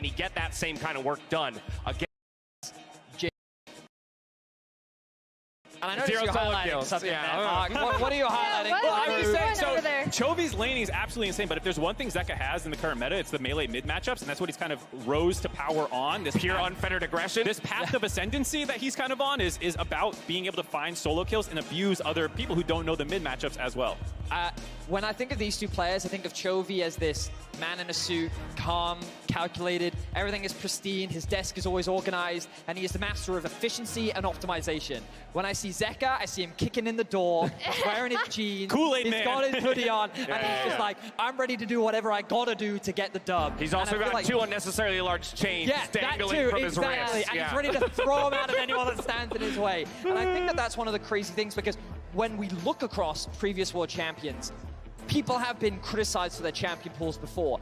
Can he get that same kind of work done against And I noticed you're highlighting something there, Mark. What are you highlighting? Well, I'm just saying, so there? Chovy's laning is absolutely insane, but if there's one thing Zeka has in the current meta, it's the melee mid matchups, and that's what he's kind of rose to power on. This pure unfettered aggression? This path of ascendancy that he's kind of on is about being able to find solo kills and abuse other people who don't know the mid matchups as well. When I think of these two players, I think of Chovy as this man in a suit, calm, calculated, everything is pristine, his desk is always organized, and he is the master of efficiency and optimization. When I see Zeka, I see him kicking in the door, he's wearing his jeans, Kool-Aid he's man. got his hoodie on, and he's just like, I'm ready to do whatever I gotta do to get the dub. He's also got like, 2 unnecessarily large chains dangling from his wrist. And he's ready to throw him out of anyone that stands in his way. And I think that that's one of the crazy things, because when we look across previous world champions, people have been criticized for their champion pools before.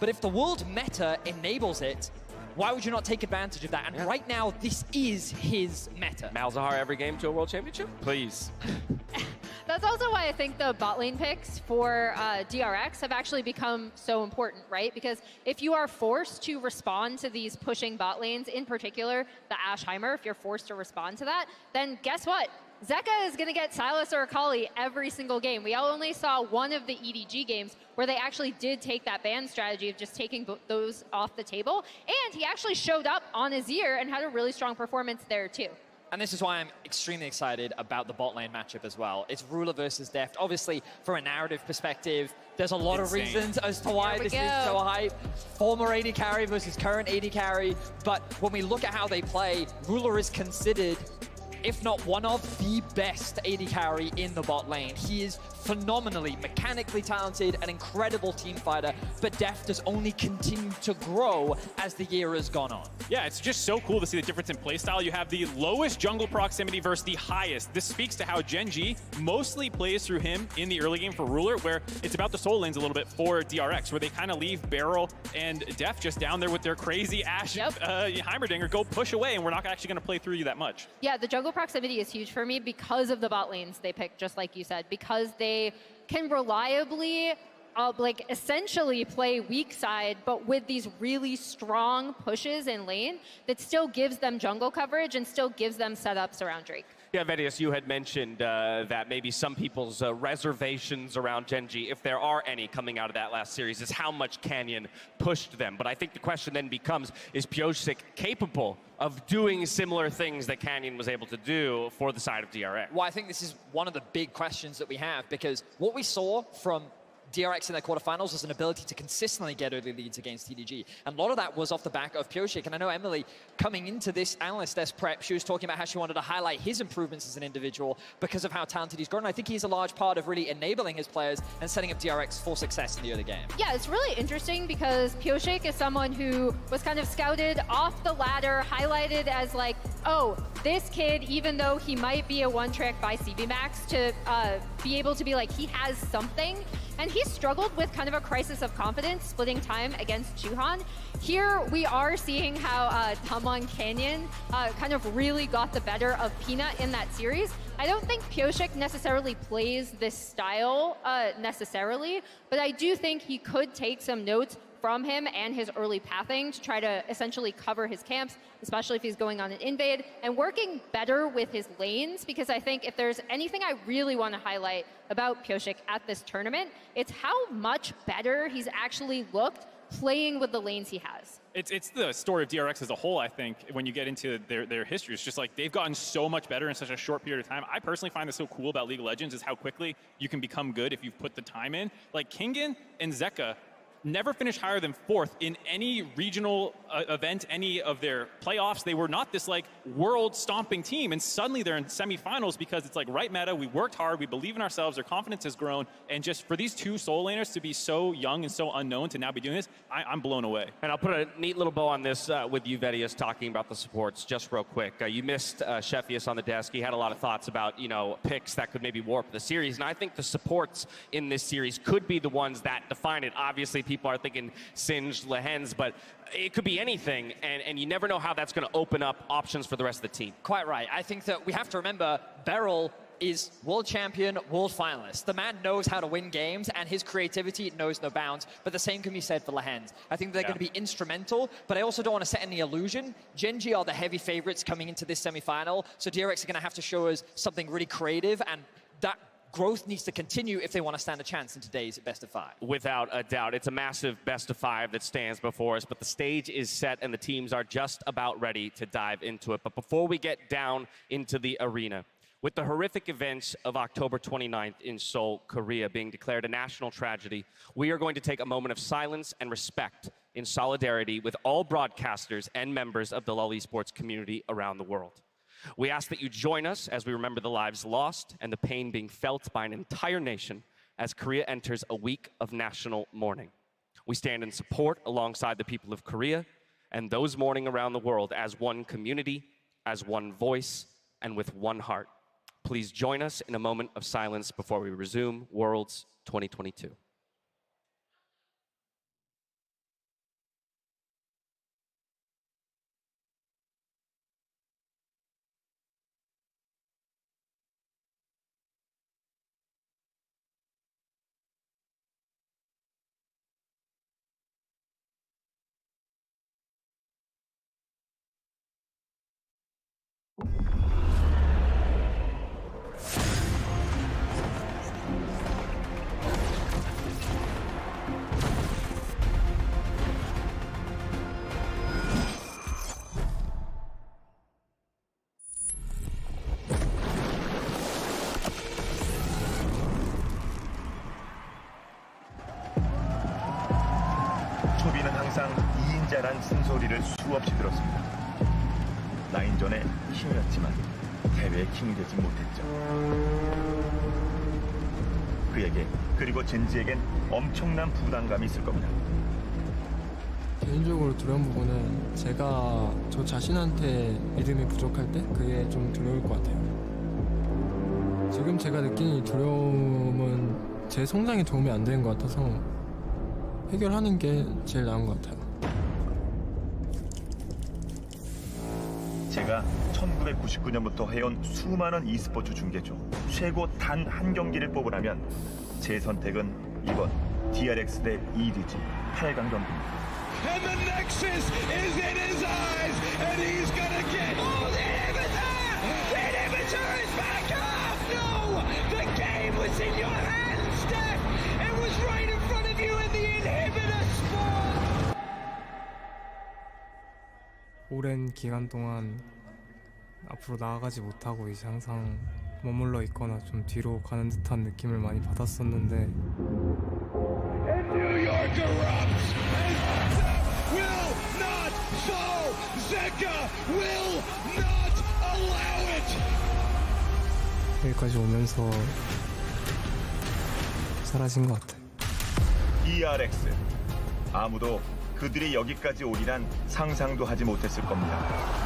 But if the world meta enables it, why would you not take advantage of that? And right now, this is his meta. Malzahar every game to a world championship? Please. That's also why I think the bot lane picks for DRX have actually become so important, right? Because if you are forced to respond to these pushing bot lanes, in particular the Ashheimer, if you're forced to respond to that, then guess what? Zeka is going to get Silas or Akali every single game. We only saw one of the EDG games where they actually did take that ban strategy of just taking those off the table. And he actually showed up on Azir and had a really strong performance there too. And this is why I'm extremely excited about the bot lane matchup as well. It's Ruler versus Deft. Obviously, from a narrative perspective, there's a lot of reasons as to why this is so hype. Former AD carry versus current AD carry. But when we look at how they play, Ruler is considered, if not one of the best AD carry in the bot lane. He is phenomenally, mechanically talented, an incredible team fighter, but Deft has only continued to grow as the year has gone on. Yeah, it's just so cool to see the difference in playstyle. You have the lowest jungle proximity versus the highest. This speaks to how Gen G mostly plays through him in the early game for Ruler, where it's about the soul lanes a little bit for DRX, where they kind of leave Beryl and Deft just down there with their crazy Ash Heimerdinger, go push away, and we're not actually going to play through you that much. Yeah, the jungle proximity is huge for me because of the bot lanes they picked, just like you said, because they can reliably like essentially play weak side, but with these really strong pushes in lane that still gives them jungle coverage and still gives them setups around Drake. Yeah, Vedius, you had mentioned that maybe some people's reservations around Gen G, if there are any coming out of that last series, is how much Canyon pushed them. But I think the question then becomes, is Pyosik capable of doing similar things that Canyon was able to do for the side of DRX? Well, I think this is one of the big questions that we have, because what we saw from DRX in their quarterfinals was an ability to consistently get early leads against TDG. And a lot of that was off the back of Pyosik. And I know Emily, coming into this analyst desk prep, she was talking about how she wanted to highlight his improvements as an individual because of how talented he's grown. And I think he's a large part of really enabling his players and setting up DRX for success in the early game. Yeah, it's really interesting because Pyosik is someone who was kind of scouted off the ladder, highlighted as like, oh, this kid, even though he might be a one-trick by CB Max, to be able to be like, he has something. And he struggled with kind of a crisis of confidence, splitting time against Chuhan. Here we are seeing how Damwon Canyon kind of really got the better of Peanut in that series. I don't think Pyosik necessarily plays this style necessarily, but I do think he could take some notes from him and his early pathing to try to essentially cover his camps, especially if he's going on an invade, and working better with his lanes, because I think if there's anything I really want to highlight about Pyosik at this tournament, it's how much better he's actually looked playing with the lanes he has. It's the story of DRX as a whole, I think, when you get into their history. It's just like they've gotten so much better in such a short period of time. I personally find this so cool about League of Legends is how quickly you can become good if you've put the time in. Like Kingen and Zeka never finished higher than 4th in any regional event, any of their playoffs. They were not this like world-stomping team, and suddenly they're in semifinals because it's like right meta, we worked hard, we believe in ourselves, their confidence has grown, and just for these two soul laners to be so young and so unknown to now be doing this, I'm blown away. And I'll put a neat little bow on this with you, Vedius, talking about the supports just real quick. You missed Shephius on the desk. He had a lot of thoughts about, you know, picks that could maybe warp the series, and I think the supports in this series could be the ones that define it. Obviously, people are thinking Singed, Lehens, but it could be anything, and you never know how that's going to open up options for the rest of the team. Quite right. I think that we have to remember Beryl is world champion, world finalist. The man knows how to win games, and his creativity knows no bounds. But the same can be said for Lehend. I think they're going to be instrumental, but I also don't want to set any illusion. Gen.G are the heavy favorites coming into this semi-final, so DRX are going to have to show us something really creative, and that growth needs to continue if they want to stand a chance in today's best of 5. Without a doubt. It's a massive best of 5 that stands before us, but the stage is set and the teams are just about ready to dive into it. But before we get down into the arena, with the horrific events of October 29th in Seoul, Korea being declared a national tragedy, we are going to take a moment of silence and respect in solidarity with all broadcasters and members of the LoL Esports community around the world. We ask that you join us as we remember the lives lost and the pain being felt by an entire nation as Korea enters a week of national mourning. We stand in support alongside the people of Korea and those mourning around the world as one community, as one voice, and with one heart. Please join us in a moment of silence before we resume Worlds 2022. 초비는 항상 2인자란 쓴소리를 수없이 들었습니다. 라인전의 킹이었지만 대회의 킹이 되지 못했죠. 그에게 그리고 젠지에겐 엄청난 부담감이 있을 겁니다. 개인적으로 두려운 부분은 제가 저 자신한테 믿음이 부족할 때 그게 좀 두려울 것 같아요. 지금 제가 느끼는 이 두려움은 제 성장에 도움이 안 되는 것 같아서 해결하는 게 제일 나은 것 같아요. 제가 1999년부터 해온 수많은 e스포츠 중계 중 최고 단 한 경기를 뽑으라면 제 선택은 이번 DRX 대 EDG 8강 경기입니다. And the Nexus is in his eyes, and he's gonna get. Oh, the inhibitor! The inhibitor is back up! No! The game was in your hands, Steph! It was right in front of you, and the inhibitor spawned! 오랜 기간 동안 앞으로 나아가지 못하고 이제 항상 머물러 있거나 좀 뒤로 가는 듯한 느낌을 많이 받았었는데 And New York erupts! And Steph will not fall! Zeka will not allow it! 여기까지 오면서 사라진 것 같아요. DRX 아무도 그들이 여기까지 오리란 상상도 하지 못했을 겁니다.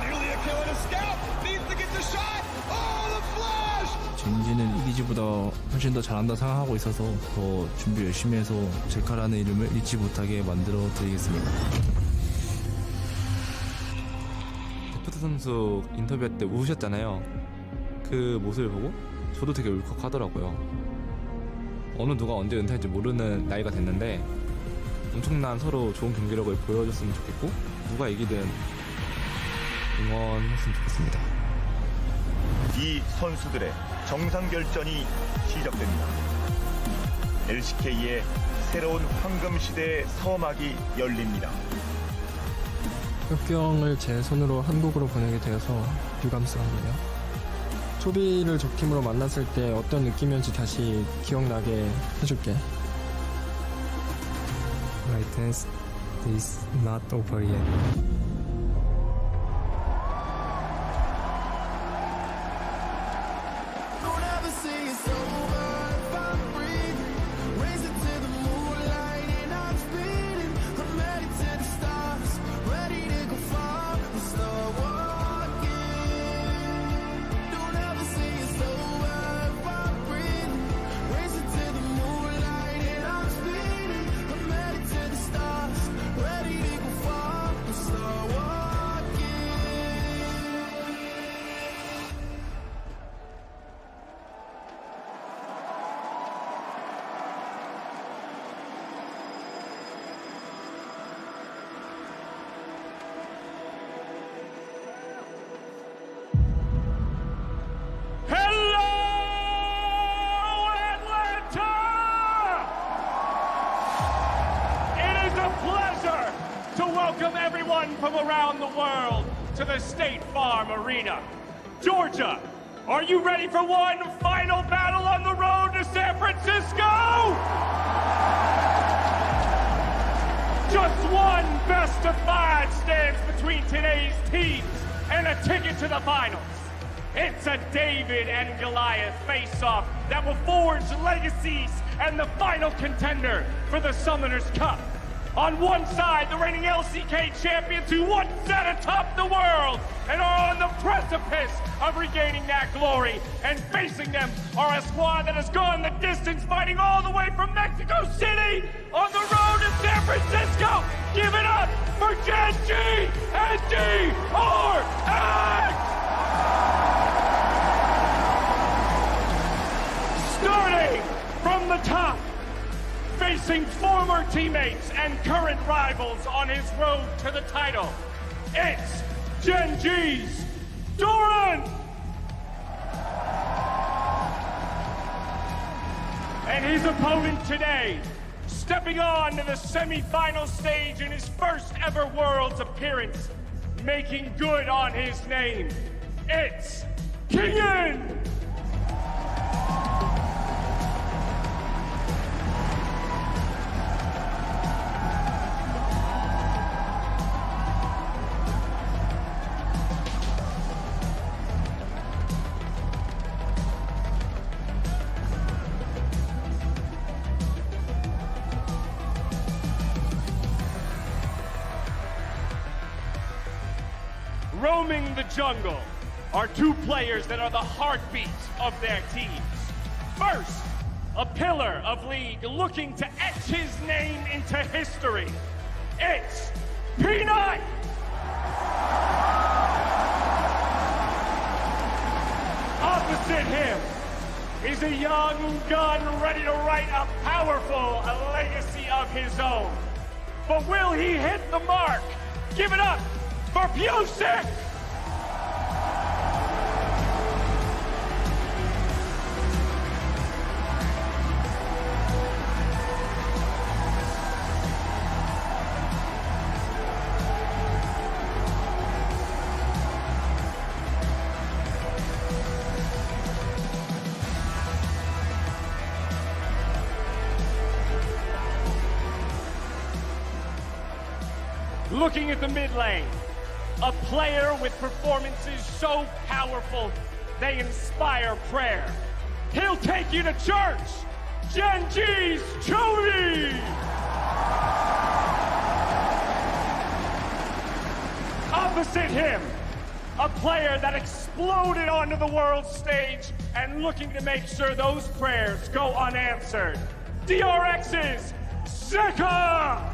Nearly a kill and a scout! Needs to get the shot! Oh, the flash! 젠지는 이디지보다 훨씬 더 잘한다 생각하고 있어서 더 준비 열심히 해서 제카라는 이름을 잊지 못하게 만들어 드리겠습니다. 데프트 선수 인터뷰 때 우셨잖아요. 그 모습을 보고 저도 되게 울컥하더라고요. 어느 누가 언제 은퇴할지 모르는 나이가 됐는데 엄청난 서로 좋은 경기력을 보여줬으면 좋겠고 누가 이기든 응원했으면 좋겠습니다. 이 선수들의 정상결전이 시작됩니다. LCK의 새로운 황금시대의 서막이 열립니다. 혁경을 제 손으로 한국으로 보내게 되어서 유감스럽네요. 초비를 적팀으로 만났을 때 어떤 느낌이었는지 다시 기억나게 해줄게. My test is not over yet. everyone from around the world to the State Farm Arena. Georgia, are you ready for one final battle on the road to San Francisco? Just one best of five stands between today's teams and a ticket to the finals. It's a David and Goliath face-off that will forge legacies and the final contender for the Summoners Cup. On one side, the reigning LCK champions who once sat atop the world and are on the precipice of regaining that glory. And facing them are a squad that has gone the distance, fighting all the way from Mexico City on the road to San Francisco. Give it up for Gen G and DRX! Starting from the top, facing former teammates and current rivals on his road to the title, it's Gen G's Doran! And his opponent today, stepping on to the semi-final stage in his first ever Worlds appearance, making good on his name, it's Kingen! Roaming the jungle are two players that are the heartbeat of their teams. First, a pillar of League looking to etch his name into history. It's Peanut! Opposite him is a young gun ready to write a powerful legacy of his own. But will he hit the mark? Give it up for Pusick! Looking at the mid lane, a player with performances so powerful they inspire prayer. He'll take you to church. Gen G's Chody! Opposite him, a player that exploded onto the world stage and looking to make sure those prayers go unanswered. DRX's Sika!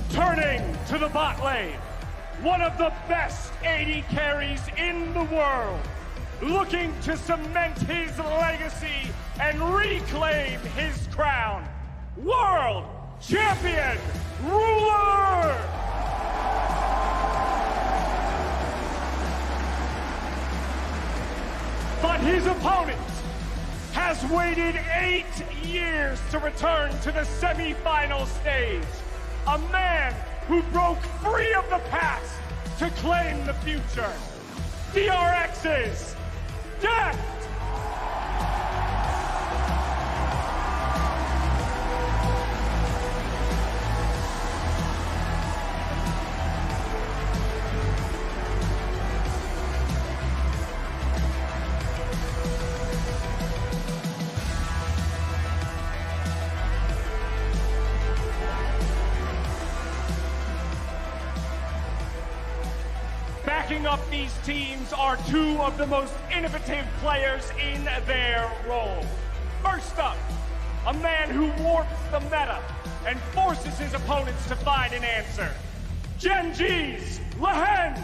Turning to the bot lane, one of the best AD carries in the world, looking to cement his legacy and reclaim his crown. World Champion Ruler! But his opponent has waited 8 years to return to the semi-final stage. A man who broke free of the past to claim the future. DRX's Death! Backing up these teams are two of the most innovative players in their role. First up, a man who warps the meta and forces his opponents to find an answer. Gen G's Lehens!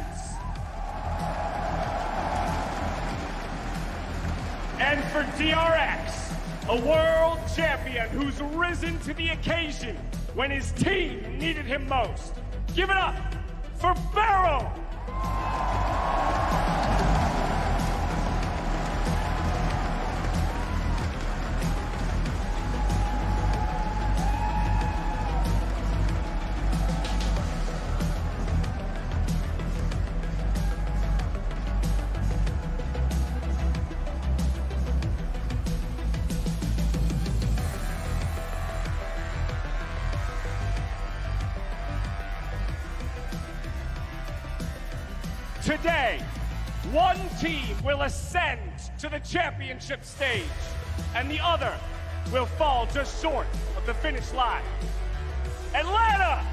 And for DRX, a world champion who's risen to the occasion when his team needed him most. Give it up for Barrel! Today, one team will ascend to the championship stage, and the other will fall just short of the finish line. Atlanta,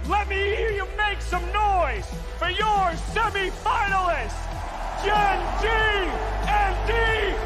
let me hear you make some noise for your semi-finalists, Gen G and DRX!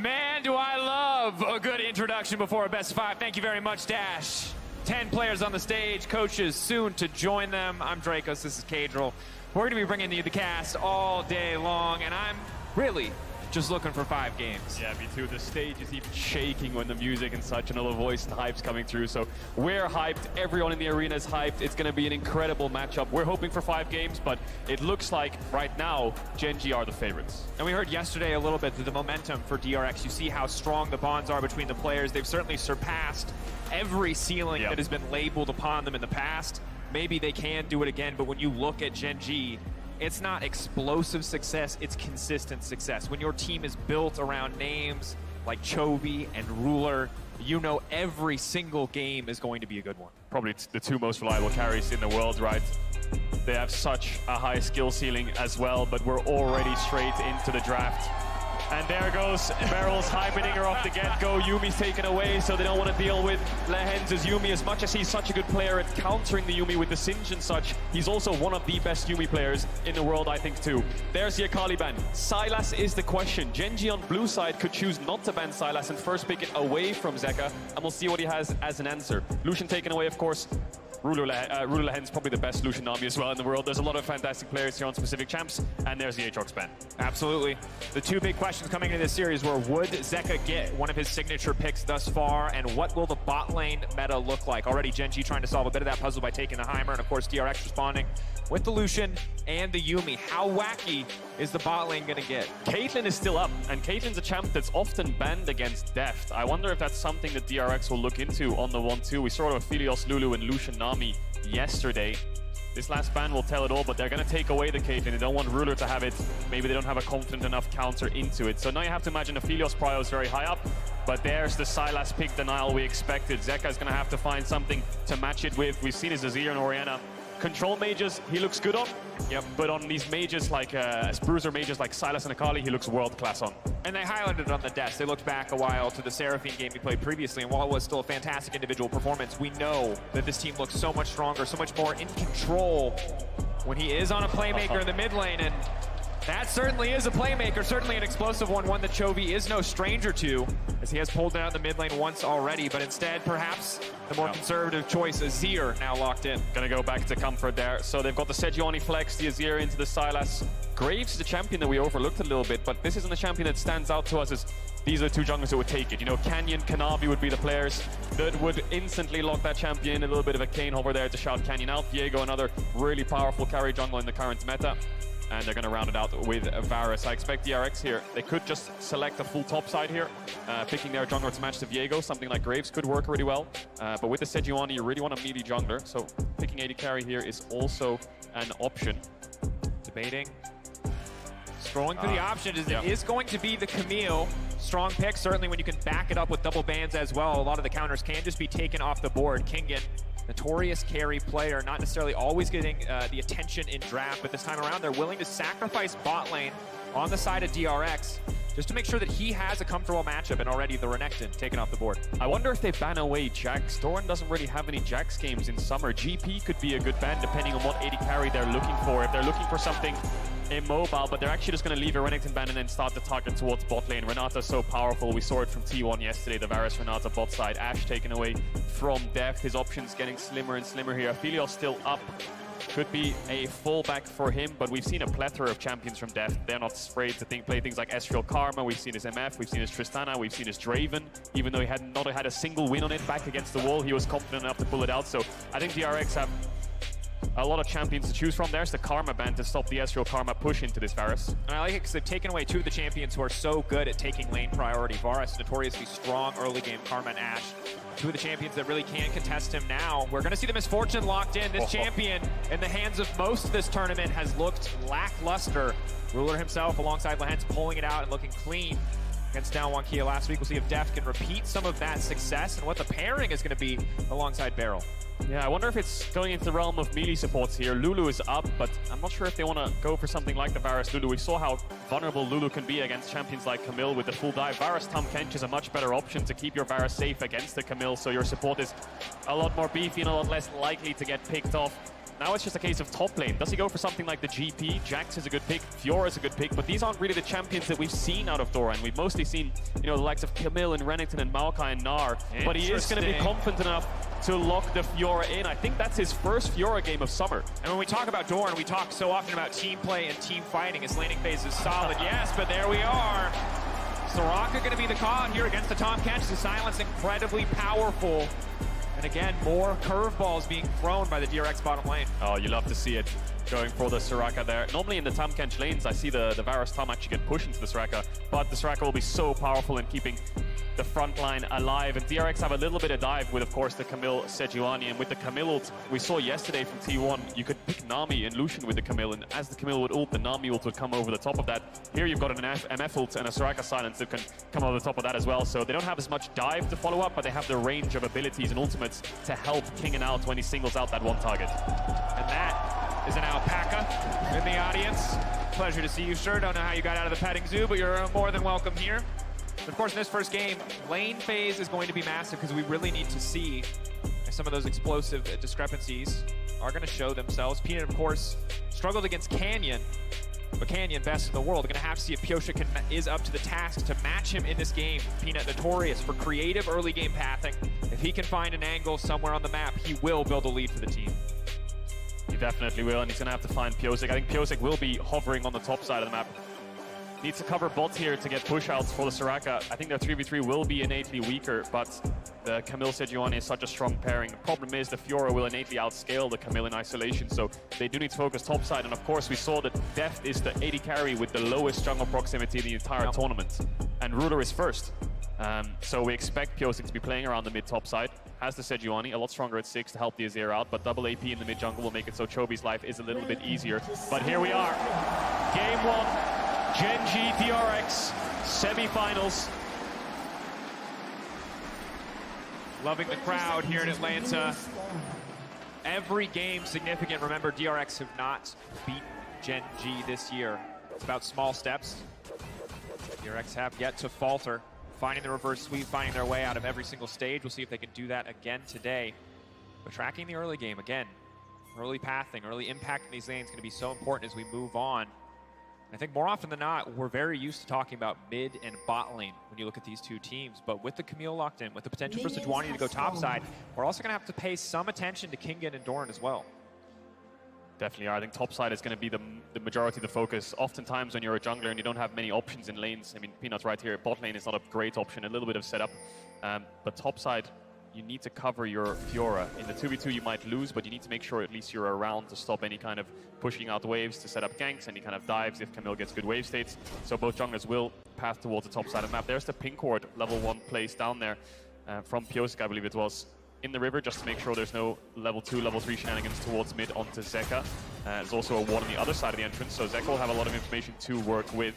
Man, do I love a good introduction before a best of five. Thank you very much, Dash. 10 players on the stage, coaches soon to join them. I'm Dracos, this is Cadril. We're going to be bringing you the cast all day long, and I'm really just looking for 5 games. Yeah, me too. The stage is even shaking when the music and such and all the voice and hype's coming through. So we're hyped. Everyone in the arena is hyped. It's going to be an incredible matchup. We're hoping for 5 games, but it looks like right now Gen G are the favorites. And we heard yesterday a little bit the momentum for DRX. You see how strong the bonds are between the players. They've certainly surpassed every ceiling that has been labeled upon them in the past. Maybe they can do it again, but when you look at Gen G, it's not explosive success, it's consistent success. When your team is built around names like Chovy and Ruler, you know every single game is going to be a good one. Probably the 2 most reliable carries in the world, right? They have such a high skill ceiling as well, but we're already straight into the draft. And there goes Barrel's hyping her off the get-go. Yumi's taken away, so they don't want to deal with Lehens' Yumi. As much as he's such a good player at countering the Yumi with the Singe and such, he's also one of the best Yumi players in the world, I think, too. There's the Akali ban. Sylas is the question. Gen G on blue side could choose not to ban Sylas and first pick it away from Zeka, and we'll see what he has as an answer. Lucian taken away, of course. Ruler Lehen's probably the best Lucian Nami as well in the world. There's a lot of fantastic players here on specific champs, and there's the Aatrox ban. Absolutely. The 2 big questions coming into this series were, would Zeka get one of his signature picks thus far, and what will the bot lane meta look like? Already Gen G trying to solve a bit of that puzzle by taking the Heimer, and of course DRX responding with the Lucian and the Yumi. How wacky is the bot lane gonna get? Caitlyn is still up, and Caitlyn's a champ that's often banned against Deft. I wonder if that's something that DRX will look into on the 1-2. We saw Aphelios, Lulu, and Lucian Nami yesterday. This last ban will tell it all, but they're going to take away the Caitlyn. They don't want Ruler to have it. Maybe they don't have a confident enough counter into it. So now you have to imagine Aphelios Prio is very high up, but there's the Sylas pick denial we expected. Zeka is going to have to find something to match it with. We've seen his Azir and Orianna. Control mages, he looks good on. Yep. But on these mages like bruiser mages like Sylas and Akali, he looks world class on. And they highlighted it on the desk. They looked back a while to the Seraphine game he played previously, and while it was still a fantastic individual performance, we know that this team looks so much stronger, so much more in control when he is on a playmaker in the mid lane, and that certainly is a playmaker, certainly an explosive one that Chovy is no stranger to, as he has pulled it out in the mid lane once already, but instead, perhaps, the more conservative choice, Azir, now locked in. Gonna go back to comfort there. So they've got the Sejuani flex, the Azir into the Sylas. Graves, the champion that we overlooked a little bit, but this isn't a champion that stands out to us as these are the 2 junglers that would take it. You know, Canyon, Kanavi would be the players that would instantly lock that champion. A little bit of a Kane hover there to shout Canyon out. Viego, another really powerful carry jungle in the current meta. And they're going to round it out with Varus. I expect DRX here. They could just select a full top side here, picking their jungler to match the Viego. Something like Graves could work really well. But with the Sejuani, you really want a meaty jungler. So picking AD carry here is also an option. Debating. Scrolling through the options, it is going to be the Camille. Strong pick, certainly when you can back it up with double bans as well. A lot of the counters can just be taken off the board. Kingen, notorious carry player, not necessarily always getting the attention in draft, but this time around they're willing to sacrifice bot lane on the side of DRX just to make sure that he has a comfortable matchup, and already the Renekton taken off the board. I wonder if they ban away Jax. Doran doesn't really have any Jax games in summer. GP could be a good ban depending on what AD carry they're looking for. If they're looking for something immobile, but they're actually just going to leave a Renekton ban and then start the target towards bot lane. Renata's so powerful. We saw it from T1 yesterday, the Varus Renata bot side. Ash taken away from Deft. His options getting slimmer and slimmer here. Aphelios still up. Could be a fallback for him, but we've seen a plethora of champions from Deft. They're not afraid to play things like Ezreal Karma. We've seen his MF, we've seen his Tristana, we've seen his Draven. Even though he had not had a single win on it back against the wall, he was confident enough to pull it out. So I think DRX have a lot of champions to choose from. There's the Karma ban to stop the Ezreal Karma push into this Varus. And I like it because they've taken away two of the champions who are so good at taking lane priority. Varus, notoriously strong early game, Karma and Ashe. Two of the champions that really can contest him now. We're going to see the Misfortune locked in. This champion, in the hands of most of this tournament, has looked lackluster. Ruler himself, alongside Lehens, pulling it out and looking clean against down one Kia last week. We'll see if Deft can repeat some of that success and what the pairing is going to be alongside Beryl. Yeah, I wonder if it's going into the realm of melee supports here. Lulu is up, but I'm not sure if they want to go for something like the Varus Lulu. We saw how vulnerable Lulu can be against champions like Camille with the full dive. Varus Tahm Kench is a much better option to keep your Varus safe against the Camille, so your support is a lot more beefy and a lot less likely to get picked off. Now it's just a case of top lane. Does he go for something like the GP? Jax is a good pick, Fiora is a good pick, but these aren't really the champions that we've seen out of Dora, and we've mostly seen, you know, the likes of Camille and Renekton and Maokai and Gnar. But he is going to be confident enough to lock the Fiora in. I think that's his first Fiora game of summer. And when we talk about Doran, we talk so often about team play and team fighting. His laning phase is solid, yes, but there we are. Soraka going to be the call here against the Tahm Kench. The silence incredibly powerful. And again, more curveballs being thrown by the DRX bottom lane. Oh, you love to see it. Going for the Soraka there. Normally in the Tahm Kench lanes, I see the Varus Tahm actually get pushed into the Soraka, but the Soraka will be so powerful in keeping the front line alive. And DRX have a little bit of dive with, of course, the Camille Sejuani. And with the Camille ult, we saw yesterday from T1, you could pick Nami and Lucian with the Camille. And as the Camille would ult, the Nami ult would come over the top of that. Here you've got an MF ult and a Soraka silence that can come over the top of that as well. So they don't have as much dive to follow up, but they have the range of abilities and ultimates to help King and out when he singles out that one target. And that is an alpaca in the audience. Pleasure to see you, sir. Don't know how you got out of the petting zoo, but you're more than welcome here. But of course, in this first game, lane phase is going to be massive because we really need to see if some of those explosive discrepancies are going to show themselves. Peanut, of course, struggled against Canyon, but Canyon, best in the world. They're going to have to see if Pyosik is up to the task to match him in this game. Peanut, notorious for creative early game pathing. If he can find an angle somewhere on the map, he will build a lead for the team. He definitely will, and he's going to have to find Pyosik. I think Pyosik will be hovering on the top side of the map. Needs to cover bots here to get push-outs for the Soraka. I think their 3v3 will be innately weaker, but the Camille Sejuani is such a strong pairing. The problem is the Fiora will innately outscale the Camille in isolation, so they do need to focus topside. And of course, we saw that Deft is the AD carry with the lowest jungle proximity in the entire tournament, and Ruler is first. So we expect Pyosik to be playing around the mid-top side. Has the Sejuani, a lot stronger at 6 to help the Azir out, but double AP in the mid-jungle will make it so Chobi's life is a little bit easier. But here we are, Game 1. Gen G DRX semifinals. Loving the crowd here in Atlanta. Every game significant. Remember, DRX have not beaten Gen G this year. It's about small steps. DRX have yet to falter, finding the reverse sweep, finding their way out of every single stage. We'll see if they can do that again today. But tracking the early game, again, early pathing, early impact in these lanes is going to be so important as we move on. I think more often than not, we're very used to talking about mid and bot lane when you look at these two teams. But with the Camille locked in, with the potential for Sejuani to go topside, we're also going to have to pay some attention to Kingan and Doran as well. Definitely are. I think topside is going to be the majority of the focus. Oftentimes when you're a jungler and you don't have many options in lanes, I mean, Peanut's right here, bot lane is not a great option, a little bit of setup. But topside, you need to cover your Fiora. In the 2v2 you might lose, but you need to make sure at least you're around to stop any kind of pushing out waves, to set up ganks, any kind of dives if Camille gets good wave states. So both junglers will path towards the top side of the map. There's the pink ward level 1 place down there from Pyosik, I believe it was, in the river, just to make sure there's no level 2, level 3 shenanigans towards mid onto Zeka. There's also a ward on the other side of the entrance, so Zeka will have a lot of information to work with.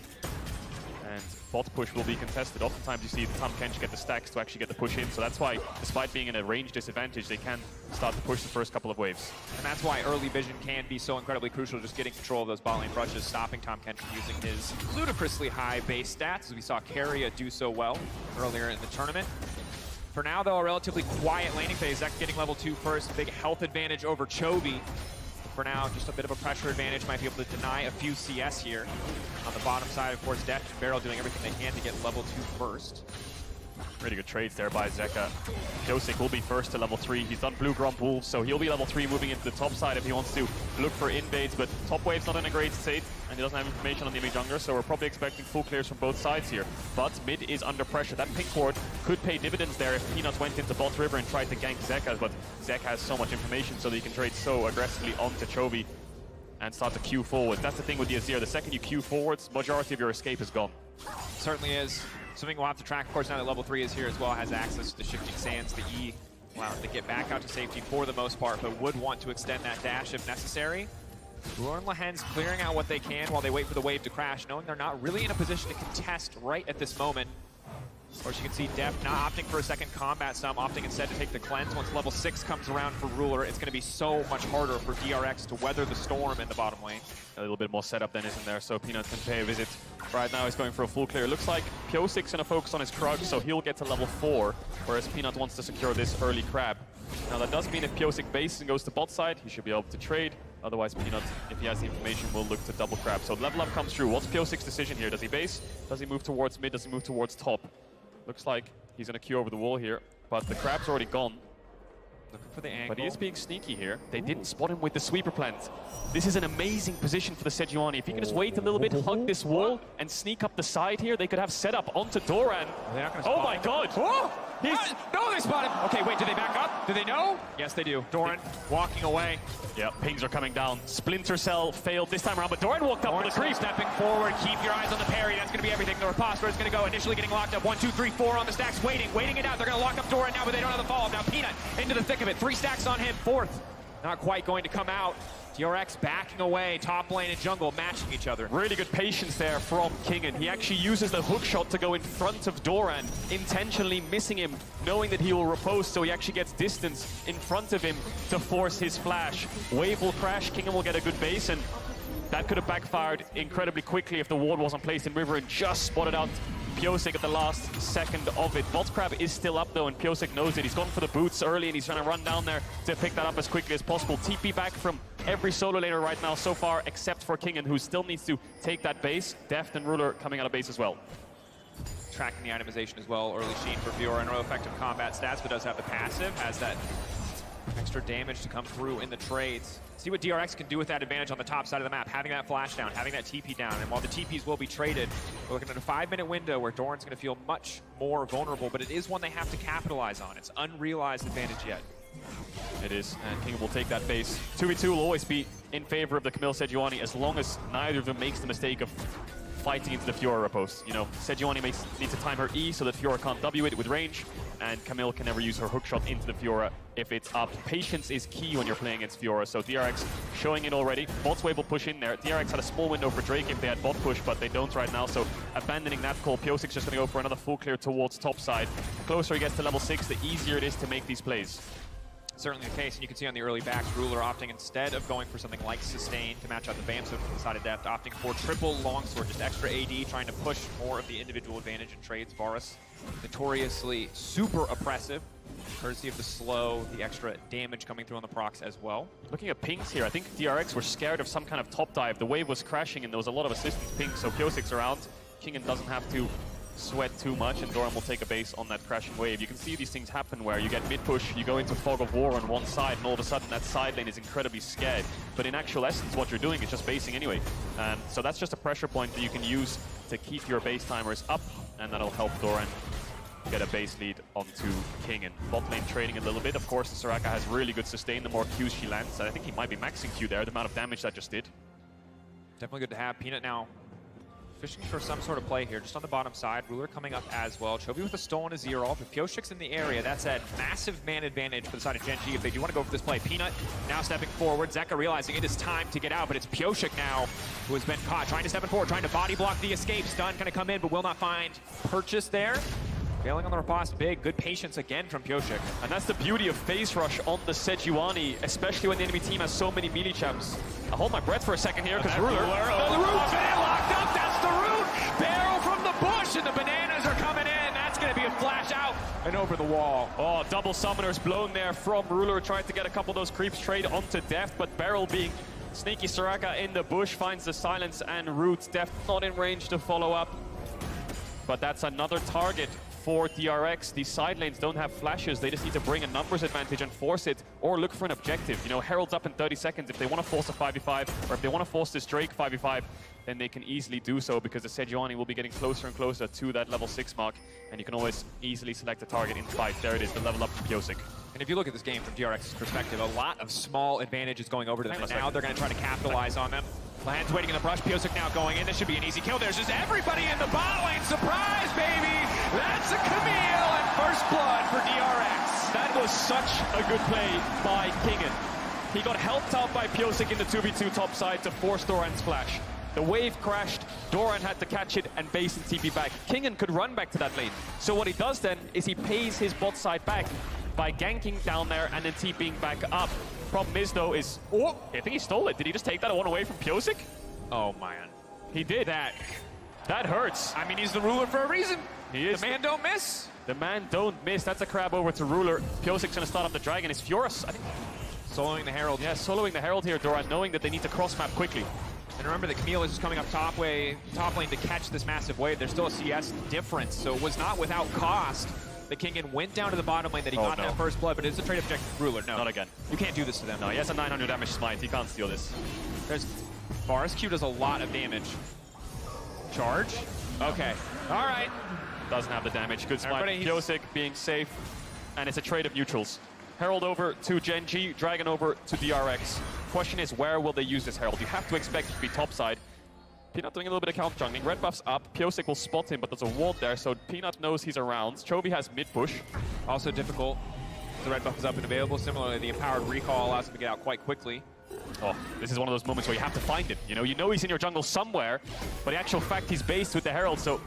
And bot push will be contested. Oftentimes you see Tahm Kench get the stacks to actually get the push in, so that's why, despite being in a range disadvantage, they can start to push the first couple of waves. And that's why early vision can be so incredibly crucial, just getting control of those bot lane brushes, stopping Tahm Kench from using his ludicrously high base stats, as we saw Keria do so well earlier in the tournament. For now, though, a relatively quiet laning phase. Zek getting level 2 first, big health advantage over Chovy. for now. Just a bit of a pressure advantage. Might be able to deny a few CS here. On the bottom side, of course, Deft and Barrel doing everything they can to get level 2 first. Really good trades there by Zeka. Pyosik will be first to level 3. He's done Blue Grump Wolf, so he'll be level 3 moving into the top side if he wants to look for invades, but top wave's not in a great state, and he doesn't have information on the enemy jungler, so we're probably expecting full clears from both sides here. But mid is under pressure. That pink ward could pay dividends there if Peanuts went into bot river and tried to gank Zeka, but Zeka has so much information so that he can trade so aggressively onto Chovy and start to queue forward. That's the thing with the Azir. The second you queue forwards, majority of your escape is gone. Certainly is. Something we'll have to track. Of course, now that level 3 is here as well, has access to the shifting sands, the E, allow him to get back out to safety for the most part, but would want to extend that dash if necessary. Ruler and Lehen's clearing out what they can while they wait for the wave to crash, knowing they're not really in a position to contest right at this moment. Of course, you can see Deft not opting for a second combat sum, opting instead to take the cleanse. Once level 6 comes around for Ruler, it's going to be so much harder for DRX to weather the storm in the bottom lane. A little bit more setup then, isn't there? So Peanuts can pay a visit. Right now he's going for a full clear. Looks like Pyosik's going to focus on his Krug, so he'll get to level 4, whereas Peanut wants to secure this early crab. Now that does mean if Pyosik bases and goes to bot side, he should be able to trade. Otherwise, Peanut, if he has the information, will look to double crab. So level up comes through. What's Pyosik's decision here? Does he base? Does he move towards mid? Does he move towards top? Looks like he's going to queue over the wall here, but the crab's already gone. Looking for the angle. But he is being sneaky here. They didn't spot him with the sweeper plant. This is an amazing position for the Sejuani. If he can just wait a little bit, hug this wall, and sneak up the side here, they could have set up onto Doran. They're not gonna Oh spot my him. god! Oh! He's... No, they spot him! Okay, wait, do they back up? Do they know? Yes, they do. Doran walking away. Yeah, pings are coming down. Splinter Cell failed this time around, but Doran walked up with a creep. Stepping forward, keep your eyes on the parry. That's going to be everything. The riposte is going to go. Initially getting locked up. 1, 2, 3, 4 on the stacks. Waiting it out. They're going to lock up Doran now, but they don't have the follow-up. Now Peanut into the thick of it. 3 stacks on him. 4th. Not quite going to come out. DRX backing away. Top lane and jungle matching each other. Really good patience there from Kingen. He actually uses the hook shot to go in front of Doran, intentionally missing him, knowing that he will riposte, so he actually gets distance in front of him to force his flash. Wave will crash, Kingen will get a good base, and that could have backfired incredibly quickly if the ward wasn't placed in river and just spotted out Pyosik at the last second of it. Bot crab is still up though, and Pyosik knows it. He's gone for the boots early, and he's trying to run down there to pick that up as quickly as possible. TP back from every solo laner right now so far, except for Kingen, who still needs to take that base. Deft and Ruler coming out of base as well. Tracking the itemization as well. Early Sheen for Fiora. No effective combat stats, but does have the passive. Has that extra damage to come through in the trades. See what DRX can do with that advantage on the top side of the map. Having that flash down, having that TP down. And while the TPs will be traded, we're looking at a 5-minute window where Doran's going to feel much more vulnerable, but it is one they have to capitalize on. It's unrealized advantage yet. It is, and King will take that base. 2v2 will always be in favor of the Camille Sejuani as long as neither of them makes the mistake of fighting into the Fiora riposte. You know, Sejuani needs to time her E so that Fiora can't W it with range, and Camille can never use her hookshot into the Fiora if it's up. Patience is key when you're playing against Fiora, so DRX showing it already. Bot's wave will push in there. DRX had a small window for Drake if they had bot push, but they don't right now, so abandoning that call. Pyosik's just going to go for another full clear towards top side. The closer he gets to level 6, the easier it is to make these plays. Certainly the case, and you can see on the early backs, Ruler opting instead of going for something like Sustain to match out the Bamsa from the side of Deft, opting for triple longsword, just extra AD, trying to push more of the individual advantage in trades. Varus, notoriously super oppressive, courtesy of the slow, the extra damage coming through on the procs as well. Looking at pings here, I think DRX were scared of some kind of top dive. The wave was crashing and there was a lot of assistance ping, so Pyosik's around. Kingen doesn't have to sweat too much, and Doran will take a base on that crashing wave. You can see these things happen where you get mid-push, you go into fog of war on one side, and all of a sudden that side lane is incredibly scared. But in actual essence, what you're doing is just basing anyway. So that's just a pressure point that you can use to keep your base timers up, and that'll help Doran get a base lead onto King. And bot lane trading a little bit. Of course, the Soraka has really good sustain the more Qs she lands. I think he might be maxing Q there, the amount of damage that just did. Definitely good to have. Peanut now fishing for some sort of play here, just on the bottom side. Ruler coming up as well. Chovy with a stolen Azir off. If Pyosik's in the area, that's a massive man advantage for the side of Gen G if they do want to go for this play. Peanut now stepping forward. Zeka realizing it is time to get out, but it's Pyosik now who has been caught. Trying to step forward, trying to body block the escape. Stun going to come in, but will not find purchase there. Failing on the riposte, big. Good patience again from Pyosik. And that's the beauty of phase rush on the Sejuani, especially when the enemy team has so many melee champs. I'll hold my breath for a second here, because Ruler... The root's locked up, that's the root! Barrel from the bush, and the bananas are coming in. That's going to be a flash watch out, and over the wall. Oh, double summoners blown there from Ruler. Tried to get a couple of those creeps trade onto Deft, but Beryl being sneaky Soraka in the bush finds the silence and roots. Deft not in range to follow up. But that's another target for DRX. These side lanes don't have flashes. They just need to bring a numbers advantage and force it, or look for an objective. You know, Herald's up in 30 seconds. If they want to force a 5v5, or if they want to force this Drake 5v5, then they can easily do so, because the Sejuani will be getting closer and closer to that level 6 mark, and you can always easily select a target in fight. There it is, the level up from Pyosik. And if you look at this game from DRX's perspective, a lot of small advantages going over to them, and now they're going to try to capitalize on them. Lahan's waiting in the brush, Pyosik now going in. This should be an easy kill. There's just everybody in the bot lane. Surprise, baby! That's a Camille and first blood for DRX. That was such a good play by Kingen. He got helped out by Pyosik in the 2v2 top side to force Doran's flash. The wave crashed, Doran had to catch it and base and TP back. Kingen could run back to that lane. So what he does then is he pays his bot side back by ganking down there and then TPing back up. Problem is though is, oh, I think he stole it. Did he just take that one away from Pyosik? Oh, man. He did. That hurts. I mean, he's the ruler for a reason. He is. The man don't miss. The man don't miss. That's a crab over to Ruler. Pyosik's gonna start up the dragon. It's Furus, I think. Soloing the Herald. Yeah, soloing the Herald here, Doran, knowing that they need to cross map quickly. And remember that Camille is just coming up top lane to catch this massive wave. There's still a CS difference, so it was not without cost that Kingen went down to the bottom lane that he got that first blood, but it's a trade objective for Ruler. No. Not again. You can't do this to them. No, he has a 900 damage smite. He can't steal this. There's Varus Q does a lot of damage. Charge? Okay. All right. Doesn't have the damage. Good smite. Everybody- Pyosik being safe, and it's a trade of neutrals. Herald over to Genji, Dragon over to DRX. Question is, where will they use this Herald? You have to expect it to be topside. Peanut doing a little bit of counter jungling. Red buff's up. Pyosik will spot him, but there's a ward there, so Peanut knows he's around. Chovy has mid push. Also difficult. The red buff is up and available. Similarly, the empowered recall allows him to get out quite quickly. Oh, this is one of those moments where you have to find him. You know he's in your jungle somewhere, but in actual fact, he's based with the Herald, so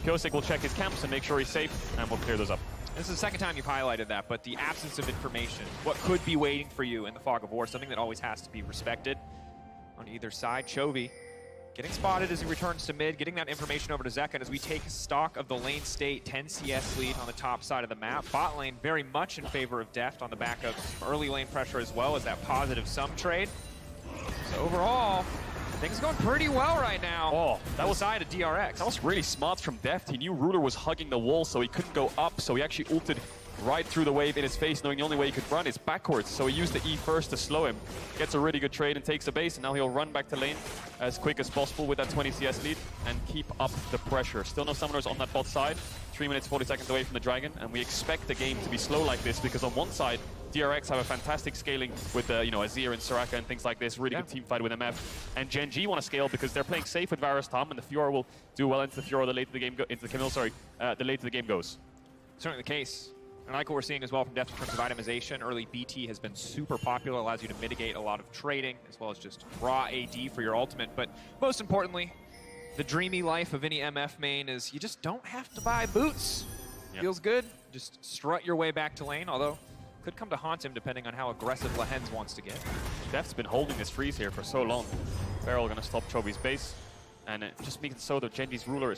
Pyosik will check his camps and make sure he's safe, and we'll clear those up. This is the second time you've highlighted that, but the absence of information, what could be waiting for you in the fog of war, something that always has to be respected on either side. Chovy getting spotted as he returns to mid, getting that information over to Zeka, and as we take stock of the lane state, 10 CS lead on the top side of the map. Bot lane very much in favor of Deft on the back of some early lane pressure as well as that positive sum trade. So overall, things going pretty well right now. Oh, that was side of DRX. That was really smart from Deft. He knew Ruler was hugging the wall, so he couldn't go up, so he actually ulted right through the wave in his face, knowing the only way he could run is backwards. So he used the E first to slow him. Gets a really good trade and takes a base, and now he'll run back to lane as quick as possible with that 20 CS lead and keep up the pressure. Still no summoners on that bot side. 3 minutes, 40 seconds away from the dragon, and we expect the game to be slow like this because on one side, DRX have a fantastic scaling with Azir and Soraka and things like this. Really good team fight with MF. And Genji want to scale because they're playing safe with Varus Tom, and the Fiora will do well into the Fiora the later the game the later the game goes. Certainly the case. And I like what we're seeing as well from Deft in terms of itemization. Early BT has been super popular, allows you to mitigate a lot of trading, as well as just raw AD for your ultimate. But most importantly, the dreamy life of any MF main is you just don't have to buy boots. Yep. Feels good. Just strut your way back to lane, although could come to haunt him depending on how aggressive Lahenz wants to get. Deft's been holding this freeze here for so long. Beryl gonna stop Chovy's base, and it just makes it so that Genji's ruler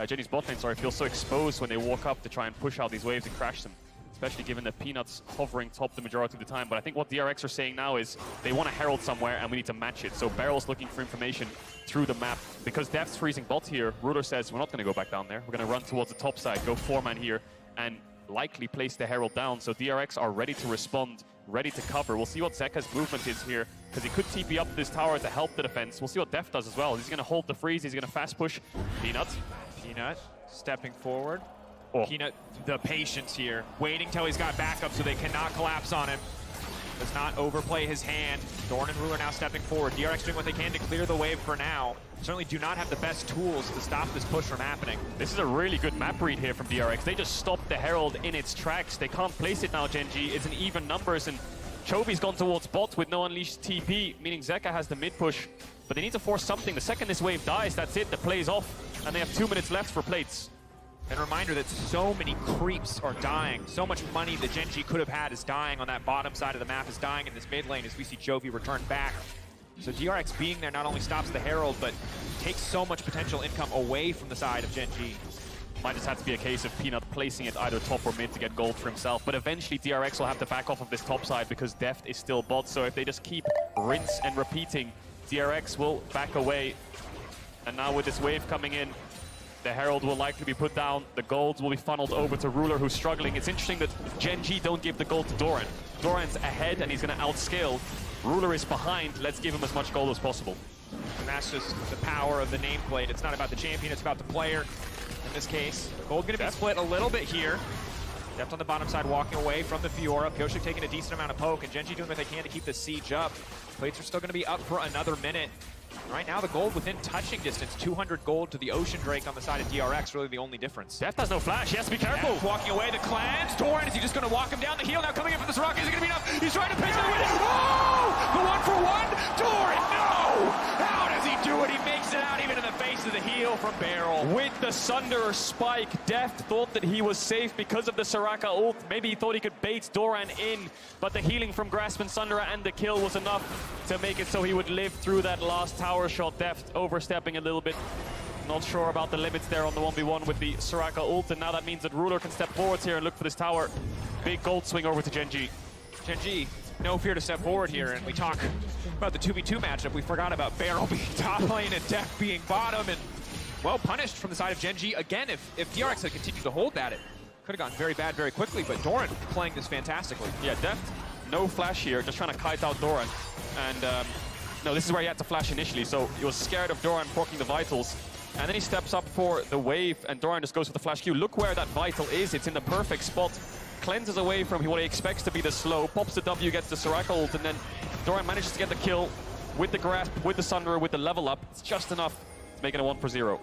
Genji's bot lane, feels so exposed when they walk up to try and push out these waves and crash them. Especially given that Peanut's hovering top the majority of the time. But I think what DRX are saying now is they want a Herald somewhere and we need to match it. So Beryl's looking for information through the map. Because Deft's freezing bot here, Ruler says we're not going to go back down there. We're going to run towards the top side, go 4-man here, and likely place the Herald down. So DRX are ready to respond, ready to cover. We'll see what Zeka's movement is here, because he could TP up this tower to help the defense. We'll see what Deft does as well. He's going to hold the freeze, he's going to fast push. Peanut Stepping forward. Oh. Peanut, the patience here, waiting till he's got backup so they cannot collapse on him. Does not overplay his hand. Dorn and Ruler now stepping forward. DRX doing what they can to clear the wave for now. Certainly do not have the best tools to stop this push from happening. This is a really good map read here from DRX. They just stopped the Herald in its tracks. They can't place it now, Genji. It's an even numbers, and Chovy's gone towards bot with no unleashed TP, meaning Zeka has the mid push. But they need to force something. The second this wave dies, that's it. The play's off, and they have 2 minutes left for plates. And a reminder that so many creeps are dying. So much money that Genji could have had is dying on that bottom side of the map, is dying in this mid lane as we see Chovy return back. So DRX being there not only stops the Herald, but takes so much potential income away from the side of Genji. Might just have to be a case of Peanut placing it either top or mid to get gold for himself. But eventually DRX will have to back off of this top side because Deft is still bot. So if they just keep rinse and repeating, DRX will back away. And now with this wave coming in, the Herald will likely be put down. The golds will be funneled over to Ruler, who's struggling. It's interesting that Gen G don't give the gold to Doran. Doran's ahead and he's going to outscale. Ruler is behind. Let's give him as much gold as possible. And that's just the power of the nameplate. It's not about the champion, it's about the player. In this case, gold going to be split a little bit here. Deft on the bottom side walking away from the Fiora. Pyosik taking a decent amount of poke, and Gen G doing what they can to keep the siege up. Plates are still going to be up for another minute. Right now, the gold within touching distance, 200 gold to the Ocean Drake on the side of DRX, really the only difference. Deft has no flash, he has to be careful. Deft walking away, the clans. Doran, is he just going to walk him down the heel? Now coming in for this rock, is it going to be enough? He's trying to pitch the win. Oh! The 1-for-1? Doran, no! How does he do it? He makes it out even in the face of the heel from Barrel. With the Sunderer spike, Deft thought that he was safe because of the Soraka ult. Maybe he thought he could bait Doran in, but the healing from Grasp and Sunderer and the kill was enough to make it so he would live through that last tower shot. Deft overstepping a little bit. Not sure about the limits there on the 1v1 with the Soraka ult, and now that means that Ruler can step forwards here and look for this tower. Big gold swing over to Gen G. Gen G, no fear to step forward here, and we talk about the 2v2 matchup. We forgot about Barrel being top lane and Deft being bottom, and well punished from the side of Gen G. Again, if DRX had continued to hold that, it could have gotten very bad very quickly, but Doran playing this fantastically. Yeah, Deft, no flash here, just trying to kite out Doran. And no, this is where he had to flash initially, so he was scared of Doran proccing the vitals. And then he steps up for the wave, and Doran just goes for the flash Q. Look where that vital is, it's in the perfect spot. Cleanses away from what he expects to be the slow, pops the W, gets the Soraka ult, and then Doran manages to get the kill with the grasp, with the Sunderer, with the level up. It's just enough to make it a 1-for-0.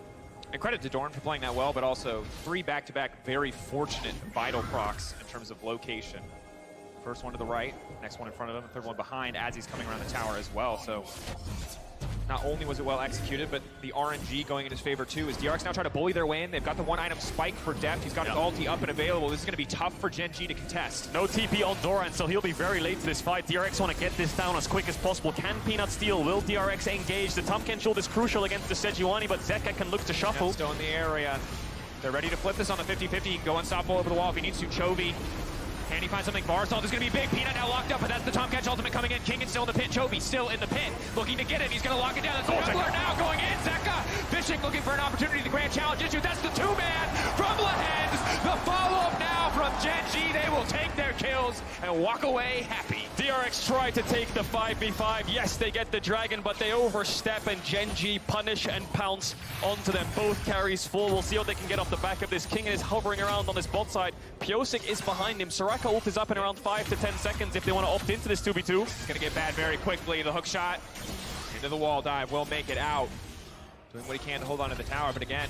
And credit to Doran for playing that well, but also 3 back-to-back very fortunate vital procs in terms of location. First one to the right, next one in front of him, the third one behind as he's coming around the tower as well. So not only was it well executed, but the RNG going in his favor too, as DRX now trying to bully their way in. They've got the 1-item spike for Deft. He's got his ulti up and available. This is going to be tough for Gen G to contest. No TP on Doran, so he'll be very late to this fight. DRX want to get this down as quick as possible. Can Peanut steal? Will DRX engage? The Tahm Kench shield is crucial against the Sejuani, but Zeka can look to shuffle. Still in the area. They're ready to flip this on the 50-50. He can go unstoppable over the wall if he needs to. Chovy. Can he find something? Barsalt is going to be big. Peanut now locked up, but that's the Tahm Kench ultimate coming in. King is still in the pit. Chovy still in the pit. Looking to get it. He's going to lock it down. That's the Juggler now going in. Zeka fishing, looking for an opportunity. The grand challenge issue. That's the 2-man from Lehens. The follow-up now from Gen G. They will take their kills and walk away happy. DRX try to take the 5v5. Yes, they get the dragon, but they overstep, and Gen G punish and pounce onto them. Both carries full. We'll see what they can get off the back of this. King is hovering around on this bot side. Pyosik is behind him. Soraka ult is up in around 5 to 10 seconds if they want to opt into this 2v2. It's going to get bad very quickly. The hook shot into the wall dive will make it out. Doing what he can to hold on to the tower, but again,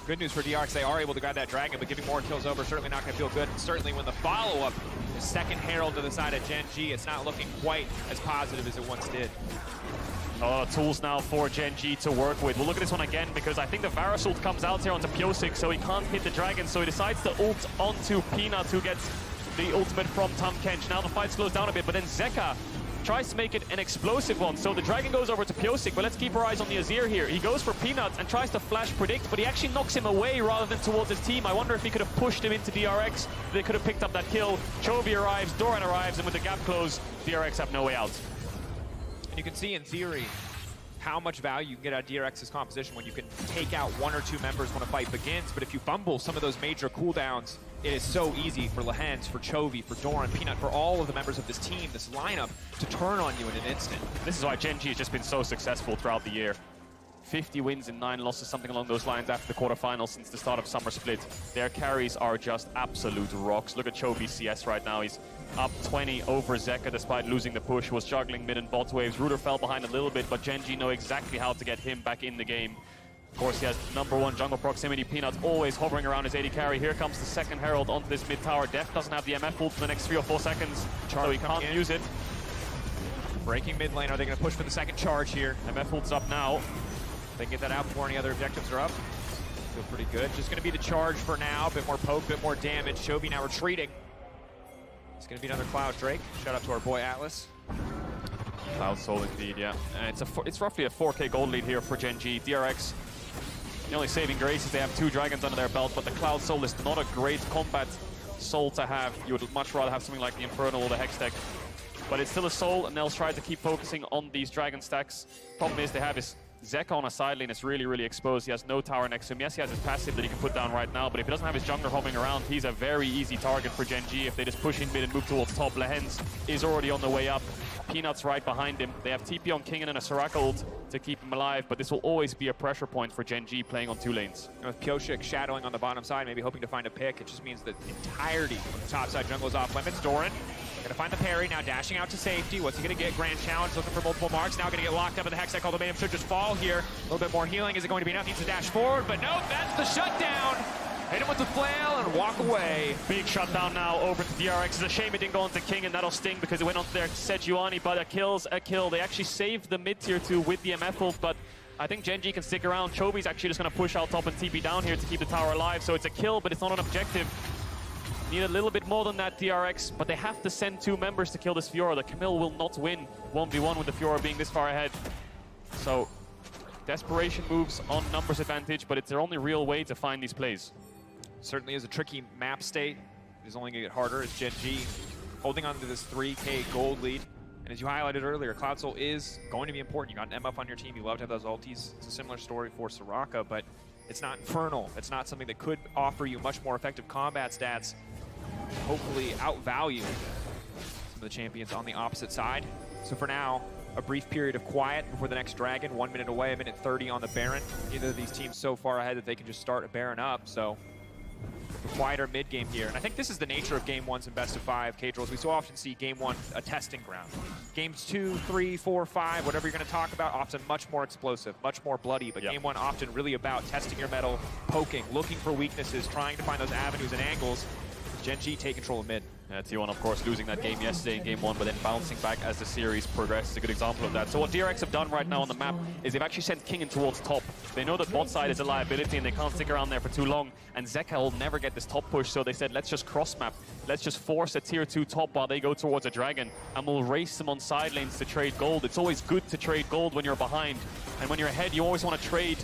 good news for DRX. They are able to grab that dragon, but giving more kills over, certainly not going to feel good. And certainly when the follow-up, the second Herald to the side of Gen G, it's not looking quite as positive as it once did. A lot of tools now for Gen G to work with. We'll look at this one again because I think the Varus ult comes out here onto Pyosik, so he can't hit the dragon, so he decides to ult onto Peanut, who gets the ultimate from Tahm Kench. Now the fight slows down a bit, but then Zeka tries to make it an explosive one. So the dragon goes over to Pyosik, but let's keep our eyes on the Azir here. He goes for Peanut and tries to flash predict, but he actually knocks him away rather than towards his team. I wonder if he could have pushed him into DRX. They could have picked up that kill. Chovy arrives, Doran arrives, and with the gap closed, DRX have no way out. And you can see in theory how much value you can get out of DRX's composition when you can take out 1 or 2 members when a fight begins. But if you fumble some of those major cooldowns, it is so easy for Lehens, for Chovy, for Doran, Peanut, for all of the members of this team, this lineup, to turn on you in an instant. This is why Gen G has just been so successful throughout the year. 50 wins and 9 losses, something along those lines after the quarterfinals since the start of Summer Split. Their carries are just absolute rocks. Look at Chovy CS right now. He's up 20 over Zeka despite losing the push, was juggling mid and bot waves. Ruder fell behind a little bit, but Gen G know exactly how to get him back in the game. Of course, he has #1 jungle proximity. Peanut always hovering around his AD carry. Here comes the second Herald onto this mid tower. Deft doesn't have the MF ult for the next 3 or 4 seconds, so he can't use it. Breaking mid lane. Are they going to push for the second charge here? MF ult's up now. They can get that out before any other objectives are up. Feel pretty good. Just going to be the charge for now. A bit more poke, a bit more damage. Chovy now retreating. It's going to be another Cloud Drake. Shout out to our boy Atlas. Cloud Soul indeed, yeah. It's roughly a 4k gold lead here for Gen G. DRX The only saving grace is they have 2 dragons under their belt, but the Cloud Soul is not a great combat soul to have. You would much rather have something like the Infernal or the Hex deck. But it's still a soul, and they'll try to keep focusing on these dragon stacks. Problem is they have his Zeka on a side lane is really, really exposed. He has no tower next to him. Yes, he has his passive that he can put down right now, but if he doesn't have his jungler hovering around, he's a very easy target for Gen G. If they just push in mid and move towards top, Lehens is already on the way up. Peanuts right behind him. They have TP on Kingen and a Soraka ult to keep him alive, but this will always be a pressure point for Gen G playing on 2 lanes. And with Pyosik shadowing on the bottom side, maybe hoping to find a pick, it just means that the entirety of the top side jungle is off limits. Doran gonna find the parry, now dashing out to safety. What's he gonna get? Grand Challenge, looking for multiple marks. Now gonna get locked up in the Hex deck, although Mayhem should just fall here. A little bit more healing. Is it going to be enough? Needs to dash forward, but no, that's the shutdown. Hit him with the flail and walk away. Big shutdown now over to DRX. It's a shame it didn't go into King, and that'll sting because it went onto their Sejuani, but a kill's a kill. They actually saved the mid tier 2 with the MF ult, but I think Gen G can stick around. Chobi's actually just going to push out top and TP down here to keep the tower alive, so it's a kill, but it's not an objective. Need a little bit more than that, DRX, but they have to send 2 members to kill this Fiora. The Camille will not win 1v1 with the Fiora being this far ahead. So, desperation moves on numbers advantage, but it's their only real way to find these plays. Certainly is a tricky map state. It's only going to get harder as Gen G holding on to this 3K gold lead. And as you highlighted earlier, Cloud Soul is going to be important. You got an MF on your team. You love to have those ultis. It's a similar story for Soraka, but it's not infernal. It's not something that could offer you much more effective combat stats. Hopefully outvalue some of the champions on the opposite side. So for now, a brief period of quiet before the next dragon. 1 minute away, 1:30 on the Baron. Neither of these teams so far ahead that they can just start a Baron up. So a quieter mid game here. And I think this is the nature of game 1s and best of 5 K-Drills. We so often see game 1 a testing ground. Games 2, 3, 4, 5, whatever you're going to talk about, often much more explosive, much more bloody. But game 1 often really about testing your metal, poking, looking for weaknesses, trying to find those avenues and angles. Gen G take control of mid. Yeah, T1, of course, losing that game yesterday in game 1, but then bouncing back as the series progressed is a good example of that. So what DRX have done right now on the map is they've actually sent Kingen towards top. They know that bot side is a liability and they can't stick around there for too long, and Zeka will never get this top push, so they said, let's just cross-map. Let's just force a tier 2 top while they go towards a dragon, and we'll race them on side lanes to trade gold. It's always good to trade gold when you're behind, and when you're ahead, you always want to trade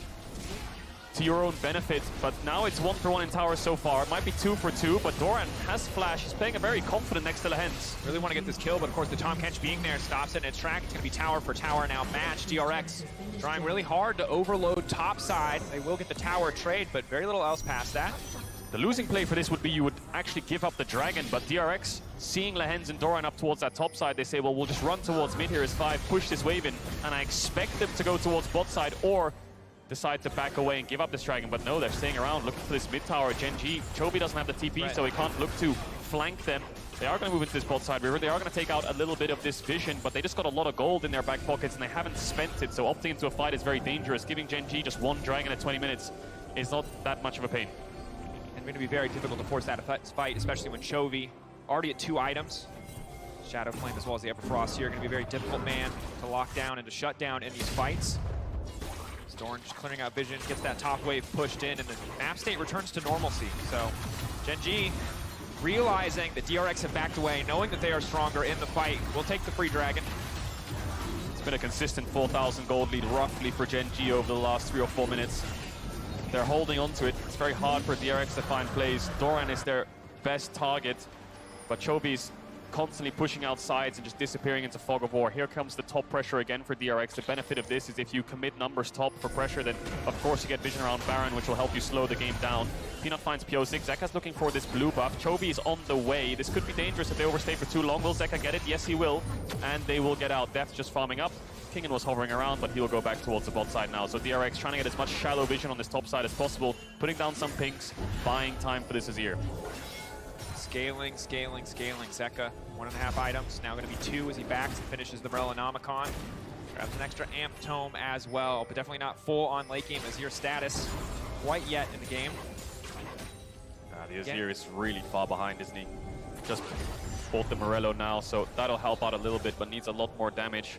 to your own benefit, but now it's 1 for 1 in towers so far. It might be 2 for 2, but Doran has flash. He's playing a very confident next to Lehens. Really want to get this kill, but of course the Tahm Kench being there stops it in its track. It's going to be tower for tower now match. DRX trying really hard to overload top side. They will get the tower trade, but very little else past that. The losing play for this would be you would actually give up the dragon, but DRX, seeing Lehens and Doran up towards that top side, they say, well, we'll just run towards mid here as 5, push this wave in, and I expect them to go towards bot side or decide to back away and give up this dragon, but no, they're staying around looking for this mid tower. Gen G, Chobi doesn't have the TP, so he can't look to flank them. They are going to move into this bot side river. They are going to take out a little bit of this vision, but they just got a lot of gold in their back pockets and they haven't spent it, so opting into a fight is very dangerous. Giving Gen G just 1 dragon at 20 minutes is not that much of a pain. And going to be very difficult to force that fight, especially when Chovy already at 2 items. Shadow Flame as well as the Everfrost here. Going to be a very difficult man to lock down and to shut down in these fights. Doran just clearing out vision, gets that top wave pushed in, and the map state returns to normalcy. So Gen G realizing that DRX have backed away, knowing that they are stronger in the fight, will take the free dragon. It's been a consistent 4,000 gold lead roughly for Gen G over the last 3 or 4 minutes. They're holding on to it. It's very hard for DRX to find plays. Doran is their best target, but Chobi's constantly pushing out sides and just disappearing into fog of war. Here comes the top pressure again for DRX. The benefit of this is if you commit numbers top for pressure, then of course you get vision around Baron, which will help you slow the game down. Peanut finds Pyosik. Zeka's looking for this blue buff. Chovy is on the way. This could be dangerous if they overstay for too long. Will Zeka get it? Yes, he will. And they will get out. Death's just farming up. Kingen was hovering around, but he'll go back towards the bot side now. So DRX trying to get as much shallow vision on this top side as possible, putting down some pinks, buying time for this Azir. Scaling. Zeka, 1.5 items. Now going to be 2 as he backs and finishes the Morellonomicon. Grabs an extra Amp Tome as well, but definitely not full on late game Azir status quite yet in the game. The Azir is really far behind, isn't he? Just bought the Morello now, so that'll help out a little bit, but needs a lot more damage.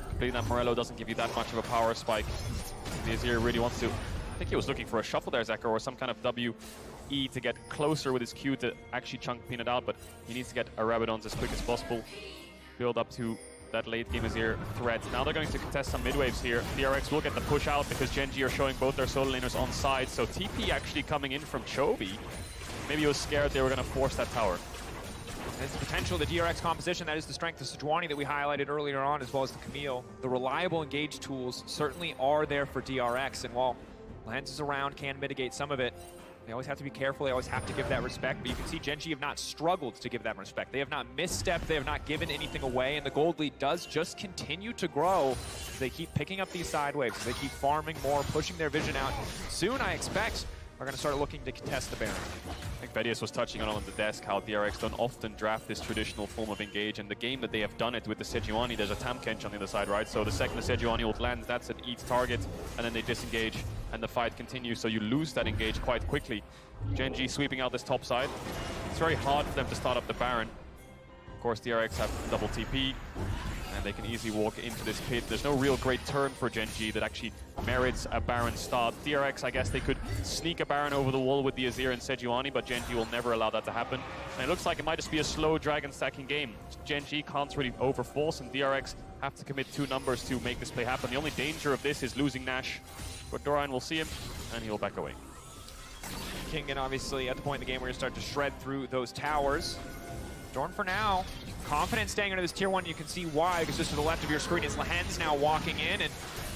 Completing that Morello doesn't give you that much of a power spike. The Azir really wants to... I think he was looking for a shuffle there, Zeka, or some kind of WE to get closer with his Q to actually chunk Peanut out, but he needs to get a Rabadons as quick as possible. Build up to that late game Azir threat. Now they're going to contest some mid waves here. DRX will get the push out because Gen G are showing both their solo laners on side. So TP actually coming in from Chovy. Maybe he was scared they were going to force that tower. There's the potential of the DRX composition. That is the strength of Sejuani that we highlighted earlier on, as well as the Camille. The reliable engage tools certainly are there for DRX, and while Lens is around, can mitigate some of it, they always have to be careful. They always have to give that respect. But you can see Gen G have not struggled to give that respect. They have not misstepped. They have not given anything away. And the gold lead does just continue to grow as they keep picking up these side waves, as they keep farming more, pushing their vision out. Soon, I expect, are going to start looking to contest the Baron. I think Vedius was touching on the desk how DRX don't often draft this traditional form of engage, and the game that they have done it with the Sejuani, there's a Tamkench on the other side, right? So the second the Sejuani ult lands, that's an each target, and then they disengage, and the fight continues, so you lose that engage quite quickly. Gen G sweeping out this top side. It's very hard for them to start up the Baron. Of course, DRX have double TP, and they can easily walk into this pit. There's no real great turn for Gen G that actually merits a Baron start. DRX, I guess they could sneak a Baron over the wall with the Azir and Sejuani, but Gen G will never allow that to happen. And it looks like it might just be a slow dragon stacking game. Gen G can't really overforce, and DRX have to commit 2 numbers to make this play happen. The only danger of this is losing Nash, but Doran will see him, and he'll back away. Kingen obviously at the point in the game where you start to shred through those towers. Dorn for now, confident staying under this tier 1. You can see why, because just to the left of your screen is Lehens now walking in, and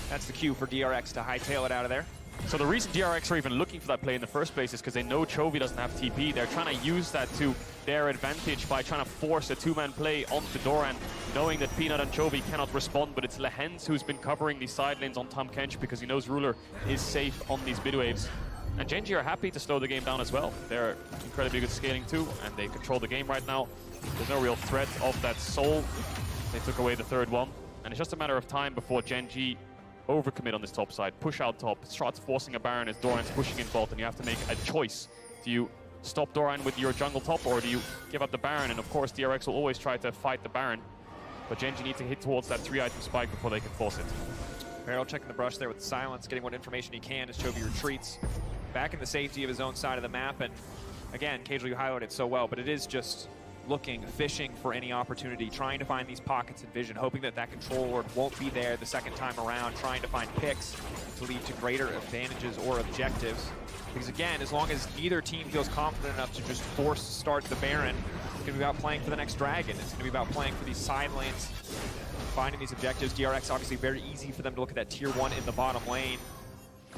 that's the cue for DRX to hightail it out of there. So the reason DRX are even looking for that play in the first place is because they know Chovy doesn't have TP. They're trying to use that to their advantage by trying to force a 2-man play onto Doran, knowing that Peanut and Chovy cannot respond, but it's Lehens who's been covering these side lanes on Tamkench because he knows Ruler is safe on these mid waves. And Gen G are happy to slow the game down as well. They're incredibly good scaling too, and they control the game right now. There's no real threat of that soul. They took away the 3rd one, and it's just a matter of time before Gen G overcommit on this top side, push out top, starts forcing a Baron as Doran's pushing in bot, and you have to make a choice. Do you stop Doran with your jungle top, or do you give up the Baron? And of course, DRX will always try to fight the Baron, but Gen G needs to hit towards that 3-item spike before they can force it. Barrel checking the brush there with silence, getting what information he can as Chovy retreats back in the safety of his own side of the map. And again, Cagel, you highlighted it so well, but it is just looking, fishing for any opportunity, trying to find these pockets of vision, hoping that that control ward won't be there the second time around, trying to find picks to lead to greater advantages or objectives. Because again, as long as neither team feels confident enough to just force start the Baron, it's going to be about playing for the next dragon. It's going to be about playing for these side lanes, finding these objectives. DRX obviously very easy for them to look at that tier 1 in the bottom lane,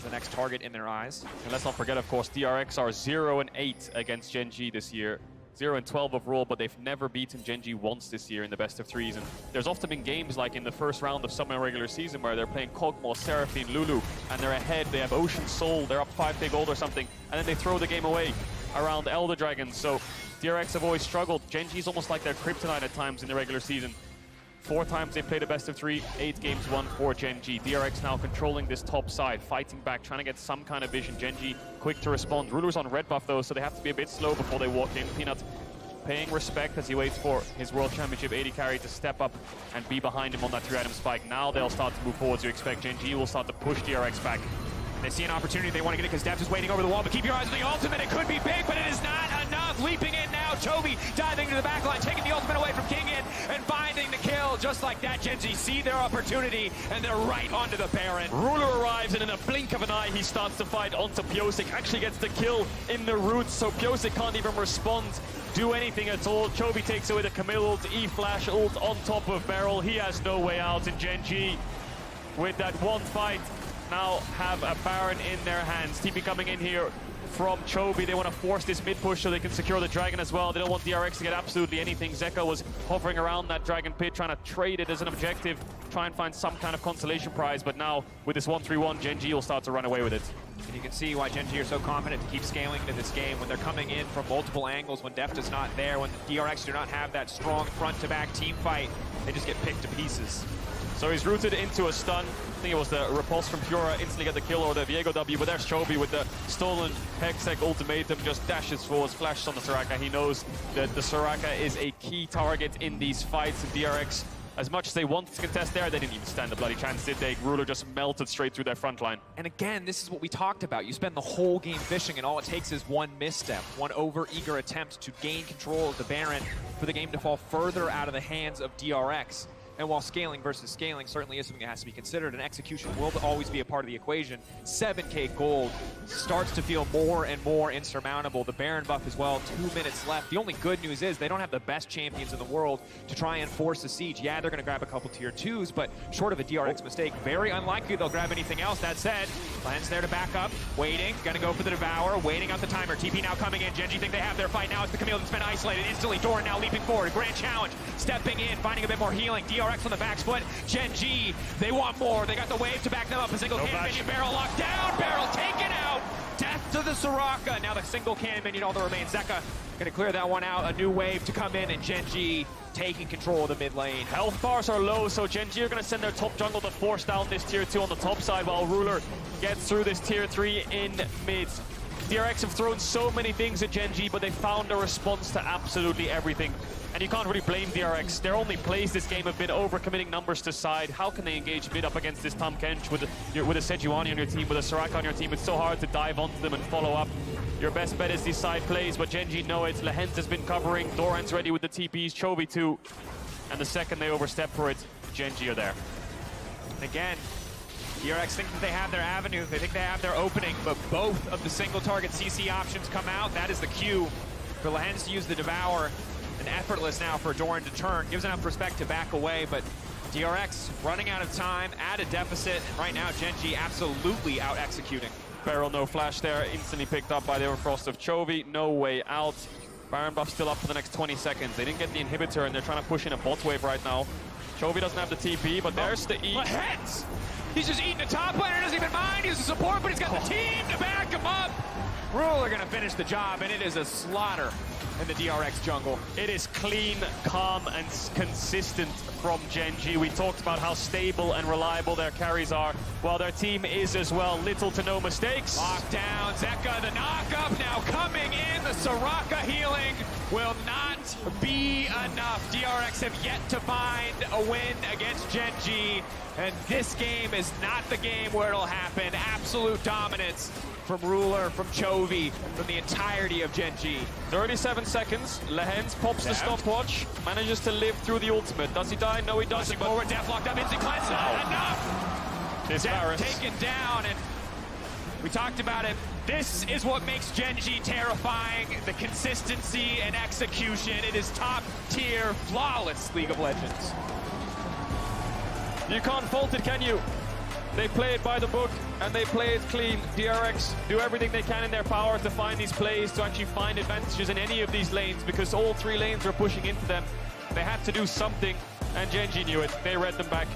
the next target in their eyes. And let's not forget, of course, DRX are 0-8 against Gen G this year. 0-12 overall, but they've never beaten Gen G once this year in the best of 3s. And there's often been games like in the first round of summer regular season where they're playing Kog'Maw, Seraphine, Lulu, and they're ahead. They have Ocean Soul, they're up 5k gold or something, and then they throw the game away around Elder Dragons. So DRX have always struggled. Gen G's almost like their kryptonite at times in the regular season. 4 times they played a best of 3, 8 games won for Gen G. DRX now controlling this top side, fighting back, trying to get some kind of vision. Gen G quick to respond. Ruler's on red buff though, so they have to be a bit slow before they walk in. Peanut paying respect as he waits for his World Championship AD carry to step up and be behind him on that 3-item spike. Now they'll start to move forwards. You expect Gen G will start to push DRX back. They see an opportunity, they want to get it because Deft is waiting over the wall, but keep your eyes on the ultimate. It could be big, but it is not enough. Leaping in now, Chovy diving to the backline, taking the ultimate away from Kingen and finding the kill. Just like that, Gen G see their opportunity and they're right onto the Baron. Ruler arrives, and in a blink of an eye, he starts to fight onto Pyosik. Actually gets the kill in the roots, so Pyosik can't even respond, do anything at all. Chovy takes away the Camille ult, E-Flash ult on top of Beryl. He has no way out, and Gen G, with that one fight, now have a Baron in their hands. TP coming in here from Chovy. They want to force this mid push so they can secure the dragon as well. They don't want DRX to get absolutely anything. Zeka was hovering around that dragon pit, trying to trade it as an objective, try and find some kind of consolation prize. But now with this 1-3-1, Gen G will start to run away with it. And you can see why Gen G are so confident to keep scaling into this game when they're coming in from multiple angles, when Deft is not there, when the DRX do not have that strong front-to-back team fight. They just get picked to pieces. So he's rooted into a stun. I think it was the repulse from Pura, instantly get the kill, or the Viego W, but there's Chovy with the stolen Hextech ultimatum, just dashes forwards, flashes on the Soraka. He knows that the Soraka is a key target in these fights, and DRX, as much as they wanted to contest there, they didn't even stand a bloody chance, did they? Ruler just melted straight through their front line. And again, this is what we talked about. You spend the whole game fishing, and all it takes is one misstep, one over-eager attempt to gain control of the Baron for the game to fall further out of the hands of DRX. And while scaling versus scaling certainly is something that has to be considered, and execution will always be a part of the equation, 7K gold starts to feel more and more insurmountable. The Baron buff as well, 2 minutes left. The only good news is they don't have the best champions in the world to try and force a siege. Yeah, they're going to grab a couple tier 2s, but short of a DRX mistake, very unlikely they'll grab anything else. That said, Len's there to back up, waiting, going to go for the Devour, waiting out the timer. TP now coming in. Gen G think they have their fight. Now it's the Camille that's been isolated instantly. Doran now leaping forward. Grand challenge, stepping in, finding a bit more healing. DRX on the back foot. Gen G, they want more. They got the wave to back them up. A single cannon minion barrel locked down. Barrel taken out. Death to the Soraka. Now the single cannon minion, all that remains. Zeka gonna clear that one out. A new wave to come in, and Gen G taking control of the mid lane. Health bars are low, so Gen G are going to send their top jungle to force down this tier 2 on the top side while Ruler gets through this tier 3 in mid. DRX have thrown so many things at Gen G, but they found a response to absolutely everything. And you can't really blame DRX. Their only plays this game have been overcommitting numbers to side. How can they engage mid up against this Tahm Kench with a Sejuani on your team, with a Soraka on your team? It's so hard to dive onto them and follow up. Your best bet is these side plays, but Gen G know it. Lehens has been covering. Doran's ready with the TPs. Chovy too. And the second they overstep for it, Gen G are there. And again, DRX think that they have their avenue, they think they have their opening, but both of the single target CC options come out. That is the cue for Lehens to use the Devour. And effortless now for Doran to turn. Gives enough respect to back away, but DRX running out of time, at a deficit. And right now, Gen G absolutely out executing. Barrel no flash there, instantly picked up by the Overfrost of Chovy. No way out. Baron buff still up for the next 20 seconds. They didn't get the inhibitor, and they're trying to push in a bot wave right now. Chovy doesn't have the TP, but there's the E. Lehens! He's just eating the top laner, doesn't even mind. He's a support, but he's got the team to back him up. Ruler gonna finish the job, and it is a slaughter in the DRX jungle. It is clean, calm, and consistent from Gen G. We talked about how stable and reliable their carries are, while their team is as well. Little to no mistakes. Locked down, Zeka, the knock-up now coming in. The Soraka healing will not be enough. DRX have yet to find a win against Gen G, and this game is not the game where it'll happen. Absolute dominance from Ruler, from Chovy, from the entirety of Gen G. 37 seconds. Lehens pops the stopwatch, manages to live through the ultimate. Does he die? No, he doesn't. Forward, Death locked up, instant cleanse, not enough! It's Death taken down, and we talked about it. This is what makes Gen G terrifying, the consistency and execution. It is top tier, flawless League of Legends. You can't fault it, can you? They play it by the book, and they play it clean. DRX do everything they can in their power to find these plays, to actually find advantages in any of these lanes, because all 3 lanes were pushing into them. They had to do something, and Gen G knew it. They read them back.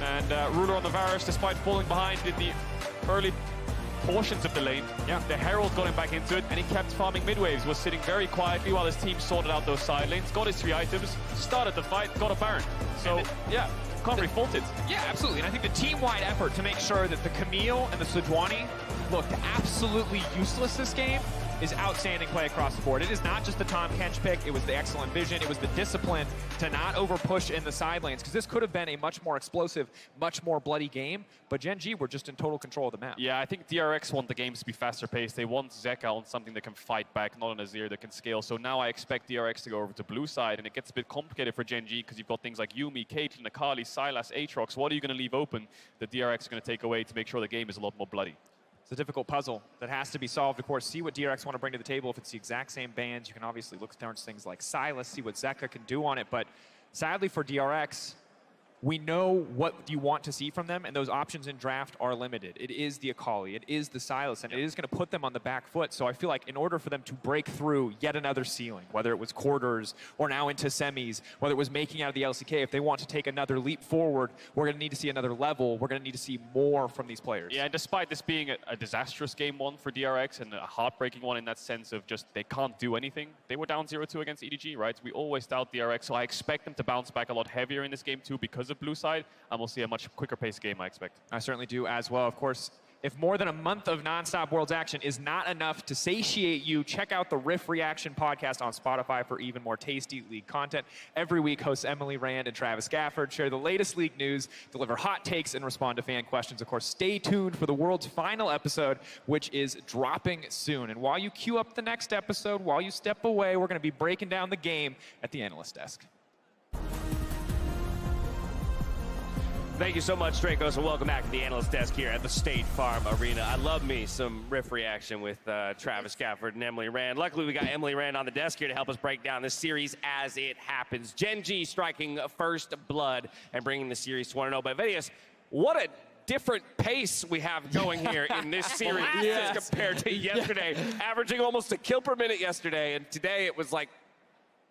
And Ruler on the Varus, despite falling behind in the early portions of the lane, the Herald got him back into it, and he kept farming mid-waves, was sitting very quietly while his team sorted out those side lanes, got his 3 items, started the fight, got a Baron. So, can't really fault it. Yeah, absolutely. And I think the team-wide effort to make sure that the Camille and the Sejuani looked absolutely useless this game is outstanding play across the board. It is not just the Tahm Kench pick, it was the excellent vision, it was the discipline to not over-push in the side lanes, because this could have been a much more explosive, much more bloody game, but Gen G were just in total control of the map. Yeah, I think DRX want the games to be faster paced. They want Zeka on something that can fight back, not on Azir that can scale. So now I expect DRX to go over to blue side, and it gets a bit complicated for Gen G, because you've got things like Yuumi, Caitlyn, Akali, Sylas, Aatrox. What are you going to leave open that DRX is going to take away to make sure the game is a lot more bloody? It's a difficult puzzle that has to be solved. Of course, see what DRX want to bring to the table. If it's the exact same bands, you can obviously look towards things like Sylas, see what Zeka can do on it. But sadly for DRX, we know what you want to see from them, and those options in draft are limited. It is the Akali, it is the Sylas, and it is going to put them on the back foot. So I feel like in order for them to break through yet another ceiling, whether it was quarters or now into semis, whether it was making out of the LCK, if they want to take another leap forward, we're going to need to see another level. We're going to need to see more from these players. Yeah, and despite this being a disastrous game 1 for DRX and a heartbreaking one in that sense of just they can't do anything, they were down 0-2 against EDG, right? We always doubt DRX, so I expect them to bounce back a lot heavier in this game too because of blue side, and we'll see a much quicker pace game, I expect. I certainly do as well. Of course, if more than a month of nonstop Worlds action is not enough to satiate you, check out the Riff Reaction podcast on Spotify for even more tasty League content. Every week, hosts Emily Rand and Travis Gafford share the latest League news, deliver hot takes, and respond to fan questions. Of course, stay tuned for the World's final episode, which is dropping soon. And while you queue up the next episode, while you step away, we're going to be breaking down the game at the analyst desk. Thank you so much, Dracos, and welcome back to the analyst desk here at the State Farm Arena. I love me some riff reaction with Travis Gafford and Emily Rand. Luckily, we got Emily Rand on the desk here to help us break down this series as it happens. Gen G striking first blood and bringing the series to 1-0. But Vedius, what a different pace we have going here in this series as compared to yesterday. Averaging almost a kill per minute yesterday, and today it was like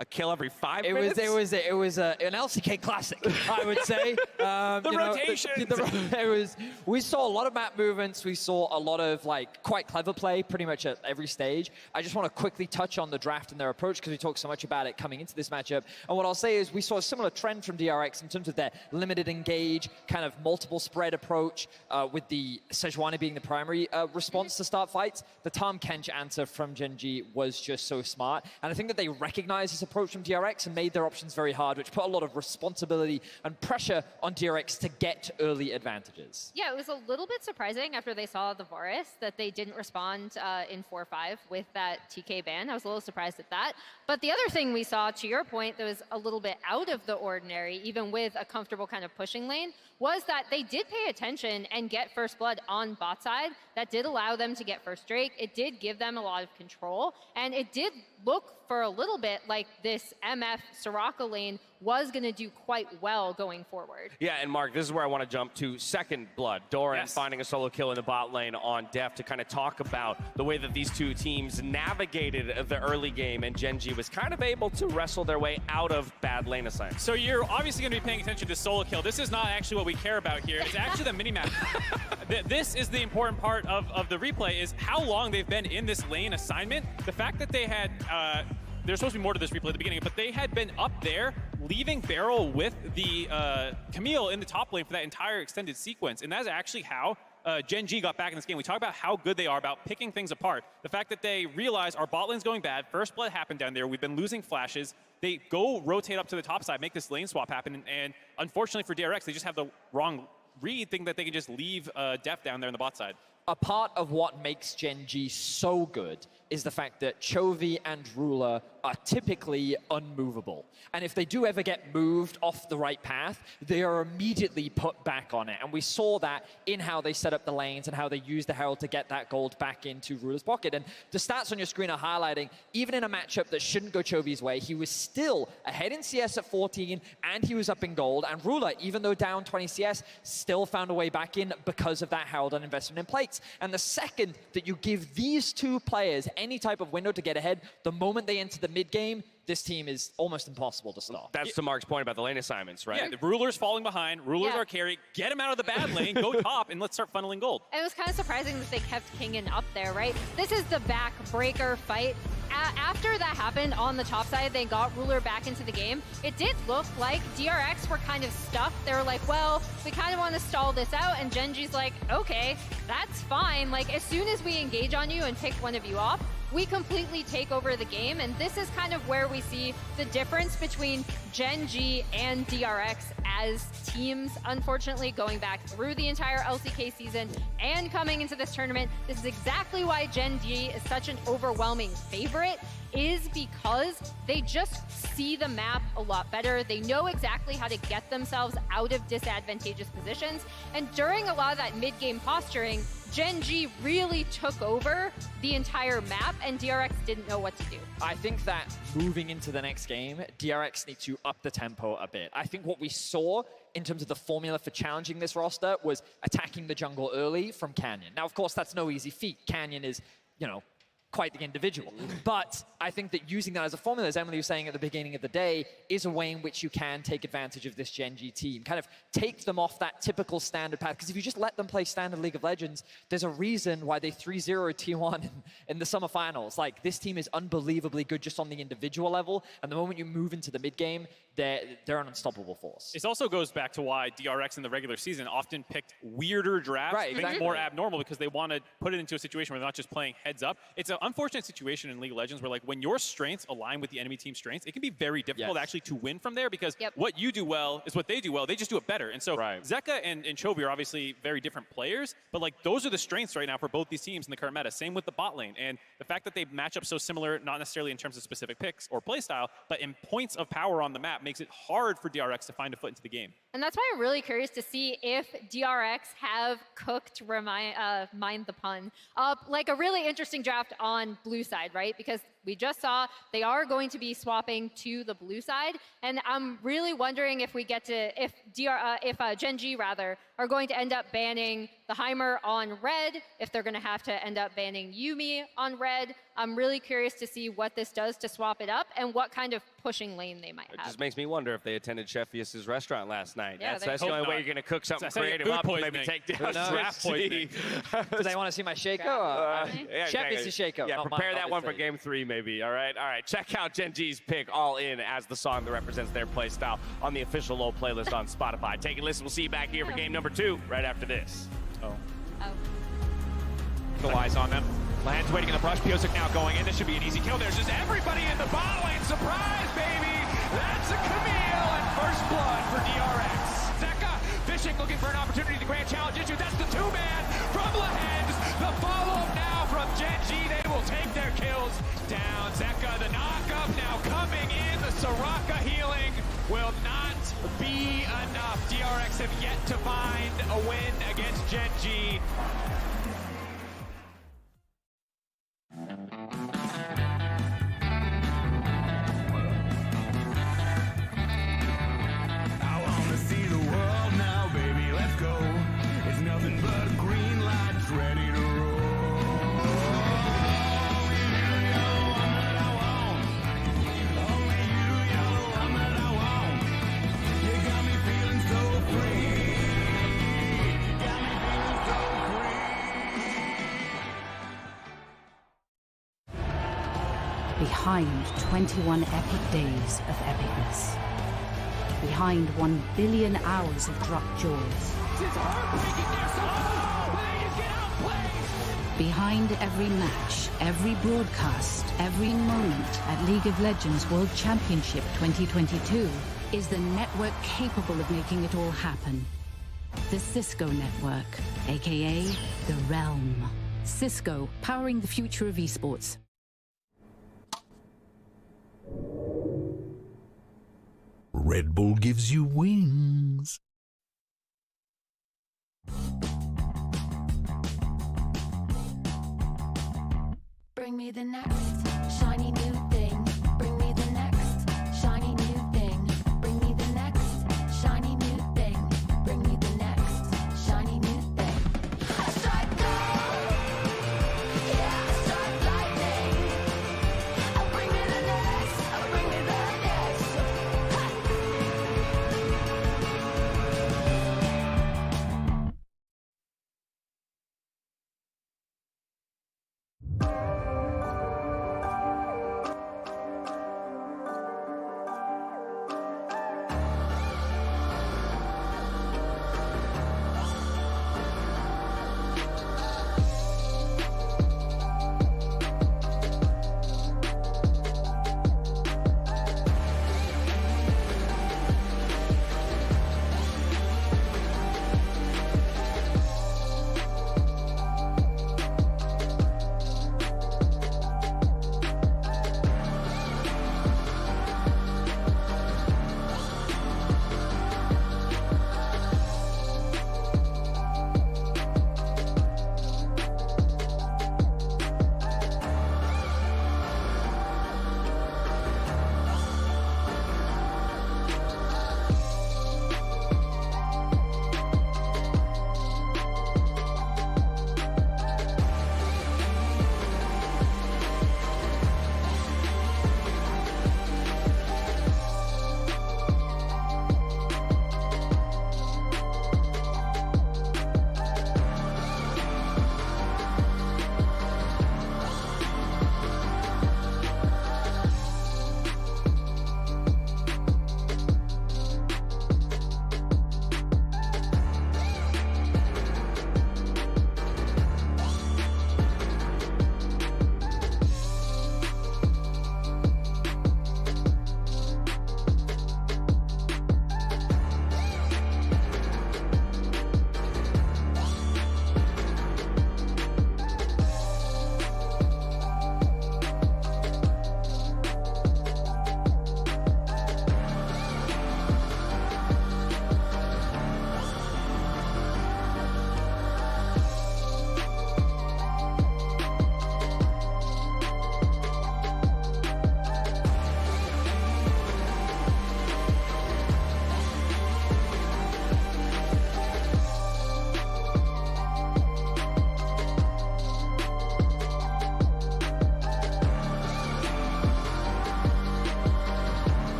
a kill every 5 minutes? It was an LCK classic, I would say. The rotations. We saw a lot of map movements. We saw a lot of quite clever play pretty much at every stage. I just want to quickly touch on the draft and their approach because we talked so much about it coming into this matchup. And what I'll say is we saw a similar trend from DRX in terms of their limited engage, kind of multiple spread approach with the Sejuani being the primary response to start fights. The Tahm Kench answer from Gen G was just so smart. And I think that they recognize this approach from DRX and made their options very hard, which put a lot of responsibility and pressure on DRX to get early advantages. Yeah, it was a little bit surprising after they saw the Varus that they didn't respond in 4-5 with that TK ban. I was a little surprised at that. But the other thing we saw, to your point, that was a little bit out of the ordinary, even with a comfortable kind of pushing lane, was that they did pay attention and get first blood on bot side. That did allow them to get first Drake. It did give them a lot of control, and it did look for a little bit like this MF Soraka lane was going to do quite well going forward. Yeah, and Mark, this is where I want to jump to second blood. Doran finding a solo kill in the bot lane on Def to kind of talk about the way that these two teams navigated the early game, and Gen G was kind of able to wrestle their way out of bad lane assignments. So you're obviously going to be paying attention to solo kill. This is not actually what we care about here. It's actually the minimap. This is the important part of the replay, is how long they've been in this lane assignment. The fact that they had... there's supposed to be more to this replay at the beginning, but they had been up there, leaving Barrel with the Camille in the top lane for that entire extended sequence. And that's actually how Gen G got back in this game. We talk about how good they are about picking things apart. The fact that they realize our bot lane's going bad, first blood happened down there, we've been losing flashes, they go rotate up to the top side, make this lane swap happen, and unfortunately for DRX, they just have the wrong read, thinking that they can just leave Def down there on the bot side. A part of what makes Gen G so good is the fact that Chovy and Ruler are typically unmovable. And if they do ever get moved off the right path, they are immediately put back on it. And we saw that in how they set up the lanes and how they used the Herald to get that gold back into Ruler's pocket. And the stats on your screen are highlighting, even in a matchup that shouldn't go Chovy's way, he was still ahead in CS at 14, and he was up in gold. And Ruler, even though down 20 CS, still found a way back in because of that Herald and investment in plates. And the second that you give these two players any type of window to get ahead, the moment they enter the mid game, this team is almost impossible to stop. That's to Mark's point about the lane assignments, right? Yeah, the Ruler's falling behind, Ruler's our carry, get him out of the bad lane, go top, and let's start funneling gold. It was kind of surprising that they kept Kingen up there, right? This is the backbreaker fight. After that happened on the top side, they got Ruler back into the game. It did look like DRX were kind of stuck. They were like, well, we kind of want to stall this out, and Gen G's like, okay, that's fine. Like, as soon as we engage on you and pick one of you off, we completely take over the game, and this is kind of where we see the difference between Gen G and DRX as teams, unfortunately, going back through the entire LCK season and coming into this tournament. This is exactly why Gen G is such an overwhelming favorite, is because they just see the map a lot better. They know exactly how to get themselves out of disadvantageous positions, and during a lot of that mid-game posturing, Gen G really took over the entire map, and DRX didn't know what to do. I think that moving into the next game, DRX need to up the tempo a bit. I think what we saw in terms of the formula for challenging this roster was attacking the jungle early from Canyon. Now, of course, that's no easy feat. Canyon is, quite the individual. But I think that using that as a formula, as Emily was saying at the beginning of the day, is a way in which you can take advantage of this Gen G team. Kind of take them off that typical standard path. Because if you just let them play standard League of Legends, there's a reason why they 3-0 T1 in the summer finals. Like, this team is unbelievably good just on the individual level. And the moment you move into the mid game, they're an unstoppable force. It also goes back to why DRX in the regular season often picked weirder drafts, right, exactly. more abnormal, because they want to put it into a situation where they're not just playing heads up. It's an unfortunate situation in League of Legends where, like, when your strengths align with the enemy team's strengths, it can be very difficult actually to win from there, because what you do well is what they do well. They just do it better. And so Zeka and Chovy are obviously very different players, but like those are the strengths right now for both these teams in the current meta. Same with the bot lane. And the fact that they match up so similar, not necessarily in terms of specific picks or play style, but in points of power on the map, makes it hard for DRX to find a foot into the game. And that's why I'm really curious to see if DRX have cooked, mind the pun, like a really interesting draft on blue side, right? Because we just saw they are going to be swapping to the blue side, and I'm really wondering if we get to, if Gen G rather, are going to end up banning the Heimer on red, if they're going to have to end up banning Yuumi on red. I'm really curious to see what this does to swap it up and what kind of pushing lane they might have. It just makes me wonder if they attended Sheffius's restaurant last night. Yeah, that's the only way you're going to cook something creative up and maybe take down Draft poisoning. Do they want to see my Shaco? Sheffius is Shaco. Yeah, not prepare mine, that one for obviously. game 3 maybe. All right. Check out Gen G's pick, All In, as the song that represents their play style on the official low playlist on Spotify. Take a listen. We'll see you back here for game number 2 right after this. The eyes on them. Lahan's waiting in the brush. Piosik now going in. This should be an easy kill. There's just everybody in the bot lane. Surprise, baby! That's a Camille and first blood for DRX. Zeka fishing, looking for an opportunity to grand challenge issue. That's the 2-man from Lahan's. The follow-up now from Gen G. They will take their kills down. Zeka, the knock-up now coming in. The Soraka healing will not be enough. DRX have yet to find a win against Gen G. I wanna see the world now, baby, let's go. It's nothing but green lights ready to roll. Only you, you're the one that I want. Only you, you're the one that I want. You got me feeling so free. Got me feeling so free. Behind 21 epic days of epicness. Behind 1 billion hours of drop jaws. Behind every match, every broadcast, every moment at League of Legends World Championship 2022 is the network capable of making it all happen. The Cisco Network, aka The Realm. Cisco, powering the future of esports. Red Bull gives you wings. Bring me the next shiny new thing. Bring me the next shiny new thing. Bring me the next shiny new thing. Bring me the next shiny new thing. I strike gold. Yeah, I strike lightning. Oh, bring me the next. Oh, bring me the next.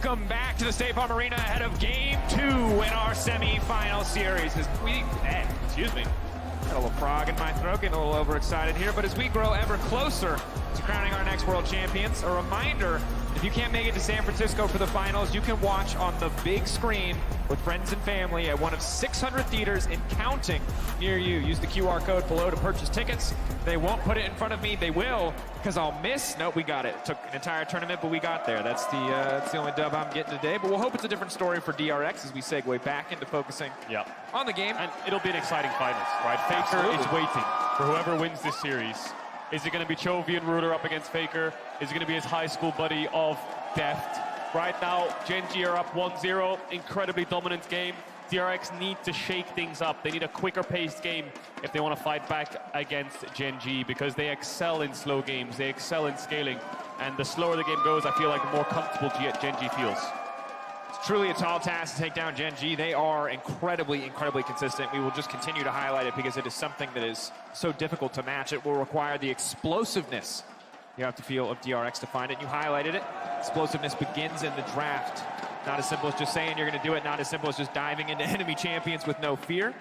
Welcome back to the State Farm Arena ahead of Game 2 in our semifinal series. As we, excuse me, got a little frog in my throat, getting a little overexcited here, but as we grow ever closer to crowning our next world champions, a reminder, if you can't make it to San Francisco for the finals, you can watch on the big screen with friends and family at one of 600 theaters and counting near you. Use the QR code below to purchase tickets. They won't put it in front of me. They will, because I'll miss. Nope, we got it. It took an entire tournament, but we got there. That's the only dub I'm getting today. But we'll hope it's a different story for DRX as we segue back into focusing on the game. And it'll be an exciting finals, right? Faker is waiting for whoever wins this series. Is it going to be Chovy and Ruler up against Faker? Is it going to be his high school buddy of Deft? Right now, Gen G are up 1-0. Incredibly dominant game. DRX need to shake things up. They need a quicker paced game if they want to fight back against Gen G, because they excel in slow games. They excel in scaling. And the slower the game goes, I feel like the more comfortable Gen G feels. It's truly a tall task to take down Gen G. They are incredibly consistent. We will just continue to highlight it because it is something that is so difficult to match. It will require the explosiveness you have to feel of DRX to find it. You highlighted it. Explosiveness begins in the draft. Not as simple as just saying you're going to do it. Not as simple as just diving into enemy champions with no fear.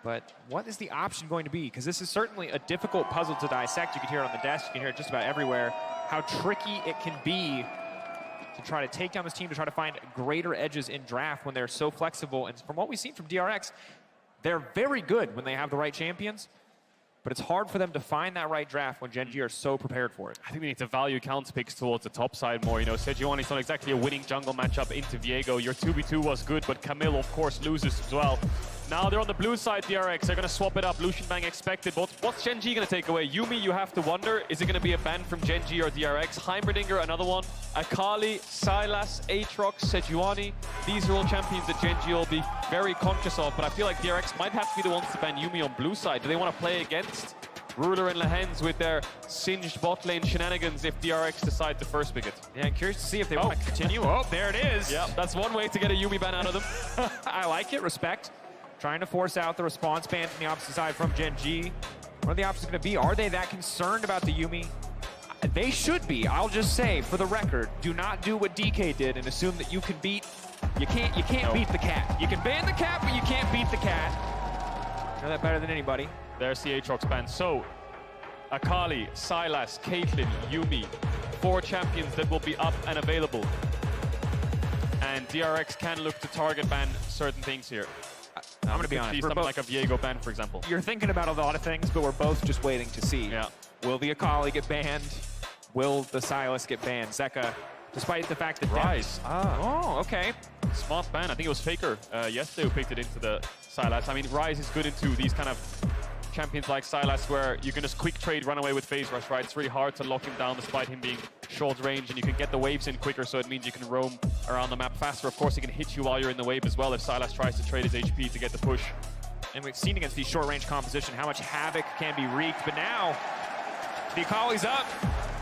But what is the option going to be? Because this is certainly a difficult puzzle to dissect. You can hear it on the desk. You can hear it just about everywhere. How tricky it can be to try to take down this team, to try to find greater edges in draft when they're so flexible. And from what we've seen from DRX, they're very good when they have the right champions. But it's hard for them to find that right draft when Gen G are so prepared for it. I think they need to value counter picks towards the top side more. You know, Sejuani's not exactly a winning jungle matchup into Viego. Your 2v2 was good, but Camille, of course, loses as well. Now they're on the blue side, DRX. They're going to swap it up. Lucian Bang expected. But what's Gen G going to take away? Yuumi, you have to wonder. Is it going to be a ban from Gen G or DRX? Heimerdinger, another one. Akali, Sylas, Aatrox, Sejuani. These are all champions that Gen G will be very conscious of. But I feel like DRX might have to be the ones to ban Yuumi on blue side. Do they want to play against Ruler and Lehens with their singed bot lane shenanigans if DRX decide to first pick it? Yeah, I'm curious to see if they want to continue. Oh, there it is. Yeah, that's one way to get a Yuumi ban out of them. I like it. Respect. Trying to force out the response ban from the opposite side from Gen G. What are the options going to be? Are they that concerned about the Yuumi? They should be. I'll just say, for the record, do not do what DK did and assume that you can beat. You can't beat the cat. You can ban the cat, but you can't beat the cat. You know that better than anybody. There's the Aatrox ban. So, Akali, Sylas, Caitlyn, Yuumi, 4 champions that will be up and available. And DRX can look to target ban certain things here. I'm going to be honest. Something like a Viego ban, for example. You're thinking about a lot of things, but we're both just waiting to see. Yeah. Will the Akali get banned? Will the Sylas get banned? Zeka, despite the fact that Rise. Oh, okay. Smart ban. I think it was Faker yesterday who picked it into the Sylas. I mean, Rise is good into these kind of champions like Sylas where you can just quick trade, run away with phase rush, right? It's really hard to lock him down despite him being short range, and you can get the waves in quicker, so it means you can roam around the map faster. Of course, he can hit you while you're in the wave as well if Sylas tries to trade his HP to get the push. And we've seen against these short range composition how much havoc can be wreaked, but now the Akali's up,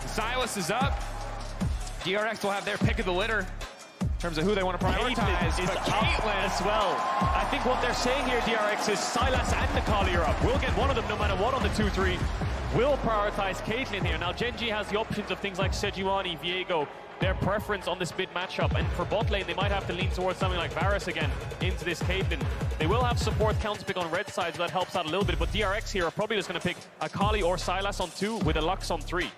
Sylas is up. DRX will have their pick of the litter in terms of who they want to prioritize. Caitlyn as well. I think what they're saying here, DRX, is Sylas and Akali are up. We'll get one of them no matter what on the 2-3. We'll prioritize Caitlyn here. Now, Gen G has the options of things like Sejuani, Viego, their preference on this mid matchup. And for bot lane, they might have to lean towards something like Varus again into this Caitlyn. They will have support counterpick on red side, so that helps out a little bit. But DRX here are probably just going to pick Akali or Sylas on 2 with a Lux on 3.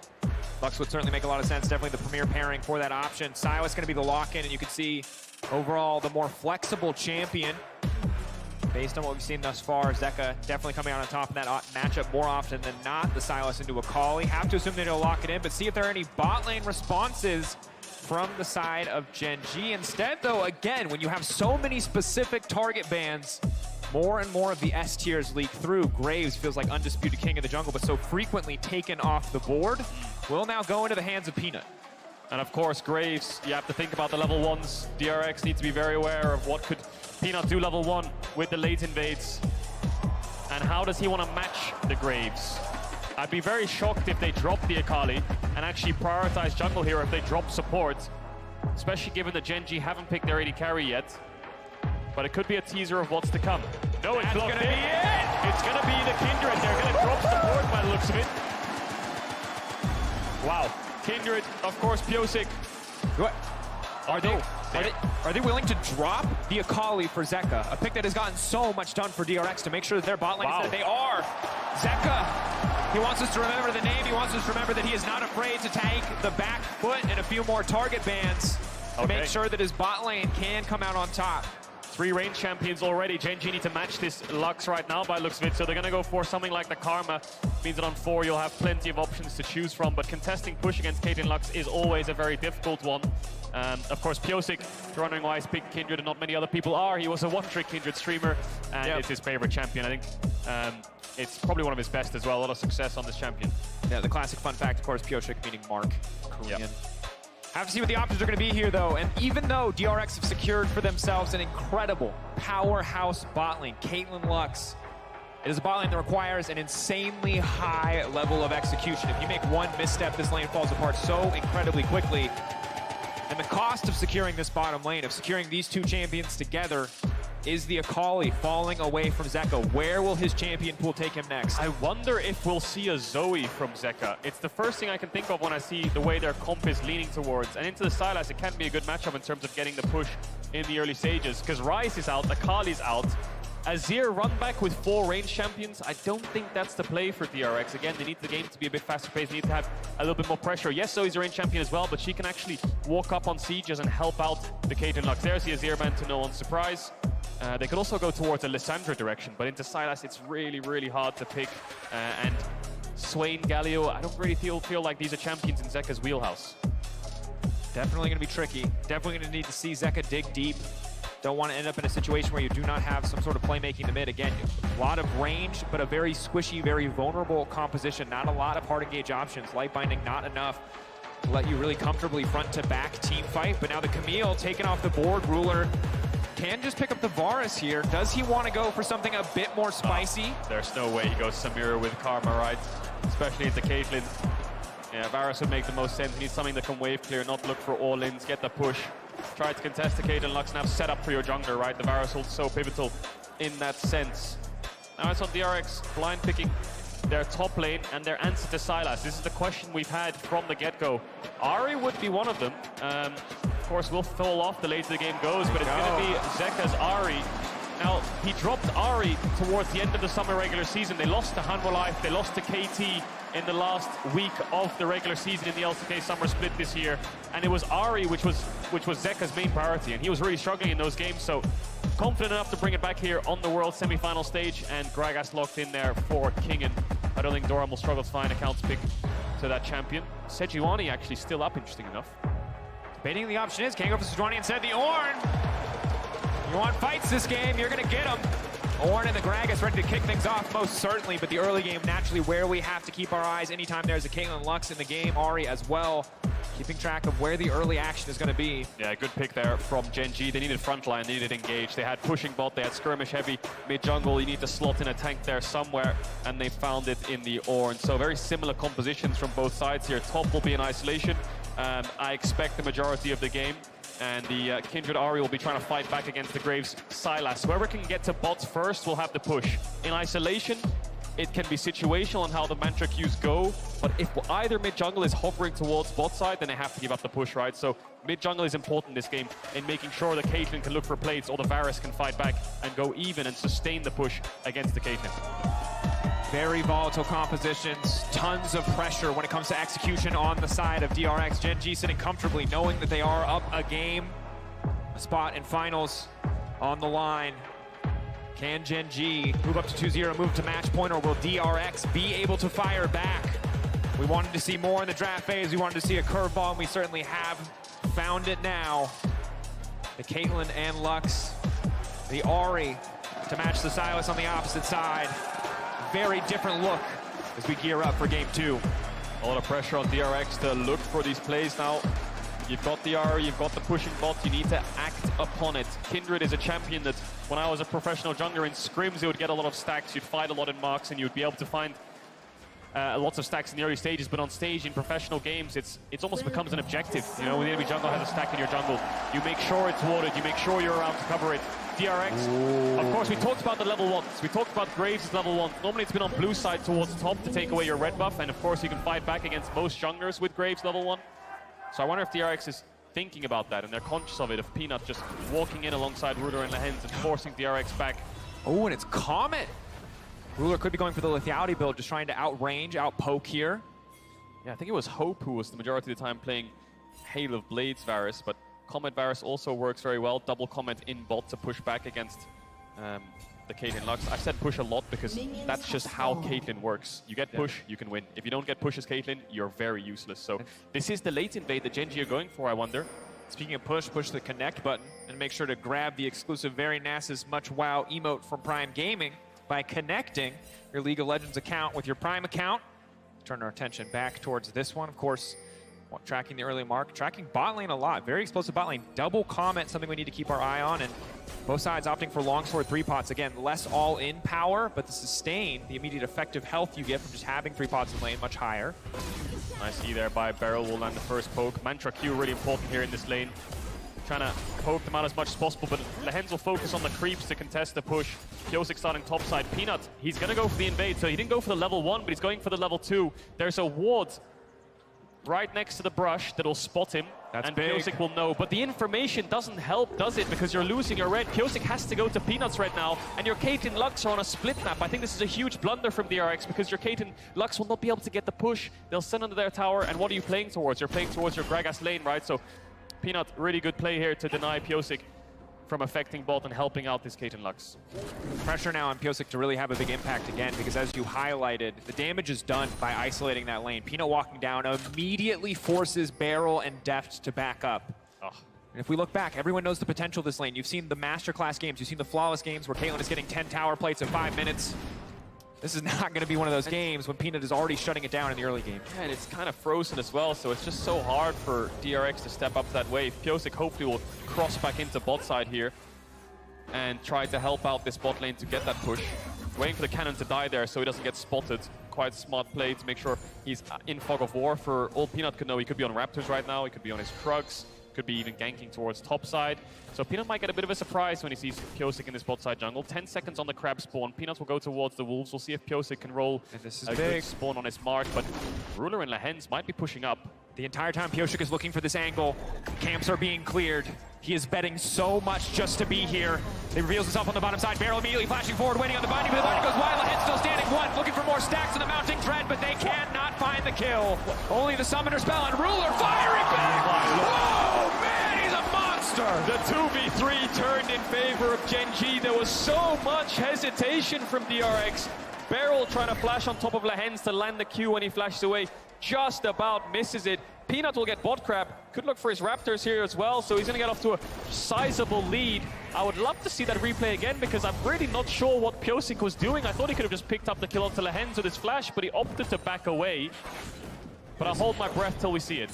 Lux would certainly make a lot of sense. Definitely the premier pairing for that option. Sylas going to be the lock-in, and you can see overall the more flexible champion. Based on what we've seen thus far, Zeka definitely coming out on top of that matchup more often than not. The Sylas into Akali. Have to assume they'll lock it in, but see if there are any bot lane responses from the side of Gen G. Instead, though, again, when you have so many specific target bans, more and more of the S tiers leak through. Graves feels like undisputed king of the jungle, but so frequently taken off the board, will now go into the hands of Peanut. And of course, Graves, you have to think about the level 1s. DRX needs to be very aware of what could Peanut do level 1 with the late invades. And how does he want to match the Graves? I'd be very shocked if they drop the Akali and actually prioritize jungle here if they drop support. Especially given that Gen G haven't picked their AD carry yet. But it could be a teaser of what's to come. No, it's blocked in. It's going to be the Kindred. They're going to drop support by the looks of it. Wow. Kindred, of course, Piosik. Are they willing to drop the Akali for Zeka? A pick that has gotten so much done for DRX to make sure that their bot lane is that they are. Zeka, he wants us to remember the name. He wants us to remember that he is not afraid to take the back foot and a few more target bans to make sure that his bot lane can come out on top. 3 range champions already. Gen.G need to match this Lux right now by looks of it, so they're going to go for something like the Karma. Means that on 4 you'll have plenty of options to choose from, but contesting push against Caitlyn Lux is always a very difficult one. Of course, Piosik, if you're wondering why he's picked Kindred and not many other people are, he was a one-trick Kindred streamer, and it's his favorite champion. I think it's probably one of his best as well. A lot of success on this champion. Yeah, the classic fun fact, of course, Piosik meaning Mark. Korean. Have to see what the options are going to be here, though. And even though DRX have secured for themselves an incredible powerhouse bot lane, Caitlyn Lux, it is a bot lane that requires an insanely high level of execution. If you make one misstep, this lane falls apart so incredibly quickly. And the cost of securing this bottom lane, of securing these two champions together, is the Akali falling away from Zeka. Where will his champion pool take him next? I wonder if we'll see a Zoe from Zeka. It's the first thing I can think of when I see the way their comp is leaning towards. And into the Sylas, it can be a good matchup in terms of getting the push in the early stages. Because Ryze is out, Akali's out. Azir run back with 4 range champions. I don't think that's the play for DRX. Again, they need the game to be a bit faster paced. They need to have a little bit more pressure. Yes, Zoe's a range champion as well, but she can actually walk up on sieges and help out the Caitlyn Lux. There's the Azir ban to no one's surprise. They could also go towards a Lissandra direction, but into Sylas, it's really, really hard to pick. And Swain, Galio, I don't really feel like these are champions in Zeka's wheelhouse. Definitely going to be tricky. Definitely going to need to see Zeka dig deep. Don't want to end up in a situation where you do not have some sort of playmaking in the mid. Again, a lot of range, but a very squishy, very vulnerable composition. Not a lot of hard engage options. Light binding, not enough to let you really comfortably front to back team fight. But now the Camille taken off the board. Ruler can just pick up the Varus here. Does he want to go for something a bit more spicy? There's no way he goes Samira with Karma, right? Especially into Caitlyn. Yeah, Varus would make the most sense. He needs something that can wave clear, not look for all-ins, get the push. Try to contest the Caitlyn Lux and have set up for your jungler, right? The Varus ult so pivotal in that sense. Now it's on DRX, blind picking their top lane and their answer to Sylas. This is the question we've had from the get-go. Ahri would be one of them. Of course, will fall off the later the game goes, but it's going to be Zeka's Ahri. Now, he dropped Ahri towards the end of the summer regular season. They lost to Hanwha Life, they lost to KT in the last week of the regular season in the LCK summer split this year. And it was Ahri which was Zeka's main priority, and he was really struggling in those games, so confident enough to bring it back here on the World semi-final stage, and Gragas locked in there for Kingen. I don't think Doran will struggle to find accounts pick to that champion. Sejuani actually still up, interesting enough. Debating the option is, can't go for Sejuani instead. The Ornn! You want fights this game, you're going to get them. Ornn and the Gragas ready to kick things off, most certainly, but the early game naturally where we have to keep our eyes anytime there's a Caitlyn Lux in the game. Ahri as well, keeping track of where the early action is going to be. Yeah, good pick there from Gen.G. They needed frontline, they needed engage. They had pushing bot, they had skirmish heavy, mid-jungle. You need to slot in a tank there somewhere, and they found it in the Ornn. So very similar compositions from both sides here. Top will be in isolation. I expect the majority of the game. And the Kindred Ahri will be trying to fight back against the Graves Sylas. Whoever can get to bots first will have the push. In isolation, it can be situational on how the mantra queues go, but if either mid-jungle is hovering towards bot side, then they have to give up the push, right? So mid-jungle is important in this game in making sure that Caitlyn can look for plates or the Varus can fight back and go even and sustain the push against the Caitlyn. Very volatile compositions, tons of pressure when it comes to execution on the side of DRX. Gen.G sitting comfortably, knowing that they are up a game. A spot in finals on the line. Can Gen.G move up to 2-0, move to match point, or will DRX be able to fire back? We wanted to see more in the draft phase. We wanted to see a curveball, and we certainly have found it now. The Caitlyn and Lux, the Ahri to match the Sylas on the opposite side. Very different look as we gear up for game 2. A lot of pressure on DRX to look for these plays now. You've got the Ahri, you've got the pushing bot, you need to act upon it. Kindred is a champion that, when I was a professional jungler in scrims, you would get a lot of stacks, you'd fight a lot in marks, and you'd be able to find lots of stacks in the early stages, but on stage in professional games, it almost becomes an objective. You know, when the enemy jungle has a stack in your jungle, you make sure it's watered, you make sure you're around to cover it. DRX, of course, we talked about the level 1s. We talked about Graves' level 1. Normally it's been on blue side towards top to take away your red buff, and of course you can fight back against most junglers with Graves level 1. So I wonder if DRX is thinking about that, and they're conscious of it, of Peanut just walking in alongside Ruler and Lehens and forcing DRX back. Oh, and it's Comet. Ruler could be going for the lethality build, just trying to outrange, outpoke here. Yeah, I think it was Hope who was the majority of the time playing Hail of Blades Varus, but Comet Varus also works very well. Double Comet in bot to push back against the Caitlyn Lux. I've said push a lot because that's just how Caitlyn works. You get push, you can win. If you don't get push as Caitlyn, you're very useless. So this is the late invade that Genji are going for, I wonder. Speaking of push the connect button and make sure to grab the exclusive Very Nasa's Much Wow emote from Prime Gaming by connecting your League of Legends account with your Prime account. Turn our attention back towards this one, of course. Tracking the early mark, tracking bot lane a lot. Very explosive bot lane. Double Comet, something we need to keep our eye on, and both sides opting for longsword 3-pots. Again, less all-in power, but the sustain, the immediate effective health you get from just having 3-pots in lane, much higher. Nice E there by Beryl, will land the first poke. Mantra Q really important here in this lane. Trying to poke them out as much as possible, but Lehens will focus on the creeps to contest the push. Pyosik starting topside. Peanut, he's gonna go for the invade, so he didn't go for the level 1, but he's going for the level 2. There's a ward right next to the brush that'll spot him, and Pyosik will know. But the information doesn't help, does it? Because you're losing your red. Pyosik has to go to Peanut's red now, and your Caitlyn Lux are on a split map. I think this is a huge blunder from DRX because your Caitlyn Lux will not be able to get the push. They'll send under their tower, and what are you playing towards? You're playing towards your Gragas lane, right? So Peanut, really good play here to deny Pyosik from affecting bot and helping out this Caitlyn Lux. Pressure now on Pyosik to really have a big impact again, because as you highlighted, the damage is done by isolating that lane. Peanut walking down immediately forces Beryl and Deft to back up. And if we look back, everyone knows the potential of this lane. You've seen the masterclass games, you've seen the flawless games where Caitlyn is getting 10 tower plates in 5 minutes. This is not going to be one of those games when Peanut is already shutting it down in the early game. Yeah, and it's kind of frozen as well, so it's just so hard for DRX to step up that wave. Pyosik hopefully will cross back into bot side here and try to help out this bot lane to get that push. Waiting for the cannon to die there so he doesn't get spotted. Quite smart play to make sure he's in fog of war. For all Peanut could know, he could be on Raptors right now, he could be on his Krugs, could be even ganking towards top side. So Peanut might get a bit of a surprise when he sees Pyosik in this bot side jungle. 10 seconds on the crab spawn. Peanut will go towards the wolves. We'll see if Pyosik can roll a good spawn on his mark, but Ruler and Lehens might be pushing up. The entire time Pyosik is looking for this angle. Camps are being cleared. He is betting so much just to be here. He reveals himself on the bottom side. Beryl immediately flashing forward, waiting on the binding, but the binding goes wide. Lehens still standing one, looking for more stacks in the mounting thread, but they cannot find the kill. Only the summoner spell, and Ruler firing back. Whoa, man, he's a monster. The 2v3 turned in favor of Genji. There was so much hesitation from DRX. Beryl trying to flash on top of Lehens to land the Q when he flashes away. Just about misses it. Peanut will get bot crab. Could look for his Raptors here as well, so he's going to get off to a sizable lead. I would love to see that replay again because I'm really not sure what Pyosik was doing. I thought he could have just picked up the kill onto Lehens with his flash, but he opted to back away. But I'll hold my breath till we see it.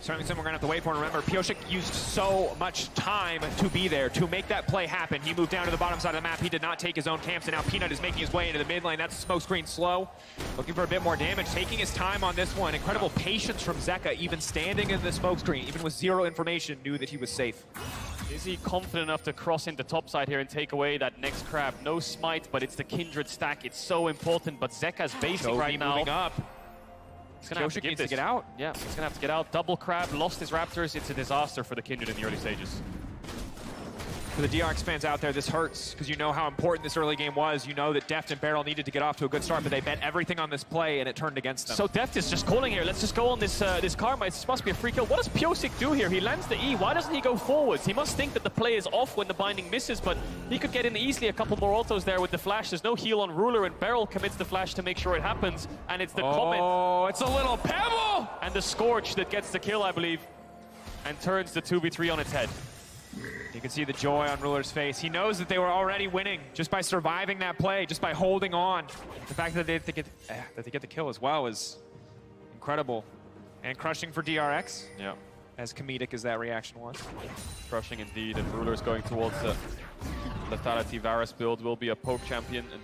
Certainly something we're going to have to wait for. And remember, Pyosik used so much time to be there, to make that play happen. He moved down to the bottom side of the map. He did not take his own camps, and now Peanut is making his way into the mid lane. That's smoke screen slow. Looking for a bit more damage, taking his time on this one. Incredible patience from Zeka, even standing in the smoke screen, even with zero information, knew that he was safe. Is he confident enough to cross into topside here and take away that next crab? No smite, but it's the Kindred stack. It's so important, but Zeka's basic right now. Moving up. He's gonna have to give this. To get out. Yeah, he's gonna have to get out. Double crab, lost his Raptors. It's a disaster for the Kindred in the early stages. For the DRX fans out there, this hurts because you know how important this early game was. You know that Deft and Beryl needed to get off to a good start, but they bet everything on this play and it turned against them. So Deft is just calling here. Let's just go on this this karma. It must be a free kill. What does Pyosik do here? He lands the E. Why doesn't he go forwards? He must think that the play is off when the binding misses, but he could get in easily a couple more autos there with the flash. There's no heal on Ruler, and Beryl commits the flash to make sure it happens. And it's the Comet. Oh, it's a little pebble! And the Scorch that gets the kill, I believe, and turns the 2v3 on its head. You can see the joy on Ruler's face. He knows that they were already winning just by surviving that play, just by holding on. The fact that they get the kill as well is incredible. And crushing for DRX. Yeah. As comedic as that reaction was. Crushing indeed, and Ruler's going towards the Lethality Varus build. Will be a poke champion, and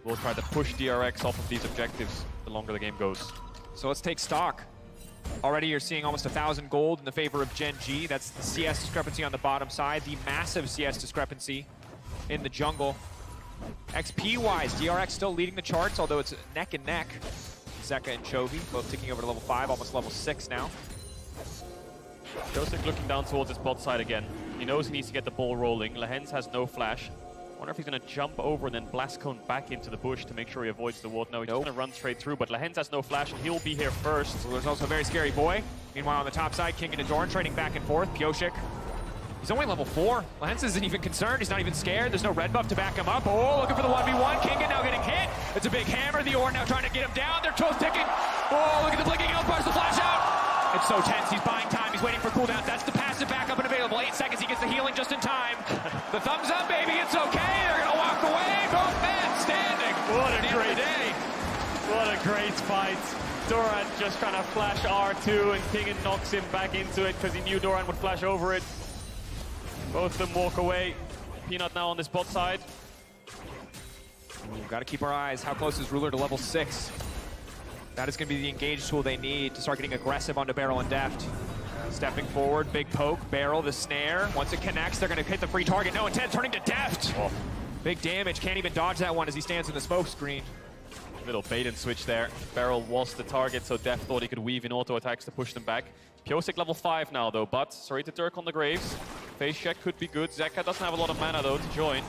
will try to push DRX off of these objectives the longer the game goes. So let's take stock. Already you're seeing almost 1,000 gold in the favor of Gen G. That's the CS discrepancy on the bottom side, the massive CS discrepancy in the jungle. XP-wise, DRX still leading the charts, although it's neck and neck. Zeka and Chovy both ticking over to level 5, almost level 6 now. Josek looking down towards his bot side again. He knows he needs to get the ball rolling. Lehens has no flash. Wonder if he's going to jump over and then blast cone back into the bush to make sure he avoids the ward. No, he's just going to run straight through, but Lehens has no flash and he'll be here first. So there's also a very scary boy. Meanwhile, on the top side, King and Doran trading back and forth. Pyosik, he's only level 4. Lehens isn't even concerned. He's not even scared. There's no red buff to back him up. Oh, looking for the 1v1. Kingan now getting hit. It's a big hammer. The Ornn now trying to get him down. They're toes ticking. Oh, look at the blinking outburst. The flash out. It's so tense. He's buying time. He's waiting for cooldowns. That's the passive backup and available. 8 seconds. He gets the healing just in time. The thumbs up, baby. It's okay. They're going to walk away. Both men standing. What a At the end of the day. What a great fight. Doran just kind of flash R2 and Kingan knocks him back into it because he knew Doran would flash over it. Both of them walk away. Peanut now on this bot side. We've got to keep our eyes. How close is Ruler to level 6? That is going to be the engage tool they need to start getting aggressive onto Beryl and Deft. Stepping forward, big poke, Beryl, the snare. Once it connects, they're going to hit the free target. No intent, turning to Deft. Oh. Big damage, can't even dodge that one as he stands in the smoke screen. Little bait and switch there. Beryl was the target, so Def thought he could weave in auto attacks to push them back. Pyosik level 5 now though, but sorry to Dirk on the Graves. Face check could be good. Zeka doesn't have a lot of mana though to join.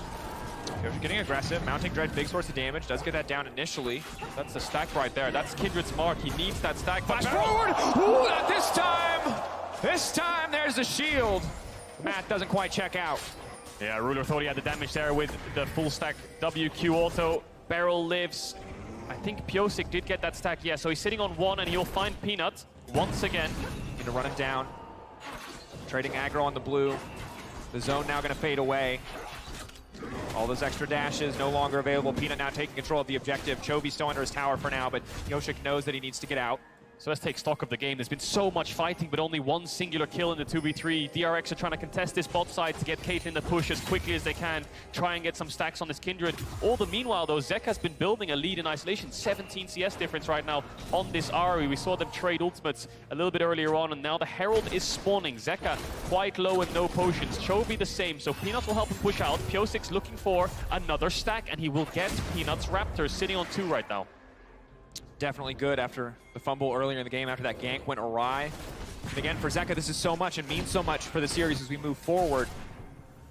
Pyosik getting aggressive, mounting Dread, big source of damage, does get that down initially. That's the stack right there. That's Kindred's mark. He needs that stack. Flash Beryl- forward! Ooh, not this time! This time there's the shield. Matt doesn't quite check out. Yeah, Ruler thought he had the damage there with the full stack WQ auto. Beryl lives. I think Pyosik did get that stack, yeah, so he's sitting on 1 and he'll find Peanut once again. Need to run it down. Trading aggro on the blue. The zone now going to fade away. All those extra dashes no longer available. Peanut now taking control of the objective. Chovy still under his tower for now, but Pyosik knows that he needs to get out. So let's take stock of the game. There's been so much fighting, but only one singular kill in the 2v3. DRX are trying to contest this bot side to get Caitlyn to push as quickly as they can, try and get some stacks on this Kindred. All the meanwhile, though, Zek has been building a lead in isolation. 17 CS difference right now on this Ahri. We saw them trade ultimates a little bit earlier on, and now the Herald is spawning. Zeka quite low and no potions. Chovy the same, so Peanuts will help him push out. Pyosik's looking for another stack, and he will get Peanuts Raptors sitting on 2 right now. Definitely good after the fumble earlier in the game, after that gank went awry. And again, for Zeka, this is so much and means so much for the series as we move forward.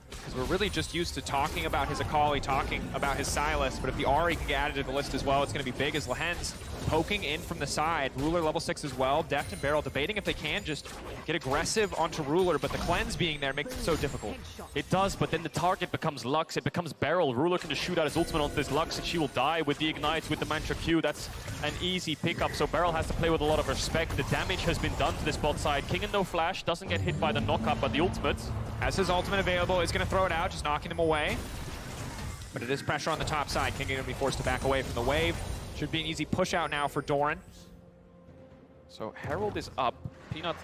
Because we're really just used to talking about his Akali, talking about his Sylas, but if the Ahri can get added to the list as well, it's going to be big as Lehens poking in from the side. Ruler level 6 as well. Deft and Beryl debating if they can just get aggressive onto Ruler, but the cleanse being there makes it so difficult. It does, but then the target becomes Lux, it becomes Beryl. Ruler can just shoot out his ultimate onto this Lux and she will die with the ignites, with the Mantra Q. That's an easy pickup, so Beryl has to play with a lot of respect. The damage has been done to this bot side. King and no flash, doesn't get hit by the knockup, but the ultimate. As his ultimate available, is going to throw it out, just knocking them away. But it is pressure on the top side. King going to be forced to back away from the wave. Should be an easy push out now for Doran. So Herald is up. Peanut,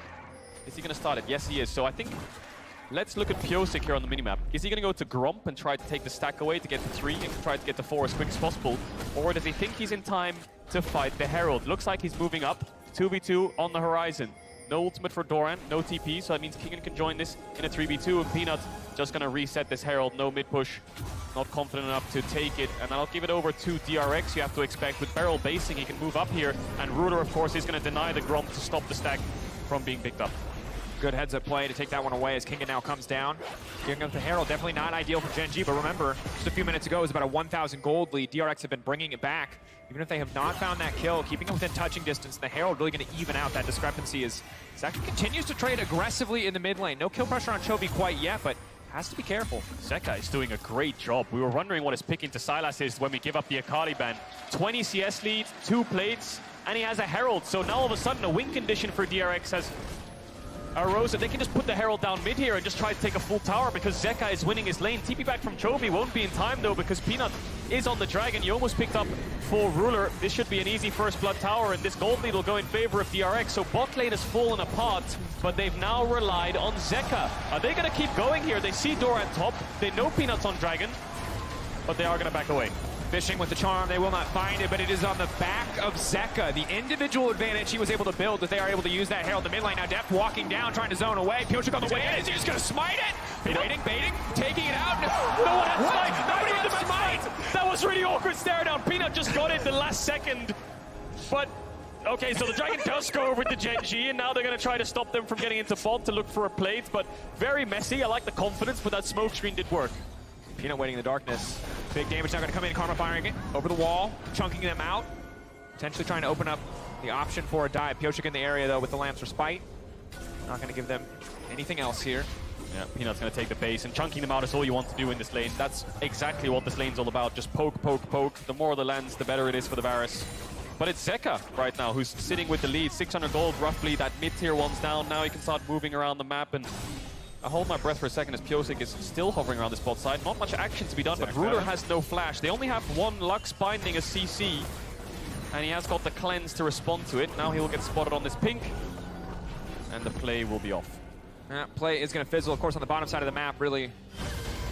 is he going to start it? Yes, he is. So I think, let's look at Pyosik here on the minimap. Is he going to go to Gromp and try to take the stack away to get to 3 and try to get to 4 as quick as possible? Or does he think he's in time to fight the Herald? Looks like he's moving up. 2v2 on the horizon. No ultimate for Doran, no TP, so that means Kingan can join this in a 3v2, and Peanut just going to reset this Herald. No mid push, not confident enough to take it, and I'll give it over to DRX. You have to expect with Beryl basing, he can move up here, and Ruler, of course, is going to deny the Gromp to stop the stack from being picked up. Good heads-up play to take that one away as Kingan now comes down. Giving up to Herald, definitely not ideal for Gen G, but remember, just a few minutes ago, it was about a 1,000 gold lead. DRX have been bringing it back. Even if they have not found that kill, keeping it within touching distance, the Herald really going to even out that discrepancy as Zeka continues to trade aggressively in the mid lane. No kill pressure on Chovy quite yet, but has to be careful. Zeka is doing a great job. We were wondering what his pick into Sylas is when we give up the Akali ban. 20 CS lead, 2 plates, and he has a Herald. So now all of a sudden a win condition for DRX has arose. They can just put the Herald down mid here and just try to take a full tower because Zeka is winning his lane. TP back from Chovy won't be in time though because Peanut is on the Dragon. You almost picked up for Ruler. This should be an easy first blood tower and this gold lead will go in favor of DRX. So bot lane has fallen apart, but they've now relied on Zeka. Are they going to keep going here? They see Doran top. They know Peanut's on Dragon, but they are going to back away. Fishing with the charm, they will not find it, but it is on the back of Zeka. The individual advantage he was able to build, that they are able to use that Herald in the mid lane. Now Deft walking down, trying to zone away. Pyosik on the way in. Is he just going to smite it? Baiting, taking it out. No one had smite. Nobody had smite. That was really awkward stare down. Peanut just got it the last second, but Okay, so the Dragon does go over to Gen G, and now they're going to try to stop them from getting into bot to look for a plate, but very messy. I like the confidence, but that smoke screen did work. Peanut waiting in the darkness. Big damage now going to come in. Karma firing it over the wall, chunking them out. Potentially trying to open up the option for a dive. Pyosik in the area, though, with the Lamb's Respite. Not going to give them anything else here. Yeah, Peanut's going to take the base, and chunking them out is all you want to do in this lane. That's exactly what this lane's all about. Just poke, poke, poke. The more the lands, the better it is for the Varus. But it's Zeka right now who's sitting with the lead. 600 gold, roughly. That mid-tier one's down. Now he can start moving around the map, and I hold my breath for a second as Pyosik is still hovering around this bot side. Not much action to be done, but Ruler has no flash. They only have one Lux binding a CC, and he has got the cleanse to respond to it. Now he'll get spotted on this pink, and the play will be off. Play is going to fizzle, of course, on the bottom side of the map, really.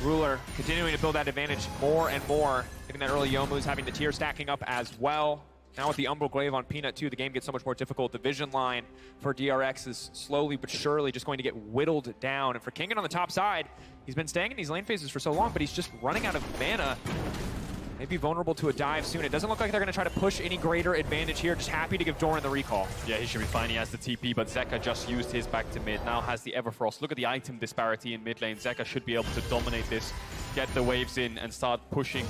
Ruler continuing to build that advantage more and more. Getting that early Youmu's, having the tier stacking up as well. Now with the Umbral Glaive on Peanut, too, the game gets so much more difficult. The vision line for DRX is slowly but surely just going to get whittled down. And for Kingen on the top side, he's been staying in these lane phases for so long, but he's just running out of mana. Maybe vulnerable to a dive soon. It doesn't look like they're going to try to push any greater advantage here. Just happy to give Doran the recall. Yeah, he should be fine. He has the TP, but Zeka just used his back to mid. Now has the Everfrost. Look at the item disparity in mid lane. Zeka should be able to dominate this, get the waves in, and start pushing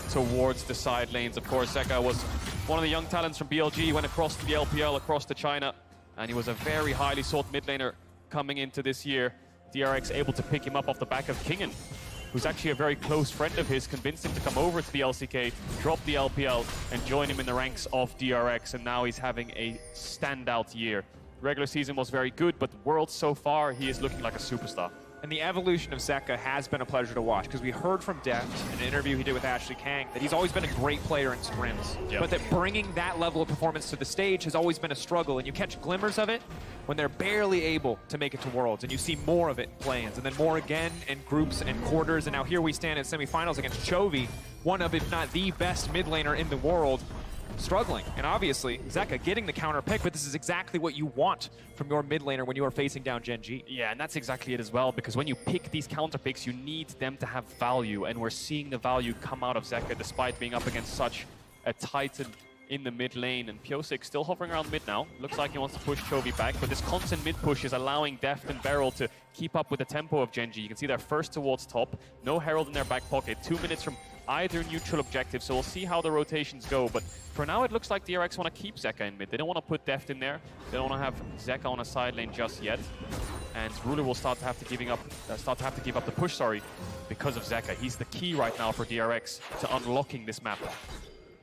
towards the side lanes. Of course, Zeka was one of the young talents from BLG, went across to the LPL, across to China, and he was a very highly sought mid laner coming into this year. DRX able to pick him up off the back of Kingen, who's actually a very close friend of his, convinced him to come over to the LCK, drop the LPL, and join him in the ranks of DRX, and now he's having a standout year. Regular season was very good, but Worlds so far, he is looking like a superstar. And the evolution of Zeka has been a pleasure to watch, because we heard from Deft in an interview he did with Ashley Kang that he's always been a great player in scrims, but that bringing that level of performance to the stage has always been a struggle, and you catch glimmers of it when they're barely able to make it to Worlds, and you see more of it in play-ins, and then more again in groups and quarters, and now here we stand at semifinals against Chovy, one of, if not the best mid laner in the world, struggling. And obviously, Zeka getting the counter pick, but this is exactly what you want from your mid laner when you are facing down Gen G. Yeah, and that's exactly it as well, because when you pick these counter picks, you need them to have value, and we're seeing the value come out of Zeka despite being up against such a titan in the mid lane. And Pyosik still hovering around mid now. Looks like he wants to push Chovy back, but this constant mid push is allowing Deft and Beryl to keep up with the tempo of Gen G. You can see they're first towards top, no Herald in their back pocket, 2 minutes from either neutral objective, so we'll see how the rotations go. But for now, it looks like DRX want to keep Zeka in mid. They don't want to put Deft in there. They don't want to have Zeka on a side lane just yet. And Ruler will start to have to give up the push, because of Zeka. He's the key right now for DRX to unlocking this map.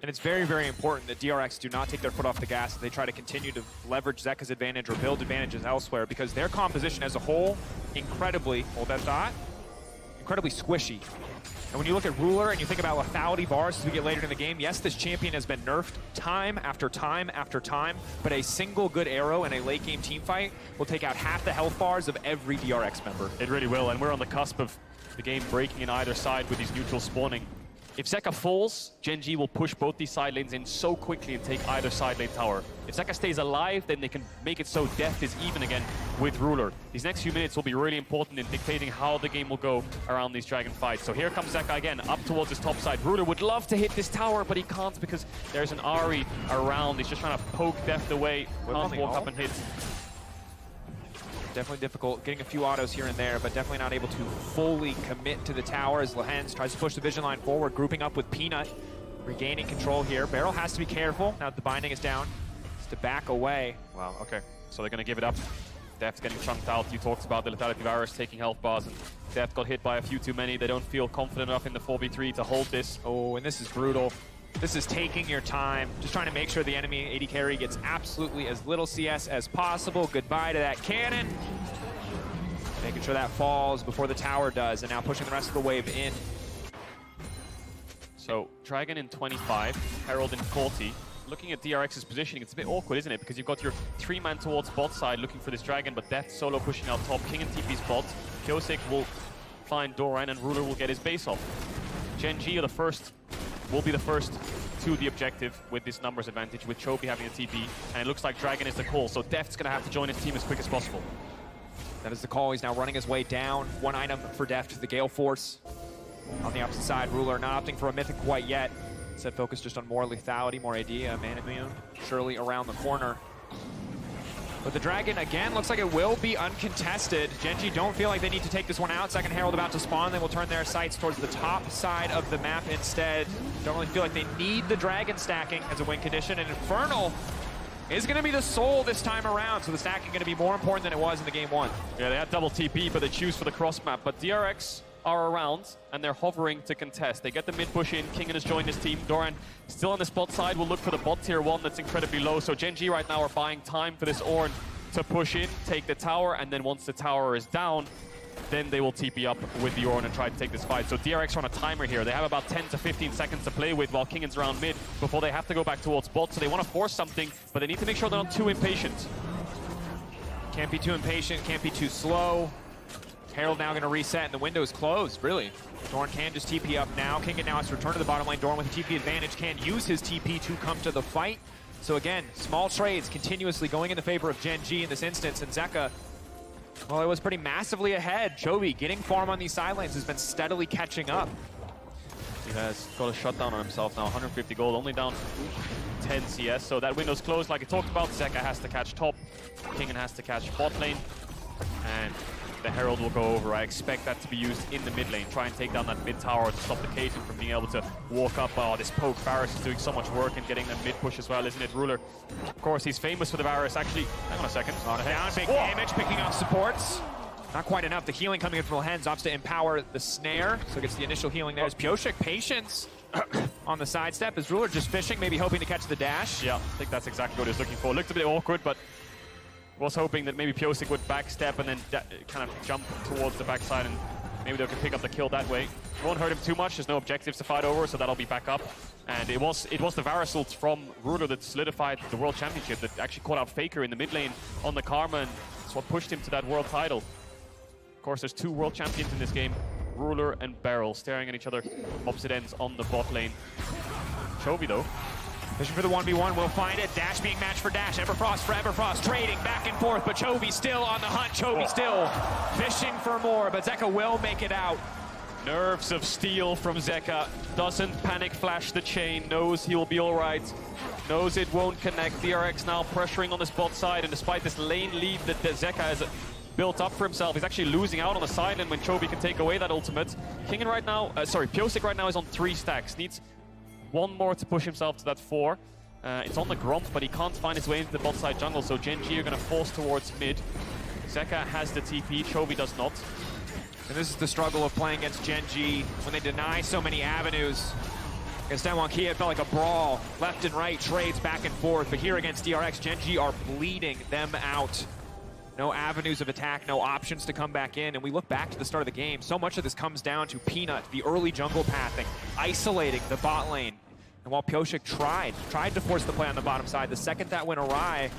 And it's very, very important that DRX do not take their foot off the gas as they try to continue to leverage Zeka's advantage or build advantages elsewhere, because their composition as a whole, incredibly, hold that thought, incredibly squishy. And when you look at Ruler and you think about lethality bars as we get later in the game, yes, this champion has been nerfed time after time after time, but a single good arrow in a late game team fight will take out half the health bars of every DRX member. It really will, and we're on the cusp of the game breaking in either side with these neutrals spawning. If Zeka falls, Gen G will push both these side lanes in so quickly and take either side lane tower. If Zeka stays alive, then they can make it so Deft is even again with Ruler. These next few minutes will be really important in dictating how the game will go around these dragon fights. So here comes Zeka again, up towards his top side. Ruler would love to hit this tower, but he can't because there's an Ahri around. He's just trying to poke Deft away. Can't walk up and hit. Definitely difficult, getting a few autos here and there, but definitely not able to fully commit to the tower as Lehens tries to push the vision line forward, grouping up with Peanut, regaining control here. Beryl has to be careful now that the binding is down. Just to back away. Wow, okay. So they're going to give it up. Deft's getting chunked out. You talked about the lethality virus taking health bars, and Deft got hit by a few too many. They don't feel confident enough in the 4v3 to hold this. Oh, and this is brutal. This is taking your time, just trying to make sure the enemy AD carry gets absolutely as little CS as possible. Goodbye to that cannon. Making sure that falls before the tower does, and now pushing the rest of the wave in. So, Dragon in 25, Herald in 40. Looking at DRX's positioning, it's a bit awkward, isn't it? Because you've got your 3-man towards bot side looking for this Dragon, but Death solo pushing out top. King and TP's bot. Pyosik will find Doran, and Ruler will get his base off. Gen G will be the first to the objective with this numbers advantage, with Chovy having a TP, and it looks like Dragon is the call, so Deft's going to have to join his team as quick as possible. That is the call. He's now running his way down. One item for Deft, the Gale Force. On the opposite side, Ruler not opting for a Mythic quite yet. Instead, focus just on more lethality, more AD, man immune. Surely around the corner. But the Dragon, again, looks like it will be uncontested. Gen.G don't feel like they need to take this one out. Second Herald about to spawn. They will turn their sights towards the top side of the map instead. Don't really feel like they need the Dragon stacking as a win condition. And Infernal is going to be the soul this time around. So the stacking going to be more important than it was in the game one. Yeah, they had double TP, but they choose for the cross map. But DRX are around, and they're hovering to contest. They get the mid push in. Kingen has joined his team. Doran still on the spot side will look for the bot tier 1 that's incredibly low. So Gen.G right now are buying time for this Ornn to push in, take the tower, and then once the tower is down, then they will TP up with the Ornn and try to take this fight. So DRX are on a timer here. They have about 10 to 15 seconds to play with while Kingen's around mid before they have to go back towards bot. So they want to force something, but they need to make sure they're not too impatient. Can't be too impatient, can't be too slow. Herald now going to reset, and the window is closed, really. Dorn can just TP up now. Kingen now has to return to the bottom lane. Dorn with a TP advantage can use his TP to come to the fight. So again, small trades continuously going in the favor of Gen.G in this instance, and Zeka, well, it was pretty massively ahead. Chovy getting farm on these side lanes has been steadily catching up. He has got a shutdown on himself now, 150 gold, only down 10 CS. So that window's closed like I talked about. Zeka has to catch top, Kingen has to catch bot lane, and the Herald will go over. I expect that to be used in the mid lane. Try and take down that mid tower to stop the Caitlyn from being able to walk up. Oh, this poke. Varus is doing so much work and getting that mid push as well, isn't it, Ruler? Of course, he's famous for the Varus. Actually, hang on a second. Down, big damage, picking off supports. Not quite enough. The healing coming in from Lehens opts to empower the snare. So gets the initial healing there. As Pyosik, patience on the sidestep. Is Ruler just fishing, maybe hoping to catch the dash? Yeah, I think that's exactly what he was looking for. Looked a bit awkward, but was hoping that maybe Pyosik would backstep and then kind of jump towards the backside, and maybe they could pick up the kill that way. Won't hurt him too much. There's no objectives to fight over, so that'll be back up. And it was the Varus ult from Ruler that solidified the World Championship, that actually caught out Faker in the mid lane on the Karma, and that's what pushed him to that world title. Of course, there's two world champions in this game, Ruler and Beryl, staring at each other opposite ends on the bot lane. Chovy, though, fishing for the 1v1, will find it. Dash being matched for Dash. Everfrost for Everfrost. Trading back and forth, but Chovy still on the hunt. Chovy still fishing for more, but Zeka will make it out. Nerves of steel from Zeka. Doesn't panic flash the chain. Knows he'll be all right. Knows it won't connect. DRX now pressuring on the spot side, and despite this lane lead that Zeka has built up for himself, he's actually losing out on the side lane when Chovy can take away that ultimate. Kingen right now, Pyosik right now is on 3 stacks. Needs one more to push himself to that 4. It's on the Gromp, but he can't find his way into the bot side jungle, so Gen.G are going to force towards mid. Zeka has the TP, Chovy does not. And this is the struggle of playing against Gen.G when they deny so many avenues. Against Denwankia, it felt like a brawl. Left and right, trades back and forth. But here against DRX, Gen.G are bleeding them out. No avenues of attack, no options to come back in. And we look back to the start of the game, so much of this comes down to Peanut, the early jungle pathing, isolating the bot lane. And while Pyosik tried to force the play on the bottom side, the second that went awry,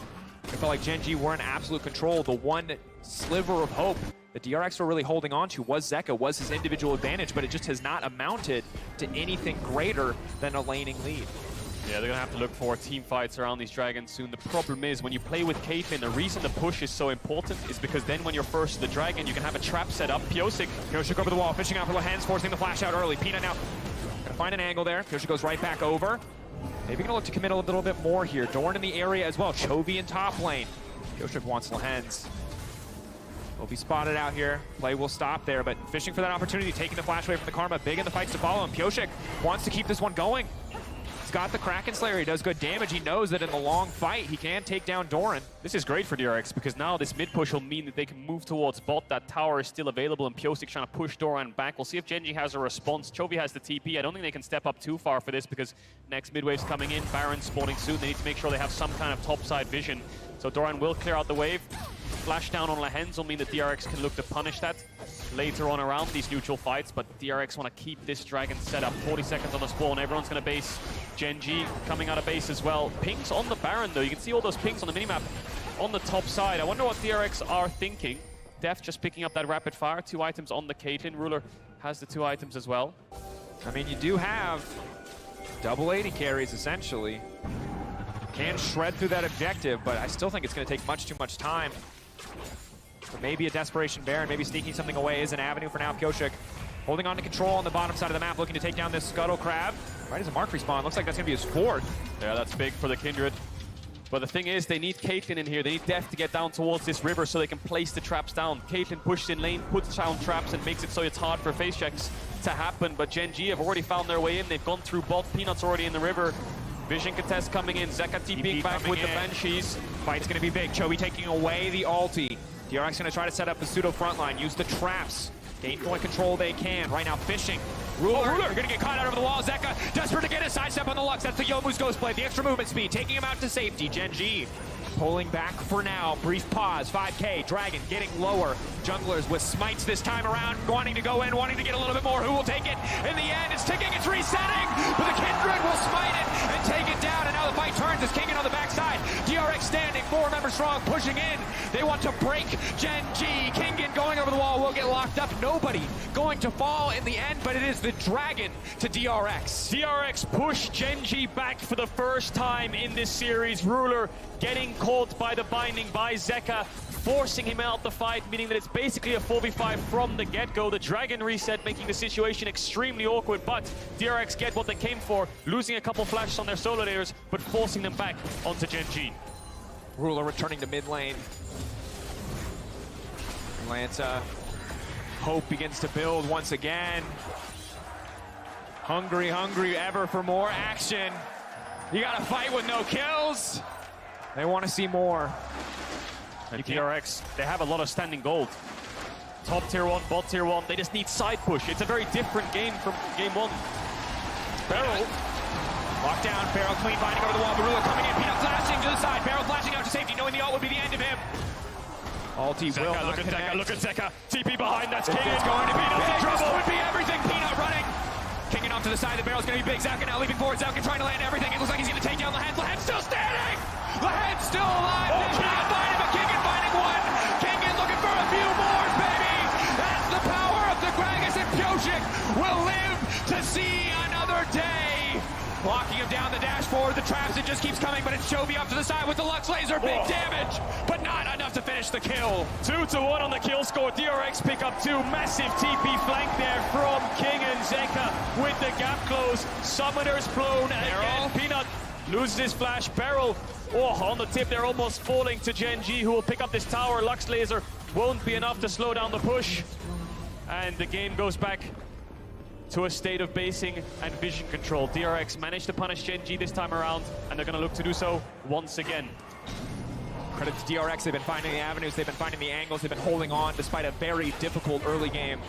it felt like Gen.G were in absolute control. The one sliver of hope that DRX were really holding on to was Zeka, was his individual advantage, but it just has not amounted to anything greater than a laning lead. Yeah, they're going to have to look for team fights around these dragons soon. The problem is, when you play with Caitlyn, the reason the push is so important is because then when you're first to the dragon, you can have a trap set up. Pyosik over the wall, fishing out for Lehens, forcing the flash out early. Peanut now gonna find an angle there. Pyosik goes right back over. Maybe gonna look to commit a little bit more here. Dorn in the area as well. Chovy in top lane. Pyosik wants Lehens. Will be spotted out here. Play will stop there, but fishing for that opportunity, taking the flash away from the Karma. Big in the fights to follow him. Pyosik wants to keep this one going. He's got the Kraken Slayer. He does good damage. He knows that in the long fight, he can take down Doran. This is great for DRX because now this mid push will mean that they can move towards bot. That tower is still available, and Pyosik trying to push Doran back. We'll see if Gen.G has a response. Chovy has the TP. I don't think they can step up too far for this because next mid wave's coming in. Baron spawning soon. They need to make sure they have some kind of topside vision. So Doran will clear out the wave. Flash down on Lehens will mean that DRX can look to punish that later on around these neutral fights, but DRX want to keep this dragon set up. 40 seconds on the spawn. Everyone's going to base. Gen.G coming out of base as well. Pings on the Baron, though. You can see all those pings on the minimap on the top side. I wonder what DRX are thinking. Def just picking up that rapid fire. 2 items on the Caitlyn. Ruler has the 2 items as well. I mean, you do have double 80 carries, essentially. Can shred through that objective, but I still think it's going to take much too much time. So maybe a desperation Baron, maybe sneaking something away is an avenue for now. Pyosik holding on to control on the bottom side of the map, looking to take down this Scuttle Crab. Right as a mark respawn, looks like that's gonna be his fourth. Yeah, that's big for the Kindred. But the thing is, they need Caitlyn in here. They need Deft to get down towards this river so they can place the traps down. Caitlyn pushes in lane, puts down traps, and makes it so it's hard for face checks to happen. But Gen G have already found their way in. They've gone through bot. Peanuts already in the river. Vision contest coming in. Zeka TPing back with the Banshees. Fight's gonna be big. Chovy taking away the ulti. DRX gonna try to set up a pseudo frontline, use the traps. Gain point control they can. Right now fishing. Ruler gonna get caught out over the wall. Zeka desperate to get a sidestep on the Lux. That's the Yomu's Ghost Blade. The extra movement speed taking him out to safety. Gen G pulling back for now. Brief pause. 5K. Dragon getting lower. Junglers with smites this time around. Wanting to go in, wanting to get a little bit more. Who will take it? In the end, it's ticking, it's resetting. But the Kindred will smite it and take it down. And now the fight turns as Kingen on the backside. DRX standing, 4 members strong, pushing in. They want to break Gen G. Kingen going over the wall will get locked up. Nobody going to fall in the end, but it is the Dragon to DRX. DRX push Gen G back for the first time in this series. Ruler getting caught by the binding by Zeka, forcing him out the fight, meaning that it's basically a 4v5 from the get-go. The Dragon reset making the situation extremely awkward, but DRX get what they came for, losing a couple flashes on their solo layers, but forcing them back onto Gen G. Ruler returning to mid lane. Atlanta. Hope begins to build once again. Hungry ever for more action. You gotta fight with no kills. They want to see more. And DRX, they have a lot of standing gold. Top tier 1, bot tier 1, they just need side push. It's a very different game from game 1. Barrel. Locked down, Barrel clean binding over the wall. Barula coming in, Peanut flashing to the side. Barrel flashing out to safety, knowing the ult would be the end of him. Ulti will not Look at connect. Zeka, look at Zeka. TP behind, that's King. It's going to be Peanut's in trouble. This would be everything. Peanut running. Kicking off to the side, the Barrel's going to be big. Zaka now leaping forward. Zaka trying to land everything. It looks like he's going to take down the Lahen. Lahen's still standing. Lahen's still alive. Peanut finding, but Kingen finding one. Kingen looking for a few more, baby. That's the power of the Gragas, and Pyosik will live to see another day. Blocking him down the dashboard. The traps, it just keeps coming, but it's Chovy off to the side with the Lux laser. Big damage, but not enough to finish the kill. 2-1 on the kill score. DRX pick up 2. Massive TP flank there from King and Zeka with the gap close. Summoners blown. And again, Peanut loses his flash. Barrel, on the tip, they're almost falling to Gen G, who will pick up this tower. Lux laser won't be enough to slow down the push. And the game goes back to a state of basing and vision control. DRX managed to punish Gen G this time around, and they're going to look to do so once again. Credit to DRX, they've been finding the avenues, they've been finding the angles, they've been holding on despite a very difficult early game.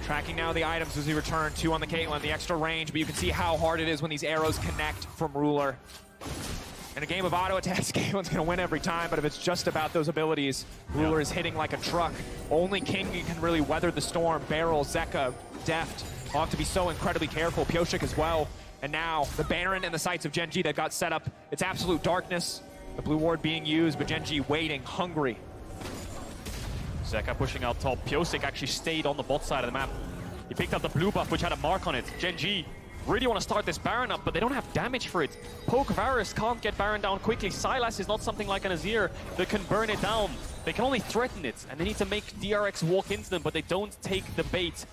Tracking now the items as we return. 2 on the Caitlyn, the extra range, but you can see how hard it is when these arrows connect from Ruler. In a game of auto attacks, Caitlyn's gonna win every time, but if it's just about those abilities, Ruler is hitting like a truck. Only King can really weather the storm. Barrel, Zeka, Deft, all have to be so incredibly careful. Pyosik as well. And now the Baron and the sights of Gen G that got set up. It's absolute darkness. The blue ward being used, but Gen G waiting, hungry. Zeka pushing out top. Pyosik actually stayed on the bot side of the map. He picked up the blue buff, which had a mark on it. Gen G really want to start this Baron up, but they don't have damage for it. Poke Varus can't get Baron down quickly. Sylas is not something like an Azir that can burn it down. They can only threaten it, and they need to make DRX walk into them, but they don't take the bait.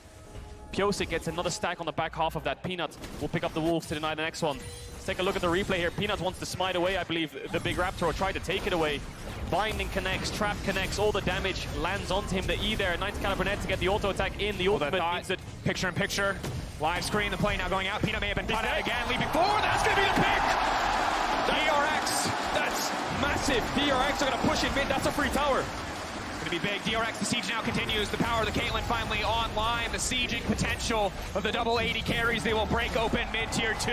Pyosik gets another stack on the back half of that. Peanut will pick up the Wolves to deny the next one. Let's take a look at the replay here. Peanut wants to smite away, I believe, the big Raptor, or tried to take it away. Binding connects, trap connects, all the damage lands onto him. The E there, 90 caliber net to get the auto attack in. The ultimate means that Picture in picture. Live screen, the play now going out. Peanut may have been cut out again, leaping forward. That's going to be the pick! DRX, that's massive. DRX are going to push in mid. That's a free tower. It's going to be big. DRX, the siege now continues. The power of the Caitlyn finally online. The sieging potential of the double 80 carries. They will break open mid-tier 2.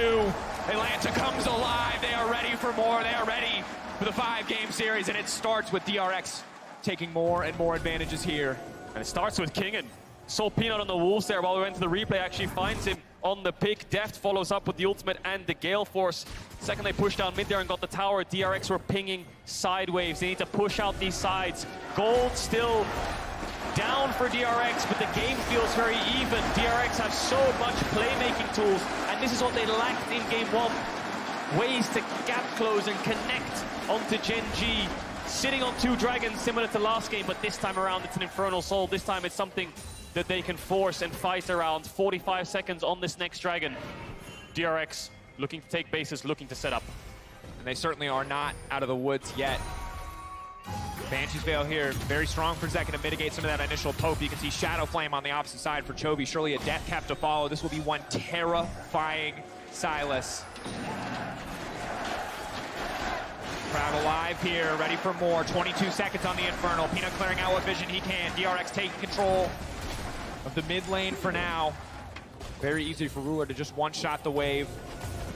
Atlanta comes alive. They are ready for more. They are ready for the 5-game series, and it starts with DRX taking more and more advantages here. And it starts with Kingen. Saw Peanut on the Wolves there while we went to the replay, actually finds him on the pick. Deft follows up with the ultimate and the Gale Force. Second, they pushed down mid there and got the tower. DRX were pinging side waves. They need to push out these sides. Gold still down for DRX, but the game feels very even. DRX have so much playmaking tools, and this is what they lacked in game 1. Ways to gap close and connect onto Gen G. Sitting on 2 dragons similar to last game, but this time around it's an Infernal Soul. This time it's something that they can force and fight around. 45 seconds on this next dragon. DRX looking to take bases, looking to set up. And they certainly are not out of the woods yet. Banshee's Veil here, very strong for Zeka to mitigate some of that initial poke. You can see Shadow Flame on the opposite side for Chovy. Surely a death cap to follow. This will be one terrifying Silas. Crowd alive here, ready for more. 22 seconds on the Infernal. Peanut clearing out what vision he can. DRX taking control of the mid lane for now. Very easy for Ruler to just one-shot the wave.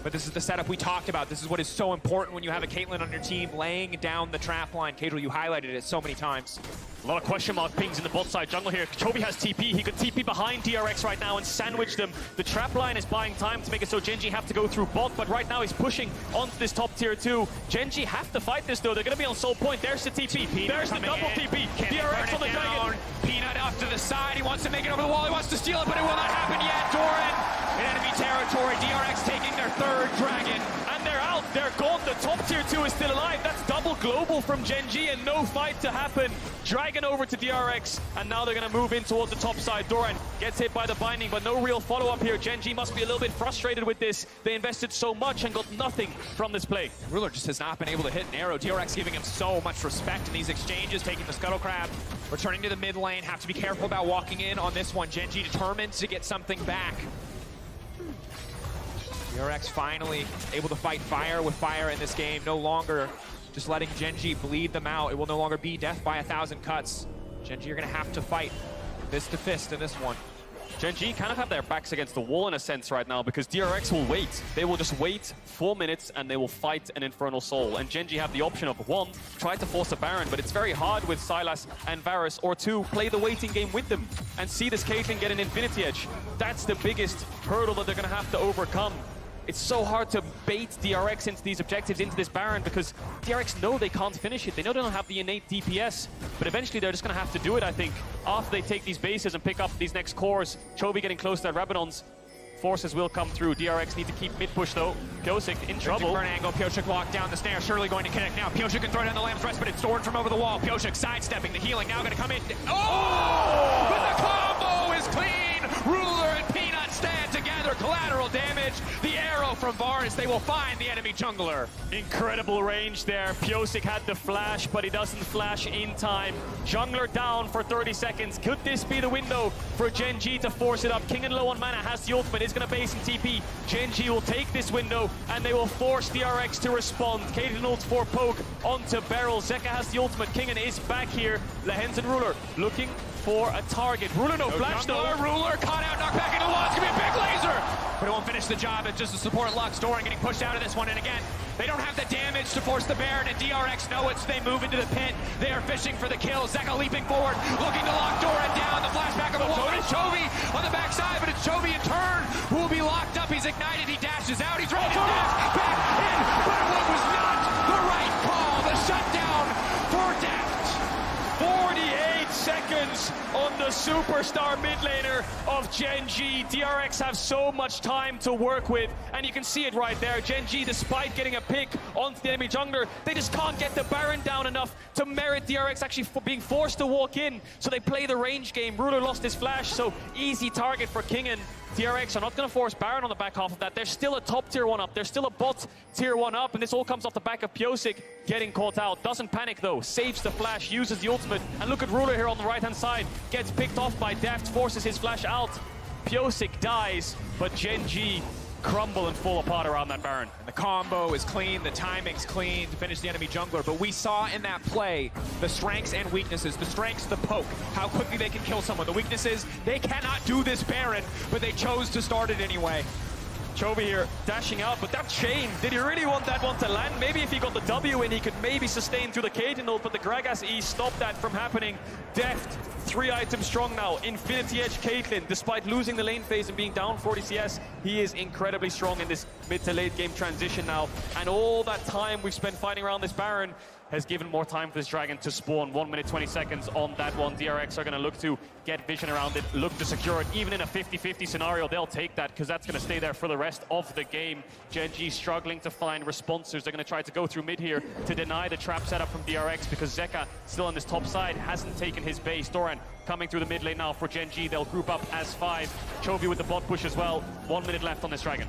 But this is the setup we talked about. This is what is so important when you have a Caitlyn on your team laying down the trap line. Cadril, you highlighted it so many times. A lot of question mark pings in the bot side jungle here. Chovy has TP. He could TP behind DRX right now and sandwich them. The trap line is buying time to make it so Genji have to go through bot, but right now he's pushing onto this top tier 2. Genji have to fight this though. They're going to be on soul point. There's the TP. There's the double TP. DRX on the dragon. Peanut off to the side. He wants to make it over the wall. He wants to steal it, but it will not happen yet. Doran in enemy territory. DRX taking their third dragon. And they're out. They're gone. The top tier 2 is still alive. That's double global from Genji and no fight to happen. Dragon over to DRX, and now they're going to move in towards the top side. Doran gets hit by the binding, but no real follow-up here. Genji must be a little bit frustrated with this. They invested so much and got nothing from this play. Ruler just has not been able to hit an arrow. DRX giving him so much respect in these exchanges, taking the Scuttle Crab, returning to the mid lane. Have to be careful about walking in on this one. Genji determined to get something back. DRX finally able to fight fire with fire in this game. No longer just letting Genji bleed them out. It will no longer be death by 1,000 cuts. Genji are going to have to fight fist to fist in this one. Genji kind of have their backs against the wall in a sense right now because DRX will wait. They will just wait 4 minutes and they will fight an Infernal Soul. And Genji have the option of 1, try to force a Baron, but it's very hard with Sylas and Varus, or 2, play the waiting game with them and see this Caitlyn get an Infinity Edge. That's the biggest hurdle that they're going to have to overcome. It's so hard to bait DRX into these objectives, into this Baron, because DRX know they can't finish it. They know they don't have the innate DPS, but eventually they're just going to have to do it, I think, after they take these bases and pick up these next cores. Chovy getting close to that Rabadon's. Forces will come through. DRX need to keep mid-push, though. Pyosik in trouble. For an angle, Pyosik walked down the snare, surely going to connect now. Pyosik can throw down the Lamb's Rest, but it's Doran from over the wall. Pyosik sidestepping, the healing now going to come in. Oh! But the combo is clean! Ruler and Peanut stand together, collateral damage. The arrow from Varus, they will find the enemy jungler. Incredible range there. Pyosik had the flash, but he doesn't flash in time. Jungler down for 30 seconds. Could this be the window for Genji to force it up? King and low on mana has the ultimate, is going to base in TP. Genji will take this window, and they will force DRX to respond. Caitlyn ults for poke onto Beryl. Zeka has the ultimate. Kingen is back here. Lehens and Ruler looking for a target. Ruler no flash though. Ruler caught out, knocked back into the wall. It's going to be a big laser! But it won't finish the job. It's just a support Lux. Doran getting pushed out of this one, and again, they don't have the damage to force the Baron, and DRX know it, so they move into the pit. They are fishing for the kill. Zeka leaping forward, looking to lock Doran down. The flashback of the wall. It's Chovy on the backside, but it's Chovy in turn who will be locked up. He's ignited. He dashes out. He's ready to dash back in, but it was not the right call. The shutdown for Deft. 48 seconds on the superstar mid laner of Genji. DRX have so much time to work with, and you can see it right there. Genji, despite getting a pick onto the enemy jungler, they just can't get the Baron down enough to merit DRX actually being forced to walk in, so they play the range game. Ruler lost his flash, so easy target for Kingen. DRX are not going to force Baron on the back half of that. They're still a top tier 1 up. They're still a bot tier 1 up, and this all comes off the back of Pyosik getting caught out. Doesn't panic though, saves the flash, uses the ultimate, and look at Ruler here on the right hand side. Gets picked off by Deft, forces his flash out. Pyosik dies, but Genji crumble and fall apart around that Baron. And the combo is clean, the timing's clean to finish the enemy jungler, but we saw in that play the strengths and weaknesses. The strengths, the poke, how quickly they can kill someone. The weaknesses, they cannot do this Baron, but they chose to start it anyway. Chovy here dashing out, but that chain, did he really want that one to land? Maybe if he got the W in, he could maybe sustain through the Caitlyn ult, but the Gragas E stopped that from happening. Deft, 3 items strong now. Infinity Edge Caitlyn, despite losing the lane phase and being down 40 CS, he is incredibly strong in this mid to late game transition now. And all that time we've spent fighting around this Baron has given more time for this Dragon to spawn. 1 minute, 20 seconds on that one. DRX are going to look to get vision around it, look to secure it. Even in a 50-50 scenario, they'll take that because that's going to stay there for the rest of the game. Genji struggling to find responses. They're going to try to go through mid here to deny the trap setup from DRX because Zeka, still on this top side, hasn't taken his base. Doran coming through the mid lane now for Genji. They'll group up as 5. Chovy with the bot push as well. 1 minute left on this Dragon.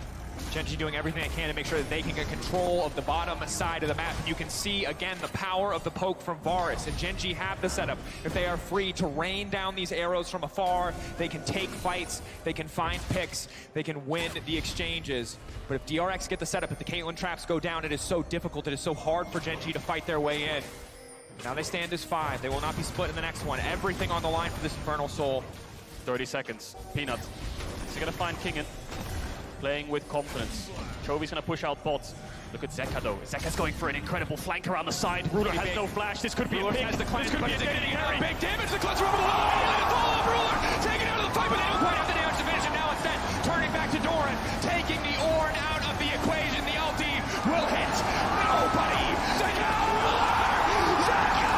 Genji doing everything they can to make sure that they can get control of the bottom side of the map. You can see, again, the power of the poke from Varus, and Genji have the setup. If they are free to rain down these arrows from afar, they can take fights, they can find picks, they can win the exchanges. But if DRX get the setup, if the Caitlyn traps go down, it is so difficult, it is so hard for Genji to fight their way in. Now they stand as 5. They will not be split in the next one. Everything on the line for this Infernal Soul. 30 seconds. Peanut. Is he gonna find Kingen? Playing with confidence. Chovy's gonna push out bots. Look at Zeka though. Zeka's going for an incredible flank around the side. Ruler has no flash. This could be a big, this could be a big damage. The clutch over the wall. Let it fall off Ruler. Taking out of the fight, but they don't quite have the damage division. Now instead, turning back to Doran, taking the Ornn out of the equation. The LD will hit nobody. Zeka! Zeka!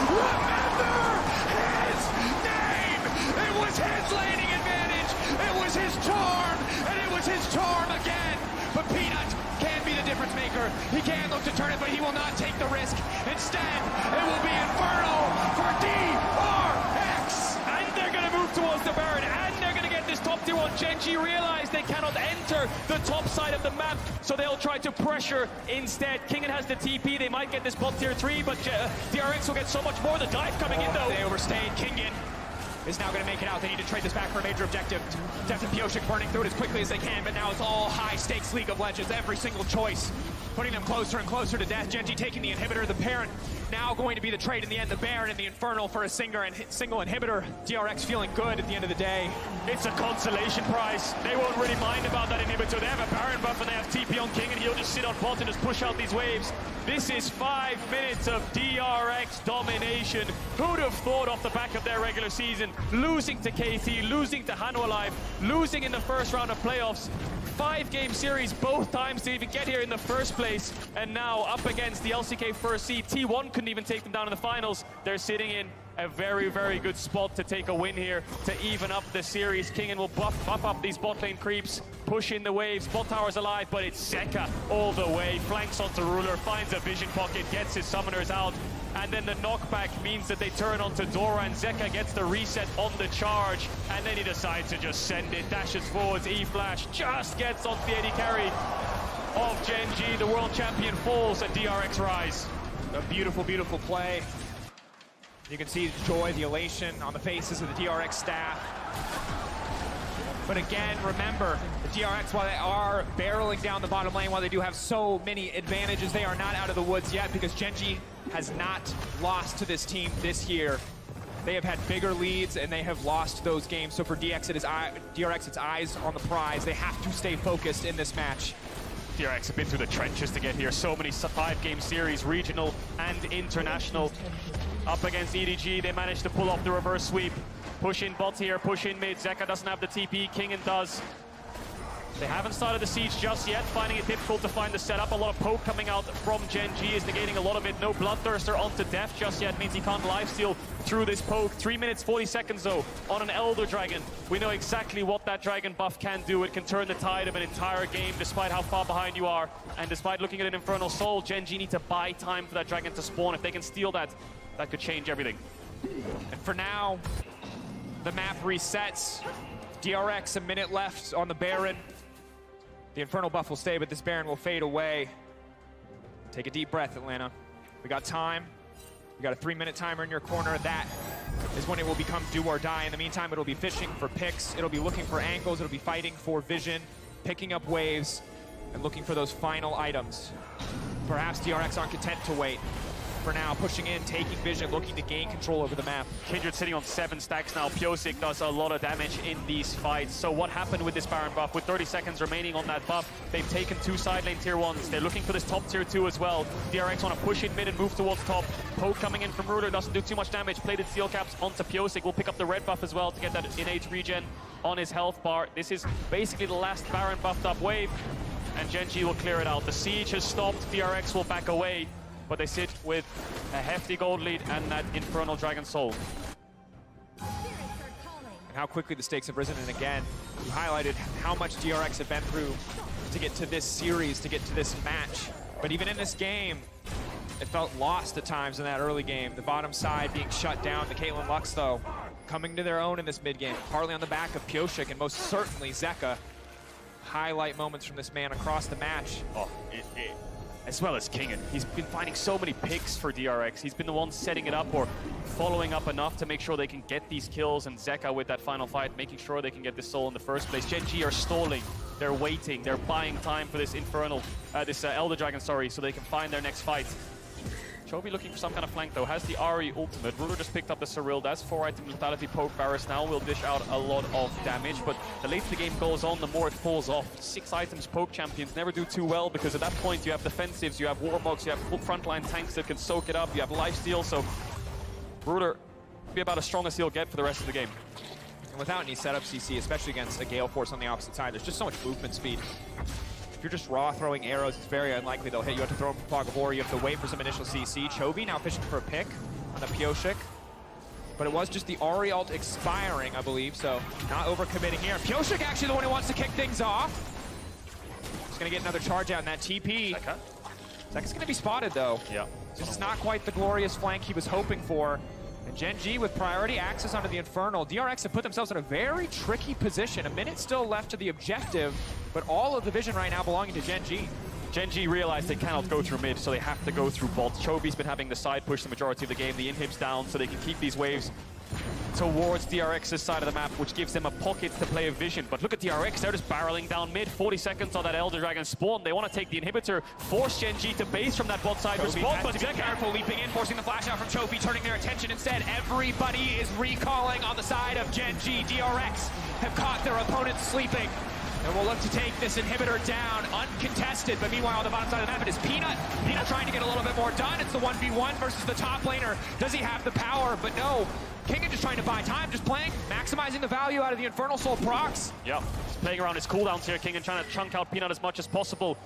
Remember his name. It was his landing advantage. It was his charm, and it was his charm again. But Peanut can be the difference maker. He can look to turn it, but he will not take the risk. Instead, it will be Inferno for DRX. And they're going to move towards the Baron, and they're going to get this top tier one. Genji realize they cannot enter the top side of the map, so they'll try to pressure instead. Kingen has the TP. They might get this bot tier 3, but DRX will get so much more. The dive coming in, though. They overstayed. Kingen is now going to make it out. They need to trade this back for a major objective. Deft and Pyosik burning through it as quickly as they can, but now it's all high-stakes League of Legends. Every single choice putting them closer and closer to death. Genji taking the inhibitor, the parent. Now going to be the trade in the end, the Baron and the Infernal for a single inhibitor. DRX feeling good at the end of the day. It's a consolation prize. They won't really mind about that inhibitor. They have a Baron buff and they have TP on King, and he'll just sit on bot and just push out these waves. This is 5 minutes of DRX domination. Who'd have thought off the back of their regular season, losing to KT, losing to Hanu Alive, losing in the first round of playoffs. 5-game series both times to even get here in the first place, and now up against the LCK first seed. T1 couldn't even take them down in the finals. They're sitting in a very, very good spot to take a win here to even up the series. Kingen will buff up these bot lane creeps, push in the waves. Bot tower's alive, but it's Zeka all the way. Flanks onto Ruler, finds a vision pocket, gets his summoners out. And then the knockback means that they turn onto Dora, and Zeka gets the reset on the charge. And then he decides to just send it, dashes forwards, E-flash, just gets onto the AD carry of Genji. The world champion falls at DRX Rise. A beautiful, beautiful play. You can see the joy, the elation on the faces of the DRX staff. But again, remember, the DRX, while they are barreling down the bottom lane, while they do have so many advantages, they are not out of the woods yet, because Genji has not lost to this team this year. They have had bigger leads, and they have lost those games. So for DRX, it's eyes on the prize. They have to stay focused in this match. DRX have been through the trenches to get here. So many 5-game series, regional and international. Up against EDG, they managed to pull off the reverse sweep. Push in bot here, push in mid. Zeka doesn't have the TP, Kingen does. They haven't started the siege just yet, finding it difficult to find the setup. A lot of poke coming out from Genji is negating a lot of it. No Bloodthirster onto death just yet, means he can't lifesteal through this poke. 3 minutes, 40 seconds though, on an Elder Dragon. We know exactly what that Dragon buff can do. It can turn the tide of an entire game, despite how far behind you are. And despite looking at an Infernal Soul, Genji need to buy time for that Dragon to spawn. If they can steal that, that could change everything. And for now, the map resets. DRX, a minute left on the Baron. The Infernal buff will stay, but this Baron will fade away. Take a deep breath, Atlanta. We got time. We got a 3-minute timer in your corner. That is when it will become do or die. In the meantime, it'll be fishing for picks. It'll be looking for angles. It'll be fighting for vision, picking up waves, and looking for those final items. Perhaps DRX aren't content to wait. For now, pushing in, taking vision, looking to gain control over the map. Kindred sitting on 7 stacks now. Pyosik does a lot of damage in these fights. So what happened with this Baron buff? With 30 seconds remaining on that buff, they've taken 2 side lane tier 1s. They're looking for this top tier 2 as well. DRX want to push in mid and move towards top. Poke coming in from Ruler doesn't do too much damage. Plated steel caps onto Pyosik. Will pick up the red buff as well to get that innate regen on his health bar. This is basically the last Baron buffed up wave, and Genji will clear it out. The siege has stopped. DRX will back away, but they sit with a hefty gold lead and that Infernal Dragon Soul. And how quickly the stakes have risen, and again, you highlighted how much DRX have been through to get to this series, to get to this match. But even in this game, it felt lost at times in that early game. The bottom side being shut down. The Caitlyn Lux, though, coming to their own in this mid game, partly on the back of Pyosik and most certainly Zeka. highlight moments from this man across the match. Oh, as well as Kingen. He's been finding so many picks for DRX. He's been the one setting it up or following up enough to make sure they can get these kills, and Zeka with that final fight, making sure they can get this soul in the first place. Gen G are stalling. They're waiting. They're buying time for this Elder Dragon, sorry, so they can find their next fight. Chovy looking for some kind of flank though, has the Ari ultimate. Ruler just picked up the Cyril. That's 4-item lethality poke. Varus now will dish out a lot of damage, but the later the game goes on, the more it falls off. 6 items poke champions never do too well, because at that point you have defensives, you have warmogs, you have full frontline tanks that can soak it up, you have lifesteal, so Ruler be about as strong as he'll get for the rest of the game. And without any setup CC, especially against a Gale Force on the opposite side, there's just so much movement speed. If you're just raw throwing arrows, it's very unlikely they'll hit. You have to throw them from Fog of War, you have to wait for some initial CC. Chovy now fishing for a pick on the Pyosik. But it was just the Ari ult expiring, I believe, so not overcommitting here. Pyosik actually the one who wants to kick things off. He's gonna get another charge out in that TP. Zeka's gonna be spotted though. Yeah. This is not quite the glorious flank he was hoping for. And Gen G with priority access onto the Infernal. DRX have put themselves in a very tricky position. A minute still left to the objective, but all of the vision right now belonging to Gen G. Gen G realized they cannot go through mid, so they have to go through bot. Chovy's been having the side push the majority of the game. The inhib's down, so they can keep these waves towards DRX's side of the map, which gives them a pocket to play a vision. But look at DRX, they're just barreling down mid. 40 seconds on that Elder Dragon spawn. They want to take the inhibitor, force Gen G to base from that bot side respawn, but Zeka careful, leaping in, forcing the flash out from Chovy, turning their attention instead. Everybody is recalling on the side of Gen G. DRX have caught their opponents sleeping. And we'll look to take this inhibitor down, uncontested. But meanwhile, on the bottom side of the map, it is Peanut. Peanut trying to get a little bit more done. It's the 1v1 versus the top laner. Does he have the power? But no. Kingen just trying to buy time, just playing, maximizing the value out of the Infernal Soul procs. Yeah, he's playing around his cooldowns here, Kingen trying to chunk out Peanut as much as possible.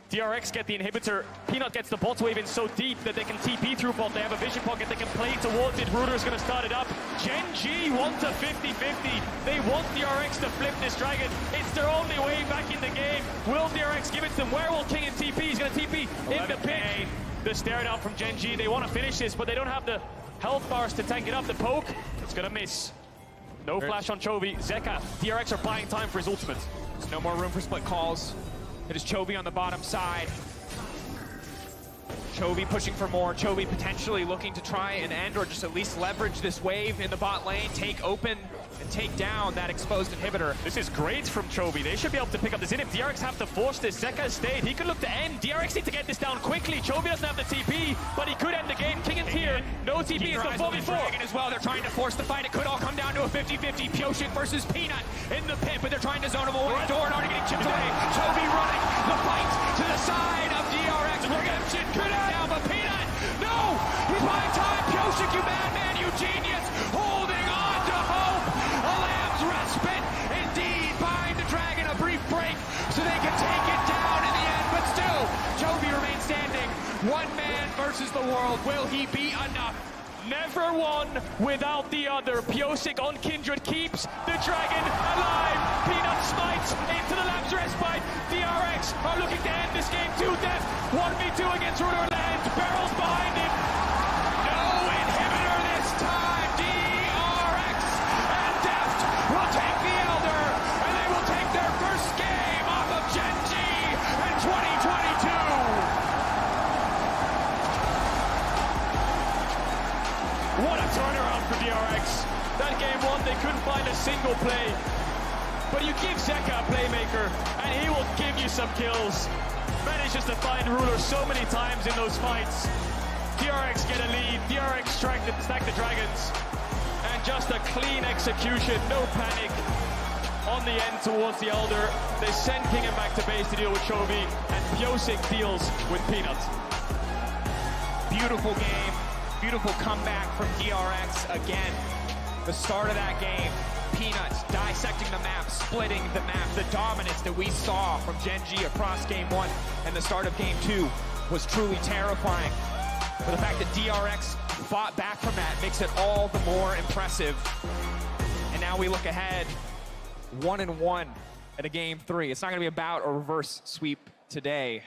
DRX get the inhibitor. Peanut gets the bot wave in so deep that they can TP through bot. They have a vision pocket. They can play towards it. Ruder's going to start it up. Gen G want a 50-50. They want DRX to flip this dragon. It's their only way back in the game. Will DRX give it to them? Where will Kingen TP? He's going to TP in the pick. The stare down from Gen G. They want to finish this, but they don't have the health bars to tank it up. The poke, it's going to miss. No flash on Chovy. Zeka, DRX are buying time for his ultimate. There's no more room for split calls. It is Chovy on the bottom side. Chovy pushing for more. Chovy potentially looking to try and end or just at least leverage this wave in the bot lane, take open and take down that exposed inhibitor. This is great from Chovy. They should be able to pick up this inhib. DRX have to force this. Zeka stayed. He could look to end. DRX need to get this down quickly. Chovy doesn't have the TP, but he could end the game. Kingen's here. No TP. It's the 4v4. As well. They're trying to force the fight. It could all come down to a 50-50. Pyosik versus Peanut in the pit, but they're trying to zone him away. Dorn already getting chipped away. Chovy running the fight to the side of DRX. Redemption could down, but Peanut, no! He's buying time. Pyosik, you madman, you genius, holding on to hope. A lamb's respite, indeed, buying the dragon a brief break so they can take it down in the end. But still, Chovy remains standing. One man versus the world. Will he be enough? Never one without the other. Pyosik on Kindred keeps the dragon alive. Peanut smites into the Lamb's respite. DRX are looking to end this game to death. 1v2 against Ruder lands. Barrels behind him. No inhibitor this time. DRX and Deft will take the Elder, and they will take their first game off of Gen G in 2022. What a turnaround for DRX. That game one, they couldn't find a single play. But you give Zeka a playmaker, and he will give you some kills. Manages to find Ruler so many times in those fights. DRX get a lead. DRX stack the dragons. And just a clean execution, no panic. On the end towards the Elder. They send Kingen back to base to deal with Chovy, and Pyosik deals with Peanut. Beautiful game. Beautiful comeback from DRX again. The start of that game, Peanuts dissecting the map, splitting the map. The dominance that we saw from Gen G across game one and the start of game two was truly terrifying. But the fact that DRX fought back from that makes it all the more impressive. And now we look ahead, 1-1 at a game three. It's not going to be about a reverse sweep today.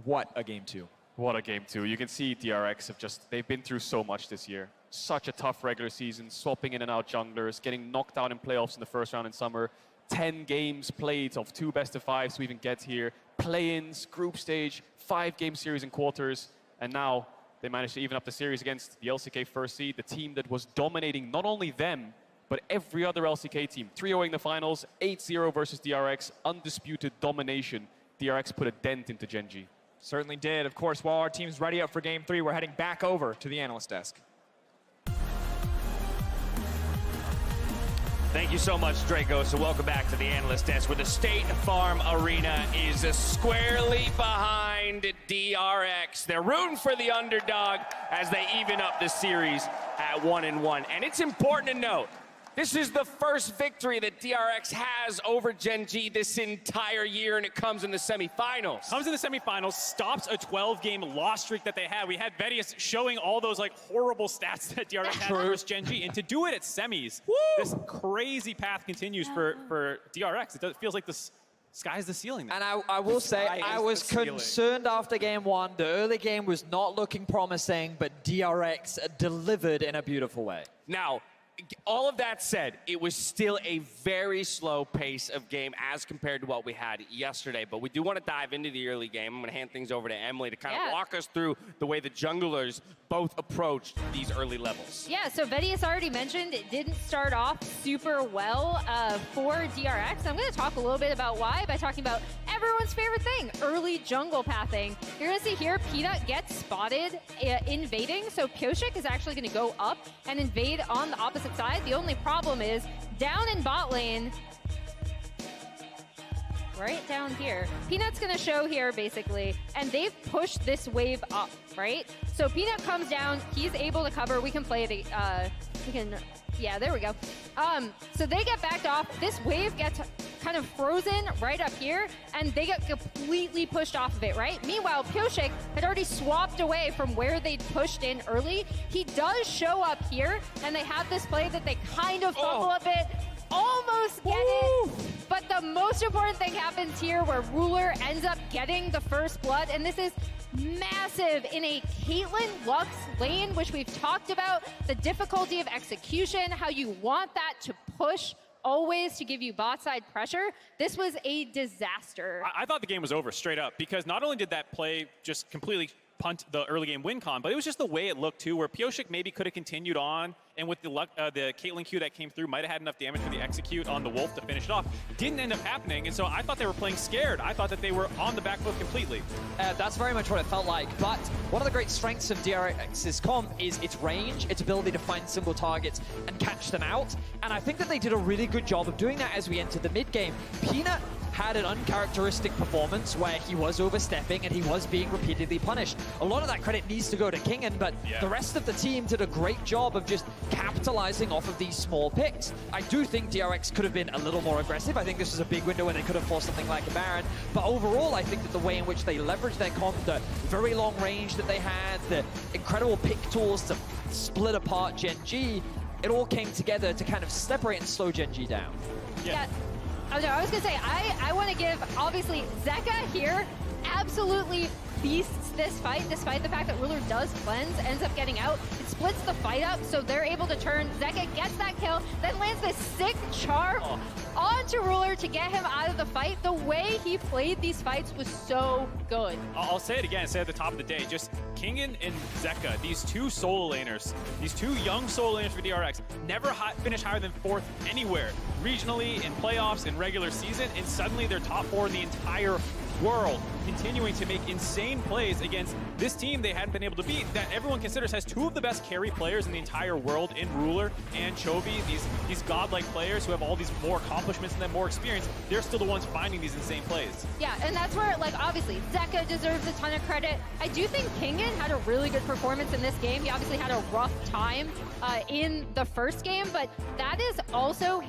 What a game two. What a game two. You can see DRX they've been through so much this year. Such a tough regular season, swapping in and out junglers, getting knocked out in playoffs in the first round in summer, 10 games played of 2 best-of-5s to even get here. Play-ins, group stage, 5-game series and quarters, and now they managed to even up the series against the LCK first seed, the team that was dominating not only them, but every other LCK team. 3-0ing the finals, 8-0 versus DRX, undisputed domination. DRX put a dent into Gen G. Certainly did. Of course, while our team's ready up for Game 3, we're heading back over to the analyst desk. Thank you so much, Draco. So welcome back to the analyst desk, where the State Farm Arena is squarely behind DRX. They're rooting for the underdog as they even up the series at 1-1. And it's important to note, this is the first victory that DRX has over Gen G this entire year, and it comes in the semifinals. Comes in the semifinals, stops a 12-game loss streak that they had. We had Vedius showing all those like horrible stats that DRX had versus Gen G, and to do it at semis, this crazy path continues for DRX. It feels like the sky's the ceiling. And I will say, I was concerned after Game 1. The early game was not looking promising, but DRX delivered in a beautiful way. Now, all of that said, it was still a very slow pace of game as compared to what we had yesterday. But we do want to dive into the early game. I'm going to hand things over to Emily to kind of walk us through the way the junglers both approached these early levels. Yeah, so Vedius already mentioned it didn't start off super well for DRX. I'm going to talk a little bit about why by talking about everyone's favorite thing, early jungle pathing. You're going to see here, Peanut gets spotted invading, so Pioshik is actually going to go up and invade on the opposite side. The only problem is, down in bot lane, right down here, Peanut's gonna show here basically, and they've pushed this wave up, right? So Peanut comes down, he's able to cover, we can play it, yeah, there we go. So they get backed off, this wave gets kind of frozen right up here, and they get completely pushed off of it, right? Meanwhile, Pioshik had already swapped away from where they'd pushed in early. He does show up here, and they have this play that they kind of fumble a bit, almost get it, but the most important thing happens here where Ruler ends up getting the first blood, and this is massive in a Caitlyn Lux lane, which we've talked about, the difficulty of execution, how you want that to push always to give you bot side pressure. This was a disaster. I thought the game was over straight up, because not only did that play just completely punt the early game win con, but it was just the way it looked too, where Pioshik maybe could have continued on, and with the Caitlyn Q that came through, might have had enough damage for the execute on the Wolf to finish it off. Didn't end up happening, and so I thought they were playing scared. I thought that they were on the back foot completely. That's very much what it felt like, but one of the great strengths of DRX's comp is its range, its ability to find single targets and catch them out, and I think that they did a really good job of doing that as we entered the mid game. Peanut had an uncharacteristic performance where he was overstepping and he was being repeatedly punished. A lot of that credit needs to go to Kingen, but the rest of the team did a great job of just capitalizing off of these small picks. I do think DRX could have been a little more aggressive. I think this was a big window where they could have forced something like a Baron, but overall I think that the way in which they leveraged their comp, the very long range that they had, the incredible pick tools to split apart Gen G, it all came together to kind of separate and slow Gen G down. Yeah. Oh, no, I was going to say, I want to give, obviously, Zeka here absolutely beasts this fight, despite the fact that Ruler does cleanse, ends up getting out. It splits the fight up, so they're able to turn. Zeka gets that kill, then lands this sick charm onto Ruler to get him out of the fight. The way he played these fights was so good. I'll say it again, say it at the top of the day, just Kingen and Zeka, these two solo laners, these two young solo laners for DRX, never finish higher than 4th anywhere, regionally, in playoffs, in regular season, and suddenly they're top 4 in the entire world, continuing to make insane plays against this team they hadn't been able to beat, that everyone considers has 2 of the best carry players in the entire world in Ruler and Chovy, these godlike players who have all these more accomplishments and then more experience. They're still the ones finding these insane plays. Yeah, and that's where, like, obviously, Zeka deserves a ton of credit. I do think Kingen had a really good performance in this game. He obviously had a rough time in the first game, but that is also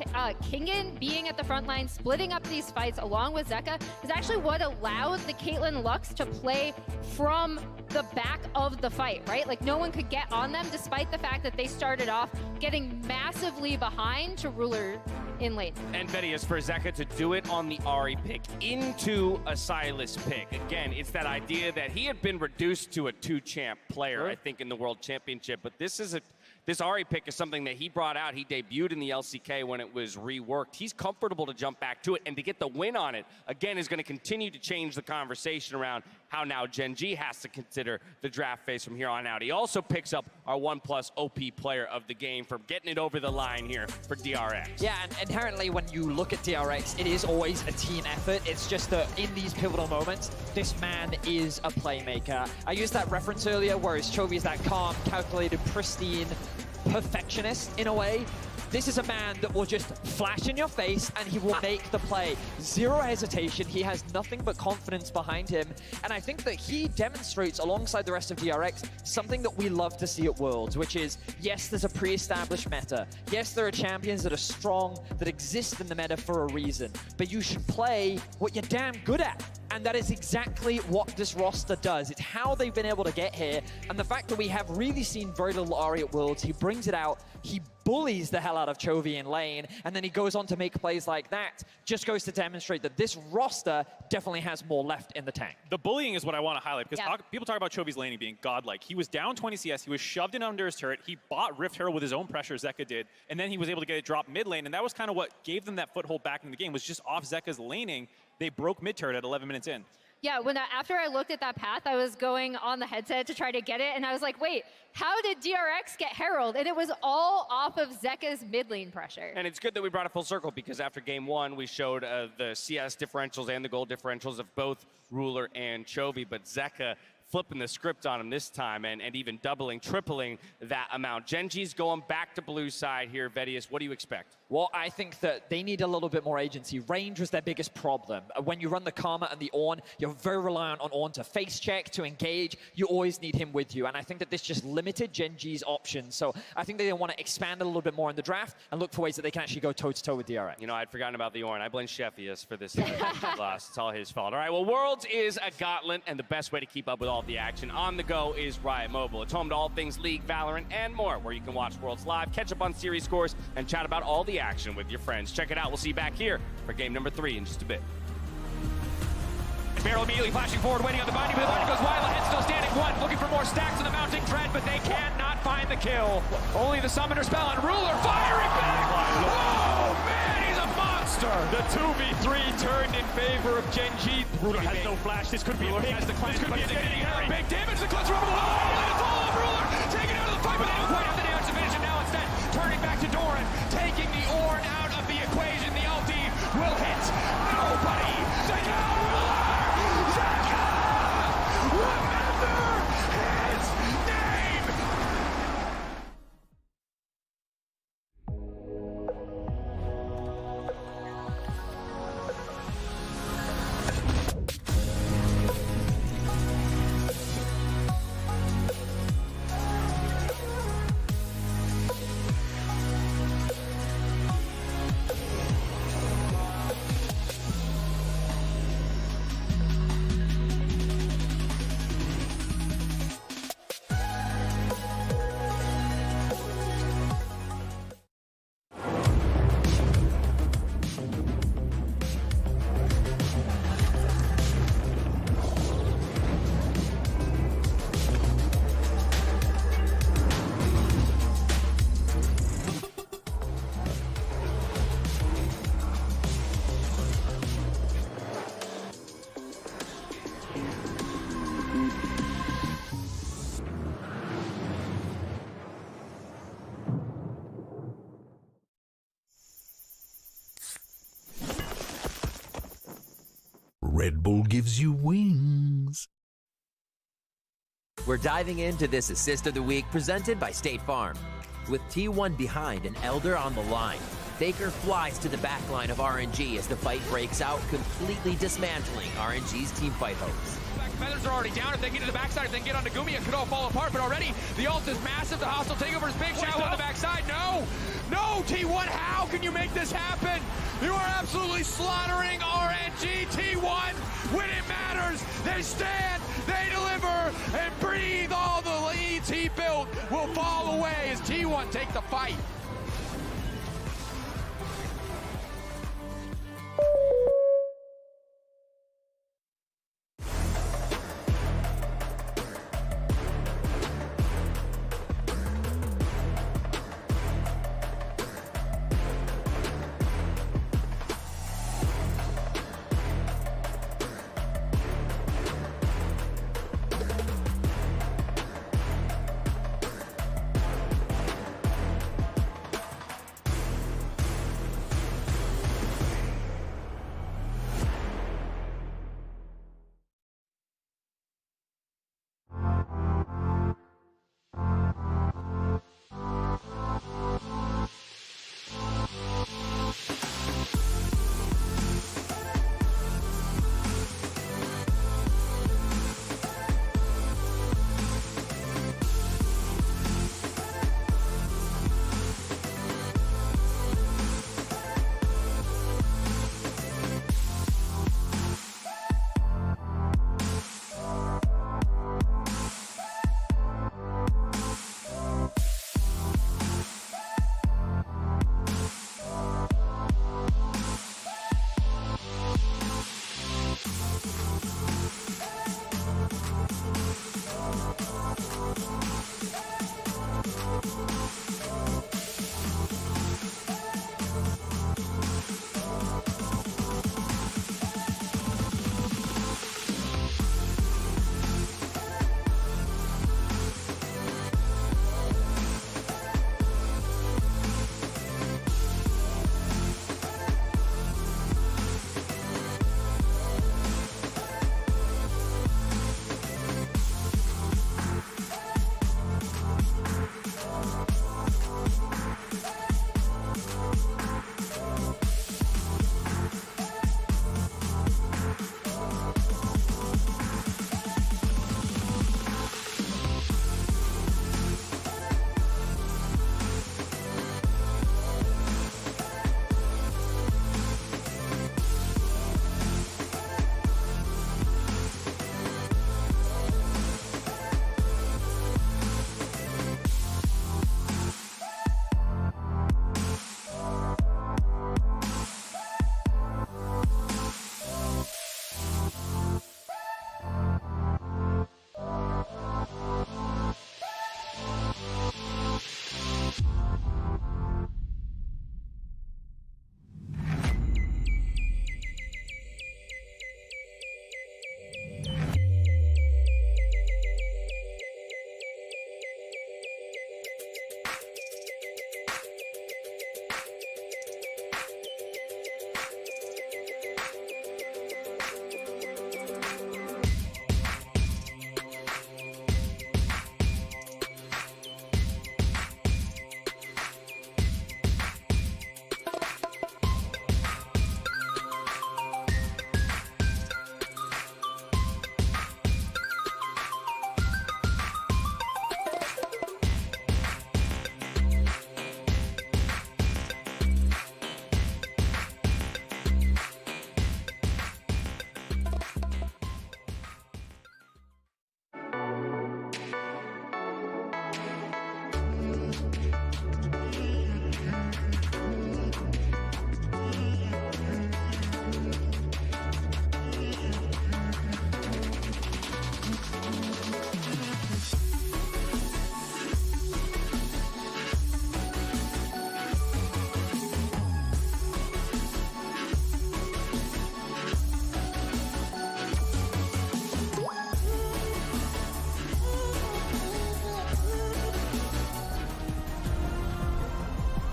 Kingen being at the front line, splitting up these fights along with Zeka, is actually what allowed the Caitlyn Lux to play from the back of the fight, right? Like, no one could get on them, despite the fact that they started off getting massively behind to Ruler in lane. And Vedius, for Zeka to do it on the Ahri pick into a Sylas pick. Again, it's that idea that he had been reduced to a 2-champ player, I think, in the World Championship, but this is this Ari pick is something that he brought out. He debuted in the LCK when it was reworked. He's comfortable to jump back to it, and to get the win on it, again, is going to continue to change the conversation around how now Gen G has to consider the draft phase from here on out. He also picks up our 1+ OP player of the game for getting it over the line here for DRX. Yeah, and inherently when you look at DRX, it is always a team effort. It's just that in these pivotal moments, this man is a playmaker. I used that reference earlier, whereas Chovy is that calm, calculated, pristine perfectionist in a way. This is a man that will just flash in your face and he will make the play. Zero hesitation. He has nothing but confidence behind him. And I think that he demonstrates, alongside the rest of DRX, something that we love to see at Worlds, which is, yes, there's a pre-established meta. Yes, there are champions that are strong, that exist in the meta for a reason. But you should play what you're damn good at. And that is exactly what this roster does. It's how they've been able to get here. And the fact that we have really seen very little Ari at Worlds, he brings it out, he bullies the hell out of Chovy in lane, and then he goes on to make plays like that, just goes to demonstrate that this roster definitely has more left in the tank. The bullying is what I want to highlight, because people talk about Chovy's laning being godlike. He was down 20 CS, he was shoved in under his turret, he bought Rift Herald with his own pressure, Zeka did, and then he was able to get it dropped mid lane, and that was kind of what gave them that foothold back in the game, was just off Zeka's laning. They broke mid turret at 11 minutes in. Yeah, after I looked at that path, I was going on the headset to try to get it, and I was like, wait, how did DRX get Herald? And it was all off of Zeka's mid lane pressure. And it's good that we brought it full circle, because after game one, we showed the CS differentials and the gold differentials of both Ruler and Chovy, but Zeka flipping the script on him this time and even doubling, tripling that amount. Gen G's going back to blue side here. Vedius, what do you expect? Well, I think that they need a little bit more agency. Range was their biggest problem. When you run the Karma and the Ornn, you're very reliant on Ornn to face check, to engage. You always need him with you. And I think that this just limited Gen G's options. So I think they want to expand a little bit more in the draft and look for ways that they can actually go toe-to-toe with DRX. You know, I'd forgotten about the Ornn. I blame Sheffius for this loss. It's all his fault. All right, well, Worlds is a gauntlet, and the best way to keep up with all the action on the go is Riot Mobile. It's home to all things League, Valorant, and more, where you can watch Worlds live, catch up on series scores, and chat about all the action with your friends. Check it out. We'll see you back here for game number 3 in just a bit. Barrel immediately flashing forward, waiting on the binding, but the binding goes wide. Head still standing. One looking for more stacks on the mounting dread, but they cannot find the kill. Only the summoner spell on Ruler firing back. Oh man, he's a monster. The 2v3 turned in favor of Gen G. Ruler has no flash. This could be a big, This could be a big damage. The clutch over the line. It's all of Ruler taking out of the fight, but they don't quite have the damage to finish it. Now instead, turning back to Doran, taking the Ornn out of the equation. The ulti will hit nobody. Zeka! Zeka! Remember his name! Red Bull gives you wings. We're diving into this Assist of the Week presented by State Farm. With T1 behind and Elder on the line, Faker flies to the backline of RNG as the fight breaks out, completely dismantling RNG's teamfight hopes. Feathers are already down. If they get to the backside, if they can get onto Gumi, it could all fall apart. But already, the ult is massive. The hostile takeover is big. Shadow on the backside. No! No, T1, how can you make this happen? You are absolutely slaughtering RNG. T1, when it matters, they stand, they deliver, and breathe. All the leads he built will fall away as T1 take the fight.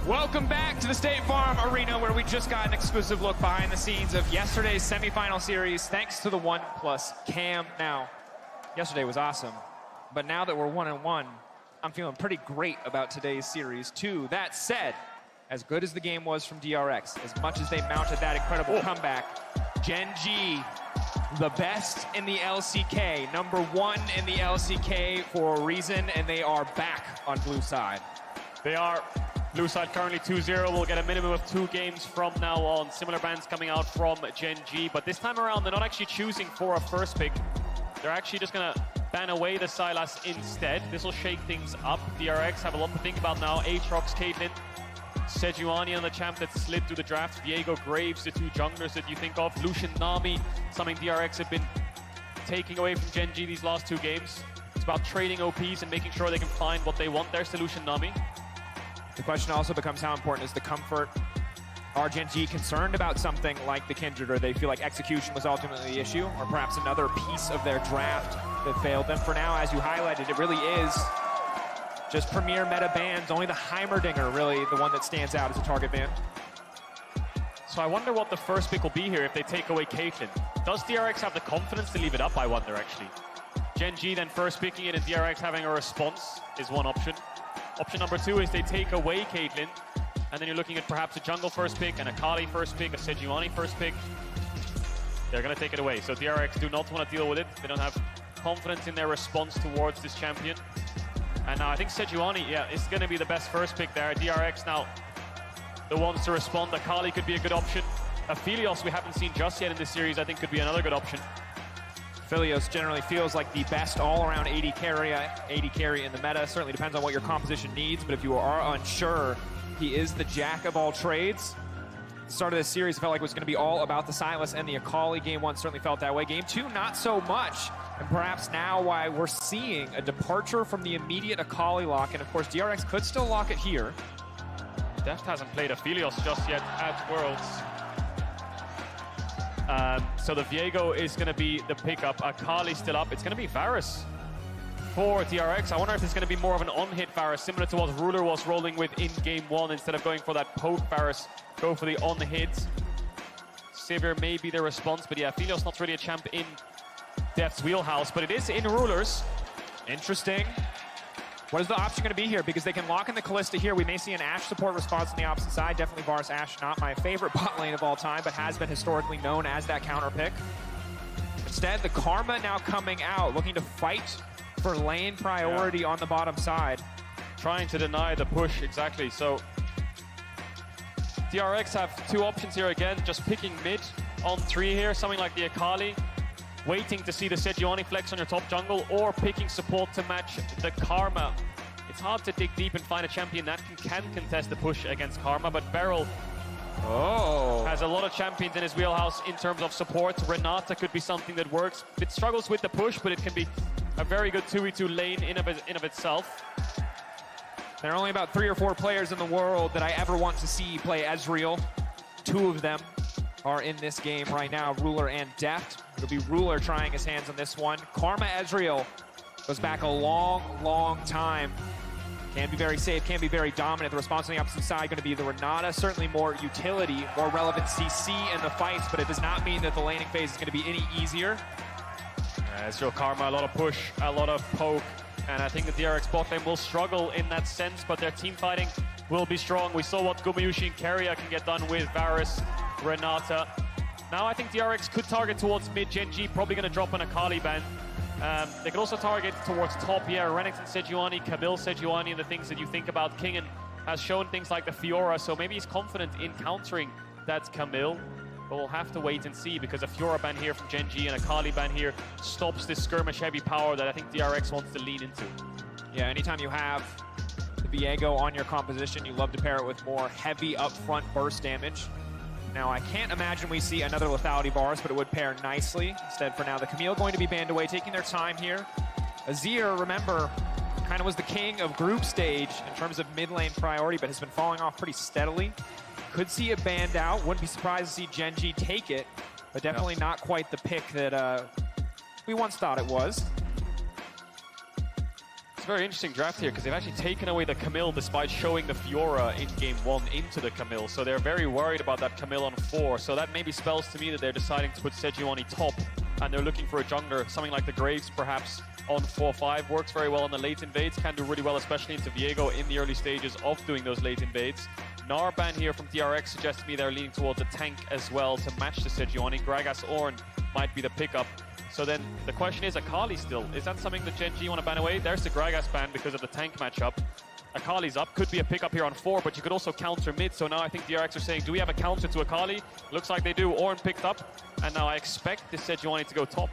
Welcome back to the State Farm Arena, where we just got an exclusive look behind the scenes of yesterday's semifinal series, thanks to the OnePlus Cam. Now, yesterday was awesome, but now that we're 1-1, I'm feeling pretty great about today's series too. That said, as good as the game was from DRX, as much as they mounted that incredible comeback, Gen G, the best in the LCK, number 1 in the LCK for a reason, and they are back on blue side. They are. Blue side currently 2-0. We'll get a minimum of 2 games from now on. Similar bans coming out from Gen G, but this time around they're not actually choosing for a first pick. They're actually just gonna ban away the Sylas instead. This will shake things up. DRX have a lot to think about now. Aatrox, Caitlyn, Sejuani on the champ that slid through the draft. Viego, Graves, the 2 junglers that you think of. Lucian, Nami, something DRX have been taking away from Gen G these last 2 games. It's about trading OPs and making sure they can find what they want. There's the Lucian, Nami. The question also becomes, how important is the comfort? Are Gen G concerned about something like the Kindred, or they feel like execution was ultimately the issue, or perhaps another piece of their draft that failed them? For now, as you highlighted, it really is just premier meta bans. Only the Heimerdinger really the one that stands out as a target ban. So I wonder what the first pick will be here if they take away Caitlyn. Does DRX have the confidence to leave it up, I wonder, actually? Gen G then first picking it and DRX having a response is one option. Option number 2 is they take away Caitlyn, and then you're looking at perhaps a jungle first pick, and a Kali first pick, a Sejuani first pick. They're going to take it away. So DRX do not want to deal with it. They don't have confidence in their response towards this champion. And now I think Sejuani, is going to be the best first pick there. DRX now the ones to respond. A Kali could be a good option. A Philios we haven't seen just yet in this series I think could be another good option. Philios generally feels like the best all-around AD carry in the meta. Certainly depends on what your composition needs, but if you are unsure, he is the jack of all trades. The start of this series felt like it was going to be all about the Sylas and the Akali. Game 1 certainly felt that way. Game 2, not so much. And perhaps now why we're seeing a departure from the immediate Akali lock, and of course DRX could still lock it here. Deft hasn't played a Philios just yet at Worlds. So the Viego is going to be the pickup. Akali still up. It's going to be Varus for DRX. I wonder if it's going to be more of an on-hit Varus, similar to what Ruler was rolling with in Game 1. Instead of going for that poke Varus, go for the on-hit. Sivir may be the response, but yeah, Philios not really a champ in Deft's wheelhouse, but it is in Rulers. Interesting. What is the option going to be here? Because they can lock in the Kalista here. We may see an Ashe support response on the opposite side. Definitely Varus Ashe, not my favorite bot lane of all time, but has been historically known as that counter pick. Instead, the Karma now coming out, looking to fight for lane priority on the bottom side. Trying to deny the push, exactly. So DRX have 2 options here again, just picking mid on 3 here, something like the Akali. Waiting to see the Sejuani flex on your top jungle, or picking support to match the Karma. It's hard to dig deep and find a champion that can contest the push against Karma, but Beryl has a lot of champions in his wheelhouse in terms of support. Renata could be something that works. It struggles with the push, but it can be a very good 2v2 lane in of itself. There are only about 3 or 4 players in the world that I ever want to see play Ezreal. 2 of them are in this game right now, Ruler and Deft. It'll be Ruler trying his hands on this one. Karma Ezreal goes back a long, long time. Can be very safe, can be very dominant. The response on the opposite side going to be the Renata. Certainly more utility, more relevant CC in the fights, but it does not mean that the laning phase is going to be any easier. Ezreal Karma, a lot of push, a lot of poke, and I think the DRX bot lane will struggle in that sense, but their team fighting will be strong. We saw what Gumayushi and Keria can get done with Varus, Renata. Now I think DRX could target towards mid. Gen G probably going to drop an Akali ban. They could also target towards top, Renekton Sejuani, Kabil Sejuani, and the things that you think about. Kingen has shown things like the Fiora, so maybe he's confident in countering that Camille. But we'll have to wait and see, because a Fiora ban here from Gen G and a Kali ban here stops this skirmish heavy power that I think DRX wants to lean into. Yeah, anytime you have the Viego on your composition, you love to pair it with more heavy upfront burst damage. Now, I can't imagine we see another lethality Varus, but it would pair nicely. Instead, for now, the Camille going to be banned away, taking their time here. Azir, remember, kind of was the king of group stage in terms of mid lane priority, but has been falling off pretty steadily. Could see it banned out. Wouldn't be surprised to see Gen G take it, but definitely not quite the pick that we once thought it was. a very interesting draft here because they've actually taken away the Camille despite showing the Fiora in game 1 into the Camille. So they're very worried about that Camille on 4. So that maybe spells to me that they're deciding to put Sejuani top and they're looking for a jungler, something like the Graves perhaps on 4-5. Works very well on the late invades, can do really well, especially into Viego in the early stages of doing those late invades. Narban here from DRX suggests to me they're leaning towards a tank as well to match the Sejuani. Gragas Ornn might be the pickup. So then the question is Akali still. Is that something that Gen G want to ban away? There's the Gragas ban because of the tank matchup. Akali's up, could be a pickup here on 4, but you could also counter mid. So now I think DRX are saying, do we have a counter to Akali? Looks like they do. Ornn picked up, and now I expect this Sejuani to go top.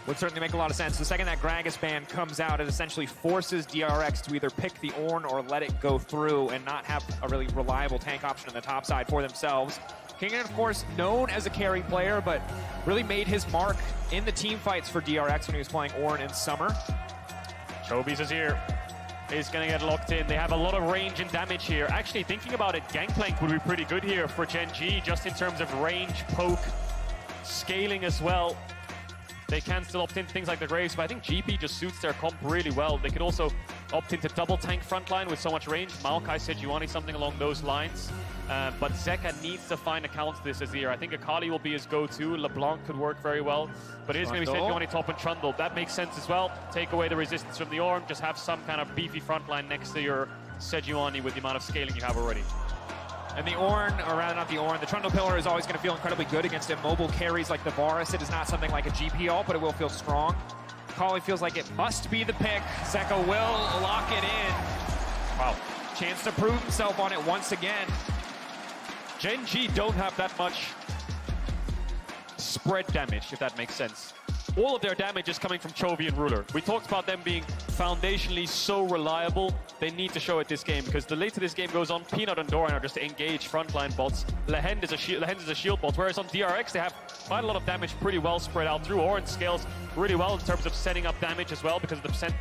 Would certainly make a lot of sense. The second that Gragas ban comes out, it essentially forces DRX to either pick the Ornn or let it go through and not have a really reliable tank option on the top side for themselves. Kingen, of course, known as a carry player, but really made his mark in the team fights for DRX when he was playing Ornn in summer. Chobies is here. Is going to get locked in. They have a lot of range and damage here. Actually, thinking about it, Gangplank would be pretty good here for Gen G, just in terms of range, poke, scaling as well. They can still opt into things like the Graves, but I think GP just suits their comp really well. They could also opt into double tank frontline with so much range. Maokai Sejuani, something along those lines. But Zeka needs to find a counter to this as here. I think Akali will be his go-to. LeBlanc could work very well. But it is going to be Sejuani top and Trundle. That makes sense as well. Take away the resistance from the Ornn. Just have some kind of beefy frontline next to your Sejuani with the amount of scaling you have already. And the Ornn, or rather not the Ornn, the Trundle Pillar is always going to feel incredibly good against immobile carries like the Varus. It is not something like a GP ult, but it will feel strong. Akali feels like it must be the pick. Zeka will lock it in. Wow. Chance to prove himself on it once again. Gen G don't have that much spread damage, if that makes sense. All of their damage is coming from Chovy and Ruler. We talked about them being foundationally so reliable. They need to show it this game, because the later this game goes on, Peanut and Doran are just engaged frontline bots. Lehend is a shield bot, whereas on DRX they have quite a lot of damage pretty well spread out through. Ornn scales really well in terms of setting up damage as well, because of the percent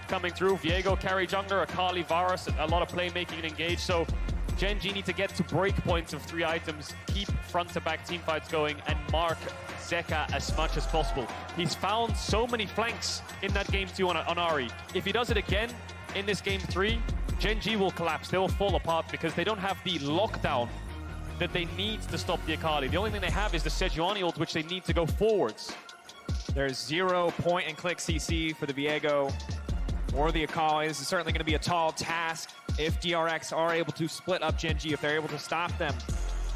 coming through. Viego carry jungler, Akali, Varus, a lot of playmaking and engage. So Gen G need to get to break points of 3 items, keep front to back team fights going, and mark Zeka as much as possible. He's found so many flanks in that game 2 on Ahri. If he does it again in this game 3, Gen G will collapse. They will fall apart because they don't have the lockdown that they need to stop the Akali. The only thing they have is the Sejuani ult, which they need to go forwards. There's 0 point and click CC for the Viego or the Akali. This is certainly going to be a tall task if DRX are able to split up Gen G, if they're able to stop them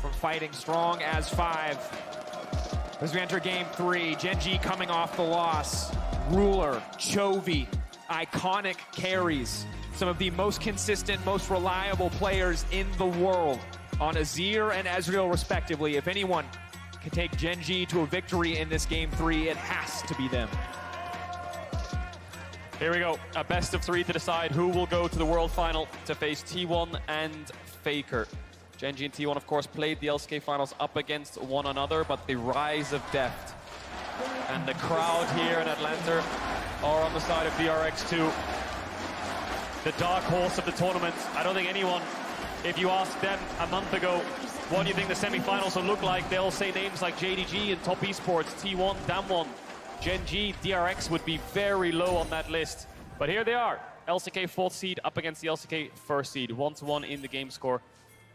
from fighting strong as 5. As we enter game 3, Gen G coming off the loss. Ruler, Chovy, iconic carries. Some of the most consistent, most reliable players in the world on Azir and Ezreal respectively. If anyone can take Gen G to a victory in this game 3, it has to be them. Here we go, a best of 3 to decide who will go to the World Final to face T1 and Faker. Gen G and T1, of course, played the LCK Finals up against one another, but the rise of depth and the crowd here in Atlanta are on the side of DRX2. The dark horse of the tournament. I don't think anyone, if you asked them a month ago, what do you think the semi-finals will look like, they'll say names like JDG and Top Esports, T1, Damwon. Gen G, DRX would be very low on that list. But here they are, LCK 4th seed up against the LCK 1st seed, 1-1 in the game score.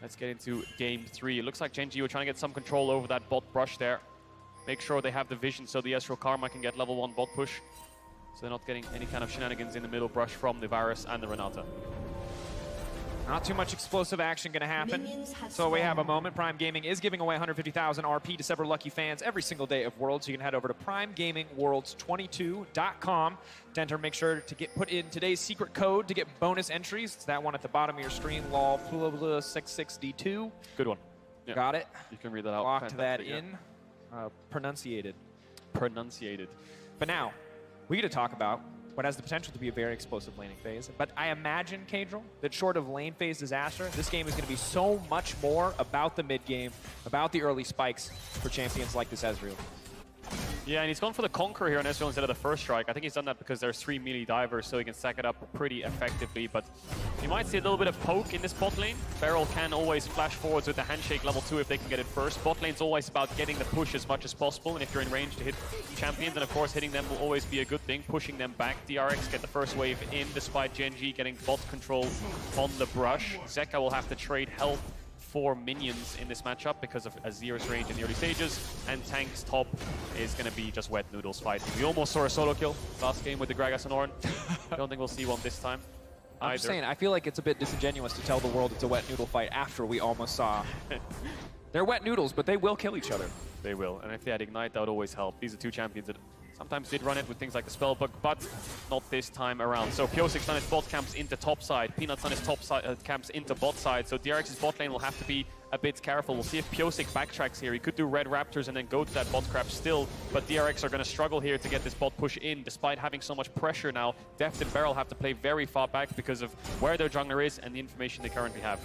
Let's get into game 3. It looks like Gen G were trying to get some control over that bot brush there. Make sure they have the vision so the Ezreal Karma can get level 1 bot push. So they're not getting any kind of shenanigans in the middle brush from the Varus and the Renata. Not too much explosive action going to happen. So we have a moment. Prime Gaming is giving away 150,000 RP to several lucky fans every single day of Worlds. You can head over to primegamingworlds22.com to enter. Make sure to put in today's secret code to get bonus entries. It's that one at the bottom of your screen, LOL66D2. Good one. Yeah. Got it. You can read that out. Locked that in. Pronunciated. But now, we get to talk about what has the potential to be a very explosive laning phase. But I imagine, Kadril, that short of lane phase disaster, this game is going to be so much more about the mid game, about the early spikes for champions like this Ezreal. Yeah, and he's gone for the Conqueror here on Ezreal instead of the first strike. I think he's done that because there's 3 melee divers, so he can stack it up pretty effectively. But you might see a little bit of poke in this bot lane. Beryl can always flash forwards with the handshake level 2 if they can get it first. Bot lane's always about getting the push as much as possible, and if you're in range to hit champions, then of course hitting them will always be a good thing, pushing them back. DRX get the first wave in despite Genji getting bot control on the brush. Zeka will have to trade health for minions in this matchup because of Azir's range in the early stages, and Tank's top is going to be just wet noodles fighting. We almost saw a solo kill last game with the Gragas and Ornn. I don't think we'll see one this time. I'm just saying, I feel like it's a bit disingenuous to tell the world it's a wet noodle fight after we almost saw. They're wet noodles, but they will kill each other. They will, and if they had Ignite, that would always help. These are two champions that sometimes did run it with things like the Spellbook, but not this time around. So Pyosic's done his bot camps into top side, Peanut's done his top side camps into bot side, so DRX's bot lane will have to be a bit careful. We'll see if Pyosic backtracks here. He could do Red Raptors and then go to that bot crap still, but DRX are going to struggle here to get this bot push in, despite having so much pressure now. Deft and Beryl have to play very far back because of where their jungler is and the information they currently have.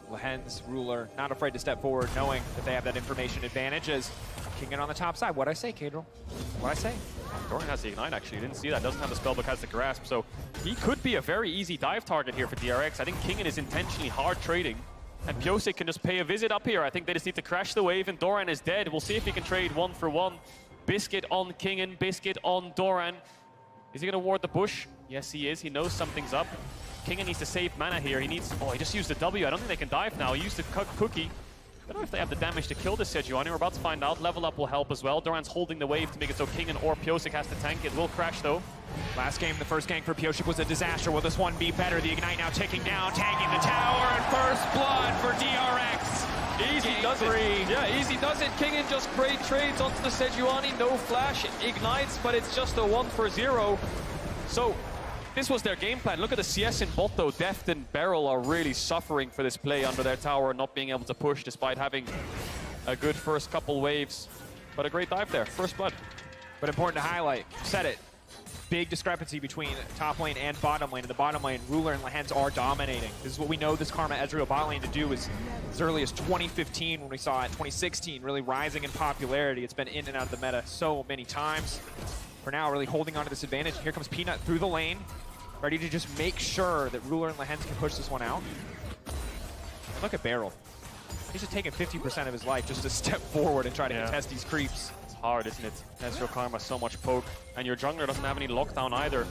Lehen's ruler not afraid to step forward, knowing that they have that information advantage as Kingen on the top side. What'd I say, Cadril? What'd I say? Doran has the Ignite, actually. Didn't see that. Doesn't have the Spellbook, has the Grasp. So he could be a very easy dive target here for DRX. I think Kingen is intentionally hard trading, and Pyosik can just pay a visit up here. I think they just need to crash the wave, and Doran is dead. We'll see if he can trade 1-for-1. Biscuit on Kingen, Biscuit on Doran. Is he going to ward the bush? Yes, he is. He knows something's up. Kingen needs to save mana here. He needs... Oh, he just used the W. I don't think they can dive now. He used the cookie. I don't know if they have the damage to kill this Sejuani. We're about to find out. Level up will help as well. Doran's holding the wave to make it so Kingen or Pyosik has to tank. It will crash, though. Last game, the first gank for Pyosik was a disaster. Will this one be better? The Ignite now ticking down, tagging the tower, and first blood for DRX. Easy does it. Yeah, easy does it. Kingen just great trades onto the Sejuani. No flash, it ignites, but it's just a 1-for-0. So this was their game plan. Look at the CS in bot, though. Deft and Beryl are really suffering for this play under their tower, not being able to push despite having a good first couple waves. But a great dive there. First blood. But important to highlight, said it, big discrepancy between top lane and bottom lane. In the bottom lane, Ruler and Lehen's are dominating. This is what we know this Karma Ezreal bot lane to do is as early as 2015 when we saw it, 2016, really rising in popularity. It's been in and out of the meta so many times. For now, really holding on to this advantage. Here comes Peanut through the lane, ready to just make sure that Ruler and Lehen's can push this one out. Look at Beryl. He's just taking 50% of his life just to step forward and try to contest these creeps. It's hard, isn't it? Ezreal Karma, so much poke. And your jungler doesn't have any lockdown either.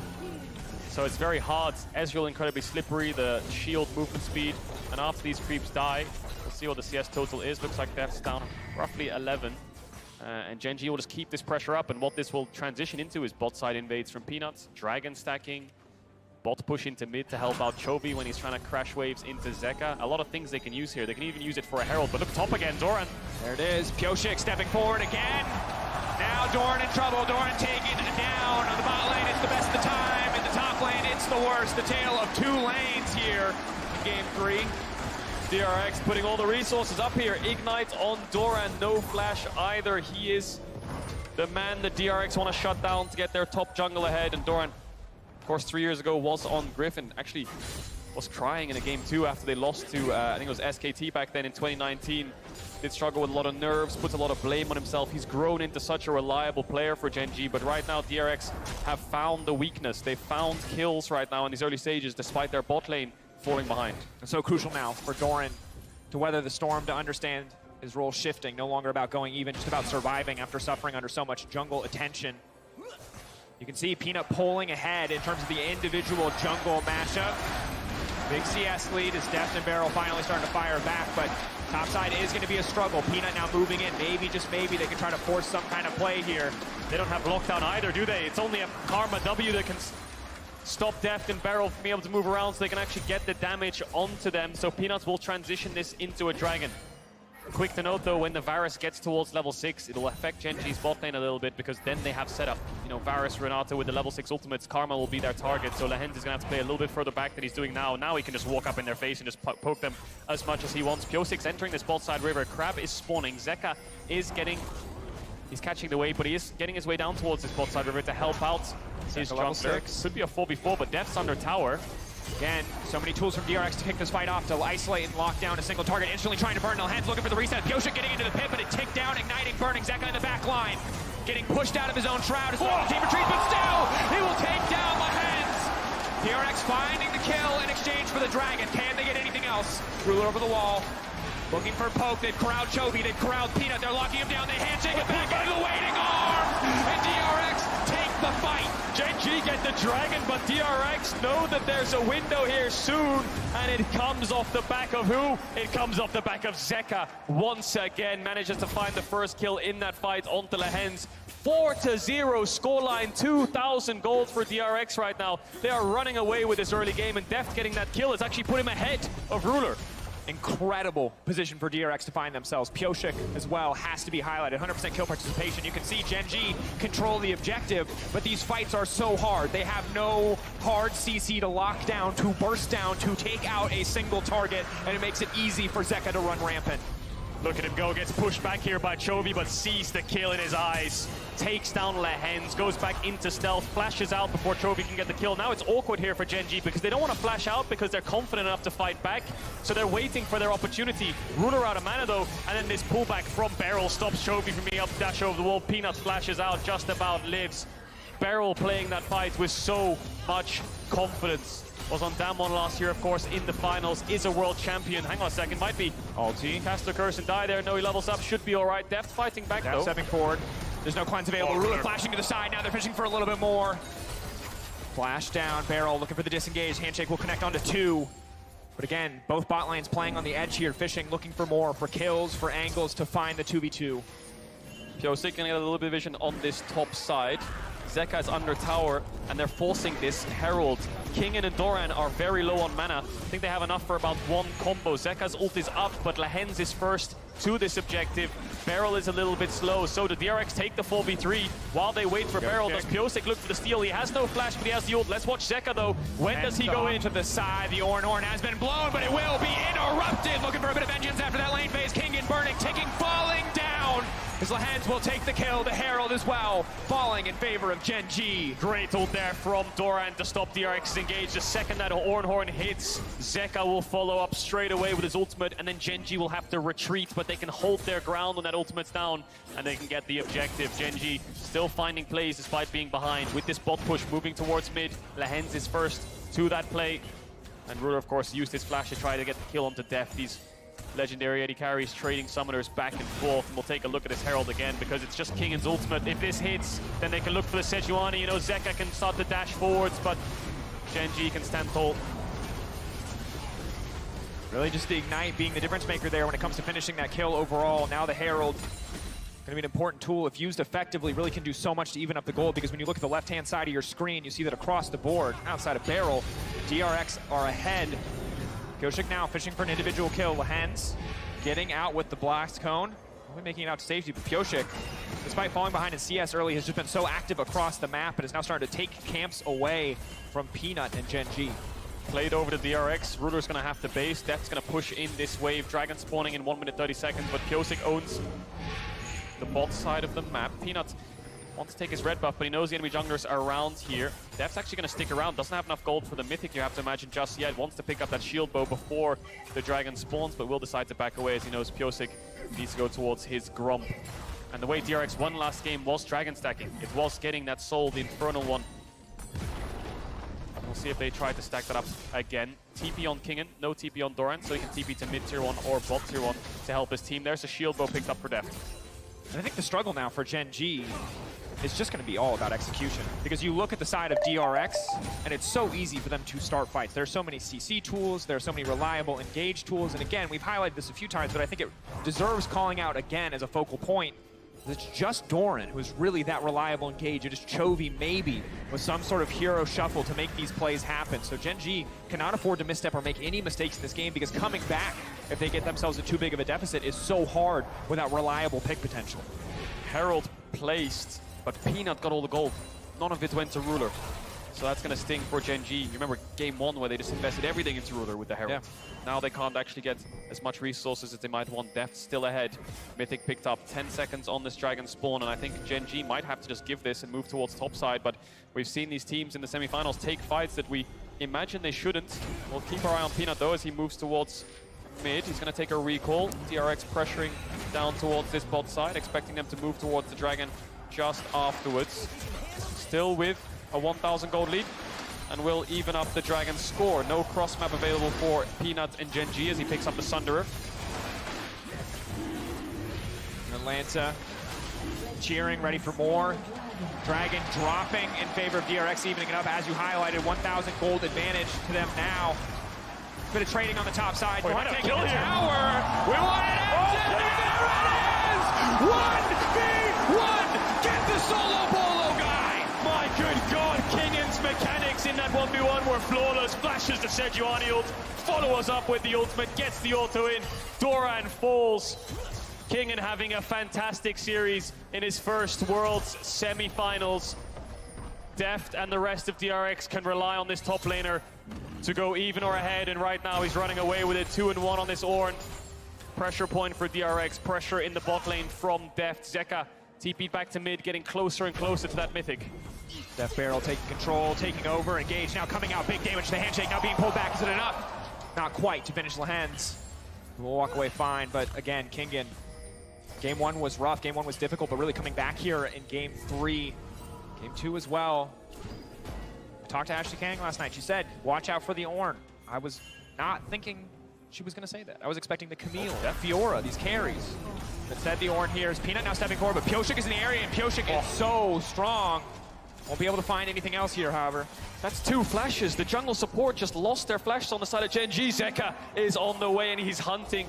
So it's very hard. Ezreal incredibly slippery, the shield movement speed. And after these creeps die, we'll see what the CS total is. Looks like Deft's down roughly 11. And Genji will just keep this pressure up, and what this will transition into is bot side invades from Peanuts, dragon stacking, bot push into mid to help out Chovy when he's trying to crash waves into Zeka. A lot of things they can use here. They can even use it for a Herald, but look top again, Doran. There it is, Pyosik stepping forward again. Now Doran in trouble, Doran taken down on the bot lane. It's the best of the time. In the top lane, it's the worst. The tale of two lanes here in game 3. DRX putting all the resources up here. Ignite on Doran, no flash either. He is the man that DRX want to shut down to get their top jungle ahead. And Doran, of course, 3 years ago was on Griffin. Actually was crying in a game 2 after they lost to, I think it was SKT back then in 2019. Did struggle with a lot of nerves, puts a lot of blame on himself. He's grown into such a reliable player for Genji, but right now DRX have found the weakness. They found kills right now in these early stages, despite their bot lane falling behind. And so crucial now for Doran to weather the storm, to understand his role shifting, no longer about going even, just about surviving after suffering under so much jungle attention. You can see Peanut pulling ahead in terms of the individual jungle matchup. Big CS lead as Deft and Beryl finally starting to fire back, but topside is going to be a struggle. Peanut now moving in. Maybe, just maybe, they can try to force some kind of play here. They don't have lockdown either, do they? It's only a Karma W that can stop Deft and Beryl from being able to move around so they can actually get the damage onto them. So Peanuts will transition this into a dragon. Quick to note though, when the Varus gets towards level 6, it'll affect Genji's bot lane a little bit because then they have setup. You know, Varus, Renato with the level 6 ultimates, Karma will be their target. So Lehen's is going to have to play a little bit further back than he's doing now. Now he can just walk up in their face and just poke them as much as he wants. Pyosik's entering this bot side river. Crab is spawning. Zeka is getting... He's catching the wave, but he is getting his way down towards this bot side river to help out his jungler. Could be a 4v4, but Deft's under tower. Again, so many tools from DRX to kick this fight off, to isolate and lock down a single target, instantly trying to burn. Lehen's looking for the reset. Pyosik getting into the pit, but it ticked down, igniting, burning Zeka in the back line. getting pushed out of his own shroud as well. The team retreats, but still, he will take down Lehens. DRX finding the kill in exchange for the Dragon. Can they get anything else? Ruler over the wall. Looking for poke. They've corralled Chovy. They've corralled Peanut. They're locking him down. They handshake it back into the waiting arm. And DRX take the fight. Gen.G get the Dragon, but DRX know that there's a window here soon. And it comes off the back of who? It comes off the back of Zeka. Once again, manages to find the first kill in that fight onto Lehens. 4-0 scoreline, 2,000 gold for DRX right now. They are running away with this early game, and Deft getting that kill has actually put him ahead of Ruler. Incredible position for DRX to find themselves. Pioshik as well has to be highlighted. 100% kill participation. You can see Gen.G control the objective, but these fights are so hard. They have no hard CC to lock down, to burst down, to take out a single target, and it makes it easy for Zeka to run rampant. Look at him go, gets pushed back here by Chovy, but sees the kill in his eyes. Takes down Lehens, goes back into stealth, flashes out before Chovy can get the kill. Now it's awkward here for Gen.G because they don't want to flash out because they're confident enough to fight back. So they're waiting for their opportunity. Ruler out of mana though, and then this pullback from Beryl stops Chovy from being able to dash over the wall. Peanut flashes out, just about lives. Beryl playing that fight with so much confidence. Was on Damwon last year, of course, in the finals, is a world champion. Hang on a second, might be ulti. Cast the curse and die there. No, he levels up, should be all right. Deft fighting back though. Stepping forward. There's no cleanse available. Ruler flashing to the side. Now they're fishing for a little bit more. Flash down. Beryl looking for the disengage. Handshake will connect onto 2. But again, both bot lanes playing on the edge here, fishing, looking for more, for kills, for angles to find the 2v2. Pioshik gonna get a little bit of vision on this top side. Zeka is under tower, and they're forcing this Herald. Kingen and Doran are very low on mana. I think they have enough for about one combo. Zeka's ult is up, but Lehens is first to this objective. Beryl is a little bit slow, so the DRX take the 4v3 while they wait for Beryl. Does Pioshik look for the steal? He has no flash, but he has the ult. Let's watch Zeka though. When does he go in? To the side, the Ornn has been blown, but it will be interrupted. Looking for a bit of vengeance after that lane phase. Kingen burning, ticking, falling down. As Lehens will take the kill, the Herald as well, falling in favor of Gen.G. Great ult there from Doran to stop DRX's engage. The second that Ornn hits, Zeka will follow up straight away with his ultimate, and then Gen.G will have to retreat, but they can hold their ground when that ultimate's down, and they can get the objective. Gen.G still finding plays despite being behind. With this bot push moving towards mid, Lehens is first to that play, and Ruler, of course, used his flash to try to get the kill onto Deft. These legendary AD carries trading summoners back and forth, and we'll take a look at his Herald again because it's just Kingen's ultimate. If this hits, then they can look for the Sejuani. You know, Zeka can start to dash forwards, but Gen.G can stand tall. Really just the Ignite being the difference maker there when it comes to finishing that kill overall. Now the Herald going to be an important tool. If used effectively, really can do so much to even up the gold, because when you look at the left-hand side of your screen, you see that across the board, outside of Beryl, DRX are ahead. Pioshik now fishing for an individual kill. Lehens getting out with the blast cone. Only making it out to safety, but Pioshik, despite falling behind in CS early, has just been so active across the map and is now starting to take camps away from Peanut and Gen.G. Played over to DRX. Ruler's gonna have to base. Deft's gonna push in this wave. Dragon spawning in 1 minute 30 seconds, but Pioshik owns the bot side of the map. Peanut wants to take his red buff, but he knows the enemy junglers are around here. Deft's actually going to stick around. Doesn't have enough gold for the mythic, you have to imagine, just yet. Wants to pick up that shield bow before the dragon spawns, but will decide to back away as he knows Pioshik needs to go towards his Gromp. And the way DRX won last game was dragon stacking. It was getting that soul, the infernal one. We'll see if they try to stack that up again. TP on Kingen, no TP on Doran, so he can TP to mid tier 1 or bot tier 1 to help his team. There's a shield bow picked up for Deft. And I think the struggle now for Gen.G is just going to be all about execution, because you look at the side of DRX and it's so easy for them to start fights. There are so many CC tools, there are so many reliable engage tools, and again, we've highlighted this a few times, but I think it deserves calling out again as a focal point. It's just Doran who's really that reliable engage. It is Chovy maybe with some sort of hero shuffle to make these plays happen. So Gen.G cannot afford to misstep or make any mistakes in this game, because coming back, if they get themselves in too big of a deficit, is so hard without reliable pick potential. Herald placed, but Peanut got all the gold. None of it went to Ruler. So that's going to sting for Gen.G. You remember game 1 where they just invested everything into Ruler with the Herald. Yeah. Now they can't actually get as much resources as they might want. Deft still ahead. Mythic picked up 10 seconds on this dragon spawn, and I think Gen.G might have to just give this and move towards topside, but we've seen these teams in the semifinals take fights that we imagine they shouldn't. We'll keep our eye on Peanut though as he moves towards mid. He's going to take a recall. DRX pressuring down towards this bot side, expecting them to move towards the dragon just afterwards. Still with a 1,000 gold lead, and will even up the Dragon's score. No cross map available for Peanut and Gen G as he picks up the Sunderer. Atlanta cheering, ready for more. Dragon dropping in favor of DRX, evening it up as you highlighted. 1,000 gold advantage to them now. Bit of trading on the top side. Oh, he might have Taking killed the him. tower. We want it out. There it is! 1v1! Get the solo bolo guy! My good God, Kingan's mechanics in that 1v1 were flawless. Flashes the Sejuani ult, follow us up with the ultimate, gets the auto in. Doran falls. Kingan having a fantastic series in his first Worlds semi-finals. Deft and the rest of DRX can rely on this top laner to go even or ahead, and right now he's running away with it. 2-1 on this Ornn. Pressure point for DRX, pressure in the bot lane from Deft. Zeka TP'd back to mid, getting closer and closer to that mythic. Deft Barrel taking control, taking over. Engage now coming out, big damage to the handshake, now being pulled back. Is it enough? Not quite to finish Lehens. We'll walk away fine, but again, Kingan. Game 1 was rough, game 1 was difficult, but really coming back here in game 3. Game 2 as well. I talked to Ashley Kang last night. She said, watch out for the Ornn. I was not thinking she was going to say that. I was expecting the Camille, that Fiora, these carries. Instead, the Ornn here is Peanut now stepping forward, but Pyosik is in the area, and Pyosik is so strong. Won't be able to find anything else here, however. That's 2 flashes. The jungle support just lost their flashes on the side of Gen G. Zeka is on the way and he's hunting.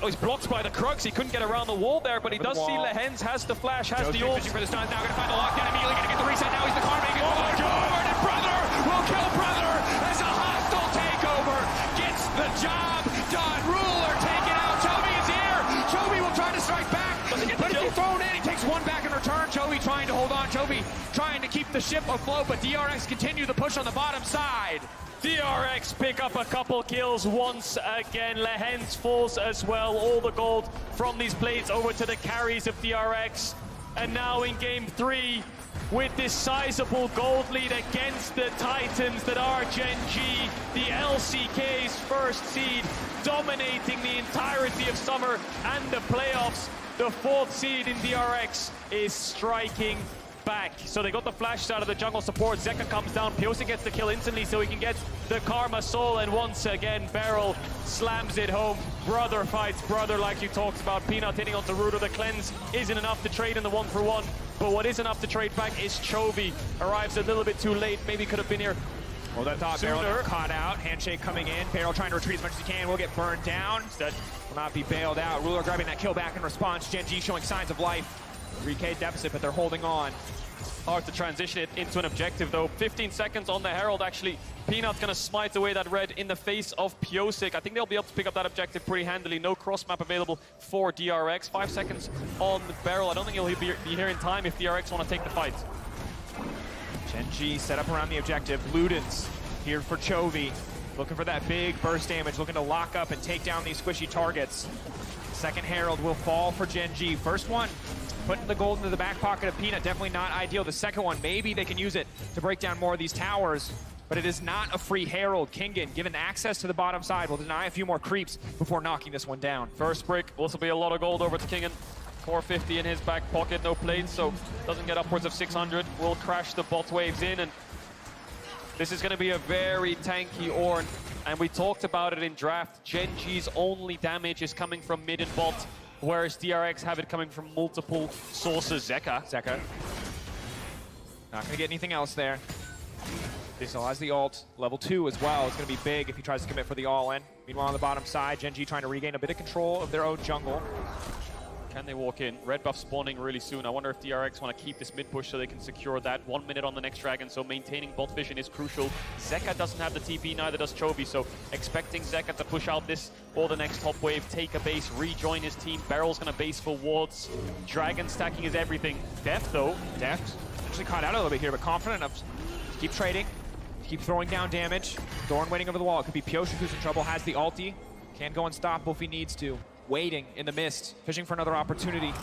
He's blocked by the Crux. He couldn't get around the wall there, but he does see Lehens, has the flash, has the ult. Fishing for the stuns, now gonna find the lockdown, immediately gonna get the reset. Now he's the karma, he gets forward, and Brother will kill Brother as a hostile takeover. Gets the job done. Ruler taken out. Chovy is here. Chovy will try to strike back, but he's thrown in. He takes one back in return. Chovy trying to hold on. Chovy trying to keep the ship afloat, but DRX continue the push on the bottom side. DRX pick up a couple kills once again. Lehens falls as well. All the gold from these plates over to the carries of DRX. And now in game 3, with this sizable gold lead against the Titans that are Gen G, the LCK's first seed, dominating the entirety of summer and the playoffs. The 4th seed in DRX is striking back. So they got the flash out of the jungle support. Zeka comes down. Pyosik gets the kill instantly so he can get the Karma Soul. And once again, Beryl slams it home. Brother fights brother like you talked about. Peanut hitting onto Ruder. The cleanse isn't enough to trade in the 1-for-1. But what is enough to trade back is Chovy. Arrives a little bit too late. Maybe could have been here. Well, that thought Sooner. Beryl caught out. Handshake coming in. Beryl trying to retreat as much as he can. Will get burned down. Instead, will not be bailed out. Ruler grabbing that kill back in response. Gen G showing signs of life. 3K deficit, but they're holding on. Hard to transition it into an objective though. 15 seconds on the Herald actually. Peanut's gonna smite away that red in the face of Pyosik. I think they'll be able to pick up that objective pretty handily. No cross map available for DRX. 5 seconds on the Beryl. I don't think he'll be here in time if DRX want to take the fight. Gen G set up around the objective. Ludens here for Chovy. Looking for that big burst damage. Looking to lock up and take down these squishy targets. Second Herald will fall for Gen G. First one, putting the gold into the back pocket of Peanut. Definitely not ideal. The second one, maybe they can use it to break down more of these towers. But it is not a free Herald. Kingan, given access to the bottom side, will deny a few more creeps before knocking this one down. First brick, also be a lot of gold over to Kingan. 450 in his back pocket, no plates, so doesn't get upwards of 600. Will crash the bot waves in, and this is going to be a very tanky Ornn. And we talked about it in draft. Gen G's only damage is coming from mid and bot, whereas DRX have it coming from multiple sources. Zeka. Not going to get anything else there. He still has the ult. Level 2 as well. It's going to be big if he tries to commit for the all-in. Meanwhile, on the bottom side, Gen G trying to regain a bit of control of their own jungle. Can they walk in? Red buff spawning really soon. I wonder if DRX want to keep this mid push so they can secure that. 1 minute on the next dragon, so maintaining bot vision is crucial. Zeka doesn't have the TP, neither does Chovy, so expecting Zeka to push out this or the next top wave, take a base, rejoin his team. Beryl's going to base for wards. Dragon stacking is everything. Deft, though. Deft actually caught out a little bit here, but confident enough to keep trading, keep throwing down damage. Dorn waiting over the wall. It could be Pyosik who's in trouble, has the ulti. Can go unstoppable if he needs to. Waiting in the mist, fishing for another opportunity.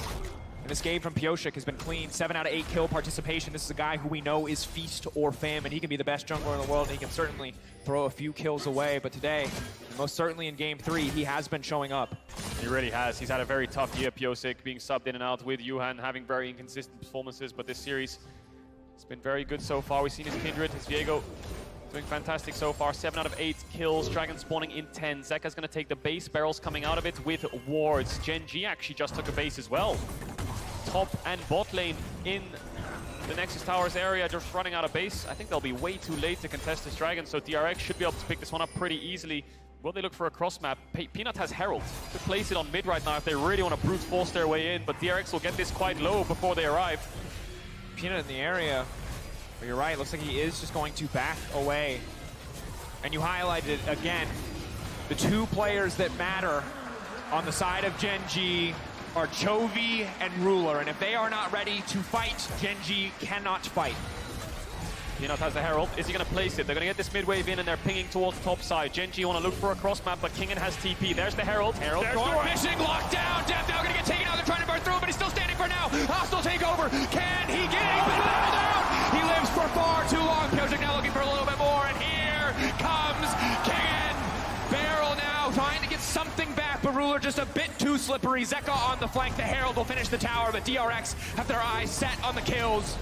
And this game from Pyosik has been clean. 7 out of 8 kill participation. This is a guy who we know is feast or famine. He can be the best jungler in the world, and he can certainly throw a few kills away. But today, most certainly in Game 3, he has been showing up. He really has. He's had a very tough year, Pyosik, being subbed in and out with Yuhan, having very inconsistent performances. But this series, it's been very good so far. We've seen his Kindred, his Viego, doing fantastic so far. 7 out of 8 kills. Dragon spawning in 10. Zeka's going to take the base. Barrels coming out of it with wards. Gen G actually just took a base as well. Top and bot lane in the Nexus Towers area, just running out of base. I think they'll be way too late to contest this Dragon, so DRX should be able to pick this one up pretty easily. Will they look for a cross map? Peanut has Herald to place it on mid right now if they really want to brute force their way in, but DRX will get this quite low before they arrive. Peanut in the area. But you're right, looks like he is just going to back away. And you highlighted it again. The two players that matter on the side of Gen G are Chovy and Ruler, and if they are not ready to fight, Gen G cannot fight. Peanut has the Herald. Is he going to place it? They're going to get this mid wave in and they're pinging towards top side. Gen G want to look for a cross map, but Kingen has TP. There's the Herald. There's Door fishing, locked down. Death now going to get taken out. They're trying to burn through, but he's still standing for now. Hostile takeover. Can he get it? He's been down. He lives for far too long. Pyosik now looking for a little bit more, and here comes Kingen. Barrel now trying to get something back, but Ruler just a bit too slippery. Zeka on the flank. The Herald will finish the tower, but DRX have their eyes set on the kills.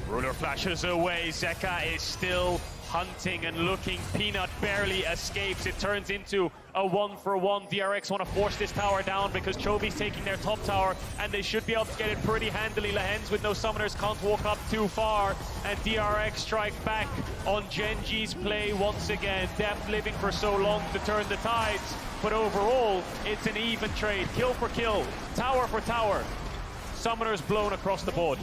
Ruler flashes away. Zeka is still hunting and looking. Peanut barely escapes. It turns into a 1-for-1. DRX want to force this tower down because Chovy's taking their top tower, and they should be able to get it pretty handily. Lahens with no summoners can't walk up too far, and DRX strike back on Gen G's play once again. Deft living for so long to turn the tides, but overall, it's an even trade. Kill for kill, tower for tower. Summoners blown across the board.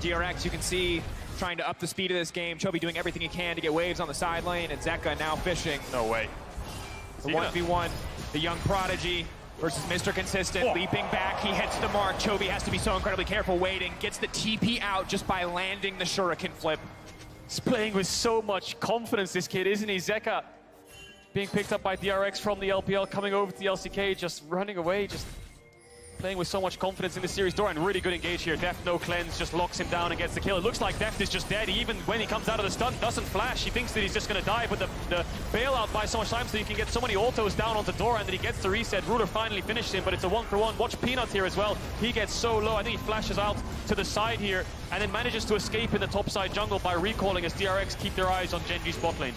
DRX, you can see, trying to up the speed of this game. Chovy doing everything he can to get waves on the side lane, and Zeka now fishing. No way. The 1v1, the young prodigy versus Mr. Consistent, leaping back, he hits the mark. Chovy has to be so incredibly careful waiting, gets the TP out just by landing the Shuriken flip. He's playing with so much confidence, this kid, isn't he? Zeka being picked up by DRX from the LPL, coming over to the LCK, just running away, just playing with so much confidence in the series. Doran really good engage here. Deft no cleanse, just locks him down and gets the kill. It looks like Deft is just dead. Even when he comes out of the stun, doesn't flash. He thinks that he's just going to die, but the bailout buys so much time so you can get so many autos down onto Doran that he gets the reset. Ruler finally finishes him, but it's a 1-for-1. Watch Peanut here as well. He gets so low. I think he flashes out to the side here and then manages to escape in the top side jungle by recalling as DRX keep their eyes on Gen G's bot lane.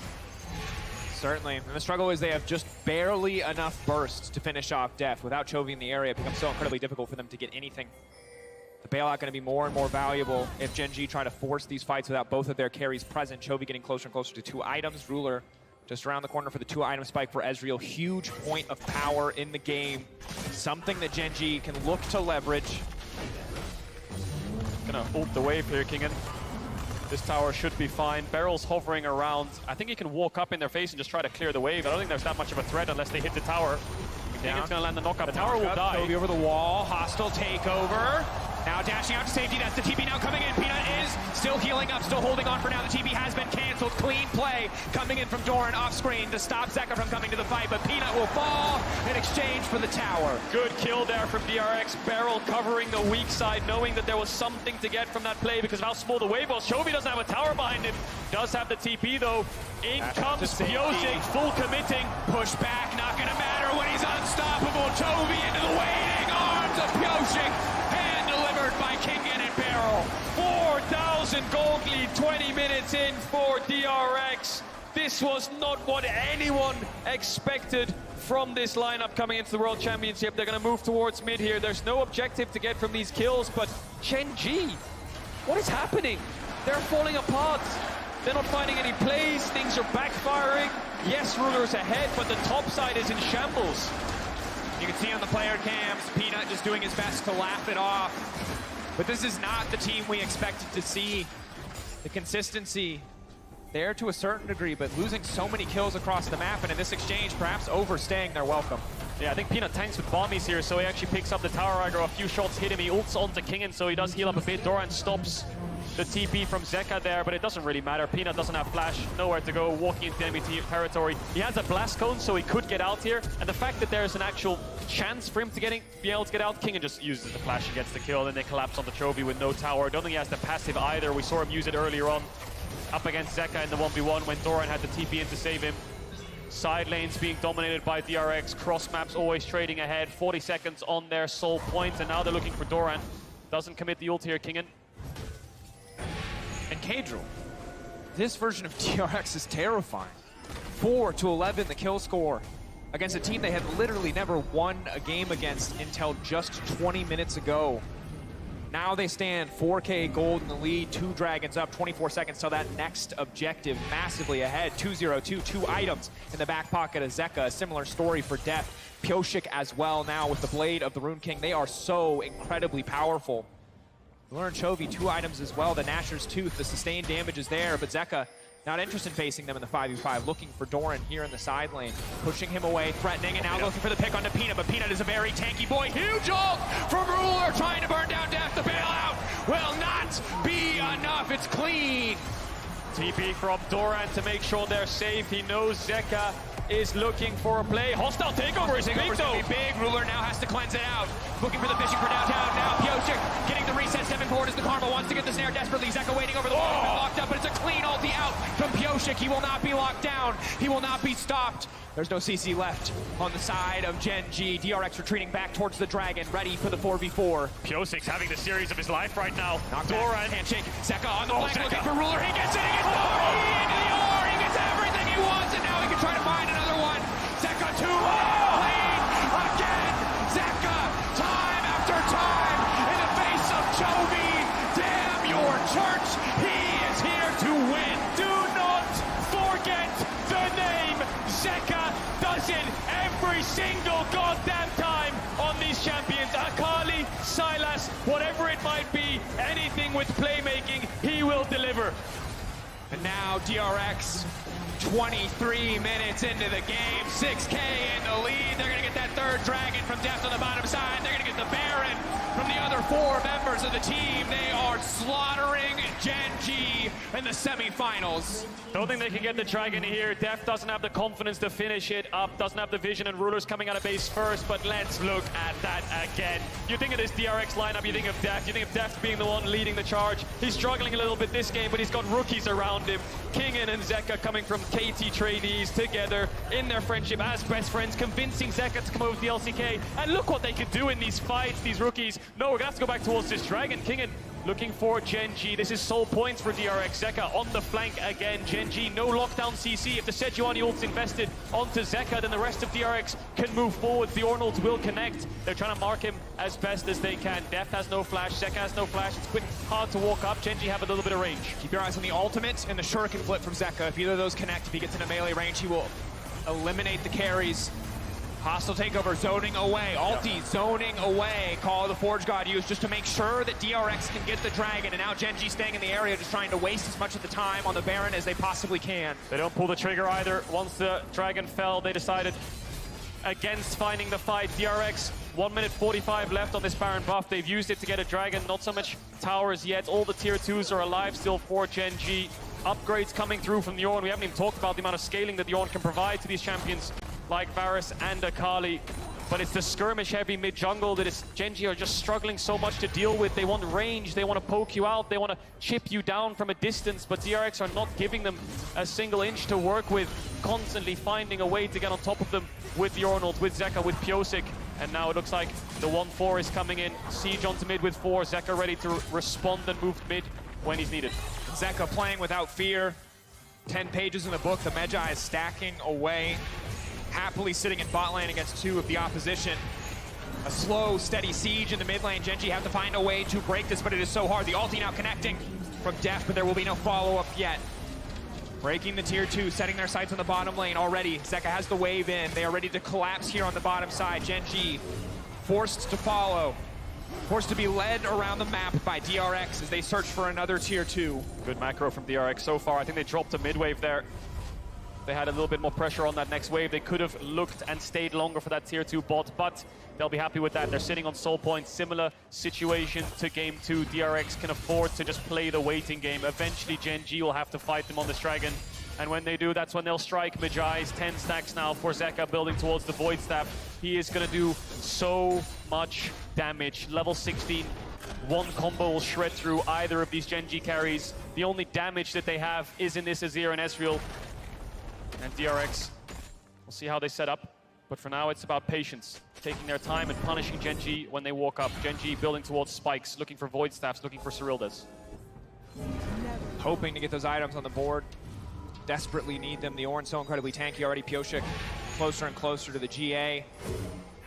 Certainly, and the struggle is they have just barely enough bursts to finish off Deft. Without Chovy in the area, it becomes so incredibly difficult for them to get anything. The bailout going to be more and more valuable if Gen G try to force these fights without both of their carries present. Chovy getting closer and closer to 2 items. Ruler just around the corner for the 2-item spike for Ezreal. Huge point of power in the game. Something that Gen G can look to leverage. Gonna ult the wave here, Kingen. This tower should be fine. Barrel's hovering around. I think he can walk up in their face and just try to clear the wave. I don't think there's that much of a threat unless they hit the tower. Kingen's gonna land the knockup. The tower will die. Chovy over the wall. Hostile takeover. Now dashing out to safety. That's the TP now coming in. Peanut is still healing up, still holding on for now. The TP has been canceled. Clean play coming in from Doran off screen to stop Zeka from coming to the fight, but Peanut will fall in exchange for the tower. Good kill there from DRX. Barrel covering the weak side, knowing that there was something to get from that play because of how small the wave was. Chovy doesn't have a tower behind him. Does have the TP though. In comes Pyosik, full committing. Push back, not gonna matter when he's unstoppable. Chovy into the waiting arms of Pyosik. Hand delivered by Kingen and Barrel. 4,000 gold lead, 20 minutes in for DRX. This was not what anyone expected from this lineup coming into the World Championship. They're going to move towards mid here. There's no objective to get from these kills, but Gen G, what is happening? They're falling apart. They're not finding any plays. Things are backfiring. Yes, Ruler's ahead, but the top side is in shambles. You can see on the player cams, Peanut just doing his best to laugh it off. But this is not the team we expected to see. The consistency there to a certain degree, but losing so many kills across the map, and in this exchange, perhaps overstaying their welcome. Yeah, I think Peanut tanks with bombies here, so he actually picks up the tower aggro. A few shots hit him. He ults onto Kingen, so he does heal up a bit. Doran stops the TP from Zeka there, but it doesn't really matter. Peanut doesn't have flash, nowhere to go, walking into enemy team territory. He has a blast cone, so he could get out here, and the fact that there's an actual chance for him to be able to get out, Kingen just uses the flash and gets the kill, and then they collapse on the Chovy with no tower. I don't think he has the passive either. We saw him use it earlier on up against Zeka in the 1v1 when Doran had the TP in to save him. Side lanes being dominated by DRX, cross maps always trading ahead, 40 seconds on their soul point, and now they're looking for Doran. Doesn't commit the ult here, Kingen. And Kadril, this version of DRX is terrifying. 4-11 the kill score against a team they had literally never won a game against until just 20 minutes ago. Now they stand 4K gold in the lead, 2 dragons up, 24 seconds till that next objective, massively ahead. 2-0-2, 2 items in the back pocket of Zeka. A similar story for Def. Pioshik as well now with the Blade of the Rune King. They are so incredibly powerful. Learn Chovy, 2 items as well. The Gnasher's Tooth, the sustained damage is there, but Zeka not interested in facing them in the 5v5, looking for Doran here in the side lane, pushing him away, threatening, and now looking for the pick onto Peanut, but Peanut is a very tanky boy. Huge ult from Ruler, trying to burn down Death. The bailout will not be enough. It's clean. TP from Doran to make sure they're safe. He knows Zeka is looking for a play. Hostile takeover is big though. Big. Ruler now has to cleanse it out. Looking for the fishing for downtown. Now Pioshik getting the reset. Stepping forward as the Karma wants to get the snare desperately. Zeka waiting over the wall. He's been locked up, but it's a clean ulti out from Pioshik. He will not be locked down. He will not be stopped. There's no CC left on the side of Gen G. DRX retreating back towards the Dragon, ready for the 4v4. Piosik's having the series of his life right now. Doran, handshake. Zeka on the flank, looking for Ruler. He gets it. He gets into the R. He gets everything he wants, and now he can try to find another one. Zeka 2 clean again. Zeka, time after time, in the face of Chovy. Damn your church. He is here to win. Do not forget the name. Zeka does it every single goddamn time on these champions. Akali, Sylas, whatever it might be, anything with playmaking, he will deliver. And now DRX, 23 minutes into the game, 6K in the lead. They're gonna get that 3rd dragon from Deft on the bottom side. They're gonna get the Baron from the other 4 members of the team. They are slaughtering Gen G in the semifinals. Don't think they can get the dragon here. Def doesn't have the confidence to finish it up, doesn't have the vision, and Ruler's coming out of base first, but let's look at that again. You think of this DRX lineup, you think of Def. You think of Def being the one leading the charge. He's struggling a little bit this game, but he's got rookies around him. Kingen and Zeka coming from KT trainees together in their friendship as best friends, convincing Zeka to come over to the LCK. And look what they can do in these fights, these rookies. No, we're gonna have to go back towards this dragon. Kingen looking for Gen G. This is sole points for DRX. Zeka on the flank again. Gen G, no lockdown CC. If the Sejuani ult's invested onto Zeka, then the rest of DRX can move forward. The Ornals will connect. They're trying to mark him as best as they can. Def has no flash. Zeka has no flash. It's quick, hard to walk up. Gen G have a little bit of range. Keep your eyes on the ultimate and the shuriken flip from Zeka. If either of those connect, if he gets into melee range, he will eliminate the carries. Hostile takeover, zoning away. Alti zoning away. Call of the Forge God used just to make sure that DRX can get the dragon. And now Gen G staying in the area, just trying to waste as much of the time on the Baron as they possibly can. They don't pull the trigger either. Once the dragon fell, they decided against finding the fight. DRX, 1 minute 45 left on this Baron buff. They've used it to get a dragon. Not so much towers yet. All the tier 2s are alive still for Gen G. Upgrades coming through from the Ornn. We haven't even talked about the amount of scaling that the Ornn can provide to these champions like Varus and Akali. But it's the skirmish-heavy mid-jungle that Gen G are just struggling so much to deal with. They want range, they want to poke you out, they want to chip you down from a distance, but DRX are not giving them a single inch to work with, constantly finding a way to get on top of them with the Ornals, with Zeka, with Pioshik. And now it looks like the 1-4 is coming in. Siege onto mid with 4. Zeka ready to respond and move mid when he's needed. Zeka playing without fear. 10 pages in the book, the Magi is stacking away. Happily sitting in bot lane against 2 of the opposition. A slow, steady siege in the mid lane. Gen G have to find a way to break this, but it is so hard. The ulti now connecting from Def, but there will be no follow-up yet. Breaking the tier 2, setting their sights on the bottom lane already. Zeka has the wave in. They are ready to collapse here on the bottom side. Gen G forced to follow. Forced to be led around the map by DRX as they search for another tier 2. Good macro from DRX so far. I think they dropped a mid wave there. they had a little bit more pressure on that next wave. They could have looked and stayed longer for that tier 2 bot, but they'll be happy with that. They're sitting on soul points. Similar situation to game 2. DRX can afford to just play the waiting game. Eventually Gen G will have to fight them on this dragon. And when they do, that's when they'll strike. Mejai's 10 stacks now for Zeka building towards the Void Staff. He is going to do so much damage. Level 16, one combo will shred through either of these Gen G carries. The only damage that they have is in this Azir and Ezreal. And DRX, we'll see how they set up. But for now, it's about patience. Taking their time and punishing Gen G when they walk up. Gen G building towards spikes, looking for Void Staffs, looking for Cyrildas. Hoping to get those items on the board. Desperately need them. The Ornn so incredibly tanky already. Pyosik closer and closer to the GA,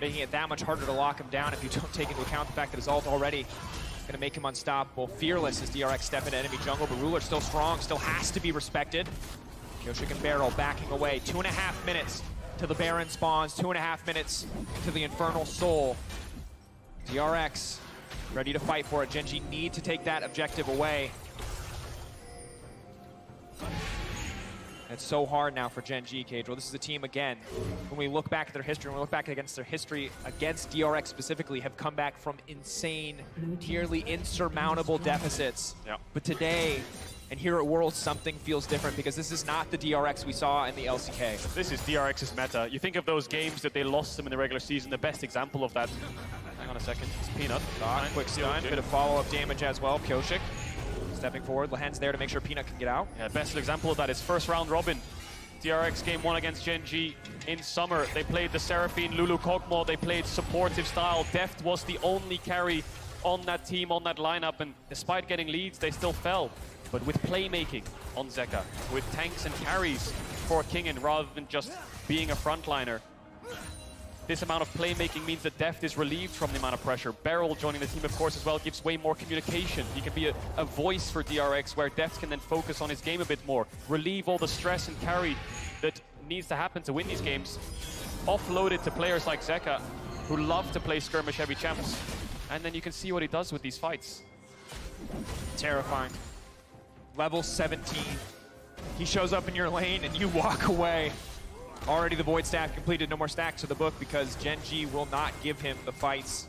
making it that much harder to lock him down if you don't take into account the fact that his ult already going to make him unstoppable. Fearless as DRX step into enemy jungle, but Ruler still strong, still has to be respected. Pyosik and Barrel backing away. 2.5 minutes till the Baron spawns, 2.5 minutes to the Infernal Soul. DRX ready to fight for it. Gen G need to take that objective away. It's so hard now for Gen G, Cadril. This is a team, again, when we look back at their history, when we look back against their history, against DRX specifically, have come back from insane, nearly insurmountable deficits. Yeah. But today, and here at Worlds, something feels different because this is not the DRX we saw in the LCK. This is DRX's meta. You think of those games that they lost them in the regular season, the best example of that. Hang on a second, it's Peanut. Quick stun, bit of follow-up damage as well. Pyosik stepping forward, Lahen's there to make sure Peanut can get out. Yeah, best example of that is first round robin. DRX game 1 against Gen G in summer. They played the Seraphine, Lulu Kog'Maw, they played supportive style. Deft was the only carry on that team, on that lineup, and despite getting leads, they still fell. But with playmaking on Zeka, with tanks and carries for Kingen rather than just being a frontliner, this amount of playmaking means that Deft is relieved from the amount of pressure. Beryl joining the team, of course, as well, gives way more communication. He can be a voice for DRX, where Deft can then focus on his game a bit more, relieve all the stress and carry that needs to happen to win these games, offload it to players like Zeka, who love to play skirmish-heavy champs. And then you can see what he does with these fights. Terrifying. Level 17. He shows up in your lane and you walk away. Already the Void Staff completed, no more stacks to the book because Gen G will not give him the fights.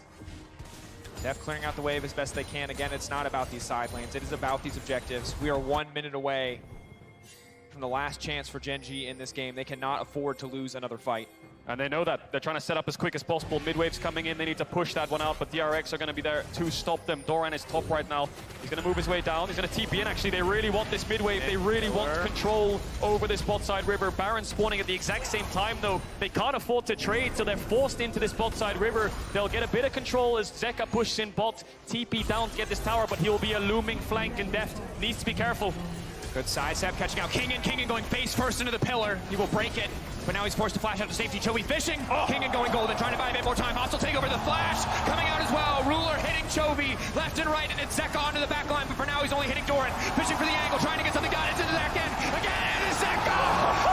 Deft clearing out the wave as best they can. Again, it's not about these side lanes, it is about these objectives. We are 1 minute away from the last chance for Gen G in this game. They cannot afford to lose another fight. And they know that. They're trying to set up as quick as possible. Mid-wave's coming in. They need to push that one out, but DRX are going to be there to stop them. Doran is top right now. He's going to move his way down. He's going to TP in, actually. They really want this mid-wave. They really want control over this bot side river. Baron spawning at the exact same time, though. They can't afford to trade, so they're forced into this bot side river. They'll get a bit of control as Zeka pushes in bot. TP down to get this tower, but he'll be a looming flank, and Deft needs to be careful. Good sidestep, catching out Kingen. Kingen going face first into the pillar. He will break it, but now he's forced to flash out to safety. Chovy fishing. Kingen going golden, trying to buy a bit more time. Hostile take over the flash. Coming out as well. Ruler hitting Chovy left and right, and it's Zeka onto the back line, but for now he's only hitting Doran. Fishing for the angle, trying to get something done into the back end. Again, it's Zeka!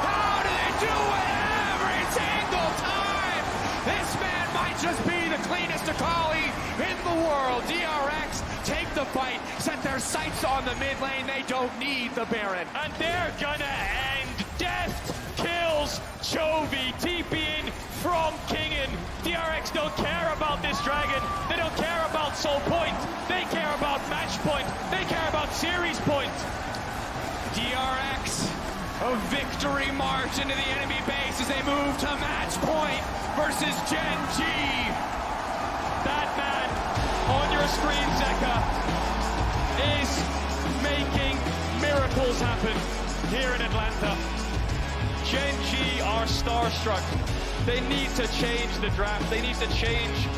How do they do it every single time? This man might just be the cleanest Akali in the world. DRX take the fight, set their sights on the mid lane. They don't need the Baron. And they're gonna end. Deft kills Chovy, TPing from Kingen. DRX don't care about this dragon. They don't care about soul point. They care about match point. They care about series point. DRX, a victory march into the enemy base as they move to match point versus Gen G. That man on your screen, Zeka, is making miracles happen here in Atlanta. Gen G are starstruck. They need to change the draft. They need to change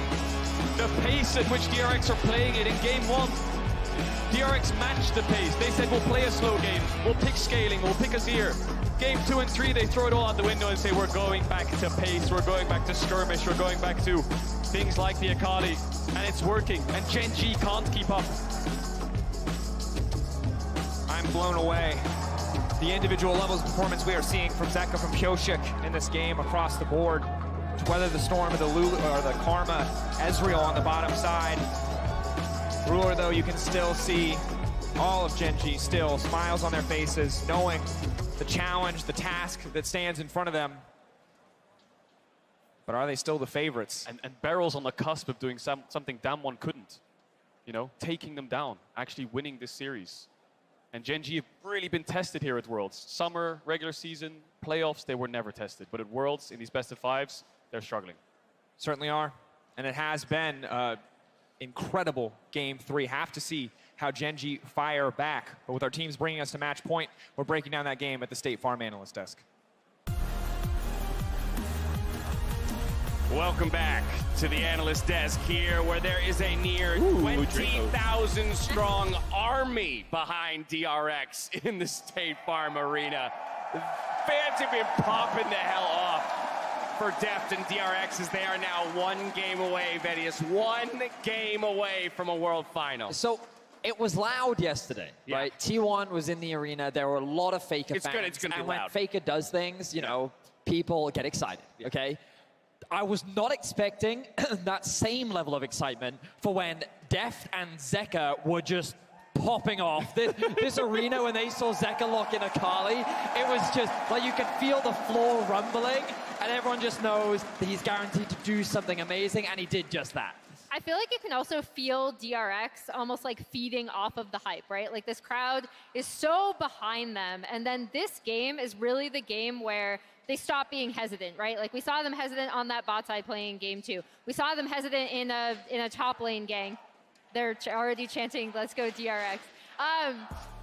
the pace at which DRX are playing it. In game 1, DRX matched the pace. They said, we'll play a slow game. We'll pick scaling. We'll pick Azir. Game 2 and 3, they throw it all out the window and say, we're going back to pace. We're going back to skirmish. We're going back to things like the Akali. And it's working. And Gen G can't keep up. I'm blown away. The individual levels of performance we are seeing from Zeka, from Pyosik in this game across the board. To weather the storm of the Lulu or the Karma, Ezreal on the bottom side. Ruler, though, you can still see all of Gen G still smiles on their faces, knowing the challenge, the task that stands in front of them. But are they still the favorites? And Beryl's on the cusp of doing something Damwon couldn't. You know, taking them down, actually winning this series. And Gen G have really been tested here at Worlds. Summer, regular season, playoffs, they were never tested. But at Worlds, in these best of fives, they're struggling. Certainly are. And it has been incredible game 3. Have to see how Gen G fire back. But with our teams bringing us to match point, we're breaking down that game at the State Farm Analyst Desk. Welcome back to the analyst desk here, where there is a near 20,000 strong army behind DRX in the State Farm Arena. The fans have been popping the hell off for Deft and DRX as they are now 1 game away, Vedius. 1 game away from a world final. So it was loud yesterday, right? T1 was in the arena. There were a lot of Faker fans. It's gonna be and loud. when Faker does things, you know, people get excited, okay? I was not expecting that same level of excitement for when Deft and Zeka were just popping off. This arena, when they saw Zeka lock in Akali, it was just like you could feel the floor rumbling, and everyone just knows that he's guaranteed to do something amazing, and he did just that. I feel like you can also feel DRX almost like feeding off of the hype, right? Like this crowd is so behind them, and then this game is really the game where they stop being hesitant, right? Like we saw them hesitant on that bot side playing game 2. We saw them hesitant in a top lane gang. They're already chanting, "Let's go DRX."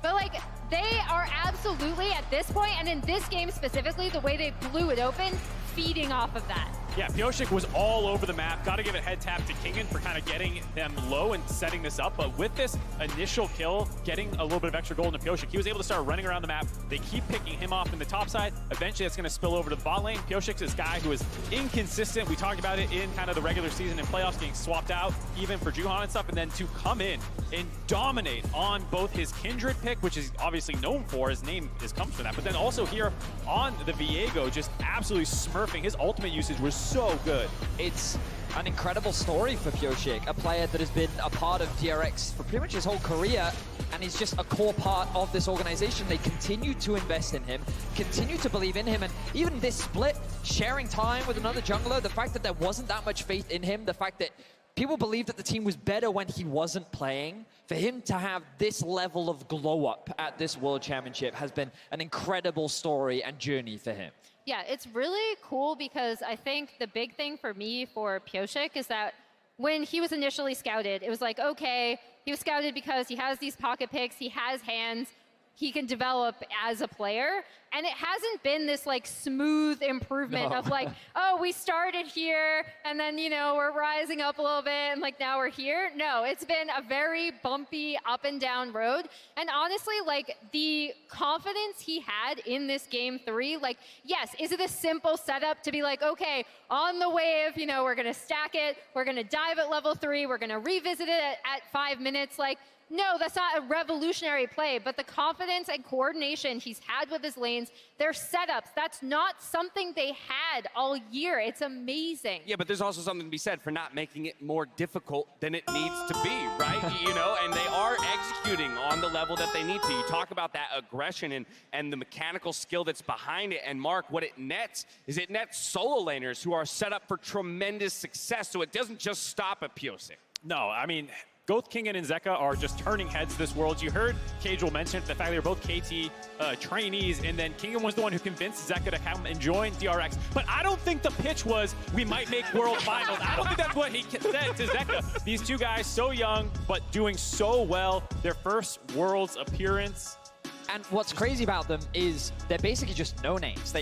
But like they are absolutely at this point, and in this game specifically, the way they blew it open, feeding off of that. Yeah, Pyosik was all over the map. Got to give a head tap to Kingen for kind of getting them low and setting this up. But with this initial kill, getting a little bit of extra gold into Pyosik, he was able to start running around the map. They keep picking him off in the top side. Eventually, that's going to spill over to the bot lane. Pyosik's this guy who is inconsistent. We talked about it in kind of the regular season and playoffs, getting swapped out even for Juhan and stuff. And then to come in and dominate on both his Kindred pick, which is obviously known for, his name comes from that. But then also here on the Viego, just absolutely smurfing. His ultimate usage was so good. It's an incredible story for Pyosik, a player that has been a part of DRX for pretty much his whole career, and he's just a core part of this organization. They continue to invest in him, continue to believe in him, and even this split, sharing time with another jungler, the fact that there wasn't that much faith in him, the fact that people believed that the team was better when he wasn't playing, for him to have this level of glow up at this World Championship has been an incredible story and journey for him. Yeah, it's really cool because I think the big thing for me for Pyosik is that when he was initially scouted, it was like, okay, he was scouted because he has these pocket picks, he has hands, he can develop as a player. And it hasn't been this like smooth improvement of like, oh, we started here and then, you know, we're rising up a little bit and like now we're here. No, it's been a very bumpy up and down road. And honestly, like the confidence he had in this game 3, like, yes, is it a simple setup to be like, okay, on the wave, you know, we're going to stack it, we're going to dive at level 3, we're going to revisit it at 5 minutes. Like, no, that's not a revolutionary play, but the confidence and coordination he's had with his lanes, their setups, that's not something they had all year. It's amazing. Yeah, but there's also something to be said for not making it more difficult than it needs to be, right? You know, and they are executing on the level that they need to. You talk about that aggression and the mechanical skill that's behind it, and Mark, what it nets is it nets solo laners who are set up for tremendous success, so it doesn't just stop at Pyosik. No, I mean, both Kingen and Zeka are just turning heads this world. You heard Cajal mention the fact they're both KT trainees, and then Kingen was the one who convinced Zeka to come and join DRX. But I don't think the pitch was, we might make world finals. I don't think that's what he said to Zeka. These two guys, so young, but doing so well. Their first Worlds appearance. And what's crazy about them is they're basically just no-names.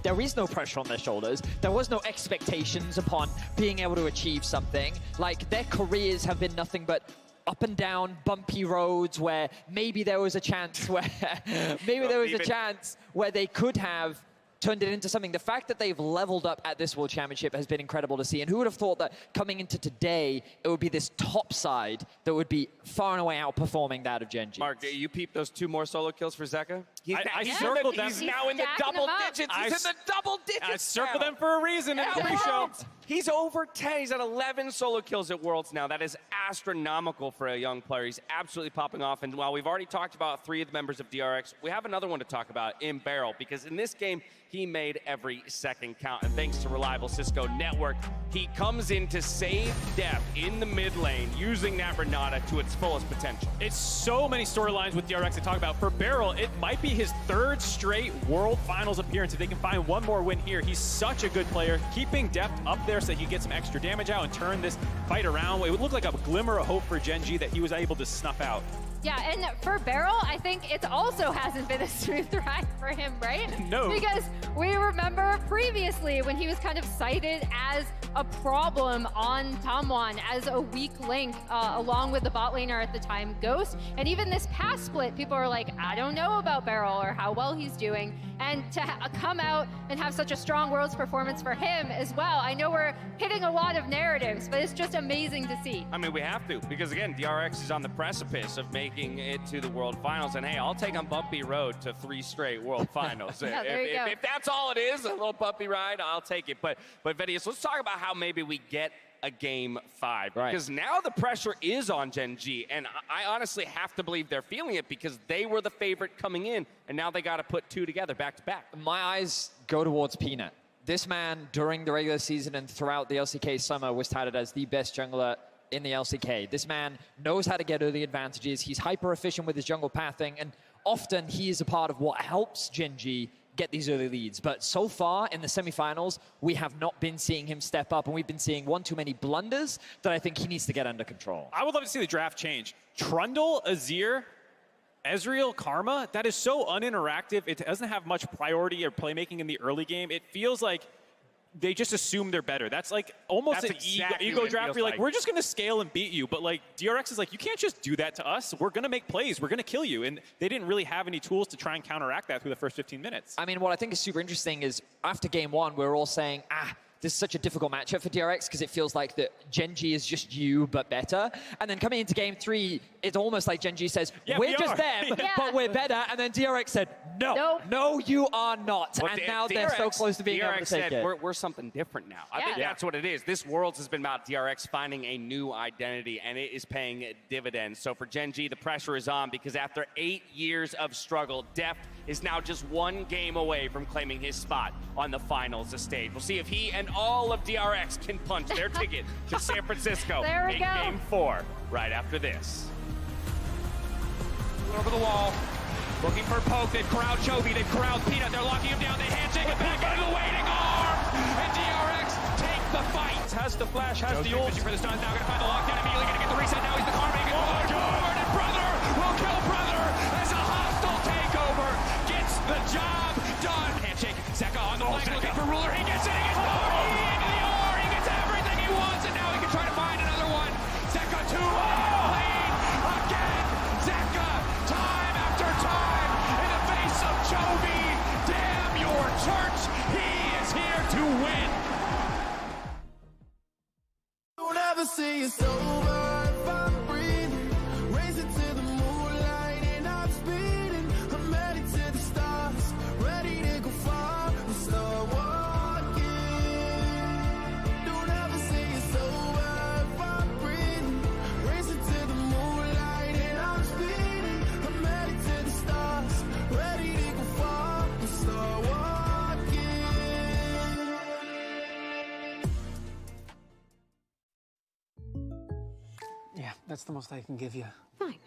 There is no pressure on their shoulders. There was no expectations upon being able to achieve something. Like, their careers have been nothing but up and down, bumpy roads where maybe there was a chance where they could have turned it into something. The fact that they've leveled up at this World Championship has been incredible to see. And who would have thought that coming into today, it would be this top side that would be far and away outperforming that of Gen G. Mark, you peep those 2 more solo kills for Zeka? He's circled them. He's now in the stacking double them up. digits. He's in the double digits. I circled now. them for a reason in the pre-show. He's over 10. He's at 11 solo kills at Worlds now. That is astronomical for a young player. He's absolutely popping off. And while we've already talked about 3 of the members of DRX, we have another one to talk about in Barrel, because in this game, he made every second count. And thanks to reliable Cisco network, he comes in to save Def in the mid lane, using that Renata to its fullest potential. It's so many storylines with DRX to talk about. For Barrel, it might be his 3rd straight World Finals appearance. If they can find one more win here, he's such a good player, keeping depth up there so he can get some extra damage out and turn this fight around. It would look like a glimmer of hope for Gen G that he was able to snuff out. Yeah, and for Barrel, I think it also hasn't been a smooth ride for him, right? No. Because we remember previously when he was kind of cited as a problem on Tamwan, as a weak link, along with the bot laner at the time, Ghost. And even this past split, people are like, I don't know about Barrel or how well he's doing. And to come out and have such a strong Worlds performance for him as well. I know we're hitting a lot of narratives, but it's just amazing to see. I mean, we have to, because again, DRX is on the precipice of making it to the World Finals. And hey, I'll take on bumpy road to 3 straight World Finals. Yeah, there you go. If that's all it is, a little bumpy ride, I'll take it. But Vedius, let's talk about how maybe we get a game 5. Right. Because now the pressure is on Gen G, and I honestly have to believe they're feeling it, because they were the favorite coming in, and now they got to put 2 together back to back. My eyes go towards Peanut. This man, during the regular season and throughout the LCK summer, was touted as the best jungler in the LCK. This man knows how to get early advantages. He's hyper efficient with his jungle pathing, and often he is a part of what helps Gen G get these early leads. But so far in the semifinals, we have not been seeing him step up, and we've been seeing one too many blunders that I think he needs to get under control. I would love to see the draft change. Trundle, Azir, Ezreal, Karma, that is so uninteractive. It doesn't have much priority or playmaking in the early game. It feels like they just assume they're better. That's like almost That's an exactly ego what it draft. feels You're like, like. we're just going to scale and beat you. But like DRX is like, you can't just do that to us. We're going to make plays. We're going to kill you. And they didn't really have any tools to try and counteract that through the first 15 minutes. I mean, what I think is super interesting is after game 1, we're all saying, this is such a difficult matchup for DRX because it feels like that Gen G is just you, but better. And then coming into game 3, it's almost like Gen G says, Yeah, we're we just are. them, but we're better. And then DRX said, no, Nope. no, you are not. Well, and now they're so close to being able to DRX take said, it. we're something different now. I think Yeah. that's what it is. This Worlds has been about DRX finding a new identity, and it is paying dividends. So for Gen G, the pressure is on, because after 8 years of struggle, Deft is now just 1 game away from claiming his spot on the finals stage. We'll see if he and all of DRX can punch their ticket to San Francisco There we in go. game 4 right after this. Over the wall, looking for Poke. They crowd Chovy, they crowd Peanut. They're locking him down. They handshake it back into the waiting arm. And DRX take the fight. Has the flash, has the ult. For the stuns, now gonna find the lockdown. Immediately gonna get the reset. Now he's the karma. He gets forward, and Brother will kill Brother as a hostile takeover gets the job done. Handshake, Zeka on the flank looking for Ruler. He gets it, he gets into the R. He gets everything he wants, and now he can try to find another one. Zeka 2 lane again. Zeka, time after time, in the face of Chovy. Damn your church, he is here to win. Don't ever say it's over if I'm breathing. Racing to the moonlight and I'm speeding. I'm headed to the stars, ready to go far and start walking. Don't ever say it's over if I'm breathing. Racing to the moonlight and I'm speeding. I'm headed to the stars, ready to go far and start walking. Yeah, that's the most I can give you. Fine.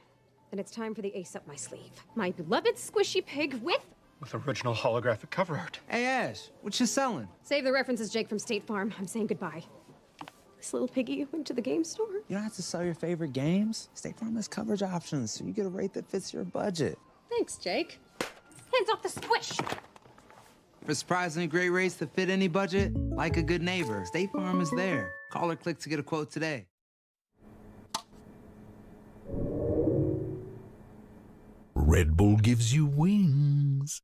Then it's time for the ace up my sleeve. My beloved squishy pig with... With original holographic cover art. Hey, Ash, what you selling? Save the references, Jake from State Farm. I'm saying goodbye. This little piggy went to the game store. You don't have to sell your favorite games. State Farm has coverage options, so you get a rate that fits your budget. Thanks, Jake. Hands off the squish! For surprisingly great rates that fit any budget, like a good neighbor, State Farm is there. Call or click to get a quote today. Red Bull gives you wings.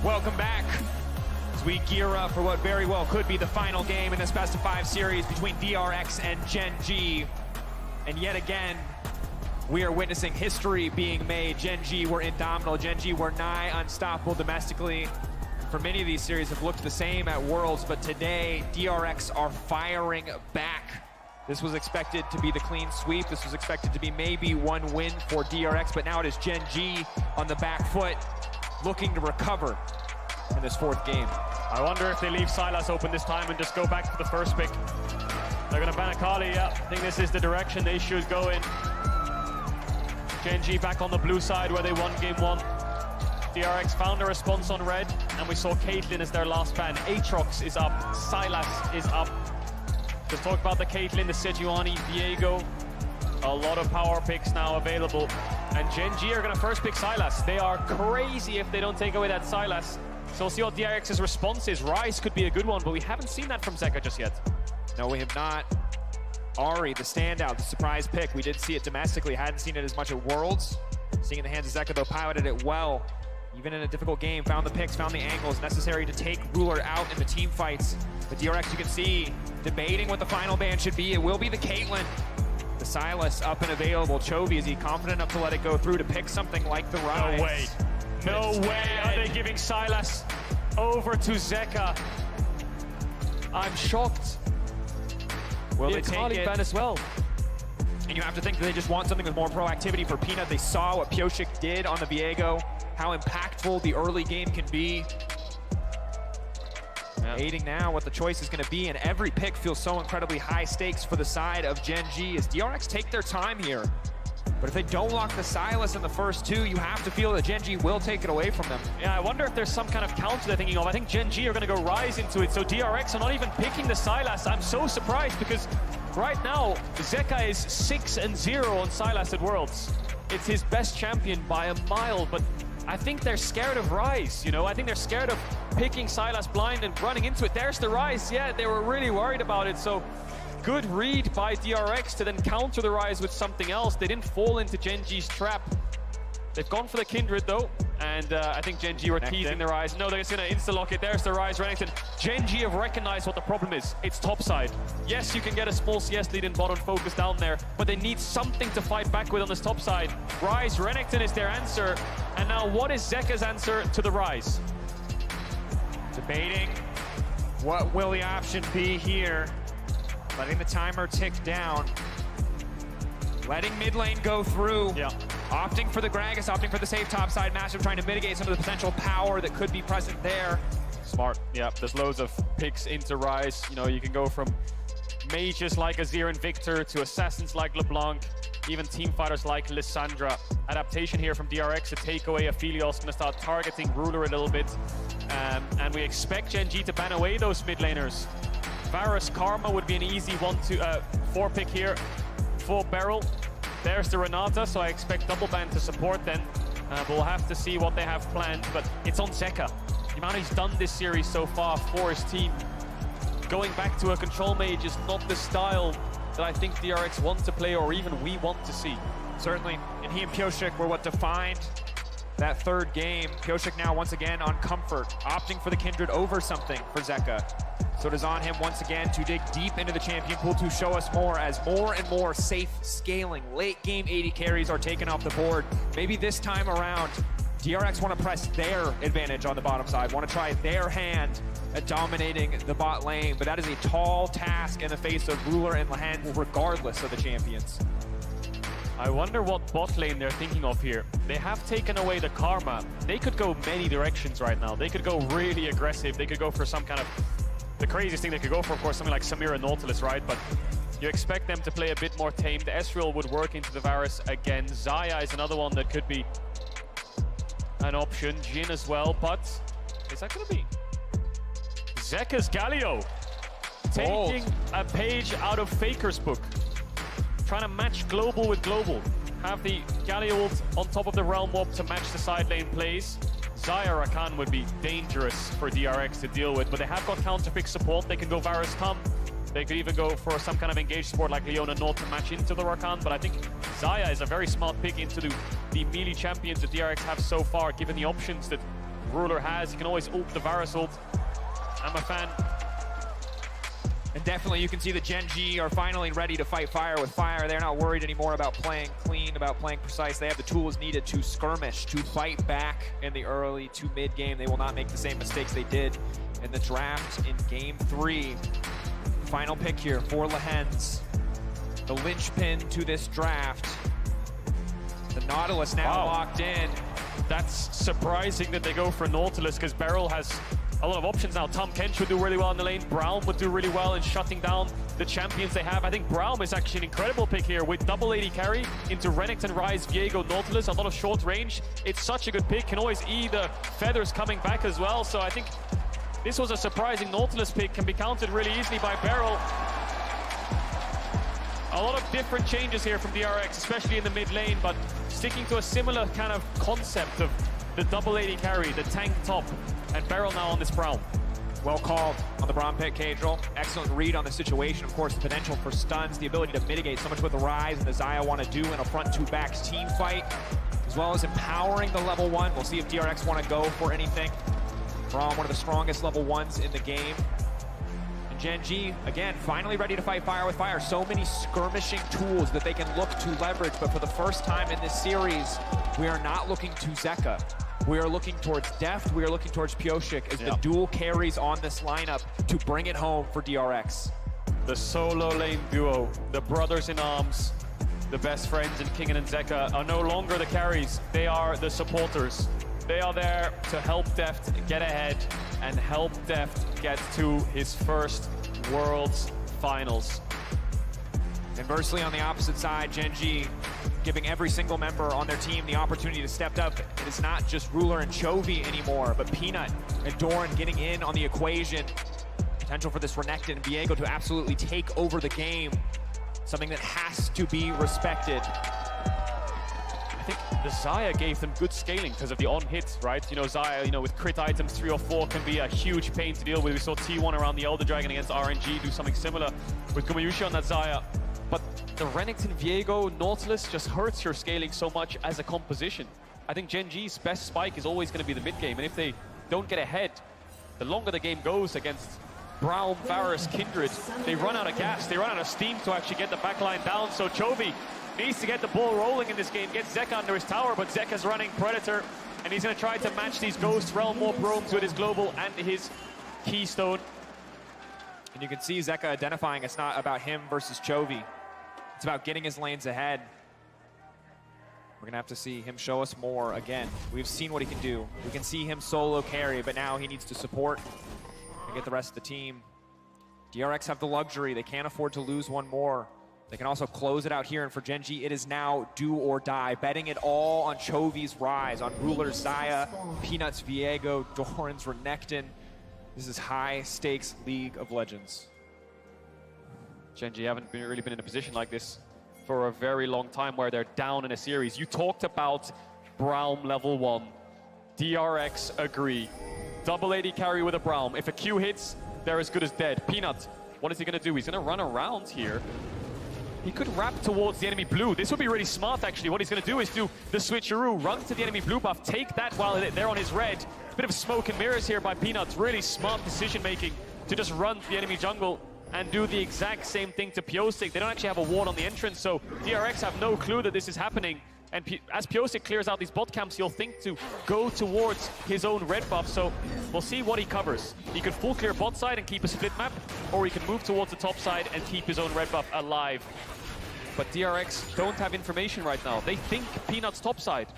Welcome back as we gear up for what very well could be the final game in this best of 5 series between DRX and Gen G. And yet again, we are witnessing history being made. Gen G were indomitable. Gen G were nigh unstoppable domestically. For many of these series have looked the same at Worlds, but today DRX are firing back. This was expected to be the clean sweep. This was expected to be maybe one win for DRX, but now it is Gen G on the back foot, looking to recover in this 4th game. I wonder if they leave Silas open this time and just go back to the first pick. They're going to ban Akali, yeah. I think this is the direction they should go in. Gen G back on the blue side where they won game 1. DRX found a response on red, and we saw Caitlyn as their last ban. Aatrox is up, Silas is up. Just talk about the Caitlyn, the Sejuani, Viego. A lot of power picks now available. And Gen G are going to first pick Silas. They are crazy if they don't take away that Silas. So we'll see what DRX's response is. Ryze could be a good one, but we haven't seen that from Zeka just yet. No, we have not. Ari, the standout, the surprise pick. We did see it domestically, hadn't seen it as much at Worlds. Seeing in the hands of Zeka, though, piloted it well. Even in a difficult game, found the picks, found the angles necessary to take Ruler out in the team fights. But DRX, you can see, debating what the final ban should be. It will be the Caitlyn. The Silas up and available. Chovy, is he confident enough to let it go through to pick something like the Ryze? No way. No way are they giving Silas over to Zeka. I'm shocked. Will they Akali take it? ban as well. And you have to think that they just want something with more proactivity for Peanut. They saw what Pyosik did on the Viego, how impactful the early game can be. Aiding now what the choice is going to be, and every pick feels so incredibly high stakes for the side of Gen G as DRX take their time here. But if they don't lock the Silas in the first 2, you have to feel that Gen G will take it away from them. Yeah, I wonder if there's some kind of counter they're thinking of. I think Gen G are going to go Ryze into it, so DRX are not even picking the Silas. I'm so surprised because right now, Zeka is 6-0 on Silas at Worlds. It's his best champion by a mile, but I think they're scared of Ryze, you know? I think they're scared of picking Silas blind and running into it. There's the Ryze. Yeah, they were really worried about it, so good read by DRX to then counter the Ryze with something else. They didn't fall into Gen G's trap. They've gone for the Kindred though, and I think Gen G were teasing the Ryze. No, they're just gonna insta-lock it. There's the Ryze, Renekton. Gen G have recognized what the problem is. It's topside. Yes, you can get a small CS lead in bottom focus down there, but they need something to fight back with on this top side. Ryze, Renekton is their answer. And now what is Zeka's answer to the Ryze? Debating what will the option be here. Letting the timer tick down. Letting mid lane go through. Yeah. Opting for the Gragas, opting for the safe topside matchup, trying to mitigate some of the potential power that could be present there. Smart. Yeah, there's loads of picks into Ryze. You know, you can go from mages like Azir and Victor to assassins like LeBlanc, even team fighters like Lissandra. Adaptation here from DRX to take away Aphelios, gonna start targeting Ruler a little bit. And we expect Gen G to ban away those mid laners. Varus Karma would be an easy 4 pick here for Beryl. There's the Renata, so I expect double ban to support then. But we'll have to see what they have planned, but it's on Zeka. The amount he's done this series so far for his team. Going back to a control mage is not the style that I think DRX want to play or even we want to see. Certainly, and he and Pyosik were what defined that 3rd game. Pyosik now once again on comfort, opting for the Kindred over something for Zeka. So it is on him once again to dig deep into the champion pool to show us more as more and more safe scaling late game 80 carries are taken off the board. Maybe this time around, DRX want to press their advantage on the bottom side, want to try their hand at dominating the bot lane, but that is a tall task in the face of Ruler and Lehen, regardless of the champions. I wonder what bot lane they're thinking of here. They have taken away the Karma. They could go many directions right now. They could go really aggressive. They could go for some kind of... The craziest thing they could go for, of course, something like Samira Nautilus, right? But you expect them to play a bit more tamed. Ezreal would work into the Varus again. Xayah is another one that could be an option. Jhin as well, but is that going to be? Zeka's Galio taking a page out of Faker's book. Trying to match global with global. Have the Galio ult on top of the Realm Warp to match the side lane plays. Xayah Rakan would be dangerous for DRX to deal with, but they have got counter pick support. They can go Varus Tum. They could even go for some kind of engaged support like Leona Nord to match into the Rakan, but I think Xayah is a very smart pick into the melee champions that DRX have so far, given the options that Ruler has. He can always ult the Varus ult. I'm a fan. And definitely you can see the Gen G are finally ready to fight fire with fire. They're not worried anymore about playing clean, about playing precise. They have the tools needed to skirmish, to fight back in the early to mid game. They will not make the same mistakes they did in the draft in game 3. Final pick here for Lehens. The linchpin to this draft. The Nautilus now locked in. That's surprising that they go for Nautilus because Beryl has a lot of options now. Tom Kench would do really well in the lane. Braum would do really well in shutting down the champions they have. I think Braum is actually an incredible pick here with double AD carry into Renekton, Ryze, Viego, Nautilus. A lot of short range. It's such a good pick. Can always E the feathers coming back as well. So I think this was a surprising Nautilus pick. Can be countered really easily by Beryl. A lot of different changes here from DRX, especially in the mid lane, but sticking to a similar kind of concept of the double AD carry, the tank top, and Beryl now on this Braum. Well called on the Braum pick, Cadril. Excellent read on the situation. Of course, the potential for stuns, the ability to mitigate so much what the Ryze and the Xayah want to do in a front two backs team fight, as well as empowering the level 1. We'll see if DRX want to go for anything from one of the strongest level 1s in the game. Gen G, again, finally ready to fight fire with fire. So many skirmishing tools that they can look to leverage, but for the first time in this series, we are not looking to Zeka. We are looking towards Deft, we are looking towards Pyosik as the dual carries on this lineup to bring it home for DRX. The solo lane duo, the brothers in arms, the best friends in Kingen and Zeka are no longer the carries, they are the supporters. They are there to help Deft get ahead and help Deft get to his first Worlds Finals. Inversely, on the opposite side, Gen G giving every single member on their team the opportunity to step up. It is not just Ruler and Chovy anymore, but Peanut and Doran getting in on the equation. Potential for this Renekton and Viego to absolutely take over the game. Something that has to be respected. I think the Xayah gave them good scaling because of the on hits, right? You know, Xayah, with crit items 3 or 4 can be a huge pain to deal with. We saw T1 around the Elder Dragon against RNG do something similar with Gumayushi on that Xayah. But the Renekton, Viego, Nautilus just hurts your scaling so much as a composition. I think Gen G's best spike is always going to be the mid game, and if they don't get ahead, the longer the game goes against Braum, Varus, Kindred, they run out of gas, they run out of steam to actually get the backline down. So Chovy needs to get the ball rolling in this game, get Zeka under his tower, but Zeka's running Predator, and he's going to try to match these Ghost Realm Warp roams with his Global and his Keystone. And you can see Zeka identifying it's not about him versus Chovy. It's about getting his lanes ahead. We're going to have to see him show us more again. We've seen what he can do. We can see him solo carry, but now he needs to support and get the rest of the team. DRX have the luxury. They can't afford to lose one more. They can also close it out here, and for Gen G, it is now do or die. Betting it all on Chovy's Ryze, on Ruler's Xayah, Peanut's Viego, Doran's Renekton. This is high-stakes League of Legends. Gen G haven't really been in a position like this for a very long time where they're down in a series. You talked about Braum level 1. DRX agree. Double AD carry with a Braum. If a Q hits, they're as good as dead. Peanut, what is he going to do? He's going to run around here. He could wrap towards the enemy blue. This would be really smart, actually. What he's going to do is do the switcheroo, run to the enemy blue buff, take that while they're on his red. Bit of smoke and mirrors here by Peanut. Really smart decision-making to just run to the enemy jungle and do the exact same thing to Pyosik. They don't actually have a ward on the entrance, so DRX have no clue that this is happening. And as Pyosik clears out these bot camps, he'll think to go towards his own red buff. So we'll see what he covers. He could full clear bot side and keep a split map, or he can move towards the top side and keep his own red buff alive. But DRX don't have information right now. They think Peanut's top side.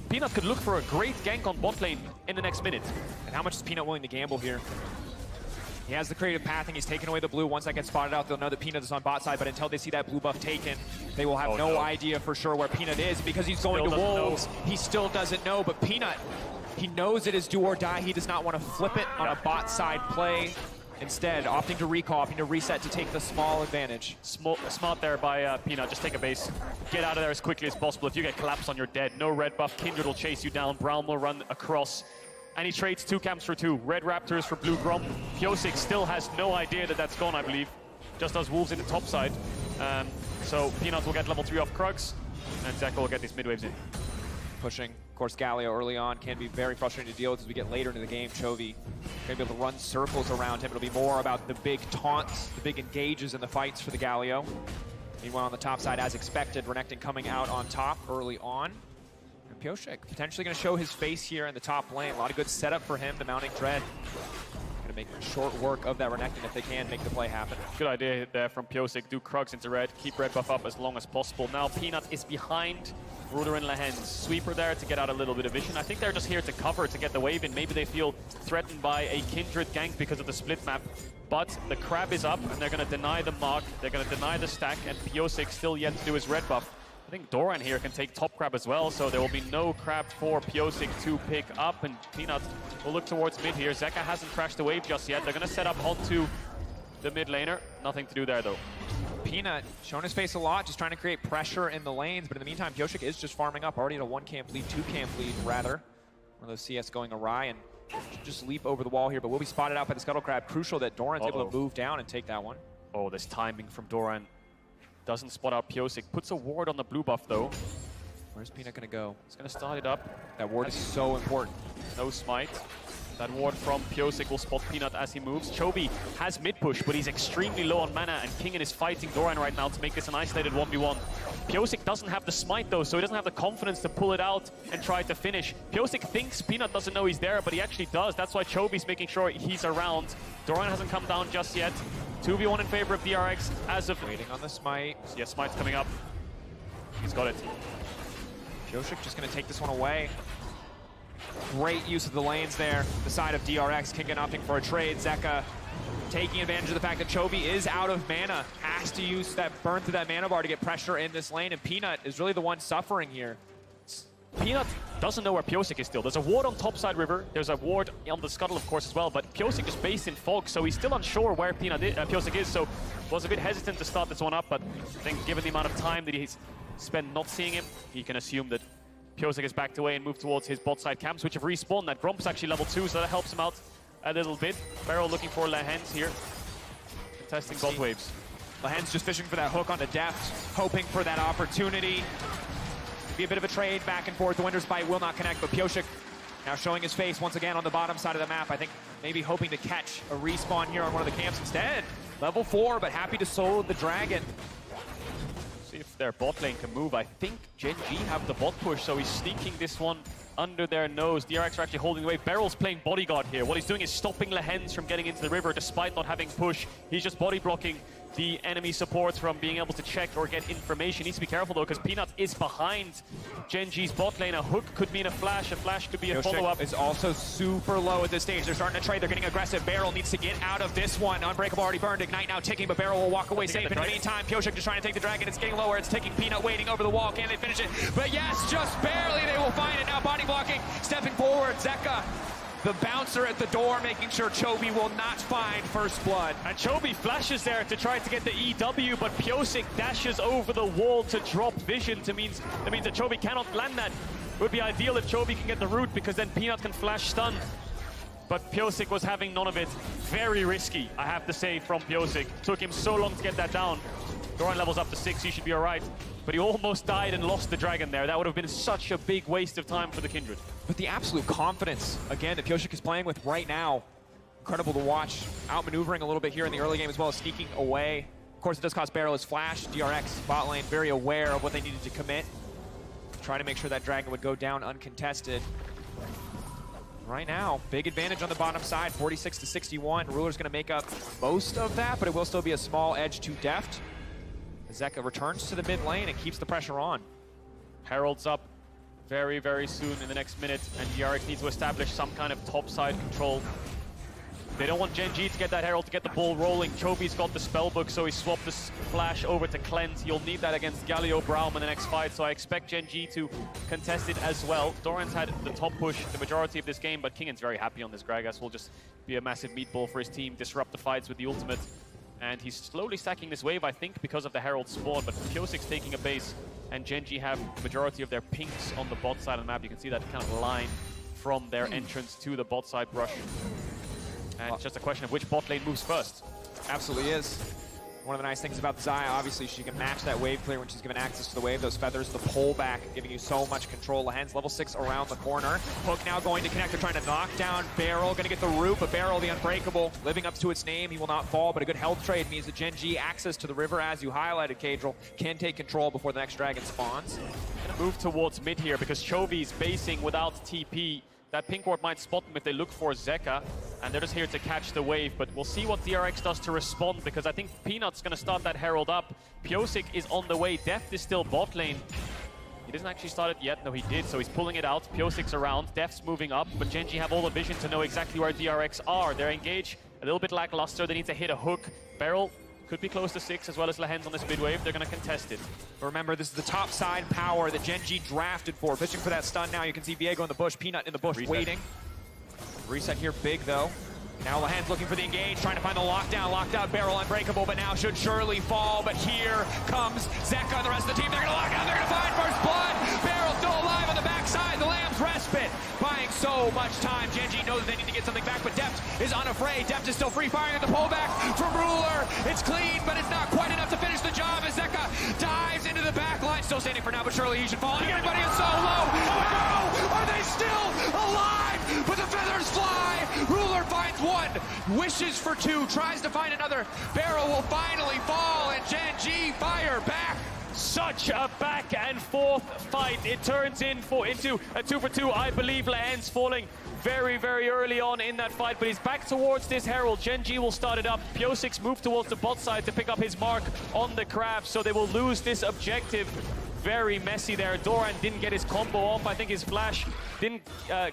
Peanut could look for a great gank on bot lane in the next minute. And how much is Peanut willing to gamble here? He has the creative pathing, he's taken away the blue. Once that gets spotted out, they'll know that Peanut is on bot side, but until they see that blue buff taken, they will have no idea for sure where Peanut is, because he's going to Wolves. He still doesn't know, but Peanut, he knows it is do or die. He does not want to flip it on a bot side play. Instead, opting to recall, opting to reset to take the small advantage. Smart there by Peanut, just take a base. Get out of there as quickly as possible. If you get collapsed on, you're dead. No red buff, Kindred will chase you down. Braum will run across. And he trades 2 camps for 2. Red Raptors for blue Grom. Pyosik still has no idea that that's gone, I believe. Just as Wolves in the top side. So Peanut will get level 3 off Krugs, and Zeko will get these mid waves in. Pushing Of course, Galio early on can be very frustrating to deal with as we get later into the game. Chovy going to be able to run circles around him. It'll be more about the big taunts, the big engages in the fights for the Galio. Meanwhile, on the top side, as expected, Renekton coming out on top early on. And Pyosik potentially going to show his face here in the top lane. A lot of good setup for him, the mounting Dread. Going to make short work of that Renekton if they can make the play happen. Good idea there from Pyosik. Do Krugs into red, keep red buff up as long as possible. Now Peanut is behind Ruler and Lehens. Sweeper there to get out a little bit of vision. I think they're just here to cover, to get the wave in. Maybe they feel threatened by a Kindred gank because of the split map. But the crab is up, and they're going to deny the mark. They're going to deny the stack, and Pyosik still yet to do his red buff. I think Doran here can take top crab as well, so there will be no crab for Pyosik to pick up, and Peanut will look towards mid here. Zeka hasn't crashed the wave just yet. They're going to set up onto the mid laner. Nothing to do there, though. Peanut showing his face a lot, just trying to create pressure in the lanes, but in the meantime, Pyosik is just farming up, already at a 1 camp lead, 2 camp lead, rather. One of those CS going awry, and should just leap over the wall here, but will be spotted out by the Scuttle Crab. Crucial that Doran's able to move down and take that one. Oh, this timing from Doran. Doesn't spot out Pyosik. Puts a ward on the blue buff, though. Where's Peanut going to go? He's going to start it up. That ward is so important. No smite. That ward from Pyosik will spot Peanut as he moves. Chovy has mid push, but he's extremely low on mana, and Kingen is fighting Doran right now to make this an isolated 1v1. Pyosik doesn't have the smite, though, so he doesn't have the confidence to pull it out and try to finish. Pyosik thinks Peanut doesn't know he's there, but he actually does. That's why Chovy's making sure he's around. Doran hasn't come down just yet. 2v1 in favor of DRX as of... Waiting on the smite. Yeah, smite's coming up. He's got it. Pyosik just going to take this one away. Great use of the lanes there. The side of DRX, Kingen opting for a trade. Zeka taking advantage of the fact that Chovy is out of mana. Has to use that burn through that mana bar to get pressure in this lane, and Peanut is really the one suffering here. Peanut doesn't know where Pyosik is still. There's a ward on topside river. There's a ward on the Scuttle, of course, as well. But Pyosik is based in fog, so he's still unsure where Pyosik is. So was a bit hesitant to start this one up, but I think given the amount of time that he's spent not seeing him, he can assume that Pyosik is backed away and moved towards his bot side camps, which have respawned. That Gromp's actually level 2, so that helps him out a little bit. Barrow looking for Lehens here. Testing bot waves. Lehens just fishing for that hook onto Deft, hoping for that opportunity. Be a bit of a trade back and forth. The Winter's Bite will not connect, but Pyosik now showing his face once again on the bottom side of the map. I think maybe hoping to catch a respawn here on one of the camps instead. Level 4, but happy to solo the Dragon. See if their bot lane can move. I think Gen G have the bot push, so he's sneaking this one under their nose. DRX are actually holding away. Beryl's playing bodyguard here. What he's doing is stopping Lehens from getting into the river despite not having push. He's just body blocking the enemy supports from being able to check or get information. Needs to be careful, though, because Peanut is behind Gen G's bot lane. A hook could mean a flash could be a follow-up. Is also super low at this stage. They're starting to trade. They're getting aggressive. Beryl needs to get out of this one. Unbreakable already burned. Ignite now ticking, but Beryl will walk away safe. In the meantime, Pyosik just trying to take the Dragon. It's getting lower. It's ticking. Peanut waiting over the wall. Can they finish it? But yes, just barely. They will find it now. Body blocking. Stepping forward. Zeka, the bouncer at the door, making sure Chovy will not find first blood. And Chovy flashes there to try to get the EW, but Pyosik dashes over the wall to drop vision. That means that Chovy cannot land that. It would be ideal if Chovy can get the root, because then Peanut can flash stun. But Pyosik was having none of it. Very risky, I have to say, from Pyosik. Took him so long to get that down. Doran levels up to 6, he should be all right. But he almost died and lost the Dragon there. That would have been such a big waste of time for the Kindred. But the absolute confidence, again, that Pyosik is playing with right now, incredible to watch. Outmaneuvering a little bit here in the early game as well as sneaking away. Of course, it does cost Barrel his flash. DRX, bot lane, very aware of what they needed to commit. Trying to make sure that Dragon would go down uncontested. Right now, big advantage on the bottom side, 46 to 61. Ruler's gonna make up most of that, but it will still be a small edge to Deft. Zeka returns to the mid lane and keeps the pressure on. Herald's up very, very soon in the next minute, and DRX needs to establish some kind of topside control. They don't want Gen G to get that Herald to get the ball rolling. Chovy's got the spellbook, so he swapped this flash over to Cleanse. You'll need that against Galio Braum in the next fight, so I expect Gen G to contest it as well. Doran's had the top push the majority of this game, but Kingen's very happy on this. Gragas will just be a massive meatball for his team, disrupt the fights with the ultimate. And he's slowly stacking this wave, I think, because of the Herald spawn, but Pyosik's taking a base, and Gen G have the majority of their pinks on the bot side of the map. You can see that kind of line from their entrance to the bot side brush. And it's just a question of which bot lane moves first. Absolutely is. One of the nice things about Zaya, obviously, she can match that wave clear when she's given access to the wave. Those feathers, the pullback, giving you so much control. Lahen's level 6 around the corner. Hook now going to connect. They're trying to knock down Barrel. Going to get the root, but Barrel, the unbreakable, living up to its name. He will not fall, but a good health trade means that Gen G, access to the river, as you highlighted, Cadril, can take control before the next dragon spawns. Gonna move towards mid here because Chovy's basing without TP. That pink ward might spot them if they look for Zeka, and they're just here to catch the wave. But we'll see what DRX does to respond, because I think Peanut's going to start that Herald up. Pyosik is on the way. Deft is still bot lane. He doesn't actually start it yet. No, he did, so he's pulling it out. Pyosik's around. Deft's moving up, but Gen G have all the vision to know exactly where DRX are. They're engaged, a little bit lackluster. They need to hit a hook. Barrel could be close to 6, as well as Lahen's on this mid wave. They're going to contest it. Remember, this is the top side power that Gen G drafted for. Pitching for that stun now. You can see Viego in the bush, Peanut in the bush, waiting. Reset here big, though. Now Lahen's looking for the engage, trying to find the lockdown. Locked out, Barrel unbreakable, but now should surely fall. But here comes Zeka and the rest of the team. They're going to lock out. They're going to find first blood. Barrel still alive on the backside. The Lamb's respite, buying so much time. Gen G knows that they need to get something back, but Deft is unafraid. Deft is still free firing at the pullback from Ruler. It's clean, but it's not quite enough to finish the job as Zeka dives into the back line. Still standing for now, but surely he should fall. Everybody is so low. Oh, are they still alive? But the feathers fly. Ruler finds one, wishes for 2, tries to find another. Barrel will finally fall, and Gen G fire back. Such a back and forth fight. It turns into a 2 for 2. I believe Lahen's falling very, very early on in that fight, but he's back towards this Herald. Gen G will start it up. Pyosik's move towards the bot side to pick up his mark on the crab, so they will lose this objective. Very messy there. Doran didn't get his combo off. I think his flash didn't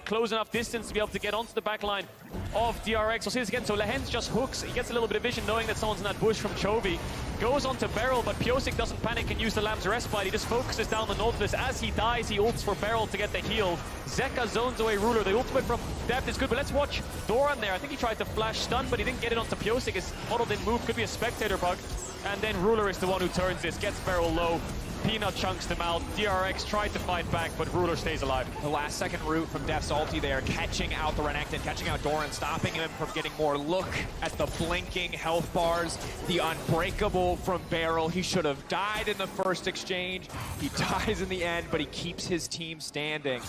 close enough distance to be able to get onto the back line of DRX. We'll see this again. So Lahen's just hooks. He gets a little bit of vision knowing that someone's in that bush from Chovy. Goes onto Barrel, but Pyosik doesn't panic and use the Lamb's respite. He just focuses down the Nautilus. As he dies, he ults for Barrel to get the heal. Zeka zones away Ruler. The ultimate from Deft is good, but let's watch Doran there. I think he tried to flash stun, but he didn't get it onto Pyosik. His model didn't move. Could be a spectator bug. And then Ruler is the one who turns this, gets Barrel low. Peanut chunks them out. DRX tried to fight back, but Ruler stays alive. The last second route from Deft's ulti there, catching out the Renekton, catching out Doran, stopping him from getting more look at the blinking health bars. The unbreakable from Barrel. He should have died in the first exchange. He dies in the end, but he keeps his team standing.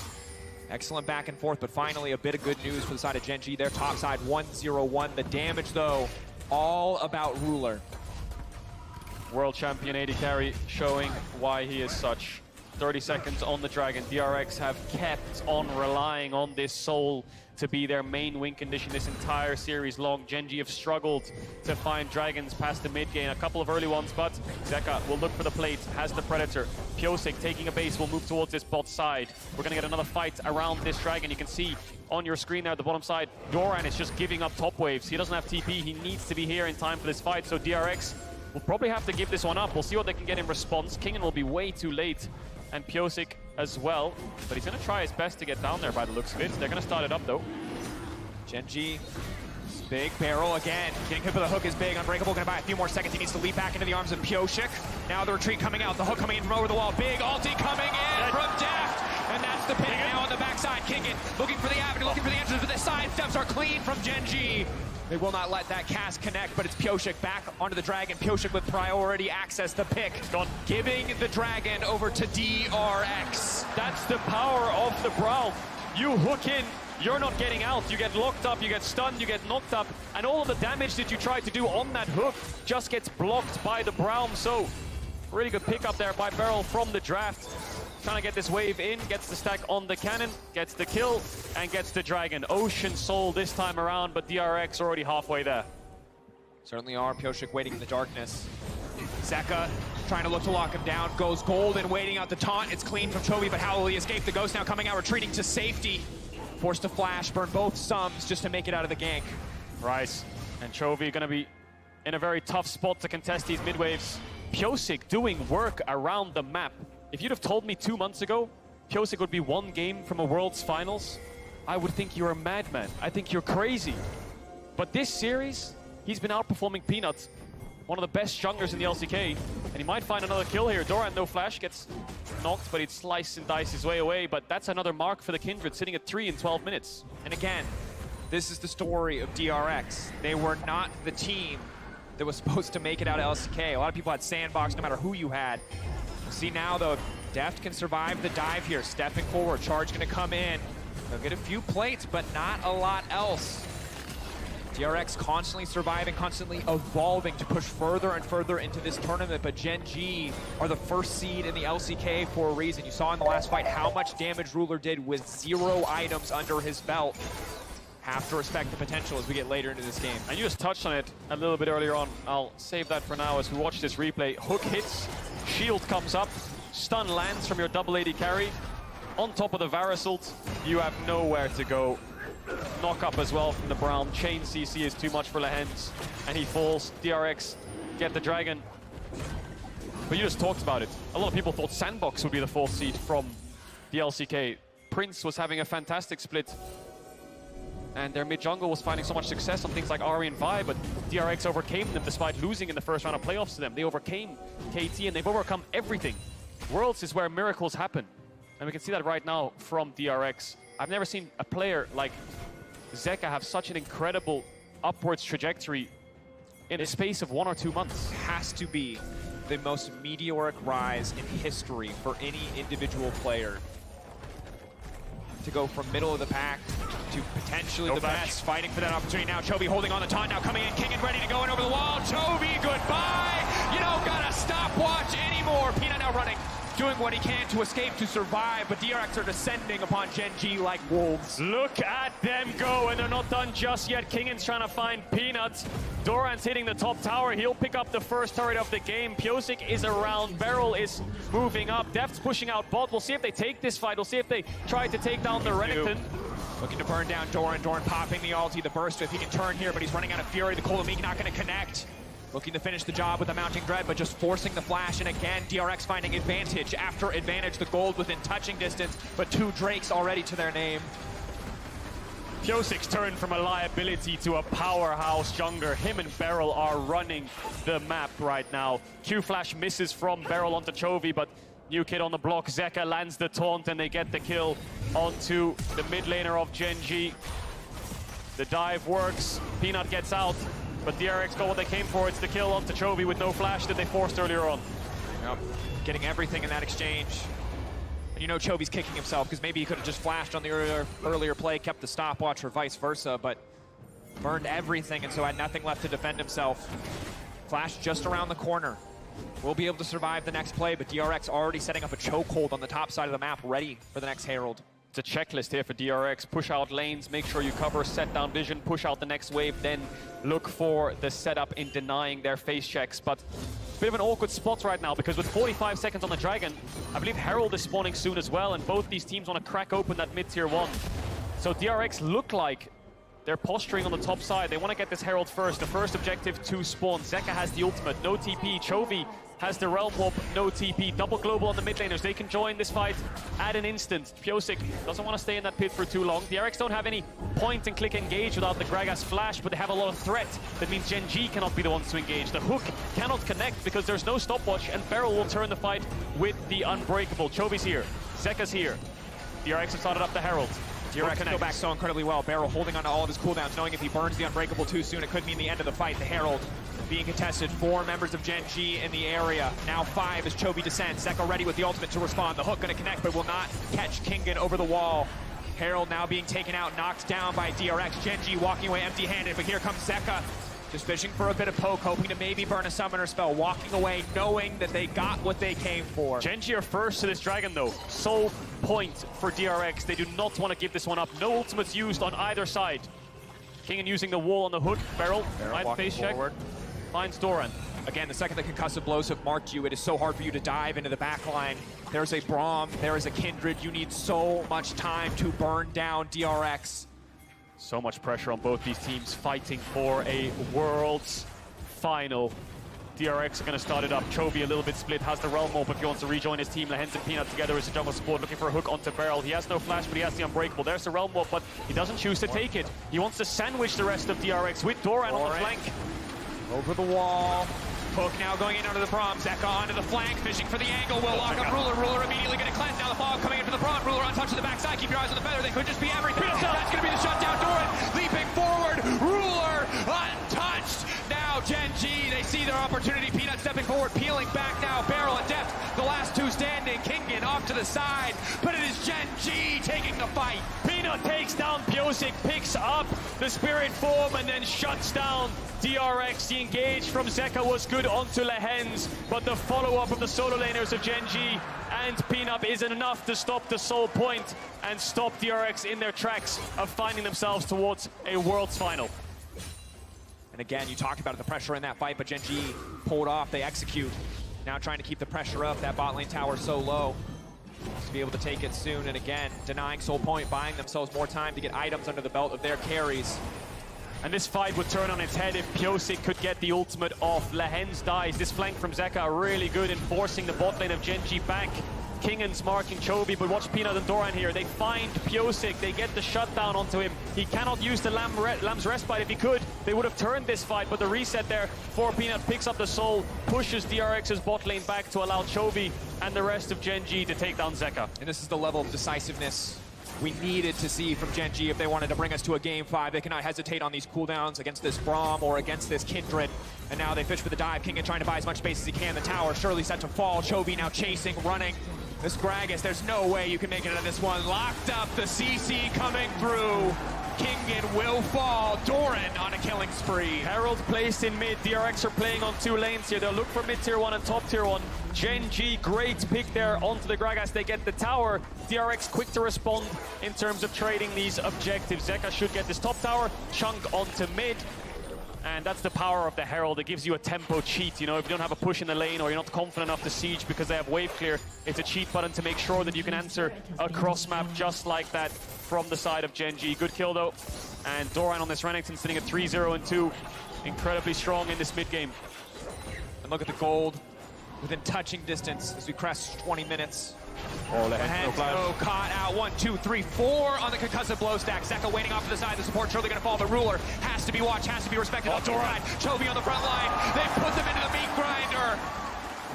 Excellent back and forth, but finally a bit of good news for the side of Gen G. Their top side 1-0-1. The damage, though, all about Ruler. World champion AD carry showing why he is such. 30 seconds on the Dragon. DRX have kept on relying on this soul to be their main win condition this entire series long. Gen G have struggled to find Dragons past the mid game. A couple of early ones, but Zeka will look for the plate, has the Predator. Pyosik taking a base will move towards this bot side. We're going to get another fight around this Dragon. You can see on your screen there at the bottom side, Doran is just giving up top waves. He doesn't have TP. He needs to be here in time for this fight, so DRX will probably have to give this one up. We'll see what they can get in response. Kingen will be way too late, and Pyosik as well. But he's going to try his best to get down there by the looks of it. They're going to start it up, though. Gen G, big Barrel again. Getting hit with a hook is big. Unbreakable going to buy a few more seconds. He needs to leap back into the arms of Pyosik. Now the retreat coming out. The hook coming in from over the wall. Big ulti coming in from Deft. And that's the pick now on the backside. Kingen looking for the avenue, looking for the answers, but the side steps are clean from Gen G. They will not let that cast connect, but it's Pyosik back onto the Dragon. Pyosik with priority access to pick. Giving the Dragon over to DRX. That's the power of the Braum. You hook in, you're not getting out. You get locked up, you get stunned, you get knocked up, and all of the damage that you try to do on that hook just gets blocked by the Braum. So, really good pickup there by Barrel from the draft. Trying to get this wave in, gets the stack on the cannon, gets the kill, and gets the Dragon. Ocean Soul this time around, but DRX already halfway there. Certainly are. Pyosik waiting in the darkness. Zeka trying to look to lock him down. Goes golden, waiting out the taunt. It's clean from Chovy, but how will he escape? The Ghost now coming out, retreating to safety. Forced to flash, burn both sums just to make it out of the gank. Rice and Chovy going to be in a very tough spot to contest these mid-waves. Pyosik doing work around the map. If you'd have told me 2 months ago Pyosik would be one game from a World's Finals, I would think you're a madman. I think you're crazy. But this series, he's been outperforming Peanut, one of the best junglers in the LCK, and he might find another kill here. Doran, no flash, gets knocked, but he'd slice and dice his way away. But that's another mark for the Kindred, sitting at 3 in 12 minutes. And again, this is the story of DRX. They were not the team that was supposed to make it out of LCK. A lot of people had Sandbox no matter who you had. We'll see now, though, if Deft can survive the dive here. Stepping forward, Charge gonna come in. They'll get a few plates, but not a lot else. DRX constantly surviving, constantly evolving to push further and further into this tournament, but Gen G are the first seed in the LCK for a reason. You saw in the last fight how much damage Ruler did with 0 items under his belt. Have to respect the potential as we get later into this game. And you just touched on it a little bit earlier on. I'll save that for now as we watch this replay. Hook hits, shield comes up, stun lands from your double AD carry. On top of the Varus ult, you have nowhere to go. Knock up as well from the Brown. Chain CC is too much for Lehens, and he falls. DRX get the dragon. But you just talked about it. A lot of people thought Sandbox would be the 4th seed from the LCK. Prince was having a fantastic split, and their mid jungle was finding so much success on things like Ari and Vi, but DRX overcame them despite losing in the first round of playoffs to them. They overcame KT, and they've overcome everything. Worlds is where miracles happen, and we can see that right now from DRX. I've never seen a player like Zeka have such an incredible upwards trajectory in the space of 1 or 2 months. Has to be the most meteoric rise in history for any individual player. To go from middle of the pack to potentially the best, fighting for that opportunity now. Chovy holding on the taunt now, coming in, Kingen ready to go in over the wall. Chovy, goodbye! You don't got a stopwatch anymore. Peanut now running, doing what he can to escape, to survive, but DRX are descending upon Gen G like wolves. Look at them go, and they're not done just yet. Kingen's trying to find Peanuts. Doran's hitting the top tower. He'll pick up the first turret of the game. Pyosik is around. Beryl is moving up. Deft's pushing out bot. We'll see if they take this fight. We'll see if they try to take down the Renekton. Looking to burn down Doran. Doran popping the ulti, the burst if he can turn here, but he's running out of fury. The Kolomik not going to connect. Looking to finish the job with the mounting dread, but just forcing the flash, and again, DRX finding advantage after advantage. The gold within touching distance, but 2 Drakes already to their name. Pyosik's turned from a liability to a powerhouse jungler. Him and Beryl are running the map right now. Q-Flash misses from Beryl onto Chovy, but new kid on the block. Zeka lands the taunt, and they get the kill onto the mid laner of Gen G. The dive works, Peanut gets out, but DRX got what they came for. It's the kill onto Chovy with no flash that they forced earlier on. Yep. Getting everything in that exchange. And you know Chovy's kicking himself because maybe he could have just flashed on the earlier play, kept the stopwatch or vice versa, but burned everything and so had nothing left to defend himself. Flash just around the corner. Will be able to survive the next play, but DRX already setting up a chokehold on the top side of the map, ready for the next Herald. It's a checklist here for DRX. Push out lanes, make sure you cover, set down vision, push out the next wave, then look for the setup in denying their face checks. But bit of an awkward spot right now because with 45 seconds on the Dragon, I believe Herald is spawning soon as well, and both these teams want to crack open that mid-tier 1. So DRX look like they're posturing on the top side. They want to get this Herald first. The first objective to spawn. Zeka has the ultimate, no TP. Chovy has the Realm Warp, no TP. Double global on the mid laners. They can join this fight at an instant. Pyosik doesn't want to stay in that pit for too long. The DRX don't have any point and click engage without the Gragas flash, but they have a lot of threat. That means Gen G cannot be the ones to engage. The hook cannot connect because there's no stopwatch, and Beryl will turn the fight with the Unbreakable. Chovy's here. Zeka's here. DRX have started up the Herald. DRX go back so incredibly well. Beryl holding on to all of his cooldowns, knowing if he burns the Unbreakable too soon, it could mean the end of the fight. The Herald being contested. 4 members of Gen G in the area. Now 5 as Chovy descends. Zeka ready with the ultimate to respond. The hook going to connect, but will not catch Kingen over the wall. Herald now being taken out, knocked down by DRX. Gen G walking away empty-handed, but here comes Zeka. Just fishing for a bit of poke, hoping to maybe burn a summoner spell. Walking away, knowing that they got what they came for. Gen G are first to this Dragon, though. Sole point for DRX. They do not want to give this one up. No ultimates used on either side. Kingen using the wall on the hook. Beryl right face check. Finds Doran. Again, the second the concussive blows have marked you, it is so hard for you to dive into the back line. There's a Braum, there is a Kindred. You need so much time to burn down DRX. So much pressure on both these teams fighting for a Worlds final. DRX are going to start it up. Chovy a little bit split, has the Realm Warp if he wants to rejoin his team. Lehens and Peanut together as a jungle support, looking for a hook onto Beryl. He has no flash, but he has the Unbreakable. There's the Realm Warp, but he doesn't choose to take it. He wants to sandwich the rest of DRX with Doran on the flank. Over the wall. Hook now going in under the Braum. Zeka onto the flank, fishing for the angle. Will lock up Ruler. Ruler immediately going to cleanse. Now the fog coming in for the Braum. Ruler untouched to the backside. Keep your eyes on the feather. They could just be everything. That's going to be the shutdown. Doran leaping forward. Ruler untouched. Now Gen G, opportunity. Peanut stepping forward, peeling back now. Barrel and Deft, the last two standing. Kingen off to the side, but it is Gen G taking the fight. Peanut takes down Piosik, picks up the Spirit form, and then shuts down DRX. The engage from Zeka was good onto Lehens, but the follow-up of the solo laners of Gen G and Peanut isn't enough to stop the Soul Point and stop DRX in their tracks of finding themselves towards a Worlds final. And again, you talked about the pressure in that fight, but Gen G pulled off, they execute. Now trying to keep the pressure up, that bot lane tower so low. To be able to take it soon, and again, denying Soul Point, buying themselves more time to get items under the belt of their carries. And this fight would turn on its head if Piosik could get the ultimate off. Lehens dies. This flank from Zeka really good in forcing the bot lane of Gen G back. Kingen's marking Chovy, but watch Peanut and Doran here. They find Piosik, they get the shutdown onto him. He cannot use the Lamb's Respite. If he could, they would have turned this fight, but the reset there for Peanut picks up the soul, pushes DRX's bot lane back to allow Chovy and the rest of Gen G to take down Zeka. And this is the level of decisiveness we needed to see from Gen G if they wanted to bring us to a Game 5. They cannot hesitate on these cooldowns against this Braum or against this Kindred. And now they fish for the dive. Kingen trying to buy as much space as he can. The tower surely set to fall. Chovy now chasing, running. This Gragas, there's no way you can make it out of this one. Locked up, the CC coming through. Kingen will fall. Doran on a killing spree. Herald placed in mid. DRX are playing on two lanes here. They'll look for mid tier 1 and top tier 1. Gen G, great pick there onto the Gragas. They get the tower. DRX quick to respond in terms of trading these objectives. Zeka should get this top tower. Chunk onto mid. And that's the power of the Herald. It gives you a tempo cheat. You know, if you don't have a push in the lane or you're not confident enough to siege because they have wave clear, it's a cheat button to make sure that you can answer a cross map just like that from the side of Gen G. Good kill though. And Doran on this Renekton sitting at 3-0 and 2. Incredibly strong in this mid game. And look at the gold within touching distance as we crest 20 minutes. Oh, Lehens, no caught out. 1, 2, 3, 4 on the concussive blow stack. Zeka waiting off to the side. The support surely going to fall, but Ruler has to be watched, has to be respected. Oh, Doran, Chovy on the front line. They put them into the meat grinder,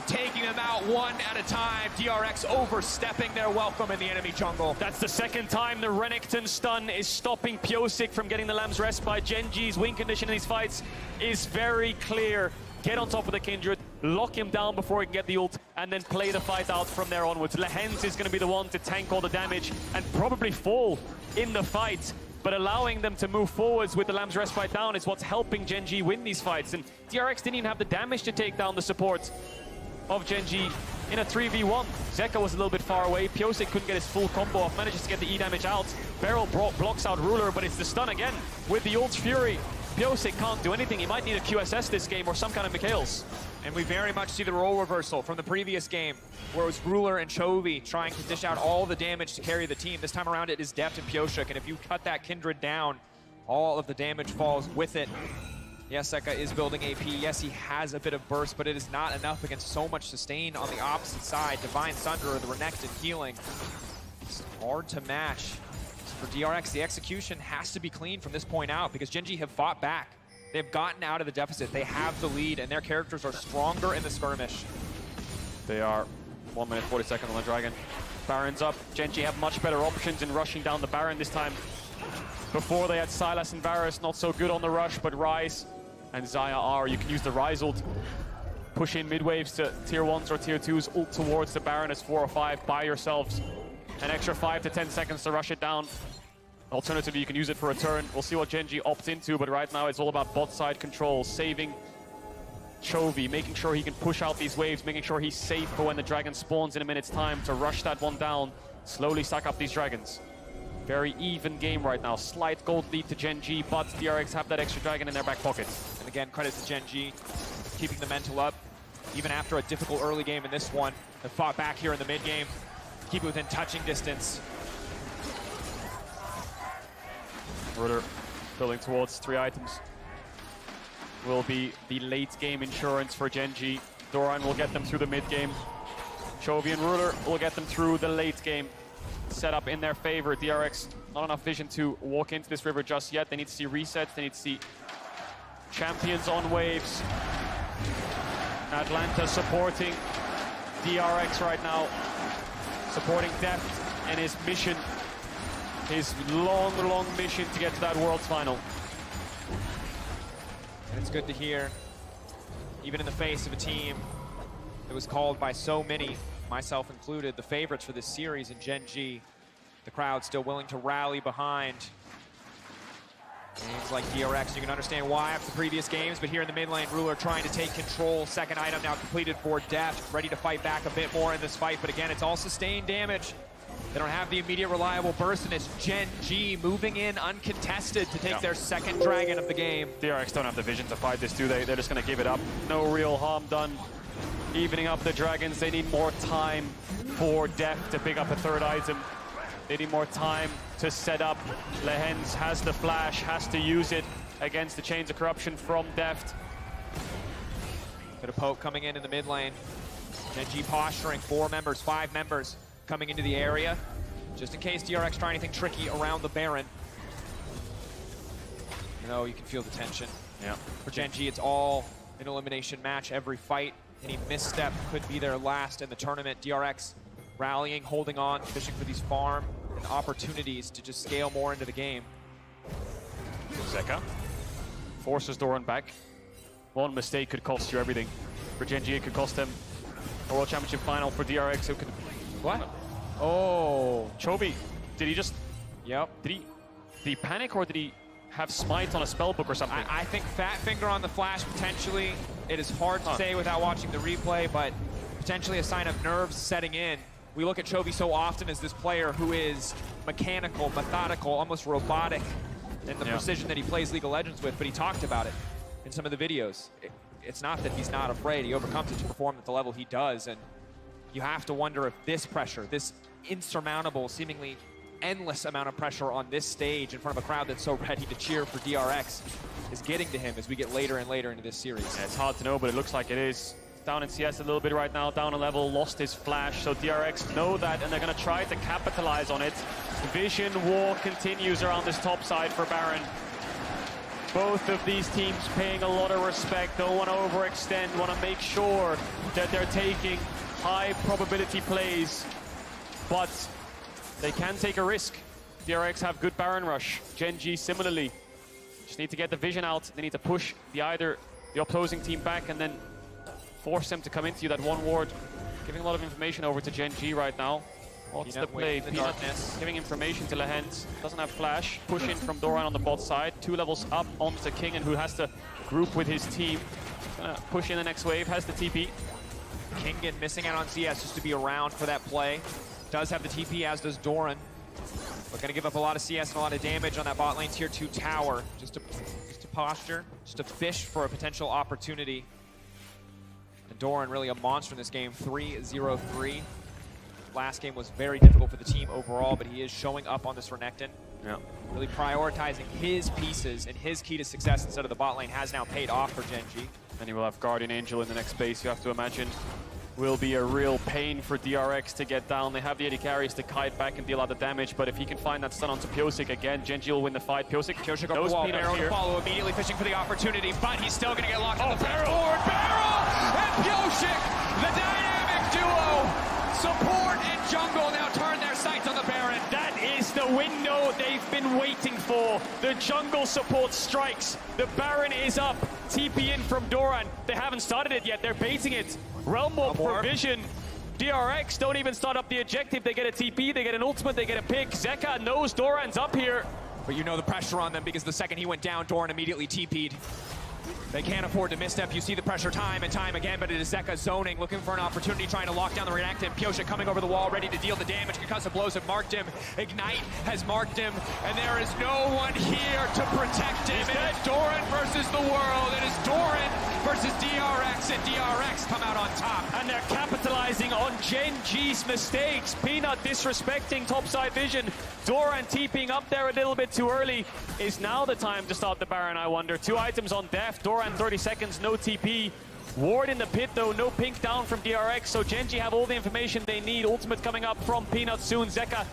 taking them out one at a time. DRX overstepping their welcome in the enemy jungle. That's the second time the Renekton stun is stopping Piosik from getting the Lamb's Respite. Gen G's win condition in these fights is very clear. Get on top of the Kindred, lock him down before he can get the ult, and then play the fight out from there onwards. Lehens is going to be the one to tank all the damage and probably fall in the fight. But allowing them to move forwards with the Lamb's Respite down is what's helping Gen G win these fights. And DRX didn't even have the damage to take down the support of Gen G in a 3v1. Zeka was a little bit far away. Piosik couldn't get his full combo off, manages to get the E damage out. Barrel blocks out Ruler, but it's the stun again with the ult Fury. Piosik can't do anything. He might need a QSS this game or some kind of Mikhails. And we very much see the role reversal from the previous game, where it was Ruler and Chovy trying to dish out all the damage to carry the team. This time around it is Deft and Piosik, and if you cut that Kindred down, all of the damage falls with it. Yes, Zeka is building AP. Yes, he has a bit of burst, but it is not enough against so much sustain on the opposite side. Divine Sunder, the Renekton healing. It's hard to match. For DRX, the execution has to be clean from this point out because Gen G have fought back. They've gotten out of the deficit. They have the lead, and their characters are stronger in the skirmish. They are 1 minute 40 seconds on the Dragon. Baron's up. Gen G have much better options in rushing down the Baron this time. Before they had Sylas and Varus, not so good on the rush, but Ryze and Xayah are. You can use the Ryze ult, push in mid waves to tier 1s or tier 2s, ult towards the Baron as 4 or 5. Buy yourselves an extra 5 to 10 seconds to rush it down. Alternatively, you can use it for a turn. We'll see what Gen G opts into, but right now it's all about bot side control, saving Chovy, making sure he can push out these waves, making sure he's safe for when the dragon spawns in a minute's time to rush that one down, slowly stack up these dragons. Very even game right now. Slight gold lead to Gen G, but DRX have that extra dragon in their back pocket. And again, credit to Gen G, keeping the mental up, even after a difficult early game in this one. They fought back here in the mid game, keep it within touching distance. Ruler building towards 3 items. Will be the late game insurance for Gen G. Doran will get them through the mid game. Chovy and Ruler will get them through the late game. Set up in their favor. DRX, not enough vision to walk into this river just yet. They need to see resets. They need to see champions on waves. Atlanta supporting DRX right now. Supporting Deft and his mission. His long, long mission to get to that Worlds final. And it's good to hear even in the face of a team that was called by so many, myself included, the favorites for this series in Gen G. The crowd still willing to rally behind names like DRX. You can understand why after the previous games, but here in the mid lane, Ruler trying to take control. Second item now completed for Deft, ready to fight back a bit more in this fight, but again, it's all sustained damage. They don't have the immediate reliable burst, and it's Gen G moving in uncontested to take their second dragon of the game. DRX don't have the vision to fight this, do they? They're just going to give it up. No real harm done. Evening up the dragons. They need more time for Deft to pick up a third item. They need more time to set up. Lehens has the flash, has to use it against the Chains of Corruption from Deft. Bit of poke coming in the mid lane. Gen G posturing, 4 members, 5 members coming into the area, just in case DRX try anything tricky around the Baron. You know, you can feel the tension. Yeah. For Gen G, it's all an elimination match every fight. Any misstep could be their last in the tournament. DRX rallying, holding on, fishing for these farm and opportunities to just scale more into the game. Zeka forces Doran back. One mistake could cost you everything. For Gen G, it could cost them a World Championship final. For DRX, it could... What? Oh. Chovy, did he just... Yep. Did he panic, or did he have smite on a spellbook or something? I think Fat Finger on the flash, potentially. It is hard to say without watching the replay, but potentially a sign of nerves setting in. We look at Chovy so often as this player who is mechanical, methodical, almost robotic in the precision that he plays League of Legends with, but he talked about it in some of the videos. It's not that he's not afraid. He overcomes it to perform at the level he does, and you have to wonder if this pressure, this insurmountable, seemingly endless amount of pressure on this stage in front of a crowd that's so ready to cheer for DRX is getting to him as we get later and later into this series. Yeah, it's hard to know, but it looks like it is. Down in CS a little bit right now, down a level, lost his flash, so DRX know that, and they're going to try to capitalize on it. Vision war continues around this top side for Baron. Both of these teams paying a lot of respect, don't want to overextend, want to make sure that they're taking high probability plays, but they can take a risk. DRX have good Baron rush. Gen G similarly. Just need to get the vision out. They need to push the opposing team back and then force them to come into you. That one ward, giving a lot of information over to Gen G right now. What's the play? Peanut giving information to Lehens. Doesn't have flash. Push in from Doran on the bot side. 2 levels up onto Kingen, who has to group with his team. Gonna push in the next wave. Has the TP. Kingen missing out on CS just to be around for that play. Does have the TP, as does Doran. But gonna give up a lot of CS and a lot of damage on that bot lane tier 2 tower. Just to posture, just to fish for a potential opportunity. And Doran really a monster in this game, 3-0-3. Last game was very difficult for the team overall, but he is showing up on this Renekton. Yeah. Really prioritizing his pieces and his key to success instead of the bot lane has now paid off for Gen G. And he will have Guardian Angel in the next base, you have to imagine. Will be a real pain for DRX to get down. They have the AD carries to kite back and deal a lot of damage, but if he can find that stun onto Pyosik again, Gen G will win the fight. Pyosik over the wall, Barrel to follow, immediately fishing for the opportunity, but he's still going to get locked on the backboard. Barrel and Pyosik, the dynamic duo. Support and jungle now turn their sights on the Baron. That is the window they've been waiting for. The jungle support strikes. The Baron is up. TP in from Doran. They haven't started it yet. They're baiting it. Realm Warp provision. DRX don't even start up the objective. They get a TP, they get an ultimate, they get a pick. Zeka knows Doran's up here. But you know the pressure on them because the second he went down, Doran immediately TP'd. They can't afford to misstep. You see the pressure time and time again, but it is Zeka zoning, looking for an opportunity, trying to lock down the Renekton. Pyosik coming over the wall, ready to deal the damage. Concussive blows have marked him. Ignite has marked him, and there is no one here to protect him. It is Doran versus the world. It is Doran versus DRX, and DRX come out on top. And they're capitalizing on Gen G's mistakes. Peanut disrespecting topside vision. Doran TPing up there a little bit too early. Is now the time to start the Baron, I wonder. 2 items on Deft. Doran 30 seconds, no TP. Ward in the pit though, no pink down from DRX, so Gen G have all the information they need. Ultimate coming up from Peanut soon. Zeka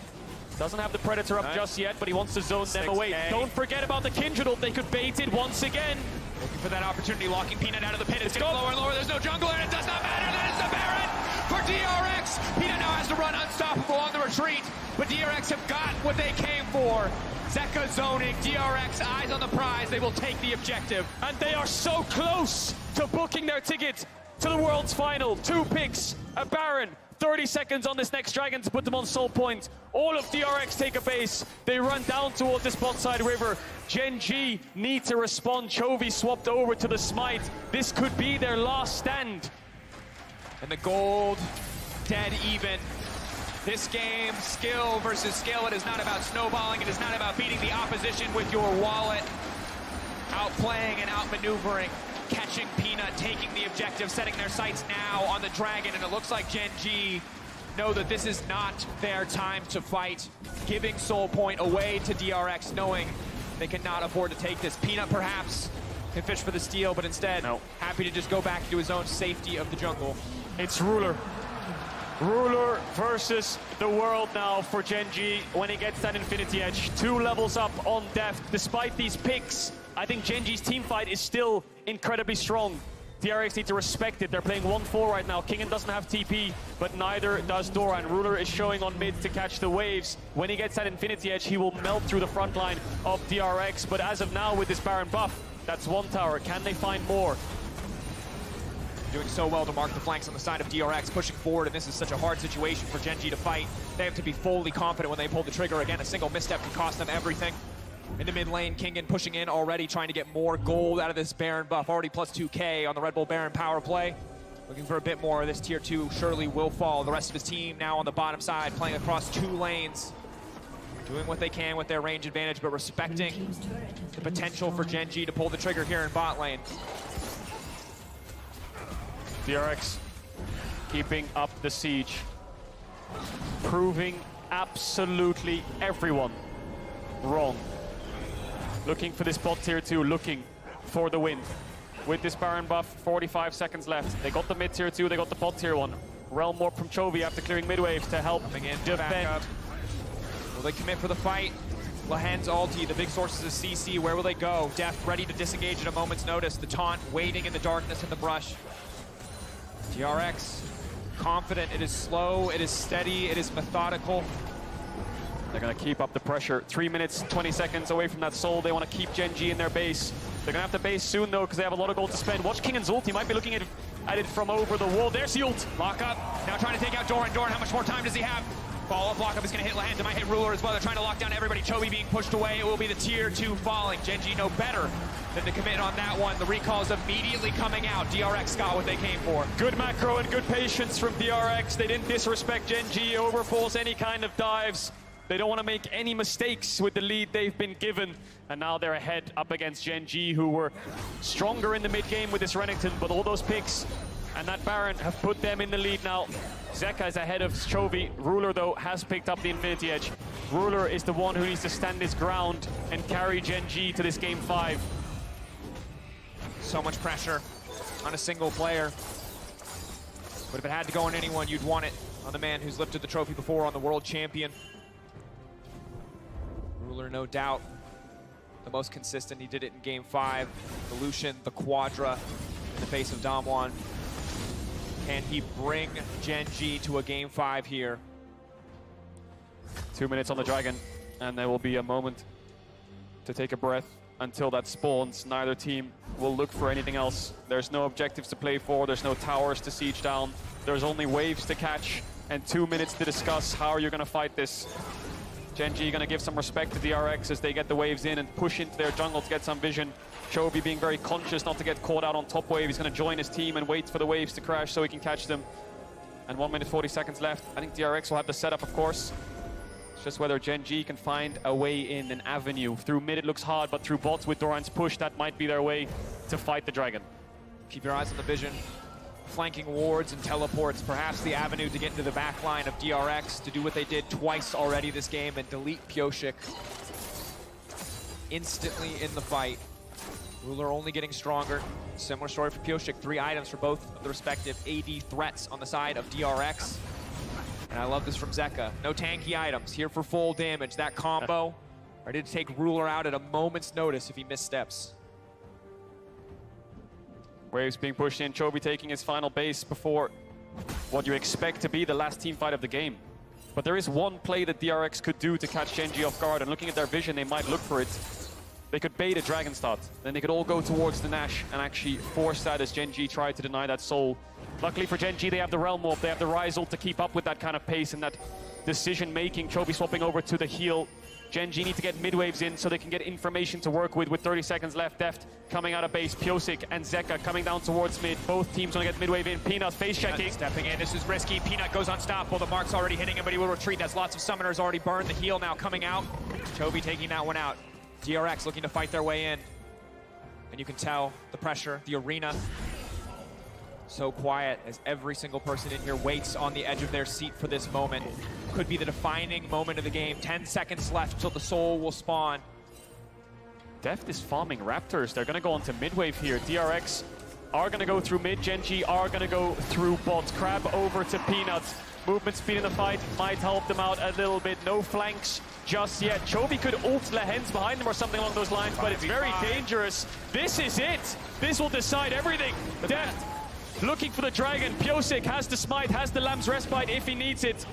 doesn't have the Predator up just yet, but he wants to zone them away. Don't forget about the Kindred ult. They could bait it once again. Looking for that opportunity, locking Peanut out of the pit. It's getting lower and lower. There's no jungle, and it does not matter. That is the Baron for DRX. Peanut now has to run unstoppable on the retreat, but DRX have got what they came for. Zeka zoning, DRX eyes on the prize. They will take the objective. And they are so close to booking their ticket to the World's Final. 2 picks, a Baron, 30 seconds on this next Dragon to put them on soul point. All of DRX take a base. They run down towards this bot side river. Gen G need to respond. Chovy swapped over to the Smite. This could be their last stand. And the gold, dead even. This game, skill versus skill. It is not about snowballing. It is not about beating the opposition with your wallet. Outplaying and outmaneuvering. Catching Peanut, taking the objective, setting their sights now on the Dragon, and it looks like Gen G know that this is not their time to fight. Giving Soul Point away to DRX, knowing they cannot afford to take this. Peanut perhaps can fish for the steal, but instead happy to just go back to his own safety of the jungle. It's Ruler. Ruler versus the world now for Gen G when he gets that Infinity Edge. 2 levels up on depth. Despite these picks, I think Gen G's team fight is still incredibly strong. DRX need to respect it. They're playing 1-4 right now. Kingen doesn't have TP, but neither does Dora. And Ruler is showing on mid to catch the waves. When he gets that Infinity Edge, he will melt through the front line of DRX. But as of now, with this Baron buff, that's 1 tower. Can they find more? Doing so well to mark the flanks on the side of DRX, pushing forward, and this is such a hard situation for Gen G to fight. They have to be fully confident when they pull the trigger. Again, a single misstep can cost them everything. In the mid lane, Kingen pushing in already, trying to get more gold out of this Baron buff. Already plus 2k on the Red Bull Baron power play. Looking for a bit more. This tier 2 surely will fall. The rest of his team now on the bottom side, playing across 2 lanes. Doing what they can with their range advantage, but respecting the potential for Gen G to pull the trigger here in bot lane. DRX keeping up the siege. Proving absolutely everyone wrong. Looking for this bot tier 2, looking for the win. With this Baron buff, 45 seconds left. They got the mid tier 2, they got the bot tier 1. Realm Warp from Chovy after clearing mid waves to help defend. Will they commit for the fight? Lahan's ulti, the big sources of CC, where will they go? Deft ready to disengage at a moment's notice. The taunt waiting in the darkness in the brush. DRX, confident, it is slow, it is steady, it is methodical. They're going to keep up the pressure. 3 minutes, 20 seconds away from that soul. They want to keep Gen G in their base. They're going to have to base soon, though, because they have a lot of gold to spend. Watch Kingen's ult. He might be looking at it from over the wall. There's the ult. Lock up. Now trying to take out Doran. Doran, how much more time does he have? Follow-up lock-up is going to hit Lahans. It might hit Ruler as well. They're trying to lock down everybody. Chovy being pushed away. It will be the tier 2 falling. Gen G know better than to commit on that one. The recall is immediately coming out. DRX got what they came for. Good macro and good patience from DRX. They didn't disrespect Gen G, overforce any kind of dives. They don't want to make any mistakes with the lead they've been given. And now they're ahead up against Gen G, who were stronger in the mid-game with this Renekton, but all those picks and that Baron have put them in the lead now. Zeka is ahead of Chovy. Ruler, though, has picked up the Infinity Edge. Ruler is the one who needs to stand his ground and carry Gen G to this Game 5. So much pressure on a single player. But if it had to go on anyone, you'd want it on the man who's lifted the trophy before, on the world champion. Ruler, no doubt, the most consistent. He did it in Game 5. The Lucian, the Quadra in the face of Damwon. Can he bring Gen G to a Game 5 here? 2 minutes on the Dragon, and there will be a moment to take a breath until that spawns. Neither team will look for anything else. There's no objectives to play for. There's no towers to siege down. There's only waves to catch and 2 minutes to discuss how are you going to fight this. Gen G going to give some respect to DRX as they get the waves in and push into their jungle to get some vision. Chovy being very conscious not to get caught out on top wave. He's going to join his team and wait for the waves to crash so he can catch them. And 1 minute 40 seconds left. I think DRX will have the setup, of course. It's just whether Gen G can find a way in, an avenue. Through mid it looks hard, but through bots with Doran's push, that might be their way to fight the Dragon. Keep your eyes on the vision. Flanking wards and teleports, perhaps the avenue to get into the back line of DRX to do what they did twice already this game and delete Pyosik instantly in the fight. Ruler only getting stronger. Similar story for Pyosik. 3 items for both of the respective AD threats on the side of DRX. And I love this from Zeka. No tanky items, here for full damage. That combo, ready to take Ruler out at a moment's notice if he missteps. Waves being pushed in, Chovy taking his final base before what you expect to be the last team fight of the game. But there is one play that DRX could do to catch Gen G off guard, and looking at their vision, they might look for it. They could bait a Dragon Start, then they could all go towards the Nash and actually force that as Gen G tried to deny that soul. Luckily for Gen G, they have the Realm Warp, they have the Rise ult to keep up with that kind of pace and that decision-making. Chovy swapping over to the heal. Gen G need to get mid-waves in so they can get information to work with 30 seconds left. Deft coming out of base. Pyosik and Zeka coming down towards mid. Both teams want to get mid-wave in. Peanut face checking. Stepping in, this is risky. Peanut goes unstoppable. The mark's already hitting him, but he will retreat. That's lots of summoners already burned. The heal now coming out. Chovy taking that one out. DRX looking to fight their way in. And you can tell the pressure, the arena. So quiet as every single person in here waits on the edge of their seat for this moment. Could be the defining moment of the game. 10 seconds left till the soul will spawn. Deft is farming Raptors. They're going to go onto mid-wave here. DRX are going to go through mid. Gen G are going to go through bot. Crab over to Peanut. Movement speed in the fight might help them out a little bit. No flanks just yet. Chovy could ult Lehens behind them or something along those lines, but it's very dangerous. This is it. This will decide everything. Deft looking for the dragon. Pyosik has the smite, has the Lamb's respite if he needs it.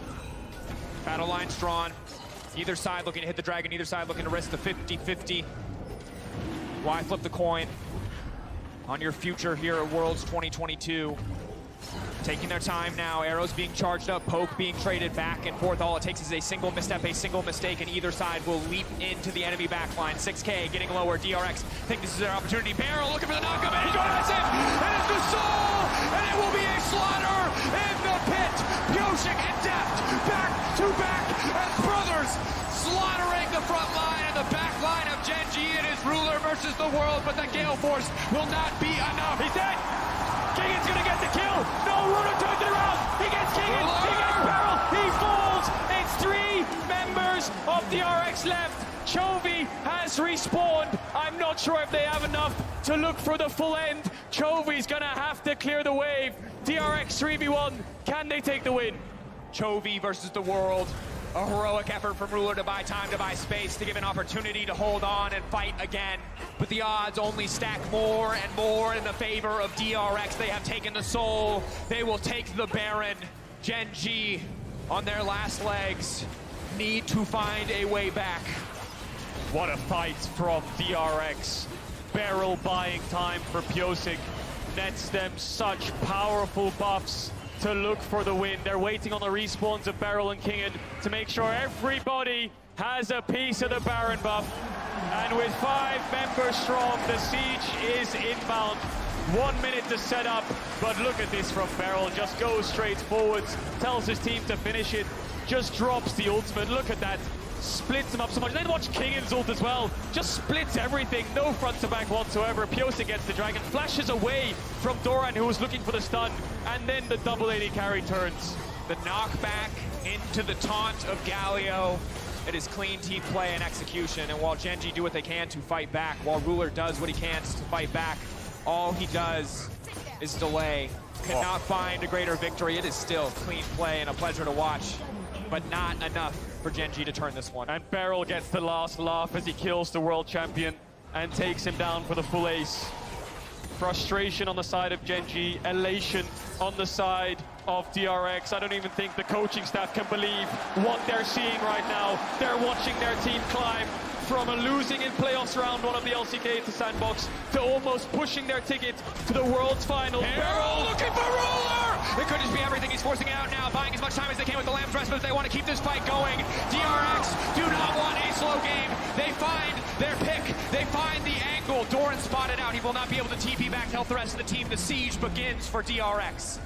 Battle lines drawn. Either side looking to hit the dragon, either side looking to risk the 50-50. Why flip the coin on your future here at Worlds 2022? Taking their time now, arrows being charged up, poke being traded back and forth. All it takes is a single misstep, a single mistake, and either side will leap into the enemy backline. 6K getting lower, DRX think this is their opportunity. Barrel looking for the knockup, and he grabs it! And it's the soul! And it will be a slaughter in the pit! Pyosik and Deft back to back as brothers slaughtering the front line and the back line of Gen G. It is Ruler versus the world, but the Gale Force will not be enough. He's dead! Kingan's gonna get the kill. No, Ruler turns it around. He gets Kingan. He gets Barrel. He falls. It's 3 members of DRX left. Chovy has respawned. I'm not sure if they have enough to look for the full end. Chovy's gonna have to clear the wave. DRX 3v1. Can they take the win? Chovy versus the world. A heroic effort from Ruler to buy time, to buy space, to give an opportunity to hold on and fight again. But the odds only stack more and more in the favor of DRX. They have taken the soul. They will take the Baron. Gen G on their last legs need to find a way back. What a fight from DRX. Barrel buying time for Pyosik nets them such powerful buffs to look for the win. They're waiting on the respawns of Barrel and Kingan to make sure everybody has a piece of the Baron buff. And with 5 members strong, the siege is inbound. 1 minute to set up, but look at this from Barrel. Just goes straight forwards, tells his team to finish it, just drops the ultimate. Look at that. Splits them up so much. Then watch Kingan's ult as well. Just splits everything. No front to back whatsoever. Pyosik gets the dragon. Flashes away from Doran, who was looking for the stun. And then the double AD carry turns. The knockback into the taunt of Galio. It is clean team play and execution. And while Gen G do what they can to fight back, while Ruler does what he can to fight back, all he does is delay. Cannot find a greater victory. It is still clean play and a pleasure to watch, but not enough for Gen G to turn this one. And Barrel gets the last laugh as he kills the world champion and takes him down for the full ace. Frustration on the side of Gen G, elation on the side of DRX. I don't even think the coaching staff can believe what they're seeing right now. They're watching their team climb from a losing in playoffs round 1 of the LCK to Sandbox to almost pushing their ticket to the World's final. Barrel looking for Ruler! It could just be everything. He's forcing it out now, buying as much time as they can with the Lamb's Rest, but they want to keep this fight going. DRX do not want a slow game. They find their pick. They find the angle. Doran spotted out. He will not be able to TP back to help the rest of the team. The siege begins for DRX.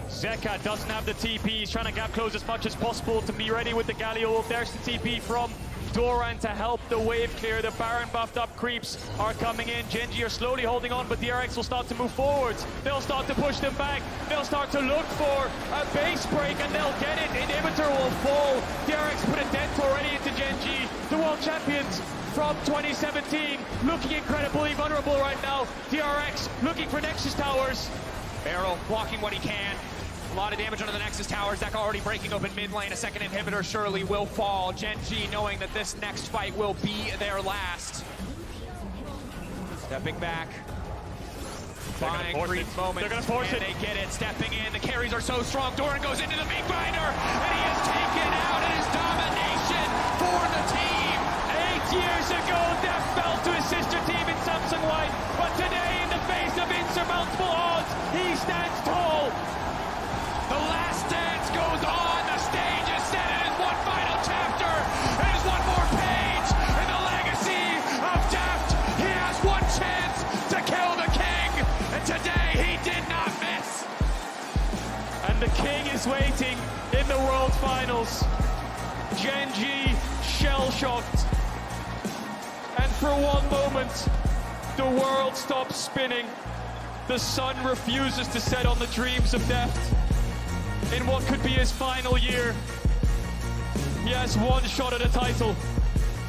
Zeka doesn't have the TP. He's trying to gap close as much as possible to be ready with the Galio. There's the TP from Doran to help the wave clear. The Baron buffed up creeps are coming in. Gen G are slowly holding on, but DRX will start to move forwards. They'll start to push them back. They'll start to look for a base break, and they'll get it. Inhibitor will fall. DRX put a dent already into Gen G. The world champions from 2017, looking incredibly vulnerable right now. DRX looking for Nexus towers. Barrel blocking what he can. A lot of damage onto the Nexus towers. Zeka already breaking open mid lane. A second inhibitor surely will fall. Gen G knowing that this next fight will be their last. Stepping back. Buying brief moments. They're gonna force it. They get it. Stepping in. The carries are so strong. Doran goes into the meat grinder, and he is taken taken out. It is domination for the team. 8 years ago, Def fell to his sister team in Samsung White, but today, in the face of insurmountable odds, he stands tall. The last dance goes on. The stage is set. It is one final chapter. It is one more page in the legacy of Deft. He has one chance to kill the king, and today he did not miss. And the king is waiting in the World Finals. Genji shell-shocked. And for one moment, the world stops spinning. The sun refuses to set on the dreams of Deft. In what could be his final year, he has one shot at a title.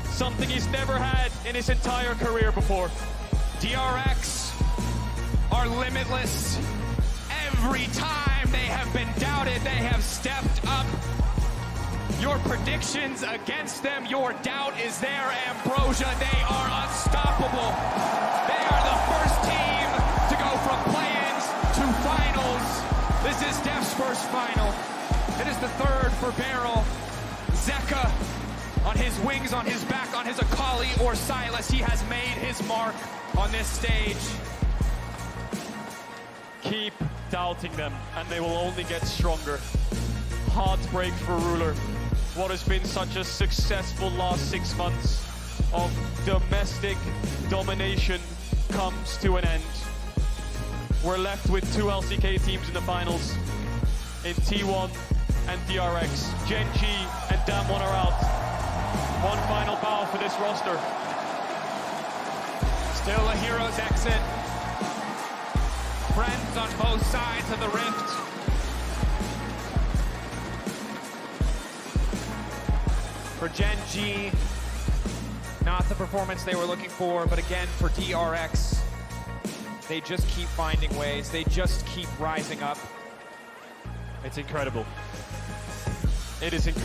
Something he's never had in his entire career before. DRX are limitless. Every time they have been doubted, they have stepped up. Your predictions against them, your doubt is there, Ambrosia. They are unstoppable. They are the first team to go from play-ins to finals. This is Def's first final. It is the third for Beryl. Zeka on his wings, on his back, on his Akali or Silas. He has made his mark on this stage. Keep doubting them, and they will only get stronger. Heartbreak for Ruler. What has been such a successful last 6 months of domestic domination comes to an end. We're left with 2 LCK teams in the finals, in T1 and DRX. Genji and Damwon are out. One final bow for this roster. Still a hero's exit. Friends on both sides of the rift. For Genji, not the performance they were looking for, but again, for DRX, they just keep finding ways. They just keep rising up. It's incredible. It is incredible.